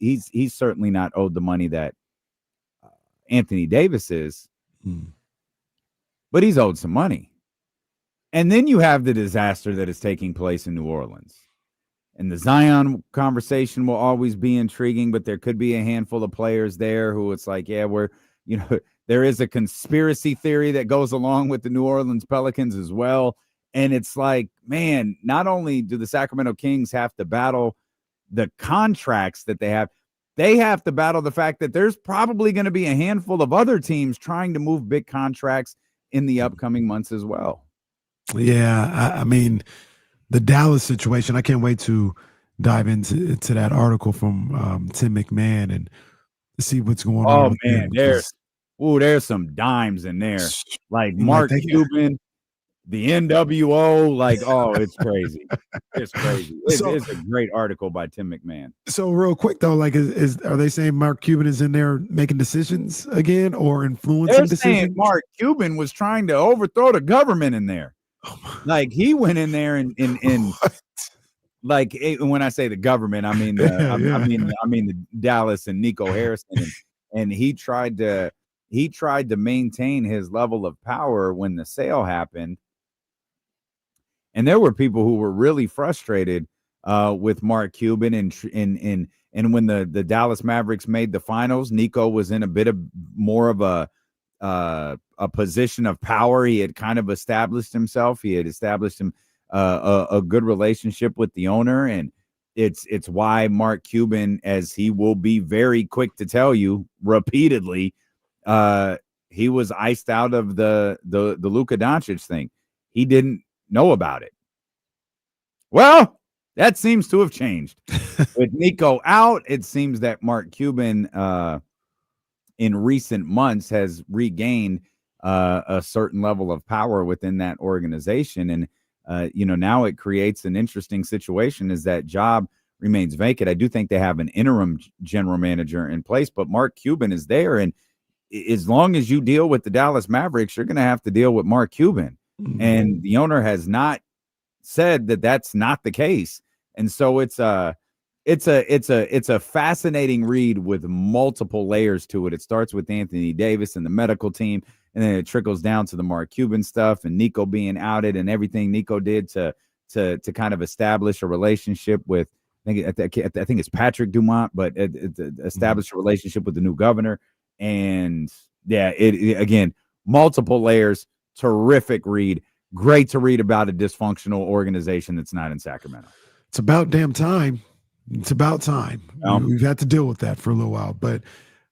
certainly not owed the money that Anthony Davis is, but he's owed some money. And then you have the disaster that is taking place in New Orleans. And the Zion conversation will always be intriguing, but there could be a handful of players there who it's like, yeah, there is a conspiracy theory that goes along with the New Orleans Pelicans as well. And it's like, man, not only do the Sacramento Kings have to battle the contracts that they have to battle the fact that there's probably going to be a handful of other teams trying to move big contracts in the upcoming months as well. Yeah, I mean, the Dallas situation, I can't wait to dive into that article from Tim McMahon and see what's going on. Oh, man, there's some dimes in there. Like Mark Cuban, the NWO, like, oh, it's crazy. It's crazy. It's a great article by Tim McMahon. So real quick, though, like, are they saying Mark Cuban is in there making decisions again or influencing decisions? Saying Mark Cuban was trying to overthrow the government in there. Like, he went in there and like, when I say the government, I mean I mean the Dallas and Nico Harrison, and he tried to maintain his level of power when the sale happened. And there were people who were really frustrated with Mark Cuban, and when the Dallas Mavericks made the finals, Nico was in a bit of more of a position of power. He had kind of established himself. He had established a good relationship with the owner, and It's why Mark Cuban, as he will be very quick to tell you repeatedly, he was iced out of the Luka Doncic thing. He didn't know about it. Well, that seems to have changed. With Nico out, it seems that Mark Cuban in recent months has regained a certain level of power within that organization. And now it creates an interesting situation as that job remains vacant. I do think they have an interim general manager in place, but Mark Cuban is there. And as long as you deal with the Dallas Mavericks, you're going to have to deal with Mark Cuban. Mm-hmm. And the owner has not said that that's not the case. And so it's a fascinating read with multiple layers to it. It starts with Anthony Davis and the medical team, and then it trickles down to the Mark Cuban stuff and Nico being outed and everything Nico did to kind of establish a relationship with, I think it's Patrick Dumont, but establish a relationship with the new governor. And yeah, it again, multiple layers, terrific read. Great to read about a dysfunctional organization that's not in Sacramento. It's about damn time. It's about time. We've had to deal with that for a little while, but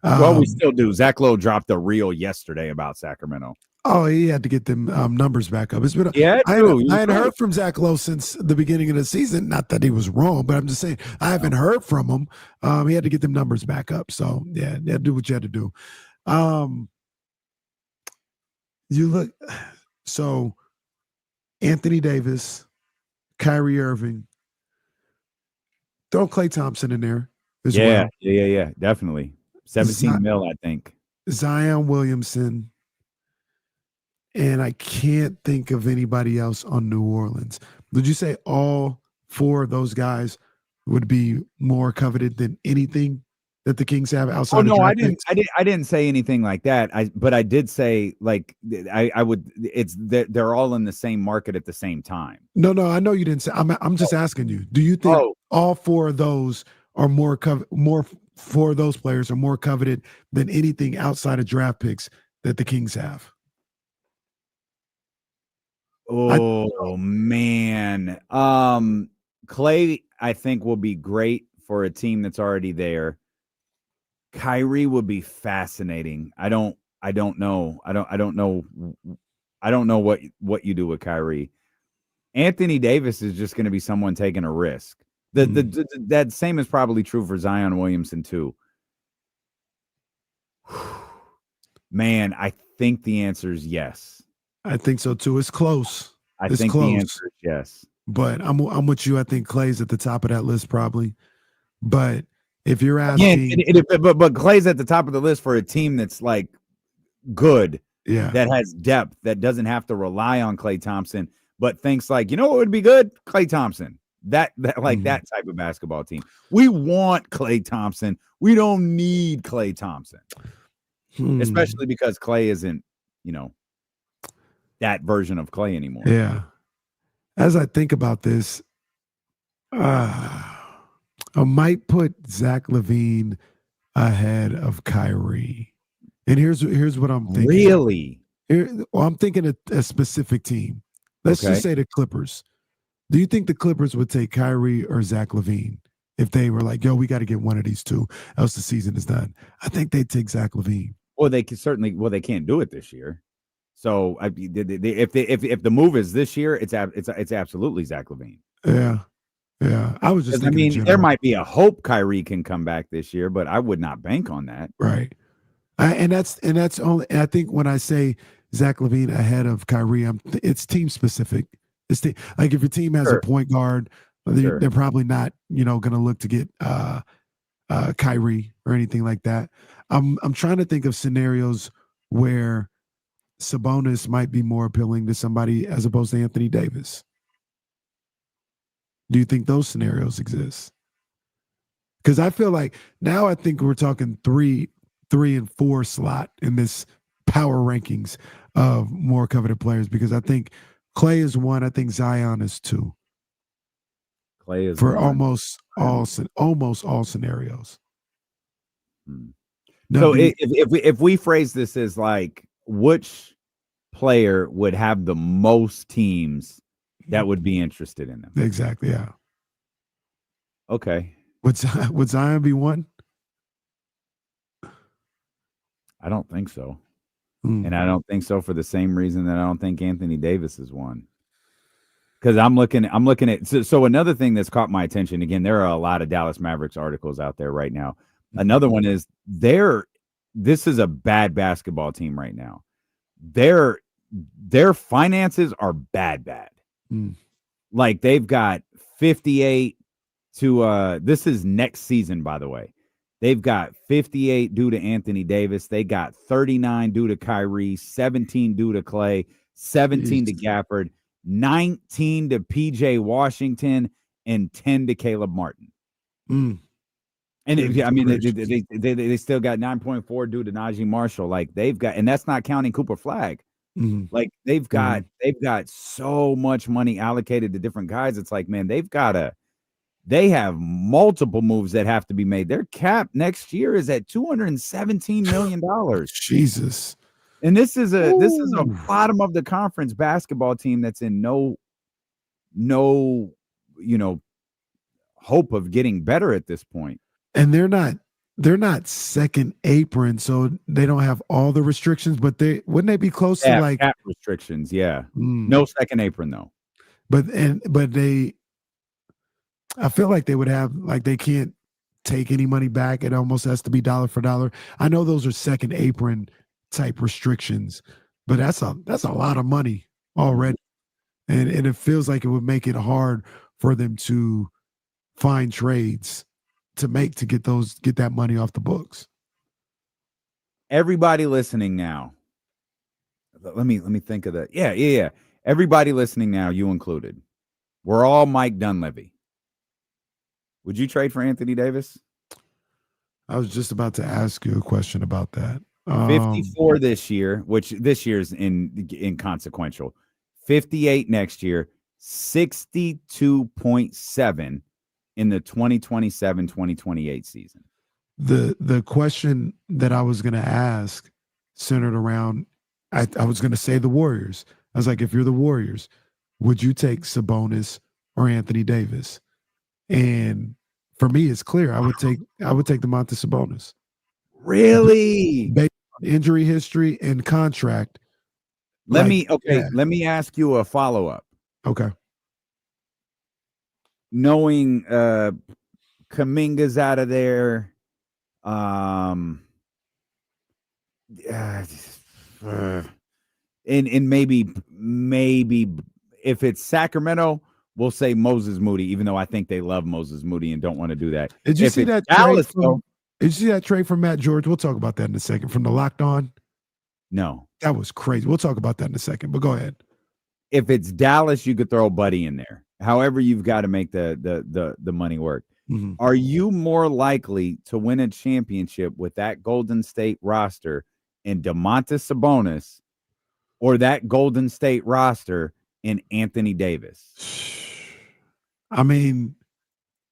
well, we still do. Zach Lowe dropped a reel yesterday about Sacramento. Oh, he had to get them numbers back up. It's been I hadn't heard from Zach Lowe since the beginning of the season. Not that he was wrong, but I'm just saying I haven't heard from him. He had to get them numbers back up. So yeah, do what you had to do. You look so Anthony Davis, Kyrie Irving. Throw Klay Thompson in there as well. Yeah, definitely. 17 mil, I think. Zion Williamson. And I can't think of anybody else on New Orleans. Would you say all four of those guys would be more coveted than anything that the Kings have outside? Oh no, I didn't say anything like that. But I did say like I would. It's that they're all in the same market at the same time. No, I know you didn't say. I'm just asking you. Do you think all four of those are more four of those players are more coveted than anything outside of draft picks that the Kings have? Oh man. Klay, I think, will be great for a team that's already there. Kyrie would be fascinating. I don't know. I don't know what you do with Kyrie. Anthony Davis is just going to be someone taking a risk. That same is probably true for Zion Williamson too. Man, I think the answer is yes. I think so too. It's close. I think the answer is yes. But I'm with you. I think Klay's at the top of that list probably. But if you're asking, but Klay's at the top of the list for a team that's like good, that has depth, that doesn't have to rely on Klay Thompson, but thinks like, you know what would be good? Klay Thompson. That that type of basketball team. We want Klay Thompson. We don't need Klay Thompson, especially because Klay isn't, that version of Klay anymore. Yeah. As I think about this, I might put Zach LaVine ahead of Kyrie. And here's what I'm thinking. Really? I'm thinking a specific team. Let's just say the Clippers. Do you think the Clippers would take Kyrie or Zach LaVine if they were like, yo, we got to get one of these two, else the season is done? I think they'd take Zach LaVine. Well, they can certainly. Well, they can't do it this year. So if the move is this year, it's absolutely Zach LaVine. Yeah. I was just thinking. I mean, there might be a hope Kyrie can come back this year, but I would not bank on that. Right. And that's only. And I think when I say Zach LaVine ahead of Kyrie, it's team specific. It's like if your team has a point guard, they're probably not going to look to get Kyrie or anything like that. I'm trying to think of scenarios where Sabonis might be more appealing to somebody as opposed to Anthony Davis. Do you think those scenarios exist? Because I feel like now I think we're talking 3 and 4 slot in this power rankings of more coveted players, because I think Klay is 1. I think Zion is 2. Klay is for 1. almost all scenarios. So if we phrase this as like, which player would have the most teams that would be interested in them? Exactly. Yeah. Okay. Would Zion be one? I don't think so. Mm. And I don't think so for the same reason that I don't think Anthony Davis is one. Because I'm looking at so another thing that's caught my attention. Again, there are a lot of Dallas Mavericks articles out there right now. Another one is this is a bad basketball team right now. Their finances are bad. Mm. Like they've got 58 to this is next season, by the way. They've got 58 due to Anthony Davis. They got 39 due to Kyrie, 17 due to Clay, 17 to Gafford, 19 to PJ Washington, and 10 to Caleb Martin. Mm. And they still got 9.4 due to Najee Marshall. Like they've got, and that's not counting Cooper Flagg. Mm. Like they've got so much money allocated to different guys. It's like, man, they have multiple moves that have to be made. Their cap next year is at $217 million. Jesus. And this is a bottom of the conference basketball team that's in no hope of getting better at this point. And they're not second apron, so they don't have all the restrictions, but wouldn't they be close to like cap restrictions? Yeah. No second apron though. But I feel like they would have, like, they can't take any money back. It almost has to be dollar for dollar. I know those are second apron type restrictions, but that's a lot of money already. And it feels like it would make it hard for them to find trades to get that money off the books. Everybody listening now. Let me think of that. Yeah. Everybody listening now, you included. We're all Mike Dunleavy. Would you trade for Anthony Davis? I was just about to ask you a question about that. 54 this year, which this year's inconsequential. 58 next year, 62.7 in the 2027-2028 season. The question that I was going to ask centered around, I was going to say the Warriors. I was like, if you're the Warriors, would you take Sabonis or Anthony Davis? And for me, it's clear. I would take Domantas Sabonis. Really? Based on injury history and contract. Let me ask you a follow-up. Okay. Knowing Kuminga's out of there, and maybe if it's Sacramento, we'll say Moses Moody, even though I think they love Moses Moody and don't want to do that. Did you see that Dallas, trade did you see that trade from Matt George? We'll talk about that in a second. From the Locked On. No. That was crazy. We'll talk about that in a second, but go ahead. If it's Dallas, you could throw Buddy in there. However, you've got to make the money work. Mm-hmm. Are you more likely to win a championship with that Golden State roster and Domantas Sabonis, or that Golden State roster and Anthony Davis? I mean,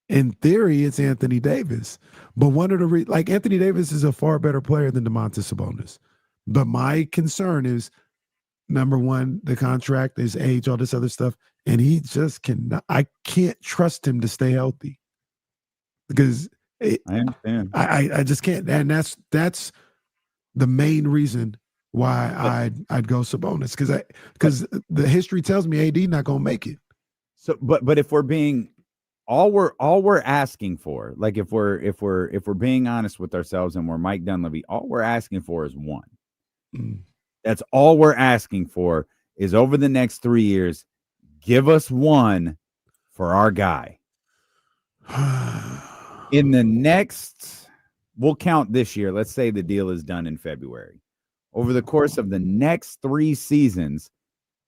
in theory, it's Anthony Davis, but one of the like Anthony Davis is a far better player than Domantas Sabonis. But my concern is, number one, the contract, his age, all this other stuff, and he just cannot. I can't trust him to stay healthy because I understand. I just can't, and that's the main reason why I'd go Sabonis because the history tells me AD not gonna make it. So, but if we're being all we're asking for, like if we're being honest with ourselves and we're Mike Dunleavy, all we're asking for is one. That's all we're asking for is over the next 3 years, give us one for our guy. In the next, we'll count this year. Let's say the deal is done in February. Over the course of the next 3 seasons,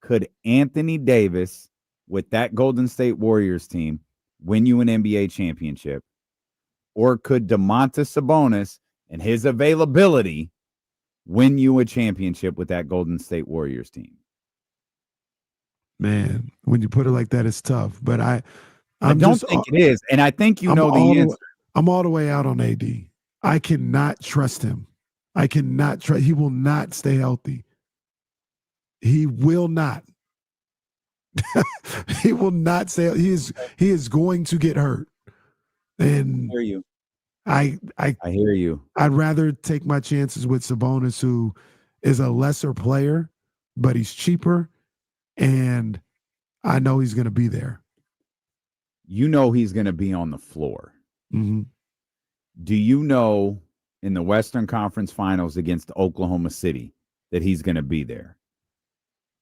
could Anthony Davis with that Golden State Warriors team win you an NBA championship? Or could Domantas Sabonis and his availability win you a championship with that Golden State Warriors team? Man, when you put it like that, it's tough. But I don't think it is. And I think you know the answer. I'm all the way out on AD. I cannot trust him. I cannot trust. He will not stay healthy. He will not. He will not stay. He is going to get hurt. And hear you. I hear you. I'd rather take my chances with Sabonis, who is a lesser player, but he's cheaper, and I know he's going to be there. You know he's going to be on the floor. Mm-hmm. Do you know in the Western Conference Finals against Oklahoma City that he's going to be there?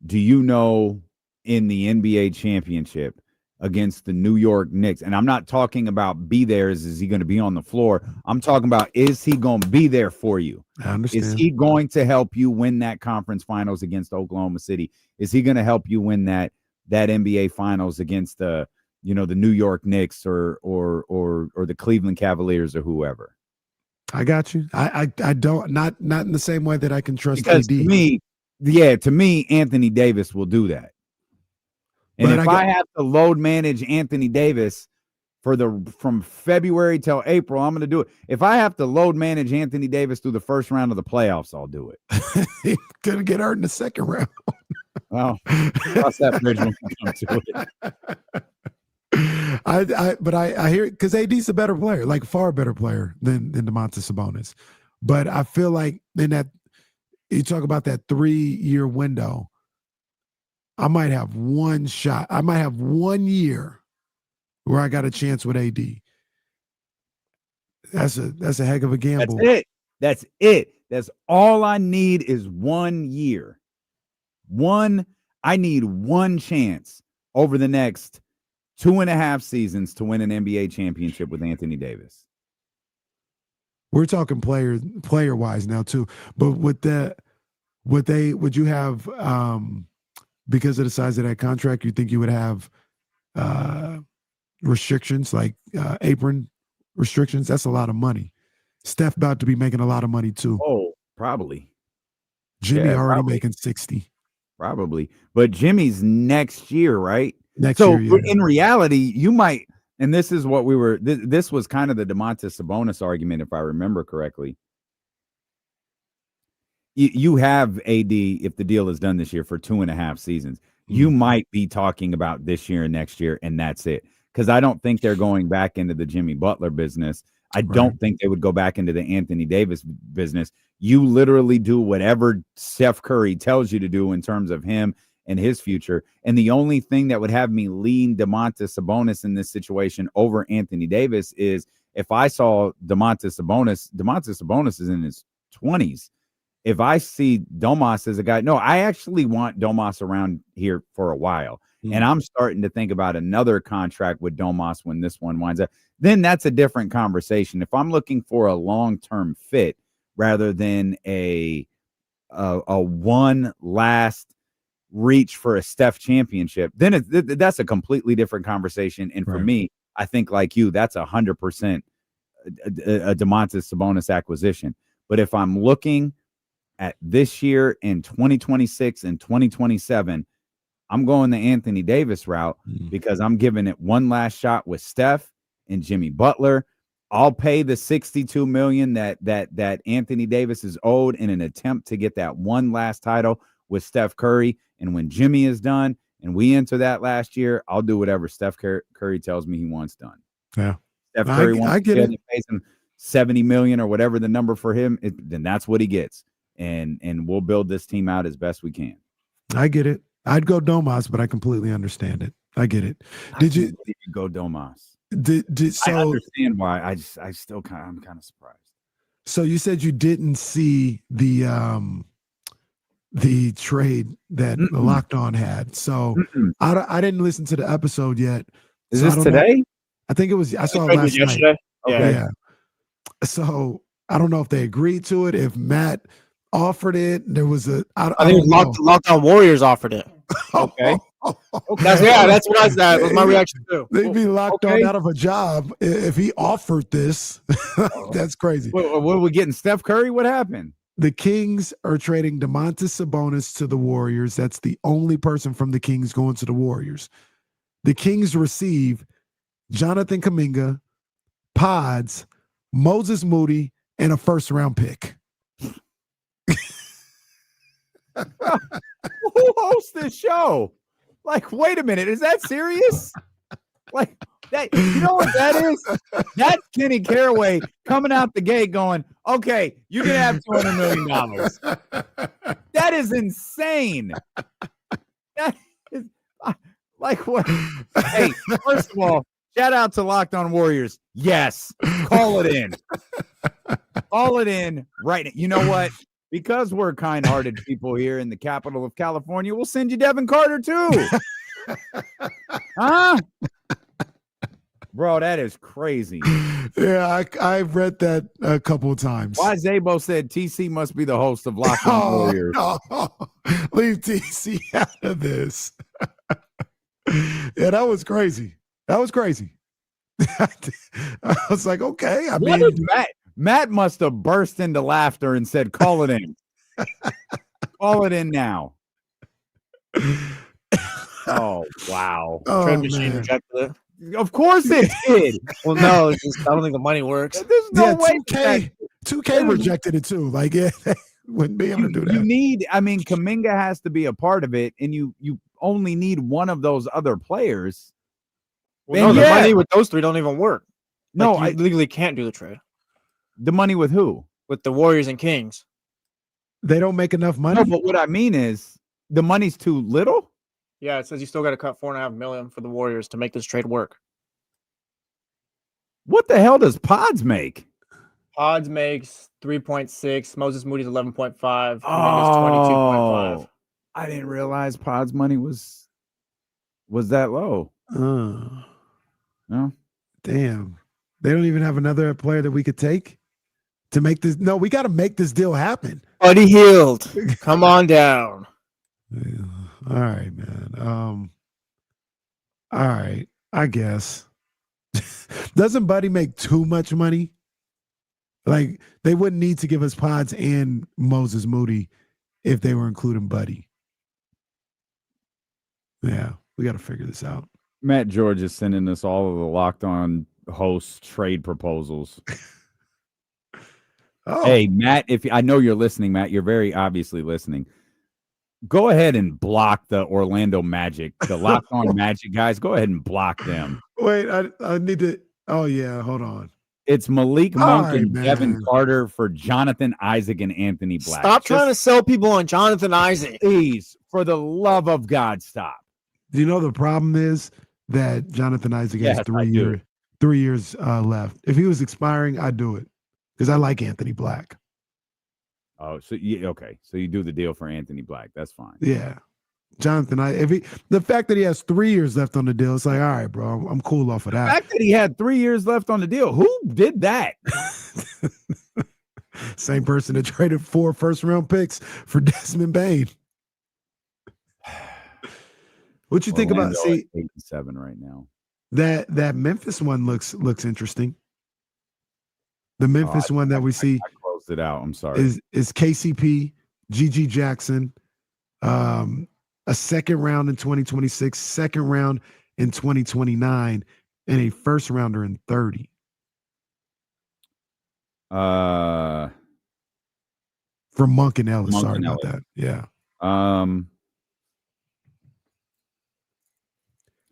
Do you know in the NBA championship against the New York Knicks? And I'm not talking about be there. Is he going to be on the floor? I'm talking about, is he going to be there for you? I understand. Is he going to help you win that conference finals against Oklahoma City? Is he going to help you win that NBA finals against the New York Knicks or the Cleveland Cavaliers or whoever? I got you. I don't not in the same way that I can trust Because AD. to me, Anthony Davis will do that. And But if I have to load manage Anthony Davis from February till April, I'm going to do it. If I have to load manage Anthony Davis through the first round of the playoffs, I'll do it. He's going to get hurt in the second round. Well, cross that bridge when we come to it. I hear it because AD's a better player, like far better player than Domantas Sabonis. But I feel like in that, you talk about that 3-year window, I might have one shot. I might have 1 year where I got a chance with AD. That's a heck of a gamble. That's it. That's all I need is 1 year. I need one chance over the next 2.5 seasons to win an NBA championship with Anthony Davis. We're talking player wise now too. But would you have because of the size of that contract, you think you would have restrictions like apron restrictions? That's a lot of money. Steph about to be making a lot of money too. Oh, probably. Jimmy already probably. making 60. Probably. But Jimmy's next year, right? Next year, yeah. In reality, you might, and this is what this was kind of the Domantas Sabonis argument, if I remember correctly. You have AD, if the deal is done this year, for 2.5 seasons. You might be talking about this year and next year, and that's it. Because I don't think they're going back into the Jimmy Butler business. I don't think they would go back into the Anthony Davis business. You literally do whatever Steph Curry tells you to do in terms of him and his future. And the only thing that would have me lean Domantas Sabonis in this situation over Anthony Davis is if I saw Domantas Sabonis is in his 20s. If I see Domas as a guy, no, I actually want Domas around here for a while. And I'm starting to think about another contract with Domas when this one winds up. Then that's a different conversation. If I'm looking for a long-term fit rather than a one last reach for a Steph championship, then that's a completely different conversation. And for me, I think like you, that's 100% a Domantas Sabonis acquisition. But if I'm looking at this year in 2026 and 2027, I'm going the Anthony Davis route because I'm giving it one last shot with Steph and Jimmy Butler. I'll pay the $62 million that Anthony Davis is owed in an attempt to get that one last title with Steph Curry. And when Jimmy is done and we enter that last year, I'll do whatever Steph Curry tells me he wants done. Yeah, Steph Curry wants to pay him $70 million or whatever the number for him, then that's what he gets. And we'll build this team out as best we can. I get it. I'd go Domas, but I completely understand it. I get it. Did you go Domas? So I understand why. I'm kind of surprised. So you said you didn't see the trade that Locked On had. So I didn't listen to the episode yet. Is this today? I think it was. I saw it last yesterday. Night. Okay. Yeah. So I don't know if they agreed to it. If Matt offered it, there was a. I think Locked On Warriors offered it. Okay. That's what I said. That was my reaction too. They'd be locked on out of a job if he offered this. That's crazy. What are we getting? Steph Curry? What happened? The Kings are trading Domantas Sabonis to the Warriors. That's the only person from the Kings going to the Warriors. The Kings receive Jonathan Kuminga, Pods, Moses Moody, and a first-round pick. Who hosts this show? Like, wait a minute, is that serious? Like, You know what that is? That's Kenny Caraway coming out the gate going, okay, you can have $200 million. That is insane. That is like what? Hey, first of all, shout out to Locked On Warriors. Yes, call it in. Call it in right now. You know what? Because we're kind-hearted people here in the capital of California, we'll send you Devin Carter too. Huh? Bro, that is crazy. Yeah, I've read that a couple of times. Why Zabo said TC must be the host of Locked On Warriors. No. Leave TC out of this. Yeah, that was crazy. That was crazy. I was like, okay. I What mean, is Matt must have burst into laughter and said, call it in. Call it in now. Oh, wow. Trade machine rejected it. Of course it did. Well, no, it's just, I don't think the money works. There's no way. 2K rejected it too. Like, yeah, they wouldn't be able to do that. You need, I mean, Kuminga has to be a part of it, and you only need one of those other players. Well, no, the money with those three don't even work. No, I legally can't do the trade. The money with who? With the Warriors and Kings. They don't make enough money. No, but what I mean is the money's too little. Yeah, it says you still got to cut $4.5 million for the Warriors to make this trade work. What the hell does Pods make? Pods makes 3.6. Moses Moody's 11.5. Oh, 22.5. I didn't realize Pods money was that low. No, damn. They don't even have another player that we could take to make this. No, we got to make this deal happen. Buddy Hield, come on down. All right, man. All right, I guess. Doesn't Buddy make too much money? Like, they wouldn't need to give us Pods and Moses Moody if they were including Buddy. Yeah, we got to figure this out. Matt George is sending us all of the Locked On host trade proposals. Oh. Hey, Matt, if I know you're listening, Matt, you're very obviously listening. Go ahead and block the Orlando Magic, the Locked On Magic guys. Go ahead and block them. Wait, I need to. Oh, yeah, hold on. It's Malik Monk right, and man. Devin Carter for Jonathan Isaac and Anthony Black. Stop trying to sell people on Jonathan Isaac. Please, for the love of God, stop. Do you know the problem is that Jonathan Isaac has 3 years left? If he was expiring, I'd do it because I like Anthony Black. Oh, so okay. So you do the deal for Anthony Black. That's fine. Yeah. Jonathan, the fact that he has 3 years left on the deal, it's like, all right, bro, I'm cool off of The that. fact that he had 3 years left on the deal, who did that? Same person that traded 4 first-round picks for Desmond Bane. What you think about? Orlando See, at 87 right now. that Memphis one looks interesting. The Memphis one that we see I closed it out. I'm sorry. is KCP, GG Jackson, a second round in 2026, second round in 2029, and a first rounder in 30. For Monk and Ellis. Monk Sorry and about Ellis. that. Yeah.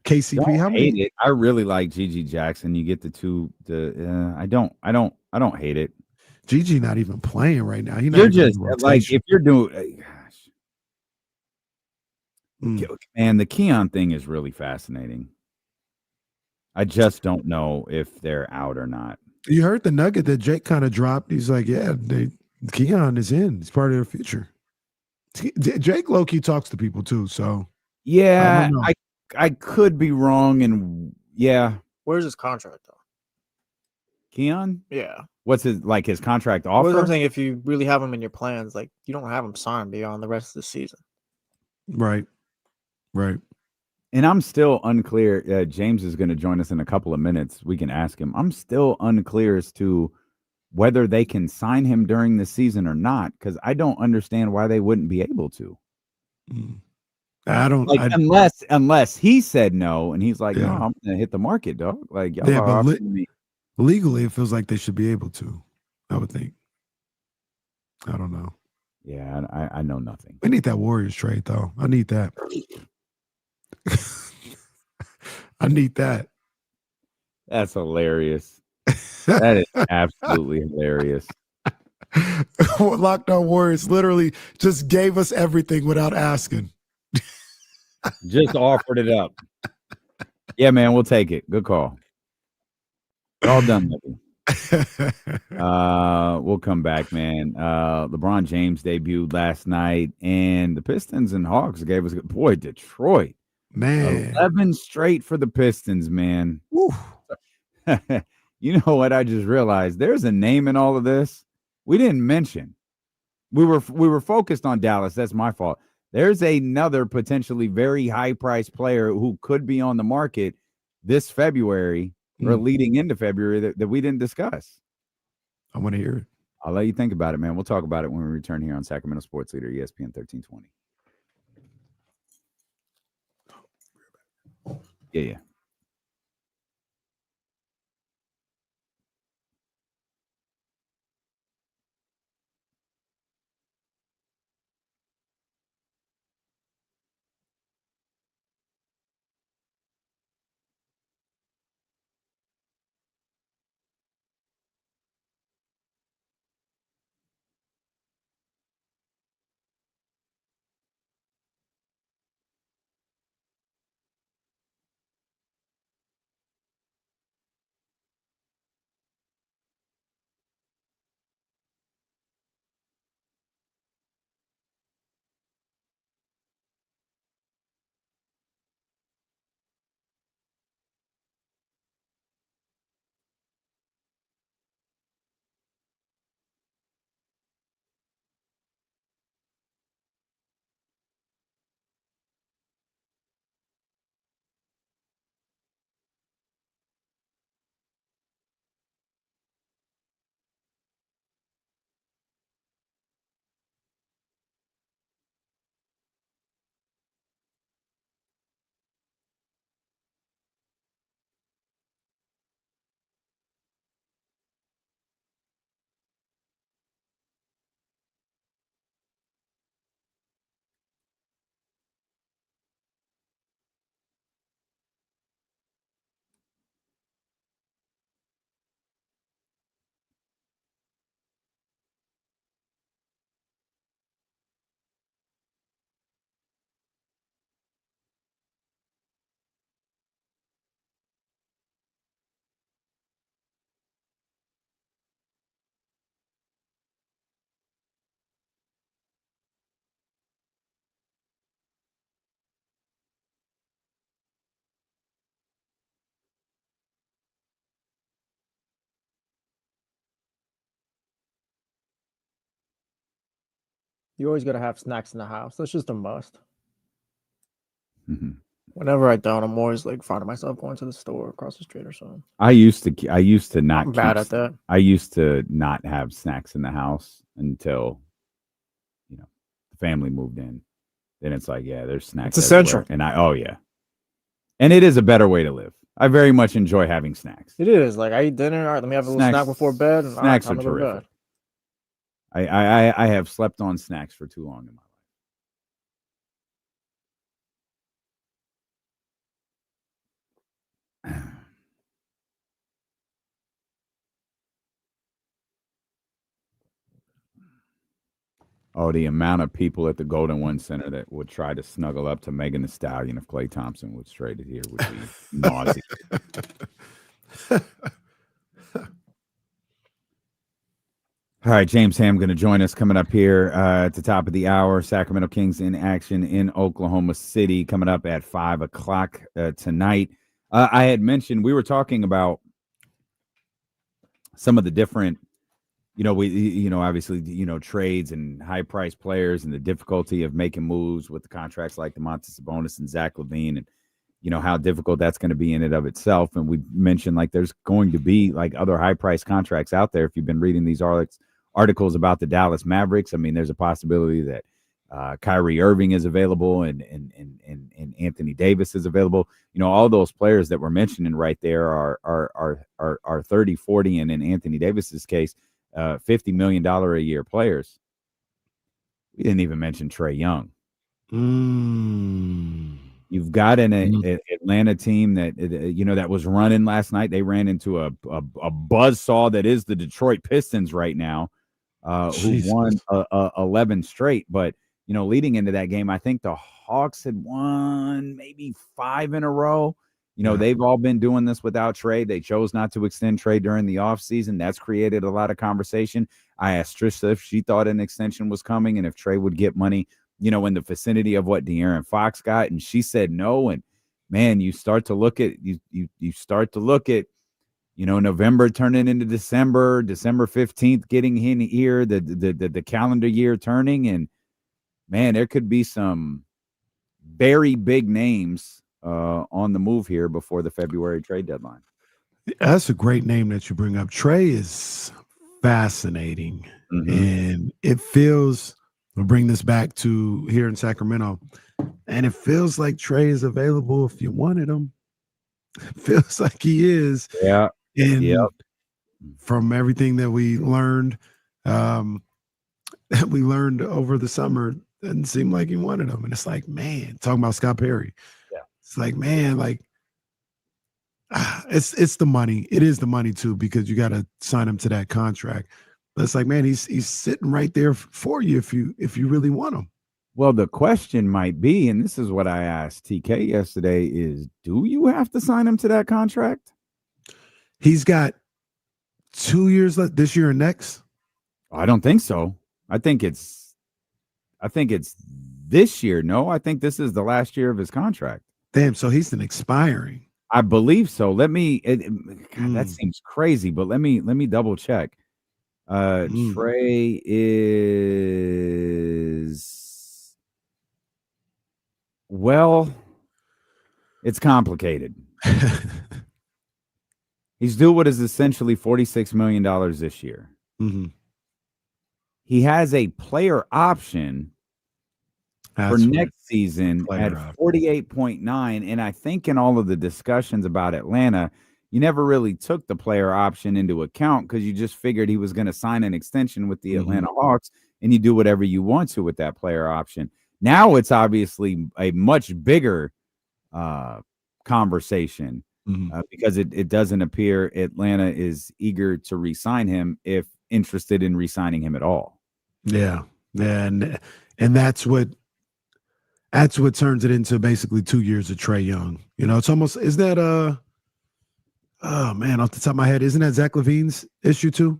KCP, Don't how hate many? it. I really like GG Jackson. You get I don't hate it. GG not even playing right now. You're just like, if you're doing, man, the Keon thing is really fascinating. I just don't know if they're out or not. You heard the nugget that Jake kind of dropped. He's like, yeah, Keon is in. He's part of their future. Jake low-key talks to people too, so. Yeah, I could be wrong, and yeah. Where's his contract though? Keon? Yeah. What's his contract offer? What I'm saying, if you really have him in your plans, like you don't have him signed beyond the rest of the season. Right. And I'm still unclear. James is going to join us in a couple of minutes. We can ask him. I'm still unclear as to whether they can sign him during the season or not, because I don't understand why they wouldn't be able to. I don't unless he said no and he's like, Yeah. no, I'm gonna hit the market, dog. Like, y'all Yeah, are but offering me. legally, it feels like they should be able to. I would think. I don't know. Yeah, I know nothing. We need that Warriors trade though. I need that. I need that. That's hilarious. That is absolutely hilarious. Locked On Warriors literally just gave us everything without asking. Just offered it up. Yeah, man, we'll take it. Good call. All done, Libby. We'll come back, man. LeBron James debuted last night, and the Pistons and Hawks gave us boy, Detroit. Man. 11 straight for the Pistons, man. You know what? I just realized there's a name in all of this we didn't mention. We were focused on Dallas. That's my fault. There's another potentially very high-priced player who could be on the market this February or leading into February that we didn't discuss. I want to hear it. I'll let you think about it, man. We'll talk about it when we return here on Sacramento Sports Leader, ESPN 1320. Yeah. You always got to have snacks in the house. That's just a must. Mm-hmm. Whenever I don't, I'm always like finding myself going to the store across the street or something. I used to not. I'm bad at that. I used to not have snacks in the house until, the family moved in. Then it's like, yeah, there's snacks. It's essential. And and it is a better way to live. I very much enjoy having snacks. It is. Like, I eat dinner. All right, let me have a little snack before bed. And snacks are terrific. I have slept on snacks for too long in my life. Oh, the amount of people at the Golden One Center that would try to snuggle up to Megan Thee Stallion if Klay Thompson was traded here would be nauseous. All right, James Ham going to join us coming up here at the top of the hour. Sacramento Kings in action in Oklahoma City coming up at 5 o'clock tonight. I had mentioned we were talking about some of the different, obviously, trades and high-priced players and the difficulty of making moves with the contracts like Domantas Sabonis and Zach LaVine and, how difficult that's going to be in and of itself. And we mentioned, like, there's going to be, like, other high-priced contracts out there. If you've been reading these articles about the Dallas Mavericks, I mean, there's a possibility that Kyrie Irving is available and Anthony Davis is available. All those players that we're mentioning right there are 30, 40, and in Anthony Davis's case, $50 million a year players. We didn't even mention Trae Young. You've got an Atlanta team that that was running last night. They ran into a buzzsaw that is the Detroit Pistons right now, who won 11 straight. But leading into that game, I think the Hawks had won maybe 5 in a row. They've all been doing this without Trey. They chose not to extend Trey during the offseason. That's created a lot of conversation. I asked Trisha if she thought an extension was coming and if Trey would get money, in the vicinity of what De'Aaron Fox got, and she said no. And man, you start to look at November turning into December 15th getting in here, the calendar year turning, and man, there could be some very big names on the move here before the February trade deadline. That's a great name that you bring up. Trey is fascinating, and it feels. We'll bring this back to here in Sacramento, and it feels like Trey is available if you wanted him. It feels like he is. Yeah. And from everything that we learned, over the summer, doesn't seem like he wanted him. And it's like, man, talking about Scott Perry. Yeah. It's like, man, it's the money. It is the money too, because you got to sign him to that contract. But it's like, man, he's sitting right there for you if you really want him. Well, the question might be, and this is what I asked TK yesterday, is do you have to sign him to that contract? He's got 2 years left, this year and next. I don't think so. I think it's this year. No, I think this is the last year of his contract. Damn, so he's an expiring. I believe so. God, that seems crazy, but let me double check. Trey is, well, it's complicated. He's due what is essentially $46 million this year. He has a player option for next season at 48.9. And I think in all of the discussions about Atlanta, you never really took the player option into account because you just figured he was going to sign an extension with the Atlanta Hawks and you do whatever you want to with that player option. Now it's obviously a much bigger conversation because it doesn't appear Atlanta is eager to re-sign him, if interested in re-signing him at all. Yeah. And that's what turns it into basically 2 years of Trey Young. It's almost, is that oh man, off the top of my head, isn't that Zach LaVine's issue too?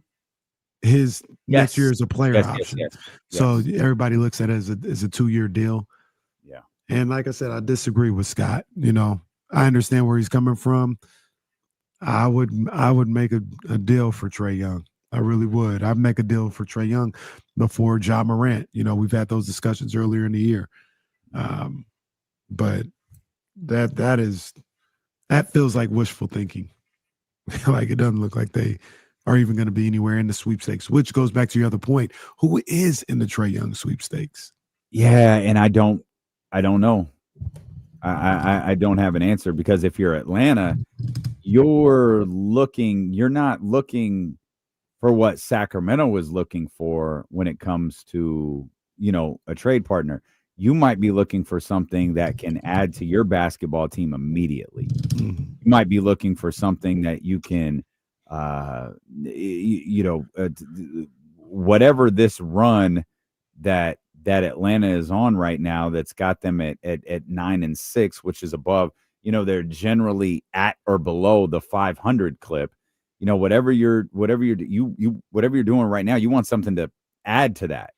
His next year is a player option. Yes. So everybody looks at it as a 2-year deal. Yeah. And like I said, I disagree with Scott. I understand where he's coming from. I would make a deal for Trey Young. I really would. I'd make a deal for Trey Young before Ja Morant. We've had those discussions earlier in the year. But that feels like wishful thinking. Like it doesn't look like they are even going to be anywhere in the sweepstakes, which goes back to your other point. Who is in the Trey Young sweepstakes? Yeah, and I don't know. I don't have an answer, because if you're Atlanta, you're not looking for what Sacramento was looking for when it comes to, a trade partner. You might be looking for something that can add to your basketball team immediately. You might be looking for something that you can, whatever this run that Atlanta is on right now, that's got them at 9-6, which is above, they're generally at or below the 500 clip. Whatever you're doing right now, you want something to add to that.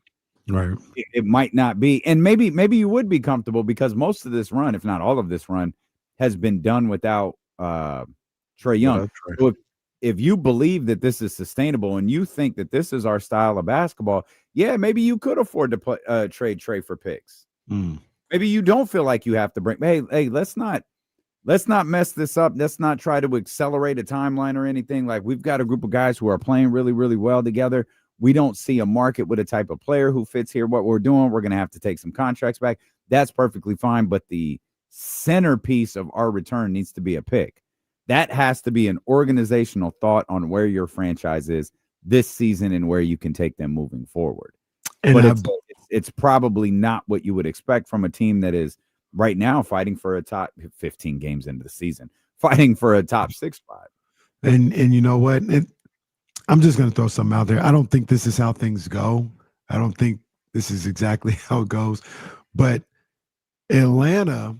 Right. It might not be, and maybe you would be comfortable, because most of this run, if not all of this run, has been done without Trey Young. So if you believe that this is sustainable and you think that this is our style of basketball, yeah, maybe you could afford to trade Trey for picks. Maybe you don't feel like you have to bring. Hey, let's not mess this up. Let's not try to accelerate a timeline or anything. Like, we've got a group of guys who are playing really, really well together. We don't see a market with a type of player who fits here. What we're doing, we're going to have to take some contracts back. That's perfectly fine. But the centerpiece of our return needs to be a pick. That has to be an organizational thought on where your franchise is this season and where you can take them moving forward. And but it's probably not what you would expect from a team that is right now fighting for a top 15 games into the season, fighting for a top 6 spot. And you know what? I'm just going to throw something out there. I don't think this is how things go. I don't think this is exactly how it goes. But Atlanta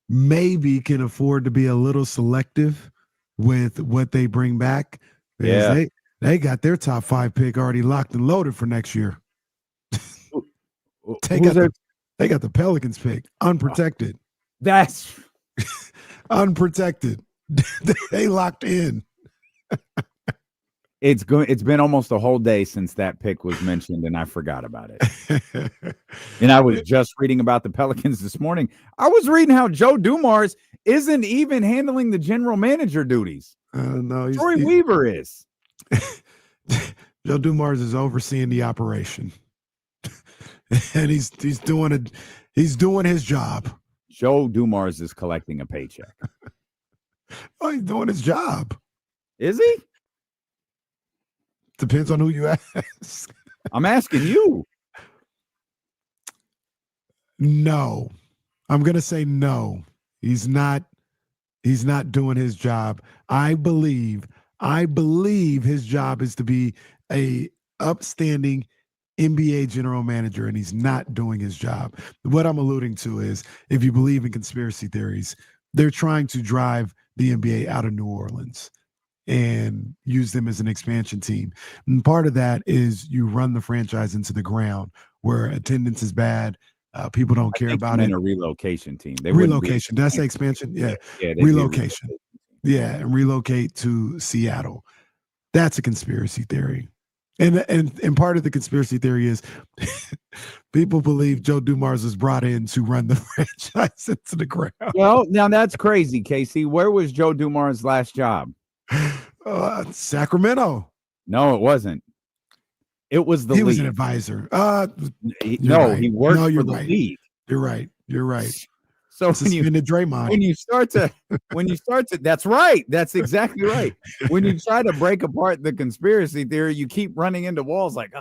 maybe can afford to be a little selective with what they bring back. Because they got their top 5 pick already locked and loaded for next year. They got the Pelicans pick unprotected. That's unprotected. They locked in. It's been almost a whole day since that pick was mentioned, and I forgot about it. And I was just reading about the Pelicans this morning. I was reading how Joe Dumars isn't even handling the general manager duties. No, Troy Weaver is. Joe Dumars is overseeing the operation, and he's doing his job. Joe Dumars is collecting a paycheck. Oh, he's doing his job. Is he? Depends on who you ask. I'm asking you. No, I'm gonna say no. He's not doing his job. I believe his job is to be a upstanding NBA general manager, and he's not doing his job. What I'm alluding to is, if you believe in conspiracy theories, they're trying to drive the NBA out of New Orleans and use them as an expansion team. And part of that is you run the franchise into the ground where attendance is bad. People don't care about it. A relocation team. Relocation. Did I say expansion? Yeah. Relocation. Yeah, and relocate to Seattle. That's a conspiracy theory. And part of the conspiracy theory is people believe Joe Dumars was brought in to run the franchise into the ground. Well, now that's crazy, Casey. Where was Joe Dumars' last job? Sacramento. No, it wasn't. It was the league. He was an advisor. He worked for the league. You're right. So when you start to, that's right. That's exactly right. When you try to break apart the conspiracy theory, you keep running into walls like,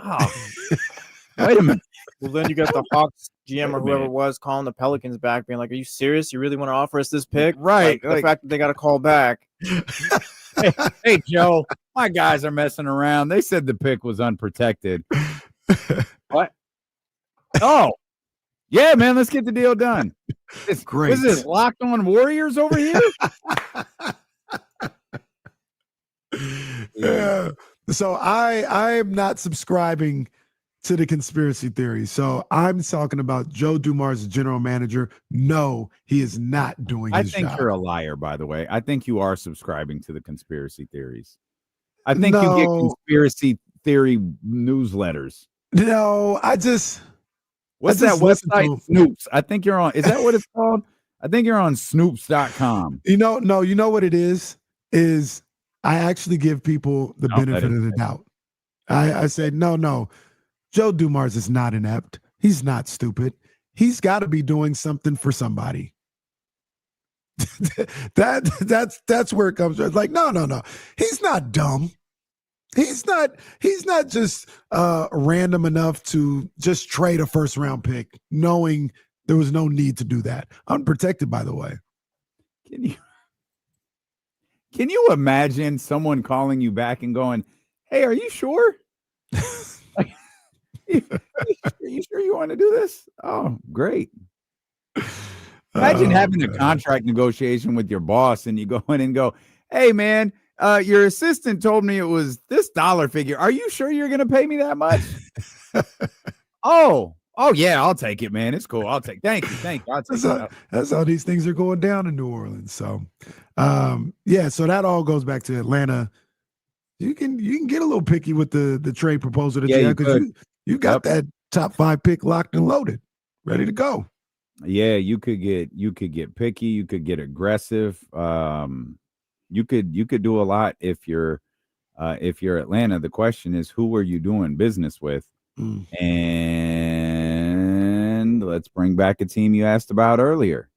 wait a minute. Well, then you got the Hawks GM or whoever it was calling the Pelicans back, being like, "Are you serious? You really want to offer us this pick?" Right. Like, the fact that they got to call back. Hey, Joe, my guys are messing around. They said the pick was unprotected. What? Oh, yeah, man. Let's get the deal done. Great. What is this, Locked On Warriors over here? Yeah. So I am not subscribing to the conspiracy theory. So I'm talking about Joe Dumars, general manager. No, he is not doing his job. I think you're a liar, by the way. I think you are subscribing to the conspiracy theories. I think you get conspiracy theory newsletters. No, What's that website? Snoops. I think you're on. Is that what it's called? I think you're on snoops.com. You know what it is I actually give people the benefit of the doubt. I say, no. Joe Dumars is not inept. He's not stupid. He's got to be doing something for somebody. That's where it comes from. It's like, no. He's not dumb. He's not just random enough to just trade a first round pick, knowing there was no need to do that. Unprotected, by the way. Can you imagine someone calling you back and going, "Hey, are you sure? Are you sure you want to do this?" Oh, great. Imagine having a contract negotiation with your boss and you go in and go, "Hey, man, your assistant told me it was this dollar figure. Are you sure you're going to pay me that much?" Oh, yeah, I'll take it, man. It's cool. Thank you. I'll take it. That's how these things are going down in New Orleans. So, so that all goes back to Atlanta. You can get a little picky with the trade proposal that you have, because you got that top 5 pick locked and loaded, ready to go. Yeah, you could get picky. You could get aggressive. You could do a lot if you're Atlanta. The question is, who are you doing business with? And let's bring back a team you asked about earlier.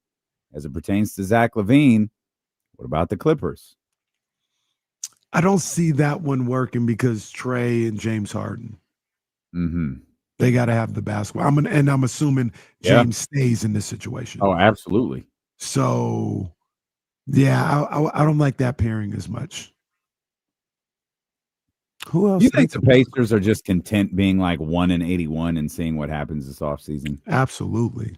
As it pertains to Zach LaVine, what about the Clippers? I don't see that one working because Trey and James Harden. Mm-hmm. They got to have the basketball. I'm assuming Yeah. James stays in this situation. Oh, absolutely. So, yeah, I don't like that pairing as much. Who else? You think the Pacers are just content being like 1-81 and seeing what happens this offseason? Absolutely.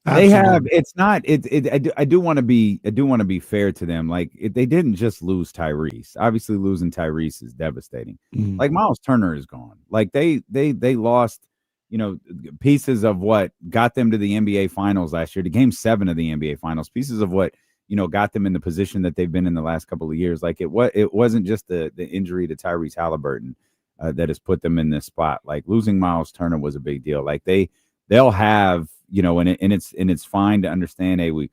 They have. It's not. I do want to be fair to them. Like they didn't just lose Tyrese. Obviously, losing Tyrese is devastating. Mhm. Like Miles Turner is gone. Like they lost, pieces of what got them to the NBA Finals last year, to Game 7 of the NBA Finals. Pieces of what got them in the position that they've been in the last couple of years. Like it wasn't just the injury to Tyrese Halliburton that has put them in this spot. Like losing Miles Turner was a big deal. Like they'll have. And it's fine to understand. Hey, we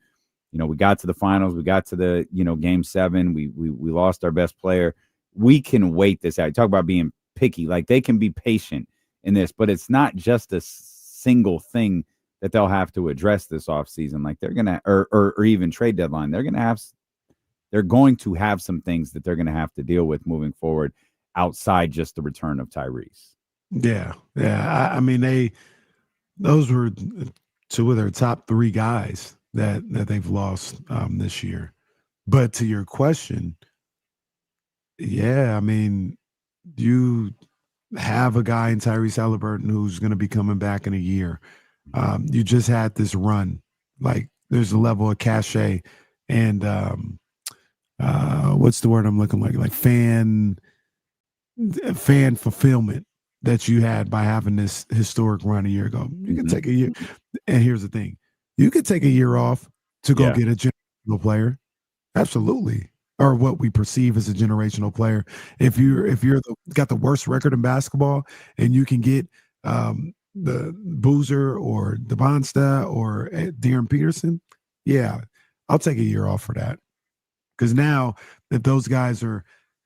got to the finals, we got to the Game 7, we lost our best player. We can wait this out. You talk about being picky, like they can be patient in this, but it's not just a single thing that they'll have to address this offseason. Like they're gonna, or even trade deadline, they're going to have some things that they're gonna have to deal with moving forward outside just the return of Tyrese. Yeah. I mean, those were two of their top 3 guys that they've lost this year. But to your question, yeah, I mean, you have a guy in Tyrese Halliburton who's going to be coming back in a year. You just had this run. Like there's a level of cachet and what's the word I'm looking like fan fulfillment that you had by having this historic run a year ago. You can take a year. And here's the thing. You could take a year off to go get a generational player. Absolutely. Or what we perceive as a generational player. If you're got the worst record in basketball and you can get the Boozer or Devonsta or De'Aaron Peterson, yeah, I'll take a year off for that. Because now that those guys are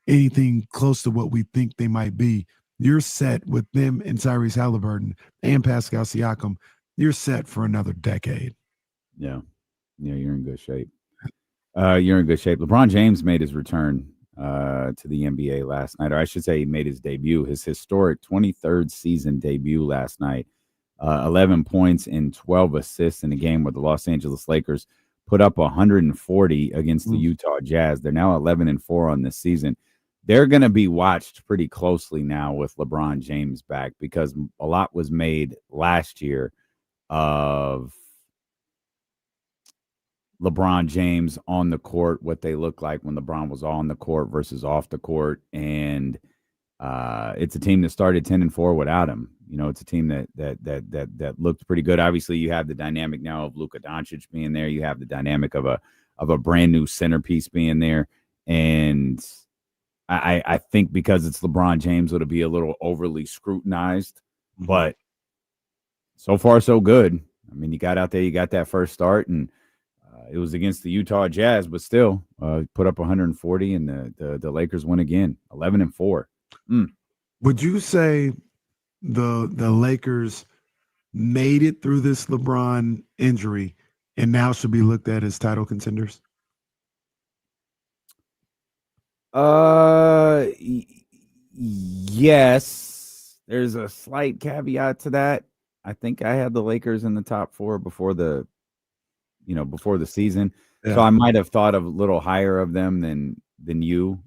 anything close to what we think they might be, you're set with them and Tyrese Halliburton and Pascal Siakam. You're set for another decade. Yeah, you're in good shape. You're in good shape. LeBron James made his return to the NBA last night, or I should say he made his debut, his historic 23rd season debut last night. 11 points and 12 assists in a game where the Los Angeles Lakers put up 140 against the Utah Jazz. They're now 11-4 on this season. They're going to be watched pretty closely now with LeBron James back, because a lot was made last year of LeBron James on the court, what they look like when LeBron was on the court versus off the court. And it's a team that started 10-4 without him. It's a team that looked pretty good. Obviously, you have the dynamic now of Luka Doncic being there. You have the dynamic of a brand new centerpiece being there. And I think because it's LeBron James, it'll be a little overly scrutinized, but so far so good. I mean, you got out there, you got that first start, and it was against the Utah Jazz, but still put up 140, and the Lakers win again, 11-4. Would you say the Lakers made it through this LeBron injury and now should be looked at as title contenders? Yes. There's a slight caveat to that. I think I had the Lakers in the top 4 before the season. Yeah. So I might have thought a little higher of them than you.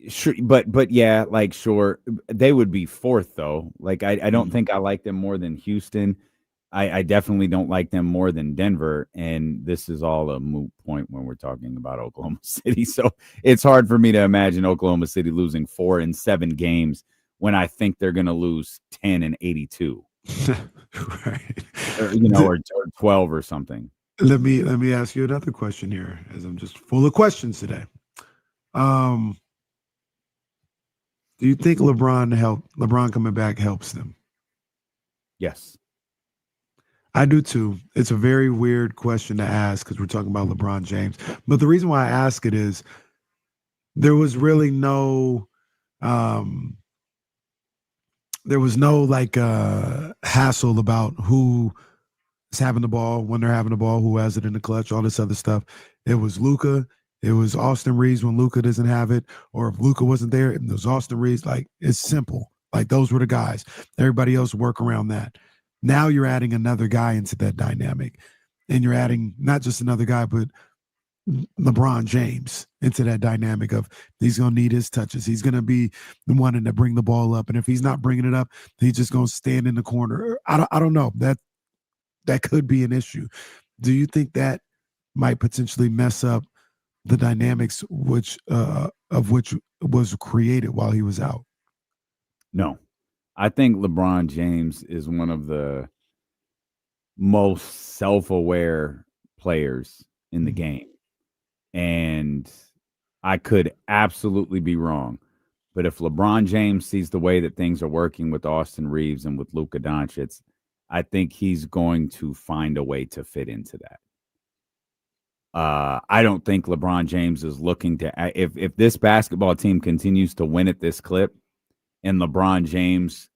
Sure, but yeah, like sure, they would be 4th though. Like I don't think I like them more than Houston. I definitely don't like them more than Denver, and this is all a moot point when we're talking about Oklahoma City. So it's hard for me to imagine Oklahoma City losing 4 in 7 games when I think they're going to lose 10 in 82, right? Or 12 or something. Let me ask you another question here, as I'm just full of questions today. Do you think LeBron coming back helps them? Yes. I do too. It's a very weird question to ask because we're talking about LeBron James. But the reason why I ask it is there was really no hassle about who is having the ball, when they're having the ball, who has it in the clutch, all this other stuff. It was Luka It was Austin Reeves when Luka doesn't have it, or if Luka wasn't there, and there's Austin Reeves. Like, it's simple. Like, those were the guys. Everybody else work around that. Now you're adding another guy into that dynamic, and you're adding not just another guy, but LeBron James into that dynamic of he's going to need his touches. He's going to be the one to bring the ball up, and if he's not bringing it up, he's just going to stand in the corner. I don't know. That could be an issue. Do you think that might potentially mess up the dynamics of which was created while he was out? No. I think LeBron James is one of the most self-aware players in the game. And I could absolutely be wrong. But if LeBron James sees the way that things are working with Austin Reeves and with Luka Doncic, I think he's going to find a way to fit into that. I don't think LeBron James is looking to – if this basketball team continues to win at this clip and LeBron James,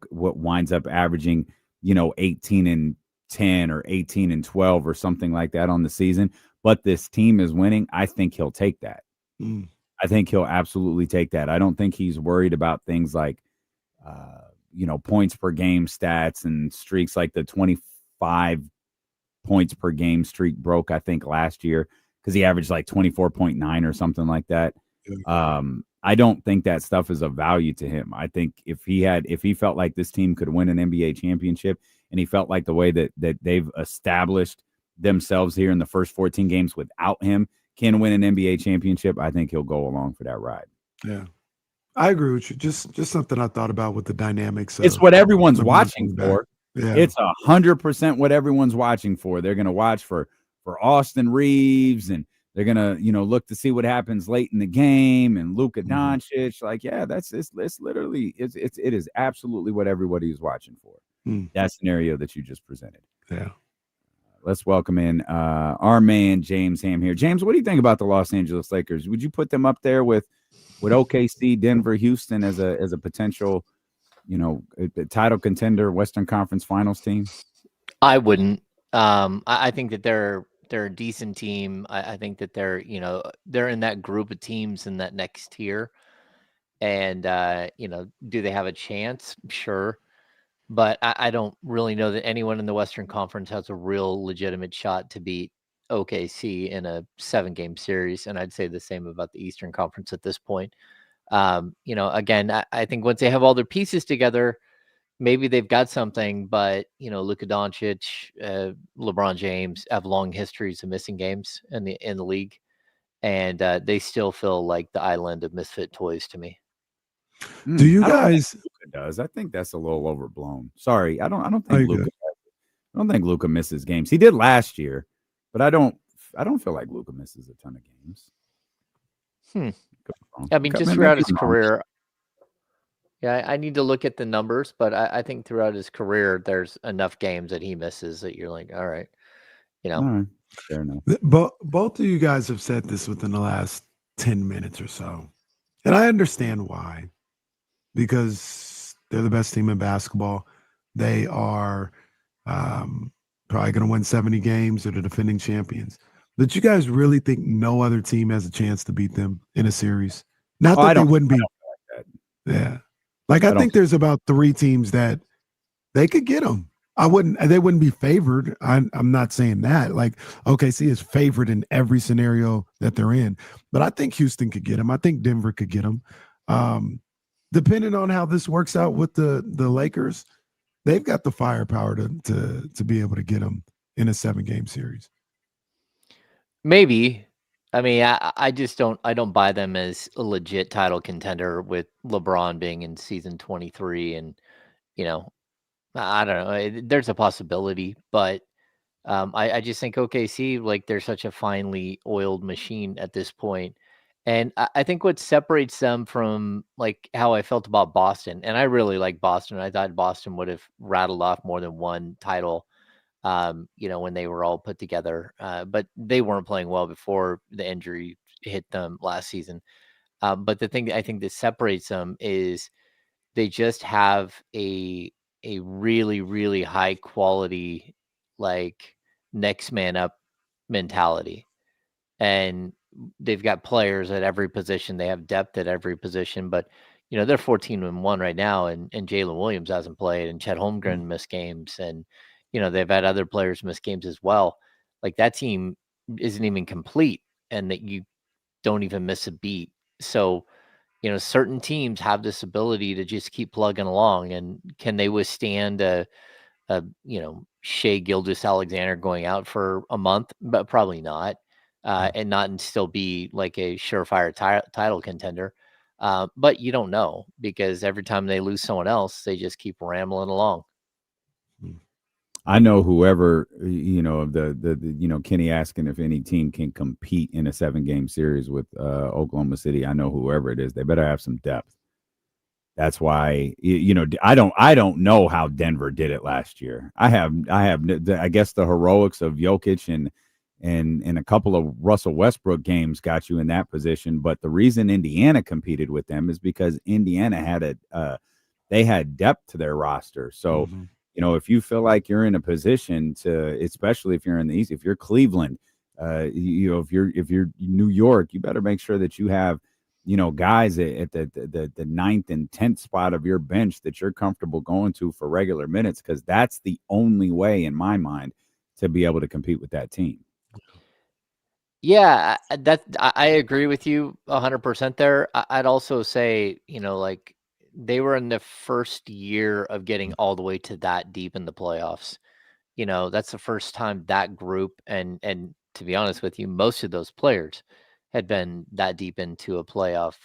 what winds up averaging, 18 and 10 or 18 and 12 or something like that on the season, but this team is winning, I think he'll take that. I think he'll absolutely take that. I don't think he's worried about things like, points per game stats and streaks, like the 25 points per game streak broke, I think, last year because he averaged like 24.9 or something like that. I don't think that stuff is of value to him. I think if he felt like this team could win an NBA championship and he felt like the way that they've established themselves here in the first 14 games without him can win an NBA championship, I think he'll go along for that ride. Yeah. I agree with you. Just something I thought about with the dynamics. It's what everyone's watching back. for. Yeah. It's 100% what everyone's watching for. They're going to watch for Austin Reeves, and they're going to, look to see what happens late in the game, and Luka Doncic. Like, yeah, it's literally, it is absolutely what everybody is watching for. That scenario that you just presented. Yeah. Let's welcome in our man, James Ham here. James, what do you think about the Los Angeles Lakers? Would you put them up there with OKC, Denver, Houston as a potential, a title contender, Western Conference Finals team? I wouldn't. I think that they're a decent team. I think that they're in that group of teams in that next tier. And do they have a chance? Sure. But I don't really know that anyone in the Western Conference has a real legitimate shot to beat OKC in a 7-game series. And I'd say the same about the Eastern Conference at this point. Again, I think once they have all their pieces together, maybe they've got something, but, Luka Doncic, LeBron James have long histories of missing games in the league. And they still feel like the island of misfit toys to me. Do you guys? Does I think that's a little overblown. Sorry, I don't think Luka. I don't think Luka misses games. He did last year, but I don't feel like Luka misses a ton of games. I mean, just throughout his career. Yeah, I need to look at the numbers, but I think throughout his career, there's enough games that he misses that you're like, all right, All right. Fair enough. But both of you guys have said this within the last 10 minutes or so, and I understand why. Because they're the best team in basketball. They are probably going to win 70 games. They're the defending champions. But you guys really think no other team has a chance to beat them in a series? Not that they wouldn't be. Yeah. I think there's about 3 teams that they could get them. They wouldn't be favored. I'm not saying that. OKC is favored in every scenario that they're in. But I think Houston could get them. I think Denver could get them. Depending on how this works out with the Lakers, they've got the firepower to be able to get them in a 7-game series. Maybe. I mean, I just don't buy them as a legit title contender with LeBron being in season 23. And, I don't know. There's a possibility, but I just think OKC, they're such a finely oiled machine at this point. And I think what separates them from how I felt about Boston, and I really like Boston. I thought Boston would have rattled off more than one title, when they were all put together. But they weren't playing well before the injury hit them last season. But the thing that I think that separates them is they just have a really, really high quality, next man up mentality. And they've got players at every position. They have depth at every position, but they're 14-1 right now, and Jalen Williams hasn't played, and Chet Holmgren missed games, and they've had other players miss games as well. Like, that team isn't even complete, and that you don't even miss a beat. So, certain teams have this ability to just keep plugging along, and can they withstand a Shea Gilgeous-Alexander going out for a month? But probably not, and still be like a surefire title contender. But you don't know, because every time they lose someone else, they just keep rambling along. I know whoever, the Kenny asking if any team can compete in a 7-game series with Oklahoma City. I know whoever it is, they better have some depth. That's why, I don't know how Denver did it last year. I guess the heroics of Jokic and a couple of Russell Westbrook games got you in that position. But the reason Indiana competed with them is because Indiana had they had depth to their roster. So, if you feel like you're in a position to, especially if you're in the East, if you're Cleveland, if you're New York, you better make sure that you have, guys at the 9th and 10th spot of your bench that you're comfortable going to for regular minutes, because that's the only way, in my mind, to be able to compete with that team. Yeah, I agree with you 100% there. I'd also say, like, they were in the first year of getting all the way to that deep in the playoffs. That's the first time that group, and to be honest with you, most of those players had been that deep into a playoff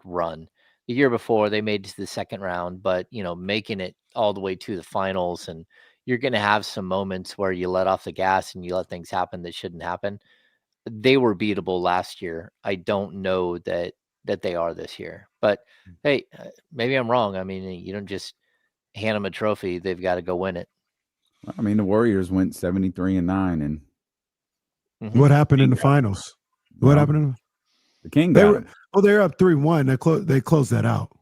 run. The year before, they made it to the second round, but making it all the way to the finals, and you're going to have some moments where you let off the gas and you let things happen that shouldn't happen. They were beatable last year. I don't know that they are this year, but hey, maybe I'm wrong. I mean, you don't just hand them a trophy; they've got to go win it. I mean, the Warriors went 73-9, and what happened in the finals? What happened? The King they were up 3-1. They closed that out.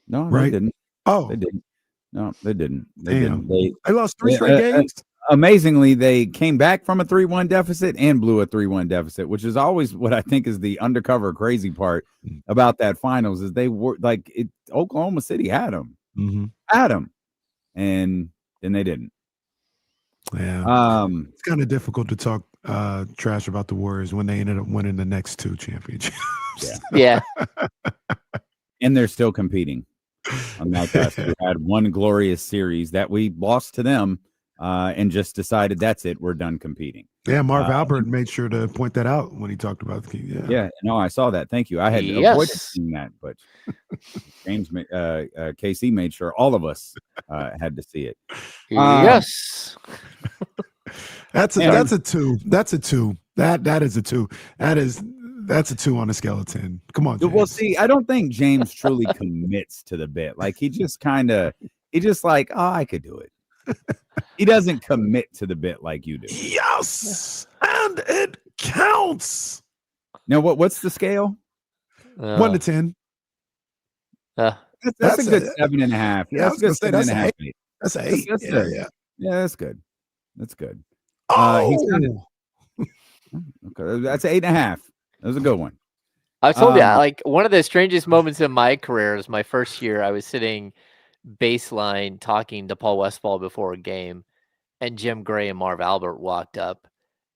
No, right? They didn't. Oh, they didn't. No, they didn't. Damn. They lost 3 straight games. Amazingly, they came back from a 3-1 deficit and blew a 3-1 deficit, which is always what I think is the undercover crazy part about that finals, is they were like Oklahoma City had them, and then they didn't. Yeah, it's kind of difficult to talk trash about the Warriors when they ended up winning the next 2 championships. Yeah. And they're still competing. Unlike us, we had one glorious series that we lost to them. And just decided that's it. We're done competing. Yeah, Marv Albert made sure to point that out when he talked about the King. Yeah. No, I saw that. Thank you. I had avoided seeing that, but James, KC made sure all of us had to see it. Yes, that's a 2. That's a 2. That is a 2. That's a 2 on a skeleton. Come on, James. Well, see, I don't think James truly commits to the bit. Like, he just like, oh, I could do it. He doesn't commit to the bit like you do. Yes, and it counts. Now, what's the scale? 1 to 10. That's a good 7.5. Yeah, that's a good 7.5. That's an 8. Yeah, that's good. That's good. Oh, okay, that's an 8.5. That was a good one. I told you, like, one of the strangest moments in my career is my first year. I was sitting baseline talking to Paul Westphal before a game, and Jim Gray and Marv Albert walked up,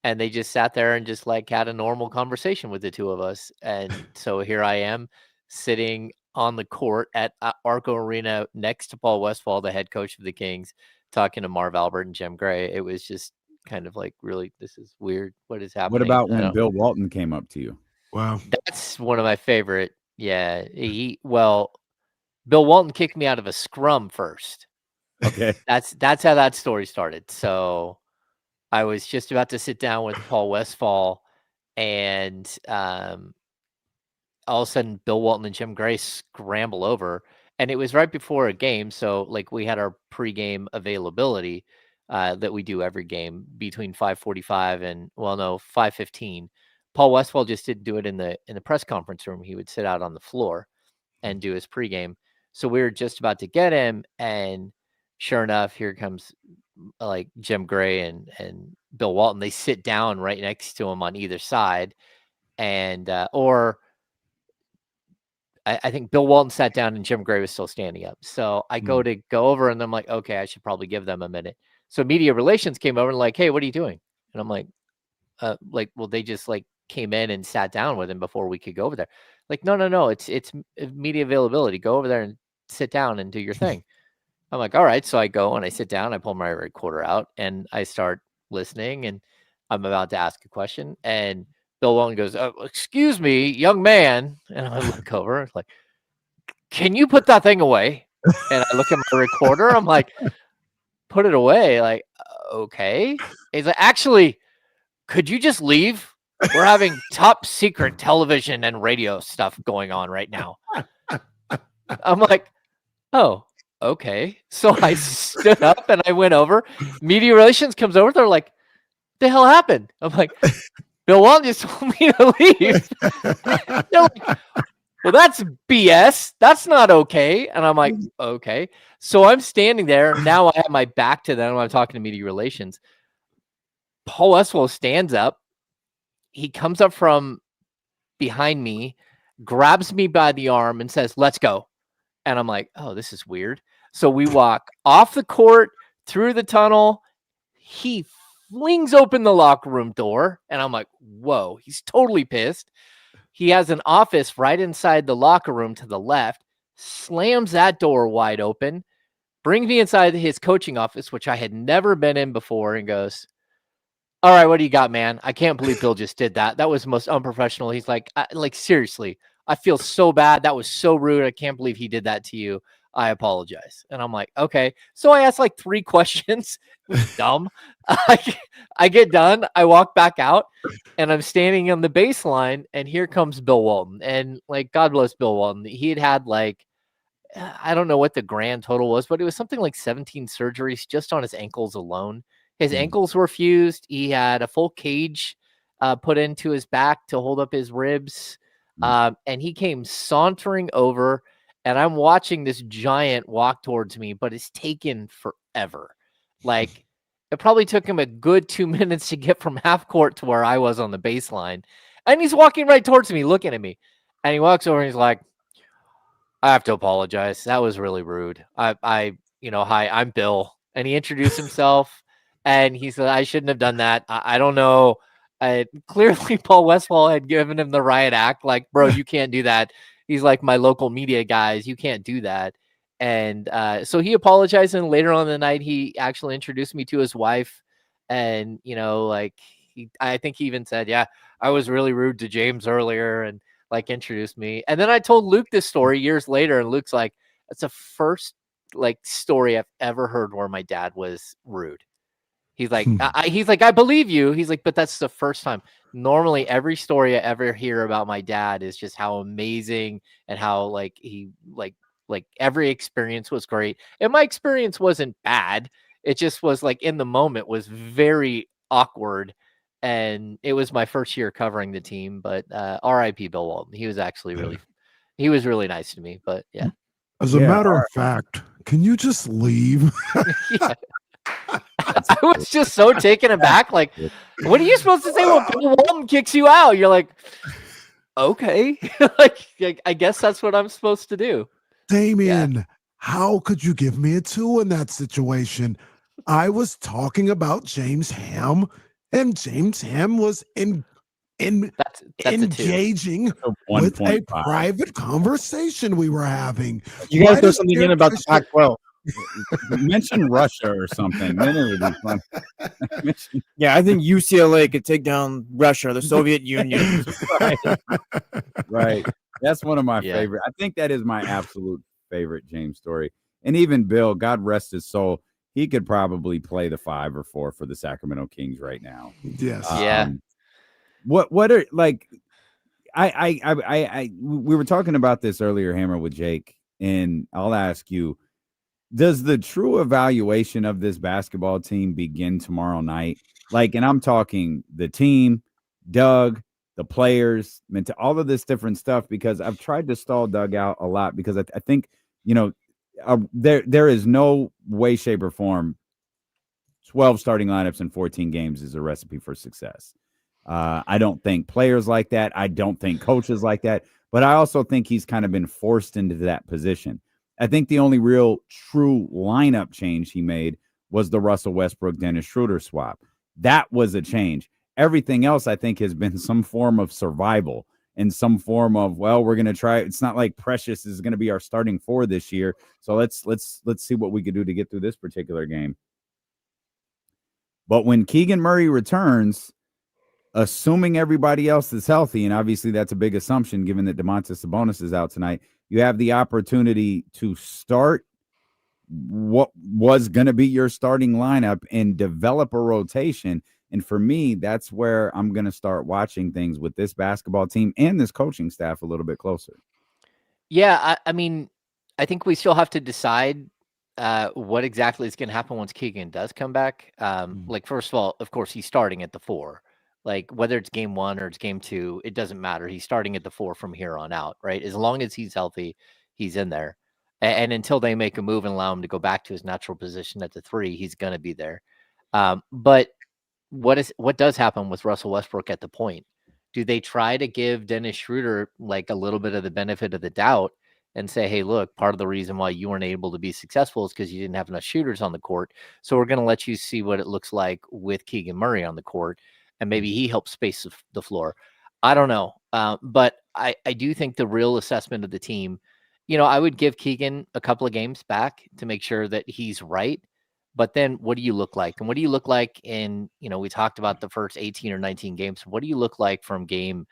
and they just sat there and just like had a normal conversation with the two of us. And so here I am sitting on the court at Arco Arena next to Paul Westphal, the head coach of the Kings, talking to Marv Albert and Jim Gray. It was just kind of like, really, this is weird. What is happening? What about when Bill Walton came up to you? Wow, that's one of my favorite. Yeah, Bill Walton kicked me out of a scrum first. Okay. That's how that story started. So I was just about to sit down with Paul Westphal, and all of a sudden Bill Walton and Jim Gray scramble over, and it was right before a game. So like, we had our pregame availability that we do every game between 5:45 and 5:15. Paul Westphal just didn't do it in the press conference room. He would sit out on the floor and do his pregame. So we were just about to get him, and sure enough, here comes like Jim Gray and Bill Walton. They sit down right next to him on either side, and or I think Bill Walton sat down and Jim Gray was still standing up. So I go over and I'm like, okay, I should probably give them a minute. So media relations came over and like, hey, what are you doing? And I'm like, well, they just like came in and sat down with him before we could go over there. Like, no, it's media availability. Go over there and sit down and do your thing. I'm like, all right. So I go and I sit down, I pull my recorder out and I start listening, and I'm about to ask a question. And Bill Walton goes, excuse me, young man. And I look over like, can you put that thing away? And I look at my recorder. I'm like, put it away. Like, okay. He's like, actually, could you just leave? We're having top secret television and radio stuff going on right now. I'm like, oh, okay. So I stood up and I went over. Media relations comes over. They're like, the hell happened? I'm like, Bill Walton just told me to leave. They're like, well, that's BS. That's not okay. And I'm like, okay. So I'm standing there. Now I have my back to them when I'm talking to media relations. Paul Westphal stands up. He comes up from behind me, grabs me by the arm and says, let's go. And I'm like, oh, this is weird. So we walk off the court, through the tunnel. He flings open the locker room door. And I'm like, whoa, he's totally pissed. He has an office right inside the locker room to the left, slams that door wide open, brings me inside his coaching office, which I had never been in before, and goes, all right, what do you got, man? I can't believe Bill just did that. That was the most unprofessional. He's like, seriously, I feel so bad. That was so rude. I can't believe he did that to you. I apologize. And I'm like, okay. So I asked like 3 questions. It was dumb. I get done. I walk back out and I'm standing on the baseline, and here comes Bill Walton. And like, God bless Bill Walton. He had like, I don't know what the grand total was, but it was something like 17 surgeries just on his ankles alone. His ankles were fused. He had a full cage put into his back to hold up his ribs. And he came sauntering over, and I'm watching this giant walk towards me, but it's taken forever. Like, it probably took him a good 2 minutes to get from half court to where I was on the baseline. And he's walking right towards me, looking at me. And he walks over and he's like, I have to apologize. That was really rude. Hi, I'm Bill. And he introduced himself. And he said, I shouldn't have done that. I don't know. Clearly, Paul Westphal had given him the riot act. Like, bro, you can't do that. He's like, my local media guys. You can't do that. And so he apologized. And later on in the night, he actually introduced me to his wife. And, I think he even said, yeah, I was really rude to James earlier, and like introduced me. And then I told Luke this story years later. And Luke's like, that's the first story I've ever heard where my dad was rude. He's like, I believe you. He's like, but that's the first time. Normally, every story I ever hear about my dad is just how amazing and how he every experience was great. And my experience wasn't bad. It just was in the moment was very awkward. And it was my first year covering the team. But R.I.P. Bill Walton. He was actually he was really nice to me. But yeah. As a matter of fact, can you just leave? Yeah. I was just so taken aback. Like, what are you supposed to say when Bill Walton kicks you out? You're like, okay. I guess that's what I'm supposed to do. Damien, how could you give me a 2 in that situation? I was talking about Ham, and James Ham was that's engaging with a private conversation we were having. You guys know something in about the Pac-12. Mention Russia or something. Then it would be fun. Yeah, I think UCLA could take down Russia, the Soviet Union. Right. That's one of my favorite. I think that is my absolute favorite James story. And even Bill, God rest his soul, he could probably play the 5 or 4 for the Sacramento Kings right now. Yes. What are we were talking about this earlier, Hammer, with Jake, and I'll ask you, does the true evaluation of this basketball team begin tomorrow night? And I'm talking the team, Doug, the players, all of this different stuff, because I've tried to stall Doug out a lot because I think, there is no way, shape, or form 12 starting lineups in 14 games is a recipe for success. I don't think players like that. I don't think coaches like that. But I also think he's kind of been forced into that position. I think the only real true lineup change he made was the Russell Westbrook Dennis Schroeder swap. That was a change. Everything else, I think, has been some form of survival and some form of, well, we're going to try. It's not like Precious is going to be our starting four this year. So let's see what we could do to get through this particular game. But when Keegan Murray returns, assuming everybody else is healthy, and obviously that's a big assumption given that Domantas Sabonis is out tonight, you have the opportunity to start what was going to be your starting lineup and develop a rotation. And for me, that's where I'm going to start watching things with this basketball team and this coaching staff a little bit closer. Yeah, I mean, I think we still have to decide what exactly is going to happen once Keegan does come back. Like, first of all, of course, he's starting at the 4. Like, whether it's game 1 or it's game 2, it doesn't matter. He's starting at the 4 from here on out, right? As long as he's healthy, he's in there. And until they make a move and allow him to go back to his natural position at the 3, he's going to be there. But what does happen with Russell Westbrook at the point? Do they try to give Dennis Schroeder like a little bit of the benefit of the doubt and say, hey, look, part of the reason why you weren't able to be successful is because you didn't have enough shooters on the court. So we're going to let you see what it looks like with Keegan Murray on the court, and maybe he helps space the floor. I don't know. But I do think the real assessment of the team, I would give Keegan a couple of games back to make sure that he's right. But then what do you look like? And what do you look like in, we talked about the first 18 or 19 games. What do you look like from game,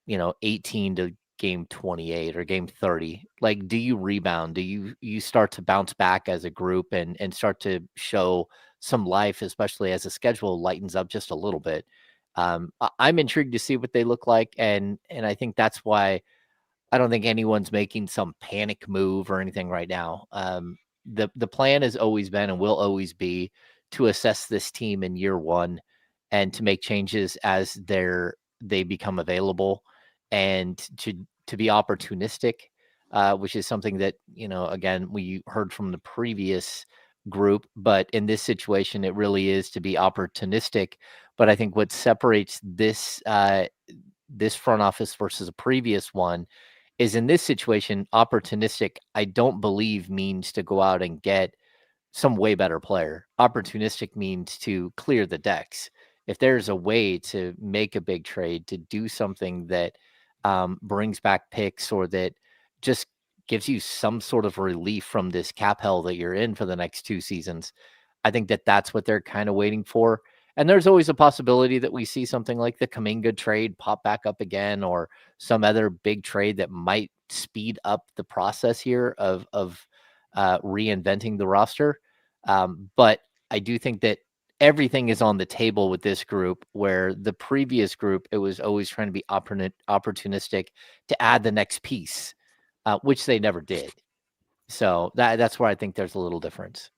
18 to game 28 or game 30? Like, do you rebound? Do you start to bounce back as a group and start to show some life, especially as the schedule lightens up just a little bit? I'm intrigued to see what they look like. And I think that's why I don't think anyone's making some panic move or anything right now. The plan has always been and will always be to assess this team in year 1 and to make changes as they become available, and to be opportunistic, which is something that, again, we heard from the previous group, but in this situation, it really is to be opportunistic. But I think what separates this front office versus a previous one is, in this situation, opportunistic, I don't believe means to go out and get some way better player. Opportunistic means to clear the decks. If there's a way to make a big trade, to do something that brings back picks or that just gives you some sort of relief from this cap hell that you're in for the next 2 seasons, I think that's what they're kind of waiting for. And there's always a possibility that we see something like the Kuminga trade pop back up again, or some other big trade that might speed up the process here of reinventing the roster. But I do think that everything is on the table with this group, where the previous group, it was always trying to be opportunistic to add the next piece, which they never did. So that's where I think there's a little difference.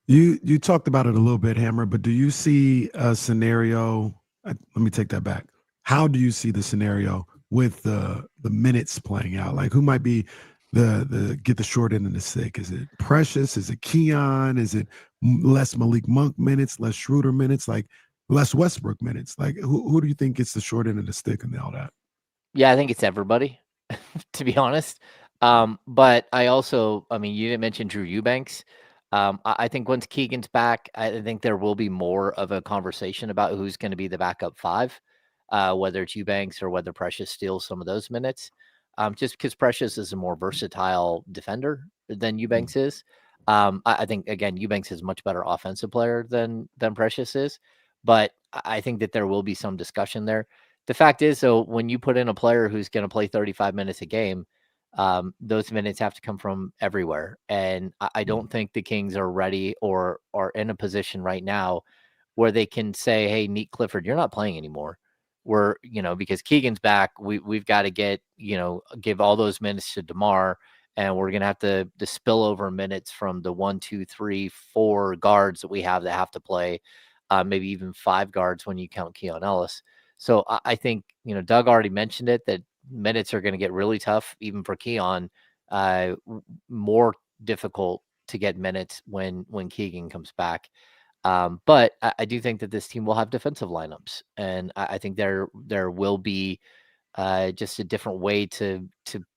You talked about it a little bit, Hammer, but do you see a scenario? Let me take that back. How do you see the scenario with the minutes playing out? Like, who might be the get the short end of the stick? Is it Precious? Is it Keon? Is it less Malik Monk minutes, less Schroeder minutes, like less Westbrook minutes? Like, who do you think gets the short end of the stick and all that? Yeah, I think it's everybody, to be honest. But I also, you didn't mention Drew Eubanks. I think once Keegan's back, I think there will be more of a conversation about who's going to be the backup 5, whether it's Eubanks or whether Precious steals some of those minutes. Just because Precious is a more versatile defender than Eubanks is. I think, again, Eubanks is a much better offensive player than Precious is. But I think that there will be some discussion there. The fact is, though, when you put in a player who's going to play 35 minutes a game, those minutes have to come from everywhere. And I don't think the Kings are ready or are in a position right now where they can say, hey, Neat Clifford, you're not playing anymore. We're, because Keegan's back, we've got to get, give all those minutes to DeMar, and we're going to have to spill over minutes from the 1, 2, 3, 4 guards that we have that have to play, maybe even 5 guards when you count Keon Ellis. So I think, Doug already mentioned it, that minutes are going to get really tough, even for Keon, more difficult to get minutes when Keegan comes back. But I do think that this team will have defensive lineups, and I think there will be just a different way to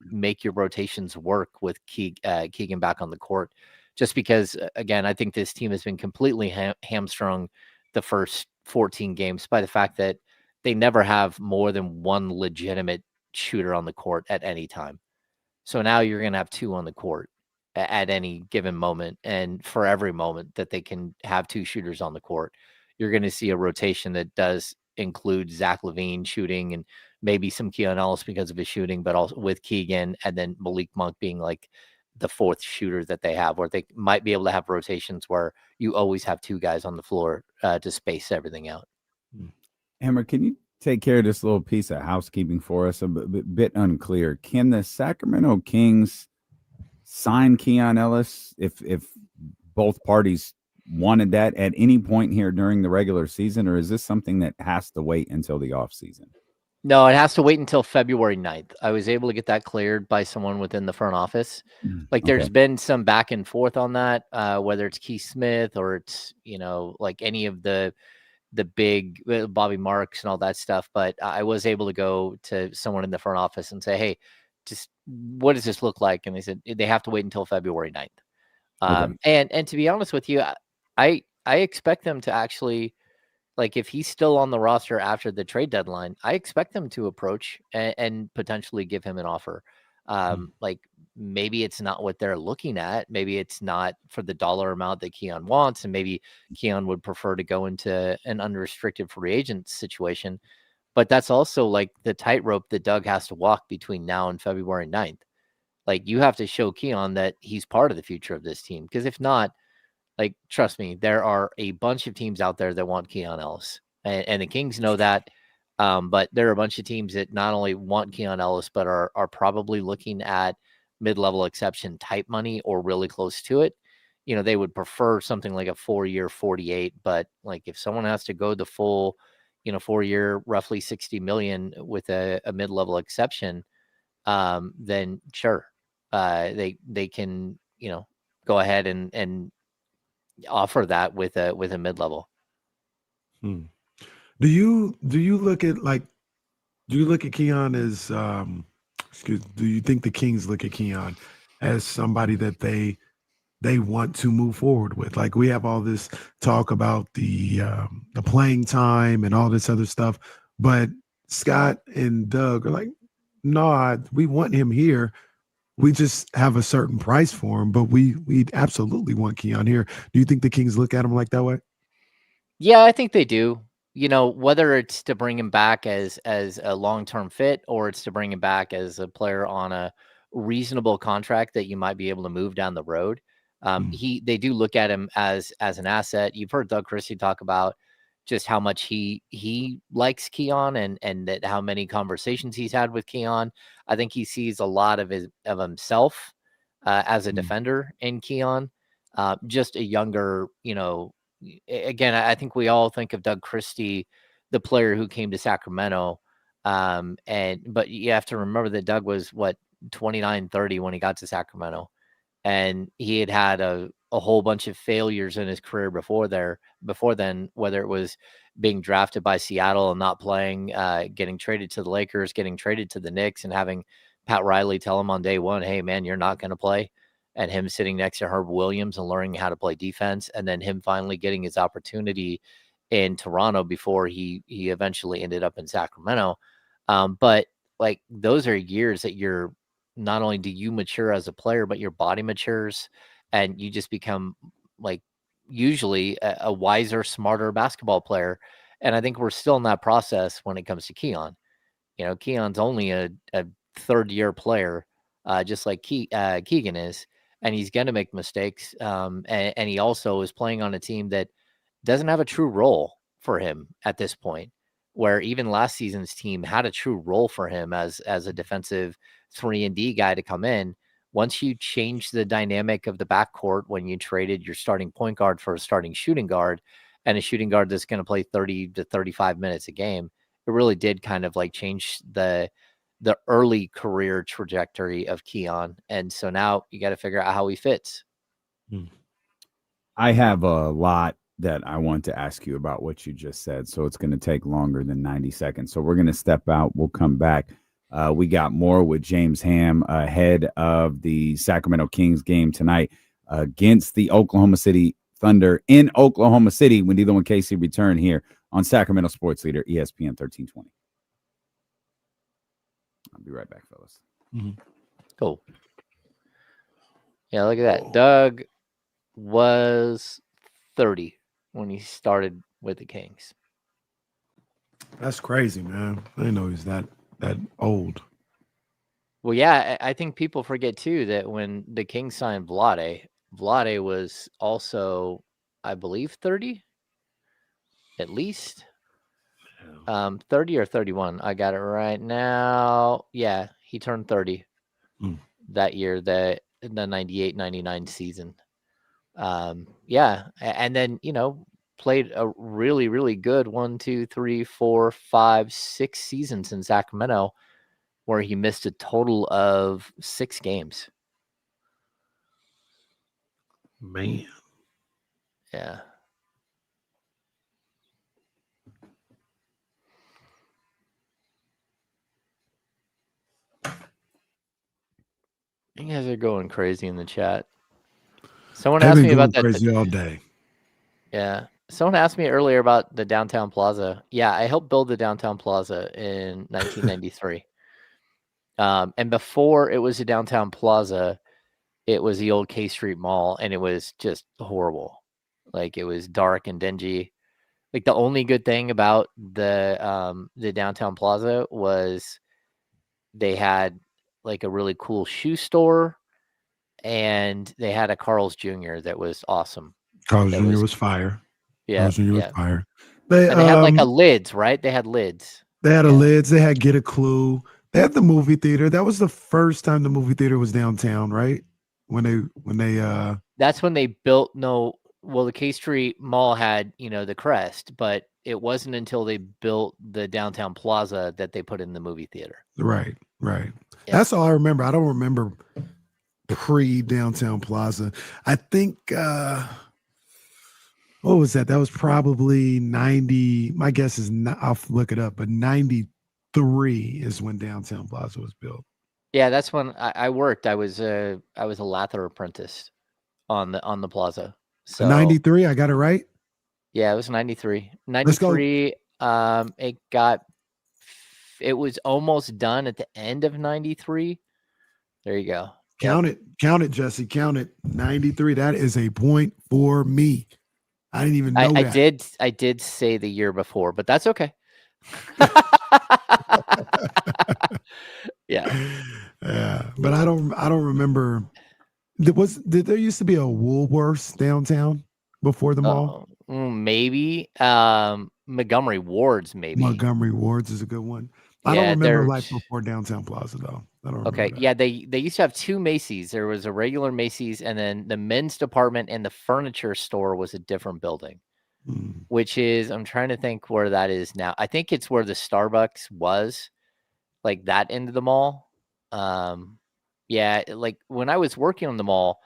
make your rotations work with Keegan back on the court. Just because, again, I think this team has been completely hamstrung the first 14 games by the fact that they never have more than one legitimate shooter on the court at any time. So now you're going to have two on the court at any given moment. And for every moment that they can have two shooters on the court, you're going to see a rotation that does include Zach LaVine shooting and maybe some Keon Ellis because of his shooting, but also with Keegan and then Malik Monk being like the fourth shooter that they have, or they might be able to have rotations where you always have two guys on the floor to space everything out. Hammer, can you take care of this little piece of housekeeping for us? A bit unclear. Can the Sacramento Kings sign Keon Ellis if both parties wanted that at any point here during the regular season, or is this something that has to wait until the offseason? No, it has to wait until February 9th. I was able to get that cleared by someone within the front office. Like there's been some back and forth on that, whether it's Keith Smith or it's, like any of the big Bobby Marks and all that stuff. But I was able to go to someone in the front office and say, hey, just what does this look like? And they said they have to wait until February 9th. And to be honest with you, I expect them to actually, like, if he's still on the roster after the trade deadline, I expect them to approach and potentially give him an offer. Like maybe it's not what they're looking at. Maybe it's not for the dollar amount that Keon wants. And maybe Keon would prefer to go into an unrestricted free agent situation. But that's also like the tightrope that Doug has to walk between now and February 9th. Like you have to show Keon that he's part of the future of this team. Because if not, like, trust me, there are a bunch of teams out there that want Keon Ellis. And the Kings know that. But there are a bunch of teams that not only want Keon Ellis, but are probably looking at mid-level exception type money or really close to it. They would prefer something like a 4-year 48. But like if someone has to go the full, 4-year, roughly 60 million with a mid-level exception, then sure, they can, go ahead and offer that with a mid-level. Do you look at Keon as do you think the Kings look at Keon as somebody that they want to move forward with? Like we have all this talk about the playing time and all this other stuff, but Scott and Doug are like, no, we want him here. We just have a certain price for him, but we absolutely want Keon here. Do you think the Kings look at him like that way? Yeah, I think they do. Whether it's to bring him back as a long-term fit or it's to bring him back as a player on a reasonable contract that you might be able to move down the road. They do look at him as an asset. You've heard Doug Christie talk about just how much he likes Keon and that how many conversations he's had with Keon. I think he sees a lot of himself as a defender in Keon, just a younger, again, I think we all think of Doug Christie, the player who came to Sacramento. But you have to remember that Doug was 29, 30 when he got to Sacramento. And he had a whole bunch of failures in his career before then, whether it was being drafted by Seattle and not playing, getting traded to the Lakers, getting traded to the Knicks, and having Pat Riley tell him on day one, hey, man, you're not going to play. And him sitting next to Herb Williams and learning how to play defense. And then him finally getting his opportunity in Toronto before he eventually ended up in Sacramento. But like those are years that you're not only do you mature as a player, but your body matures and you just become like usually a wiser, smarter basketball player. And I think we're still in that process when it comes to Keon. Keon's only a third-year player, just like Keegan is, and he's going to make mistakes. And he also is playing on a team that doesn't have a true role for him at this point, where even last season's team had a true role for him as a defensive 3-and-D guy to come in. Once you change the dynamic of the backcourt, when you traded your starting point guard for a starting shooting guard and a shooting guard that's going to play 30 to 35 minutes a game, it really did kind of like change the early career trajectory of Keon. And so now you got to figure out how he fits. I have a lot that I want to ask you about what you just said. So it's going to take longer than 90 seconds. So we're going to step out. We'll come back. We got more with James Ham ahead of the Sacramento Kings game tonight against the Oklahoma City Thunder in Oklahoma City when D'Lo and Casey return here on Sacramento Sports Leader, ESPN 1320. I'll be right back, fellas. Mm-hmm. Cool. Yeah, look at that. Doug was 30 when he started with the Kings. That's crazy, man. I didn't know he was that old. Well, yeah, I think people forget too that when the Kings signed Vlade was also, I believe, 30 at least. 30 or 31. I got it right now. Yeah, he turned 30 that year, the 98-99 season. Yeah, and then, played a really, really good 1, 2, 3, 4, 5, 6 seasons in Sacramento where he missed a total of 6 games. Man. Yeah. You guys are going crazy in the chat. Someone asked me about that. Crazy all day. Yeah. Someone asked me earlier about the downtown plaza. Yeah, I helped build the downtown plaza in 1993. And before it was a downtown plaza, it was the old K Street Mall, and it was just horrible. Like, it was dark and dingy. Like, the only good thing about the downtown plaza was they had like a really cool shoe store, and they had a Carl's Jr. that was awesome. Carl's Jr. was fire. Yeah, Carl's Jr. was fire. And they had like a lids, right? They had lids. They had a lids. They had Get a Clue. They had the movie theater. That was the first time the movie theater was downtown, right? When they That's when they built the K Street Mall had, the crest, but it wasn't until they built the downtown plaza that they put in the movie theater. Right. Yeah. That's all I remember. I don't remember pre-downtown plaza. I think what was that? That was probably 90. My guess is not, I'll look it up, but 93 is when downtown plaza was built. Yeah, that's when I worked. I was a lather apprentice on the plaza. So 93, I got it right? Yeah, it was 93. 93, it was almost done at the end of 93. There you go. Count it, Jesse. Count it. 93. That is a point for me. I didn't even know that. I did say the year before, but that's okay. Yeah. Yeah, but I don't remember. Did there used to be a Woolworths downtown before the mall? Maybe. Montgomery Ward's maybe. Montgomery Ward's is a good one. I don't remember life before downtown plaza though. I don't remember. Okay. That. Yeah, they used to have 2 Macy's. There was a regular Macy's, and then the men's department and the furniture store was a different building. Which is, I'm trying to think where that is now. I think it's where the Starbucks was, like that end of the mall. Yeah, like when I was working on the mall,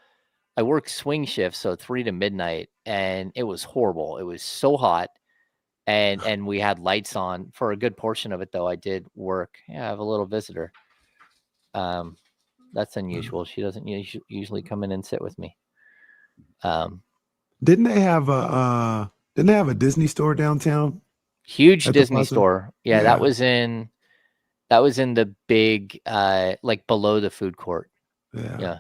I worked swing shifts, so 3 to midnight, and it was horrible. It was so hot, and we had lights on for a good portion of it, though. I did work. Yeah, I have a little visitor. That's unusual. She doesn't usually come in and sit with me. Didn't they have a Disney store downtown? Huge Disney store. Yeah, that was in the big like below the food court. Yeah.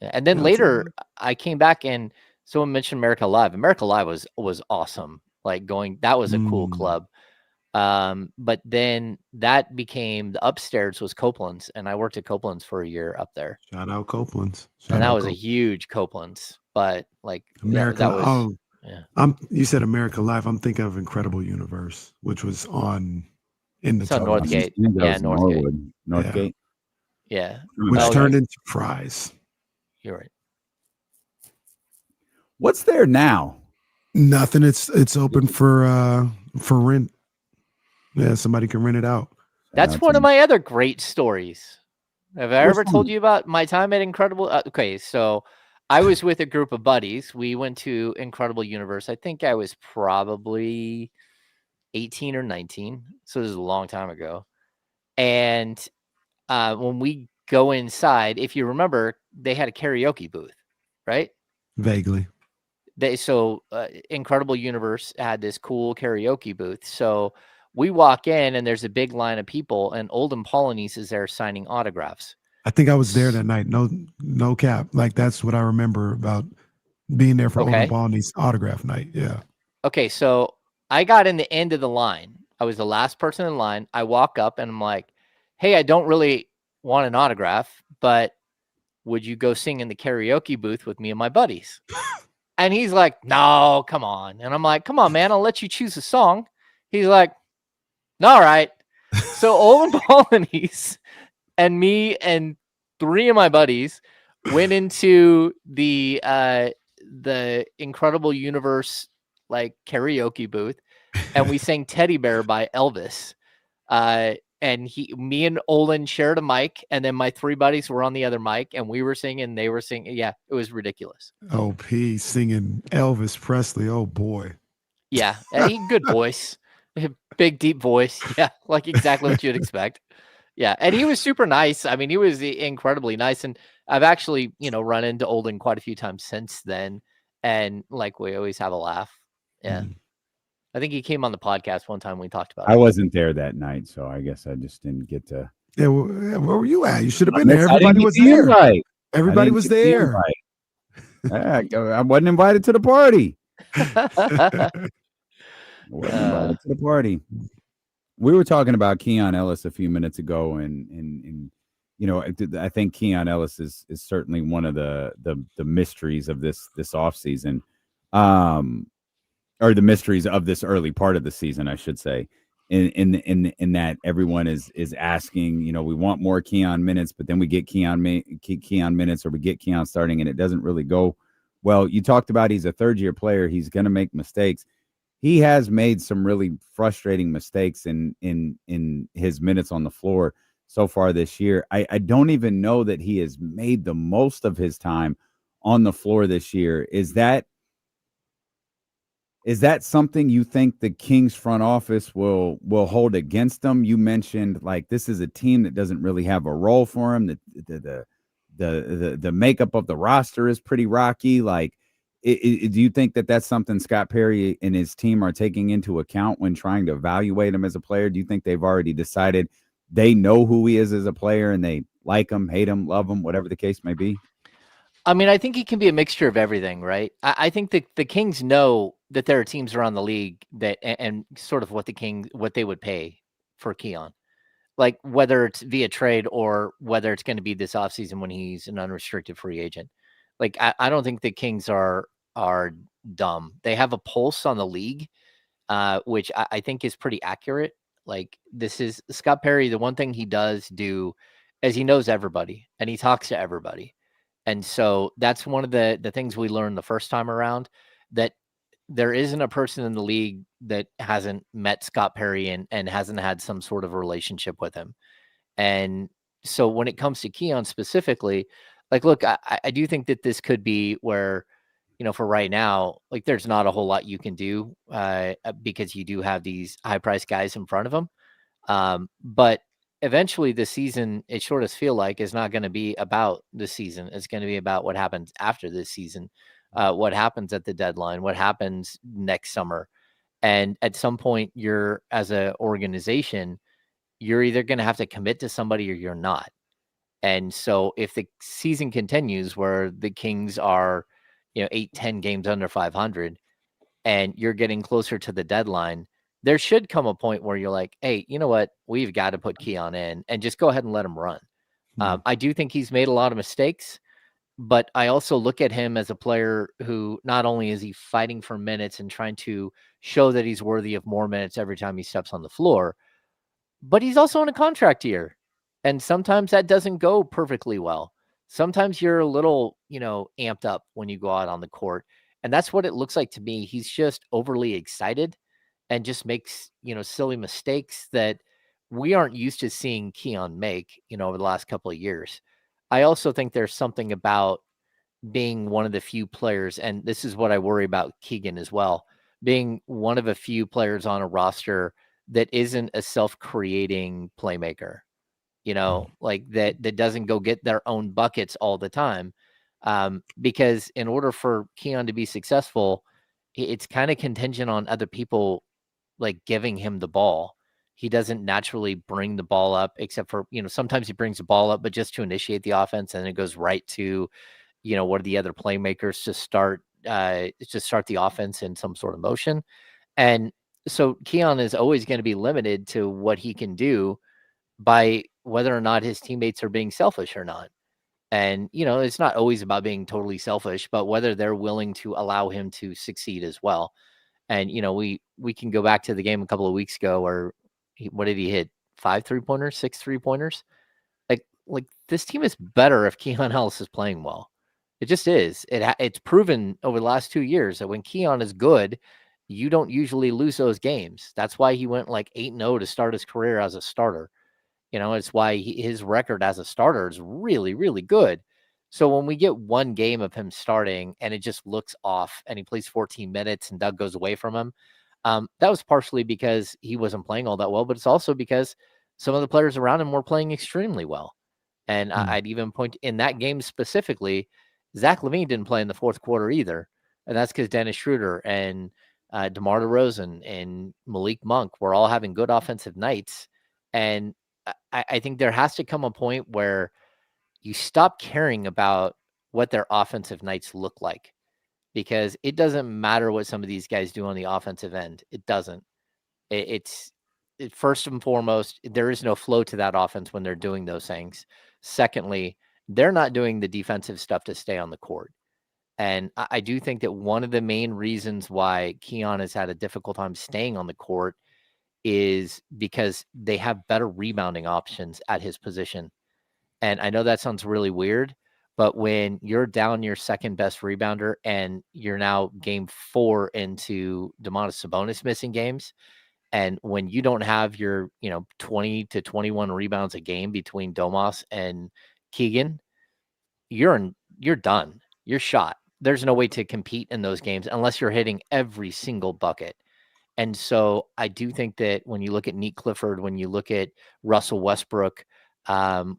And then later I came back and someone mentioned America Live. America Live was awesome. Like that was a cool club. But then that became, the upstairs was Copeland's, and I worked at Copeland's for a year up there. Shout out Copeland's. And that was a huge Copeland's, but like America. that was, you said America Live. I'm thinking of Incredible Universe, which was in the Northgate. Yeah, Northgate. Northgate. Yeah. Which turned into Fry's. You're right. What's there now? Nothing. It's open for rent. Yeah, somebody can rent it out. That's one of my other great stories. Have I ever told you about my time at Incredible? Okay, so I was with a group of buddies. We went to Incredible Universe. I think I was probably 18 or 19. So this is a long time ago. And when we go inside, if you remember, they had a karaoke booth, right? Vaguely. Incredible Universe had this cool karaoke booth. So we walk in and there's a big line of people, and Olden Polonese is there signing autographs. I think I was there that night. No cap. Like that's what I remember about being there for Olden Polonese autograph night. Yeah. Okay, so I got in the end of the line. I was the last person in line. I walk up and I'm like, hey, I don't really want an autograph, but would you go sing in the karaoke booth with me and my buddies? And he's like, no, come on. And I'm like, come on, man, I'll let you choose a song. He's like, all right. So Olden Polonese and me and 3 of my buddies went into the Incredible Universe like karaoke booth, and we sang Teddy Bear by Elvis. And me and Olin shared a mic, and then my 3 buddies were on the other mic, and we were singing, they were singing. Yeah, it was ridiculous. OP singing Elvis Presley. Oh boy. Yeah, good voice, big deep voice. Yeah, like exactly what you'd expect. Yeah, and he was super nice. I mean, he was incredibly nice, and I've actually run into Olden quite a few times since then, and like we always have a laugh. Yeah. I think he came on the podcast one time. We talked about it. I wasn't there that night, so I guess I just didn't get to. Yeah, where were you at? You should have been there. Everybody was there. Right. Everybody was there. I wasn't invited to the party. We were talking about Keon Ellis a few minutes ago, and I think Keon Ellis is certainly one of the mysteries of this offseason. Or the mysteries of this early part of the season, I should say, in that everyone is asking, we want more Keon minutes, but then we get Keon minutes, or we get Keon starting, and it doesn't really go well. You talked about he's a third-year player. He's going to make mistakes. He has made some really frustrating mistakes in his minutes on the floor so far this year. I don't even know that he has made the most of his time on the floor this year. Is that something you think the Kings front office will hold against them? You mentioned like this is a team that doesn't really have a role for him. The makeup of the roster is pretty rocky. Like, do you think that that's something Scott Perry and his team are taking into account when trying to evaluate him as a player? Do you think they've already decided they know who he is as a player and they like him, hate him, love him, whatever the case may be? I mean, I think he can be a mixture of everything, right? I think the Kings know that there are teams around the league that and sort of what they would pay for Keon, like whether it's via trade or whether it's going to be this offseason when he's an unrestricted free agent. Like I don't think the Kings are dumb. They have a pulse on the league, which I think is pretty accurate. Like this is Scott Perry. The one thing he does do is he knows everybody and he talks to everybody. And so that's one of the things we learned the first time around, that there isn't a person in the league that hasn't met Scott Perry and hasn't had some sort of relationship with him. And so when it comes to Keon specifically, like, look, I do think that this could be where, for right now, like there's not a whole lot you can do because you do have these high priced guys in front of him. But eventually the season, it sure does feel like, is not going to be about the season. It's going to be about what happens after this season, what happens at the deadline, what happens next summer. And at some point, you're, as an organization, you're either going to have to commit to somebody or you're not. And so if the season continues where the Kings are, 8-10 games under 500 and you're getting closer to the deadline, there should come a point where you're like, hey, you know what? We've got to put Keon in and just go ahead and let him run. I do think he's made a lot of mistakes, but I also look at him as a player who not only is he fighting for minutes and trying to show that he's worthy of more minutes every time he steps on the floor, but he's also in a contract year. And sometimes that doesn't go perfectly well. Sometimes you're a little, amped up when you go out on the court. And that's what it looks like to me. He's just overly excited and just makes, silly mistakes that we aren't used to seeing Keon make, over the last couple of years. I also think there's something about being one of the few players, and this is what I worry about Keegan as well, being one of a few players on a roster that isn't a self-creating playmaker, like that doesn't go get their own buckets all the time. Because in order for Keon to be successful, it's kind of contingent on other people like giving him the ball. He doesn't naturally bring the ball up, except for, sometimes he brings the ball up, but just to initiate the offense, and it goes right to, one of the other playmakers to start the offense in some sort of motion. And so Keon is always going to be limited to what he can do by whether or not his teammates are being selfish or not. And, it's not always about being totally selfish, but whether they're willing to allow him to succeed as well. And, we can go back to the game a couple of weeks ago where what did he hit? 5 3-pointers, 6 3-pointers? Like this team is better if Keon Ellis is playing well. It just is. It's proven over the last 2 years that when Keon is good, you don't usually lose those games. That's why he went like 8-0 to start his career as a starter. It's why his record as a starter is really, really good. So when we get one game of him starting and it just looks off and he plays 14 minutes and Doug goes away from him, that was partially because he wasn't playing all that well, but it's also because some of the players around him were playing extremely well. And I'd even point in that game specifically, Zach LaVine didn't play in the fourth quarter either. And that's because Dennis Schroeder and DeMar DeRozan and Malik Monk were all having good offensive nights. And I think there has to come a point where you stop caring about what their offensive nights look like, because it doesn't matter what some of these guys do on the offensive end. It doesn't. It's first and foremost, there is no flow to that offense when they're doing those things. Secondly, they're not doing the defensive stuff to stay on the court. And I do think that one of the main reasons why Keon has had a difficult time staying on the court is because they have better rebounding options at his position. And I know that sounds really weird, but when you're down your second best rebounder and you're now game 4 into Domantas Sabonis missing games, and when you don't have your, 20 to 21 rebounds a game between Domas and Keegan, you're done. You're shot. There's no way to compete in those games unless you're hitting every single bucket. And so I do think that when you look at Neat Clifford, when you look at Russell Westbrook,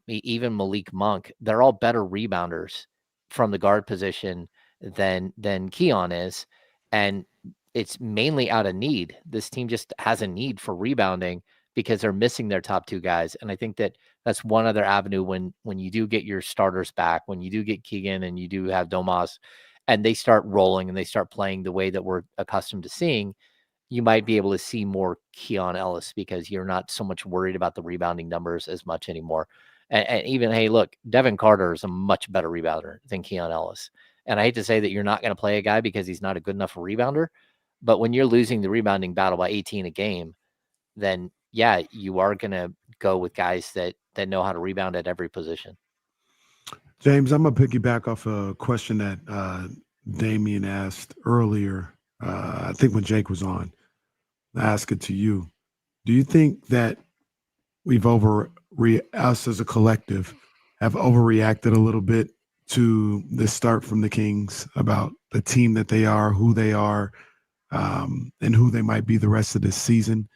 even Malik Monk, they're all better rebounders from the guard position than Keon is. And it's mainly out of need. This team just has a need for rebounding because they're missing their top 2 guys. And I think that that's one other avenue when you do get your starters back, when you do get Keegan and you do have Domas and they start rolling and they start playing the way that we're accustomed to seeing, you might be able to see more Keon Ellis because you're not so much worried about the rebounding numbers as much anymore. And even, hey, look, Devin Carter is a much better rebounder than Keon Ellis. And I hate to say that you're not going to play a guy because he's not a good enough rebounder, but when you're losing the rebounding battle by 18 a game, then yeah, you are going to go with guys that know how to rebound at every position. James, I'm going to piggyback off a question that Damian asked earlier. I think when Jake was on, I asked it to you. Do you think that us as a collective have overreacted a little bit to the start from the Kings about the team that they are, who they are, and who they might be the rest of this season,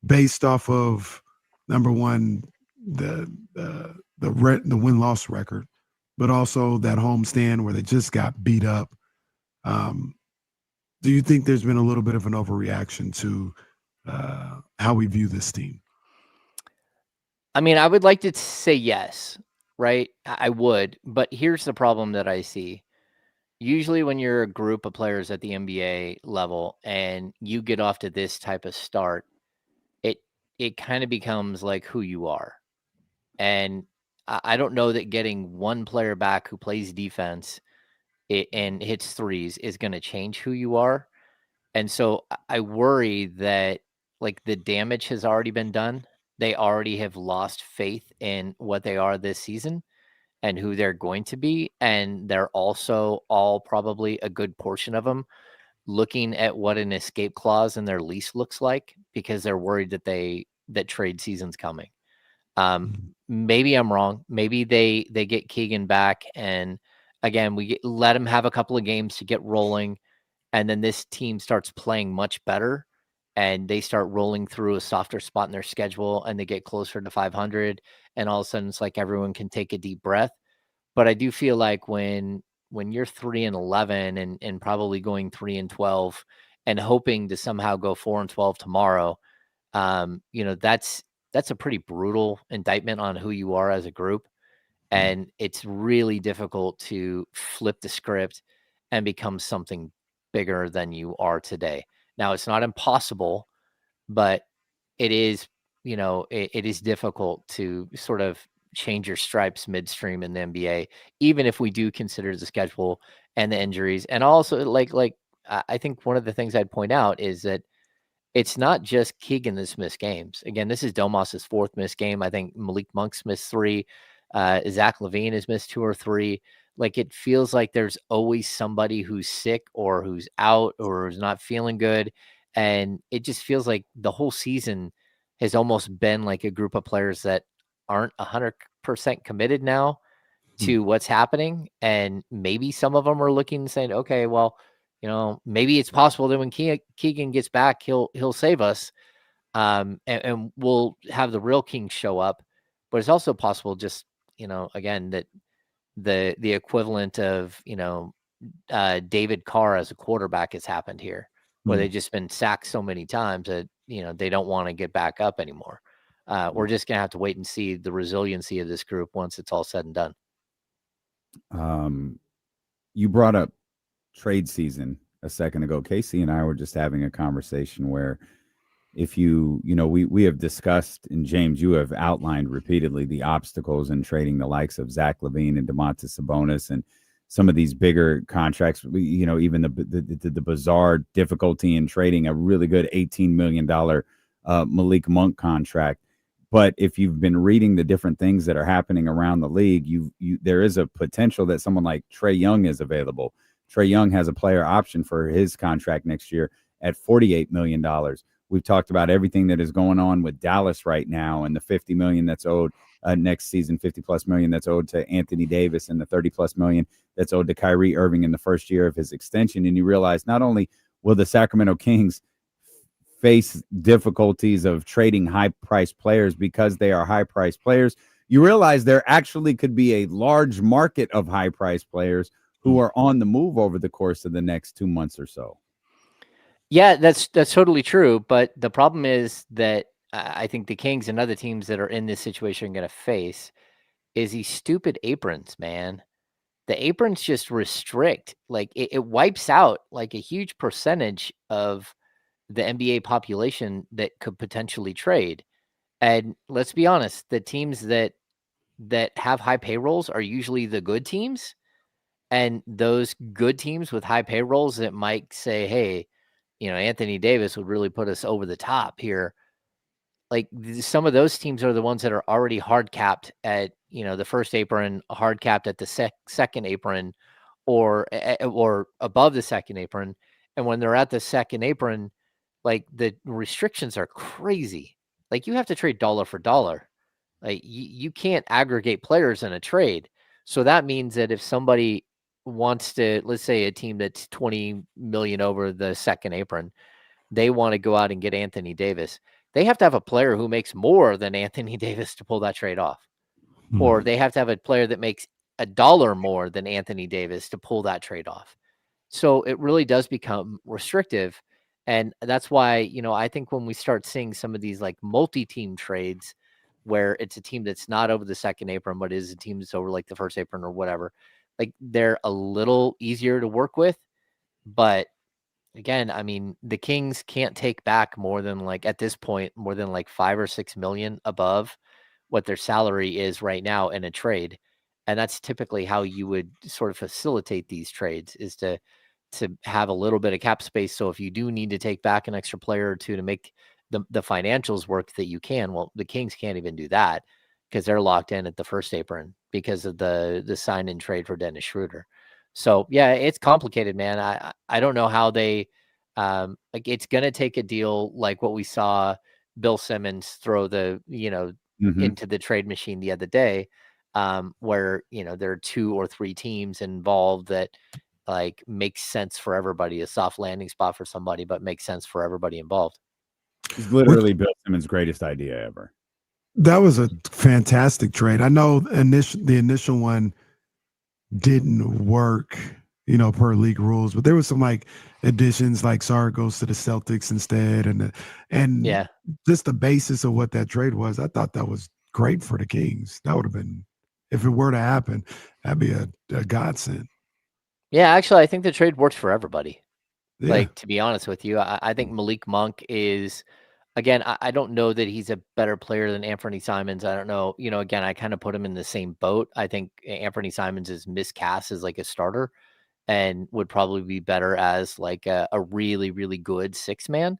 based off of, number one, the win-loss record, but also that homestand where they just got beat up? Do you think there's been a little bit of an overreaction to how we view this team? I mean, I would like to say yes, right? I would, but here's the problem that I see. Usually when you're a group of players at the NBA level and you get off to this type of start, it kind of becomes like who you are. And I don't know that getting one player back who plays defense and hits threes is going to change who you are. And so I worry that like the damage has already been done. They already have lost faith in what they are this season and who they're going to be. And they're also all probably a good portion of them looking at what an escape clause in their lease looks like because they're worried that trade season's coming. Maybe I'm wrong. Maybe they get Keegan back and again, let them have a couple of games to get rolling, and then this team starts playing much better, and they start rolling through a softer spot in their schedule, and they get closer to 500, and all of a sudden it's like everyone can take a deep breath. But I do feel like when you're 3-11 and probably going 3-12 and hoping to somehow go 4-12 tomorrow, that's a pretty brutal indictment on who you are as a group. And it's really difficult to flip the script and become something bigger than you are today. Now, it's not impossible, but it is, it is difficult to sort of change your stripes midstream in the NBA, even if we do consider the schedule and the injuries. And also, I think one of the things I'd point out is that it's not just Keegan that's missed games. Again, this is Domas's 4th missed game. I think Malik Monk's missed 3. Zach LaVine has missed 2 or 3. Like, it feels like there's always somebody who's sick or who's out or who's not feeling good. And it just feels like the whole season has almost been like a group of players that aren't 100% committed now to what's happening. And maybe some of them are looking and saying, okay, well, maybe it's possible that when Keegan gets back, he'll save us. And we'll have the real King show up. But it's also possible just, again, that the equivalent of, David Carr as a quarterback has happened here, where they've just been sacked so many times that, they don't want to get back up anymore. We're just going to have to wait and see the resiliency of this group once it's all said and done. You brought up trade season a second ago. Casey and I were just having a conversation where if we have discussed, and James, you have outlined repeatedly the obstacles in trading the likes of Zach LaVine and Domantas Sabonis and some of these bigger contracts, even the bizarre difficulty in trading a really good $18 million Malik Monk contract. But if you've been reading the different things that are happening around the league, there is a potential that someone like Trae Young is available. Trae Young has a player option for his contract next year at $48 million. We've talked about everything that is going on with Dallas right now and the $50 million that's owed next season, $50+ million that's owed to Anthony Davis, and the $30+ million that's owed to Kyrie Irving in the first year of his extension. And you realize not only will the Sacramento Kings face difficulties of trading high-priced players because they are high-priced players, you realize there actually could be a large market of high-priced players who are on the move over the course of the next 2 months or so. Yeah, that's totally true. But the problem is that I think the Kings and other teams that are in this situation are going to face is these stupid aprons, man. The aprons just restrict, like it wipes out like a huge percentage of the NBA population that could potentially trade. And let's be honest, the teams that have high payrolls are usually the good teams. And those good teams with high payrolls that might say, hey, Anthony Davis would really put us over the top here. Like some of those teams are the ones that are already hard capped at, the first apron, hard capped at the second apron, or above the second apron. And when they're at the second apron, like the restrictions are crazy. Like you have to trade dollar for dollar. Like you can't aggregate players in a trade. So that means that if somebody wants to, let's say a team that's 20 million over the second apron, they want to go out and get Anthony Davis. They have to have a player who makes more than Anthony Davis to pull that trade off. Or they have to have a player that makes $1 more than Anthony Davis to pull that trade off. So it really does become restrictive. And that's why, I think when we start seeing some of these like multi-team trades where it's a team that's not over the second apron, but is a team that's over like the first apron or whatever, like they're a little easier to work with. But again, I mean, the Kings can't take back more than like at this point, more than like 5 or 6 million above what their salary is right now in a trade. And that's typically how you would sort of facilitate these trades, is to have a little bit of cap space. So if you do need to take back an extra player or two to make the financials work, that you can. Well, the Kings can't even do that because they're locked in at the first apron because of the sign and trade for Dennis Schroeder. So yeah, it's complicated, man. I don't know how they like it's gonna take a deal like what we saw Bill Simmons throw the into the trade machine the other day. where, there are 2 or 3 teams involved that like makes sense for everybody, a soft landing spot for somebody, but makes sense for everybody involved. It's literally Bill Simmons' greatest idea ever. That was a fantastic trade. I know the initial one didn't work, per league rules, but there was some like additions, like Sarr goes to the Celtics instead, and Yeah. just the basis of what that trade was. I thought that was great for the Kings. That would have been, if it were to happen, that'd be a godsend. Yeah, actually, I think the trade works for everybody. Yeah. Like, to be honest with you, I think Malik Monk is, again, I don't know that he's a better player than Anthony Simons. I don't know. Again, I kind of put him in the same boat. I think Anthony Simons is miscast as like a starter and would probably be better as like a really, really good 6-man.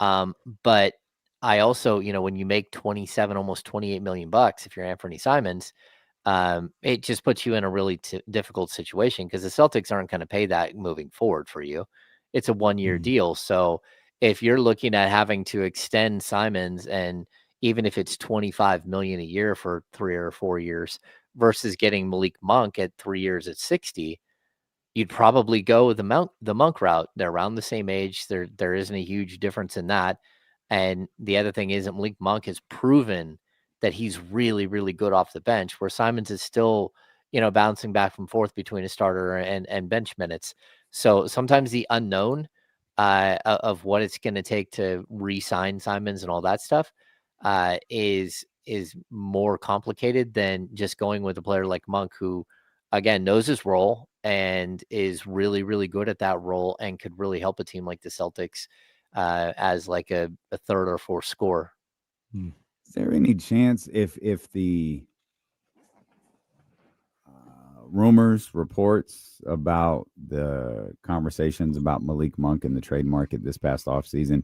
But I also, when you make 27, almost 28 million bucks, if you're Anthony Simons, it just puts you in a really difficult situation because the Celtics aren't going to pay that moving forward for you. It's a 1-year deal. So if you're looking at having to extend Simons, and even if it's 25 million a year for 3 or 4 years versus getting Malik Monk at 3 years at 60, you'd probably go the Monk route. They're around the same age. There isn't a huge difference in that. And the other thing is that Malik Monk has proven that he's really, really good off the bench, where Simons is still, bouncing back and forth between a starter and bench minutes. So sometimes the unknown of what it's going to take to re-sign Simons and all that stuff is more complicated than just going with a player like Monk, who, again, knows his role and is really, really good at that role and could really help a team like the Celtics as like a third or fourth scorer. Is there any chance if the rumors, reports about the conversations about Malik Monk in the trade market this past offseason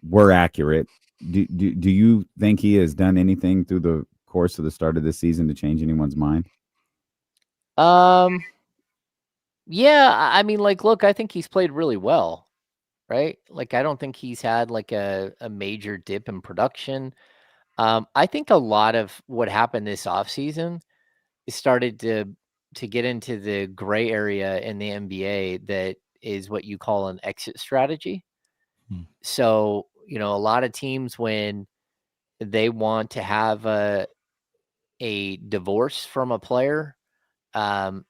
were accurate, do you think he has done anything through the course of the start of this season to change anyone's mind? Yeah, I mean, like, look, I think he's played really well, right? Like, I don't think he's had like a major dip in production. I think a lot of what happened this offseason started to get into the gray area in the NBA that is what you call an exit strategy. So, a lot of teams, when they want to have a divorce from a player,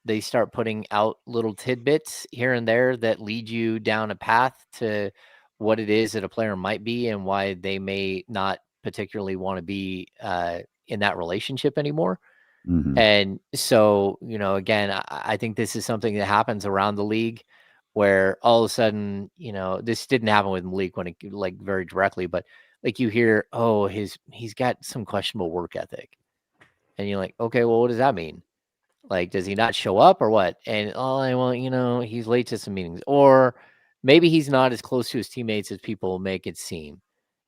they start putting out little tidbits here and there that lead you down a path to what it is that a player might be and why they may not particularly want to be in that relationship anymore. And so, again, I think this is something that happens around the league, where all of a sudden, this didn't happen with Malik when it, like, very directly, but like you hear, oh, he's got some questionable work ethic, and you're like, okay, well, what does that mean? Like, does he not show up or what? And, oh, well, he's late to some meetings, or maybe he's not as close to his teammates as people make it seem.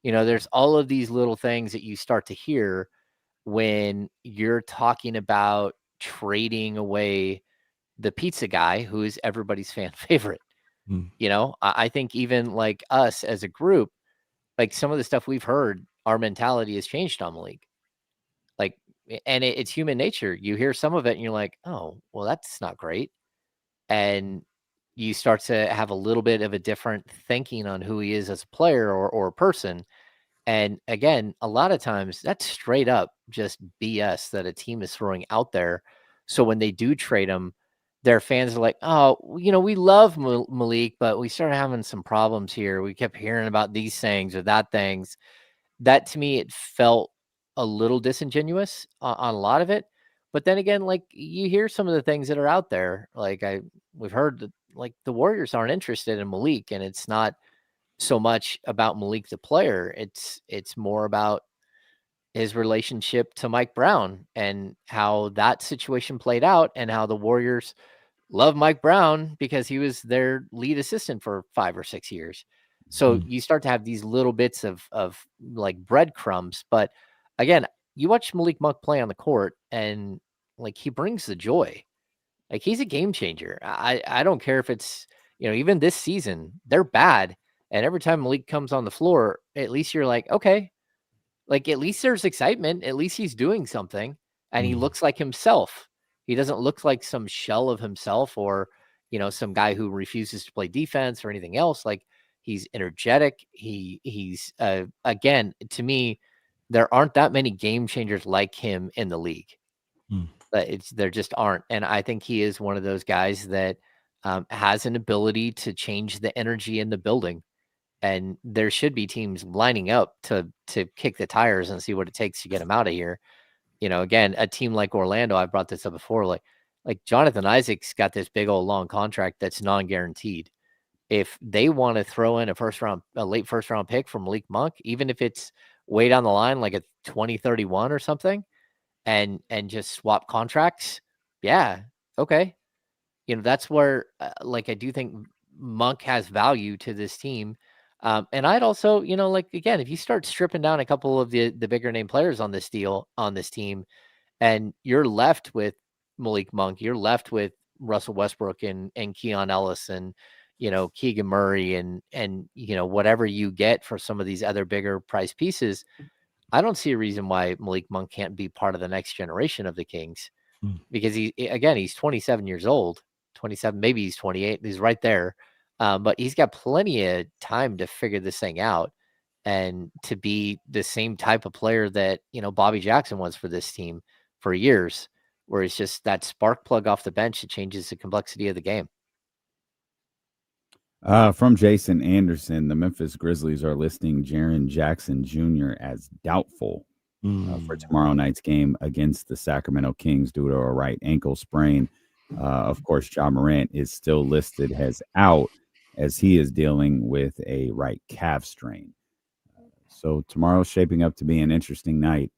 There's all of these little things that you start to hear when you're talking about trading away the pizza guy, who is everybody's fan favorite. I think even like us as a group, like some of the stuff we've heard, our mentality has changed on the league. Like, and it's human nature. You hear some of it and you're like, oh, well, that's not great. And you start to have a little bit of a different thinking on who he is as a player or a person. And again, a lot of times that's straight up just BS that a team is throwing out there. So when they do trade him, their fans are like, oh, we love Malik, but we started having some problems here. We kept hearing about these things or that things. That, to me, it felt a little disingenuous on a lot of it. But then again, like, you hear some of the things that are out there. Like, we've heard that, like, the Warriors aren't interested in Malik, and it's not so much about Malik the player. It's more about his relationship to Mike Brown and how that situation played out, and how the Warriors love Mike Brown because he was their lead assistant for 5 or 6 years. So you start to have these little bits of like breadcrumbs. But again, you watch Malik Monk play on the court, and like, he brings the joy. Like, he's a game changer. I don't care if it's, even this season, they're bad. And every time Malik comes on the floor, at least you're like, okay, like, at least there's excitement. At least he's doing something. and he looks like himself. He doesn't look like some shell of himself or, some guy who refuses to play defense or anything else. Like, he's energetic. He's again, to me, there aren't that many game changers like him in the league. There just aren't. And I think he is one of those guys that has an ability to change the energy in the building. And there should be teams lining up to kick the tires and see what it takes to get him out of here. Again, a team like Orlando, I've brought this up before, like Jonathan Isaac's got this big old long contract that's non-guaranteed. If they want to throw in a late first round pick from Malik Monk, even if it's way down the line, like a 2031 or something, and just swap contracts, yeah, okay. That's where, I do think Monk has value to this team. And I'd also, again, if you start stripping down a couple of the bigger name players on this team, and you're left with Malik Monk, you're left with Russell Westbrook and Keon Ellis and, Keegan Murray and whatever you get for some of these other bigger price pieces, I don't see a reason why Malik Monk can't be part of the next generation of the Kings, because he's 27 years old, 27, maybe he's 28. He's right there. But he's got plenty of time to figure this thing out and to be the same type of player that, Bobby Jackson was for this team for years, where it's just that spark plug off the bench that changes the complexity of the game. From Jason Anderson, the Memphis Grizzlies are listing Jaren Jackson Jr. as doubtful for tomorrow night's game against the Sacramento Kings due to a right ankle sprain. Of course, Ja Morant is still listed as out, as he is dealing with a right calf strain. So tomorrow's shaping up to be an interesting night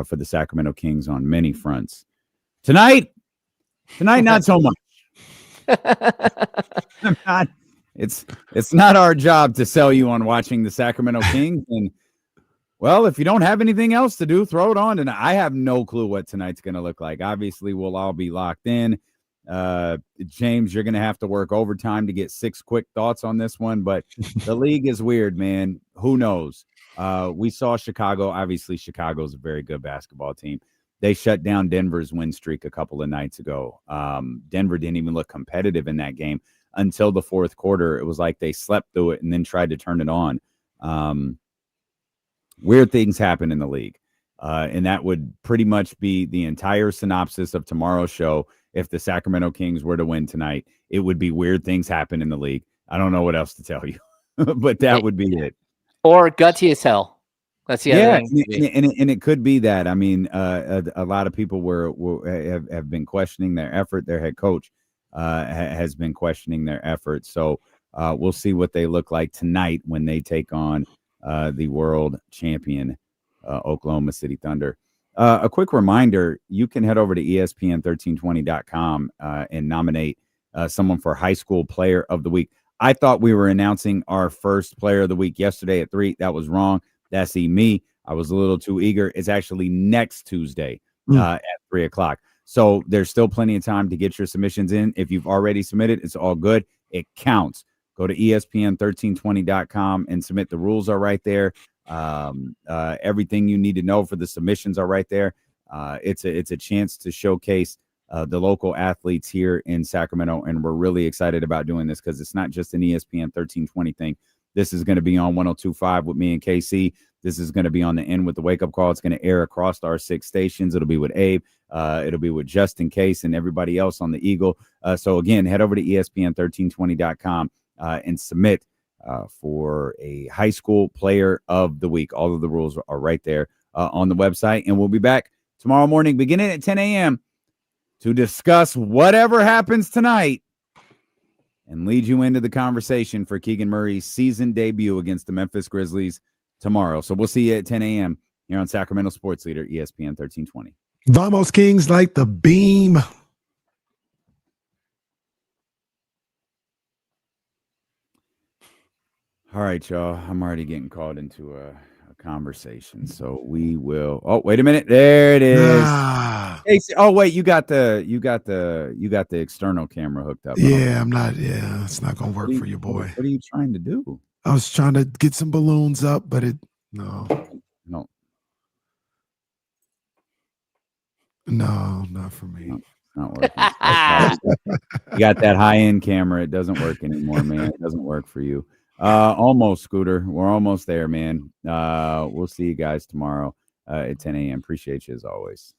for the Sacramento Kings on many fronts. Tonight, not so much. It's not our job to sell you on watching the Sacramento Kings. And, well, if you don't have anything else to do, throw it on. And I have no clue what tonight's going to look like. Obviously, we'll all be locked in. James, you're going to have to work overtime to get 6 quick thoughts on this one, but the league is weird, man. Who knows? We saw Chicago. Obviously, Chicago's a very good basketball team. They shut down Denver's win streak a couple of nights ago. Denver didn't even look competitive in that game until the fourth quarter. It was like they slept through it and then tried to turn it on. Weird things happen in the league. And that would pretty much be the entire synopsis of tomorrow's show. If the Sacramento Kings were to win tonight, it would be weird things happen in the league. I don't know what else to tell you, but that would be it. Or gutsy as hell. That's the other thing. And it could be that. I mean, a lot of people have been questioning their effort. Their head coach has been questioning their effort. So we'll see what they look like tonight when they take on the world champion Oklahoma City Thunder. A quick reminder, you can head over to ESPN1320.com and nominate someone for High School Player of the Week. I thought we were announcing our first Player of the Week yesterday at 3. That was wrong. That's me. I was a little too eager. It's actually next Tuesday at 3 o'clock. So there's still plenty of time to get your submissions in. If you've already submitted, it's all good. It counts. Go to ESPN1320.com and submit. The rules are right there. Everything you need to know for the submissions are right there. It's a chance to showcase the local athletes here in Sacramento, and we're really excited about doing this because it's not just an ESPN 1320 thing. This is going to be on 102.5 with me and KC. This is going to be on the end with the wake up call. It's going to air across our 6 stations. It'll be with Abe. It'll be with Justin Case and everybody else on the Eagle. So again, head over to ESPN1320.com and submit for a High School Player of the Week. All of the rules are right there on the website. And we'll be back tomorrow morning, beginning at 10 a.m. to discuss whatever happens tonight and lead you into the conversation for Keegan Murray's season debut against the Memphis Grizzlies tomorrow. So we'll see you at 10 a.m. here on Sacramento Sports Leader, ESPN 1320. Vamos Kings like the beam. All right, y'all. I'm already getting called into a conversation, so we will. Oh, wait a minute. There it is. Hey, oh, wait. You got the external camera hooked up. Yeah, I'm not. Yeah, it's not gonna work for you, boy. What are you trying to do? I was trying to get some balloons up, but no. No, not for me. No, it's not working. You got that high-end camera. It doesn't work anymore, man. It doesn't work for you. Almost, Scooter. We're almost there, man. We'll see you guys tomorrow at 10 a.m. Appreciate you as always.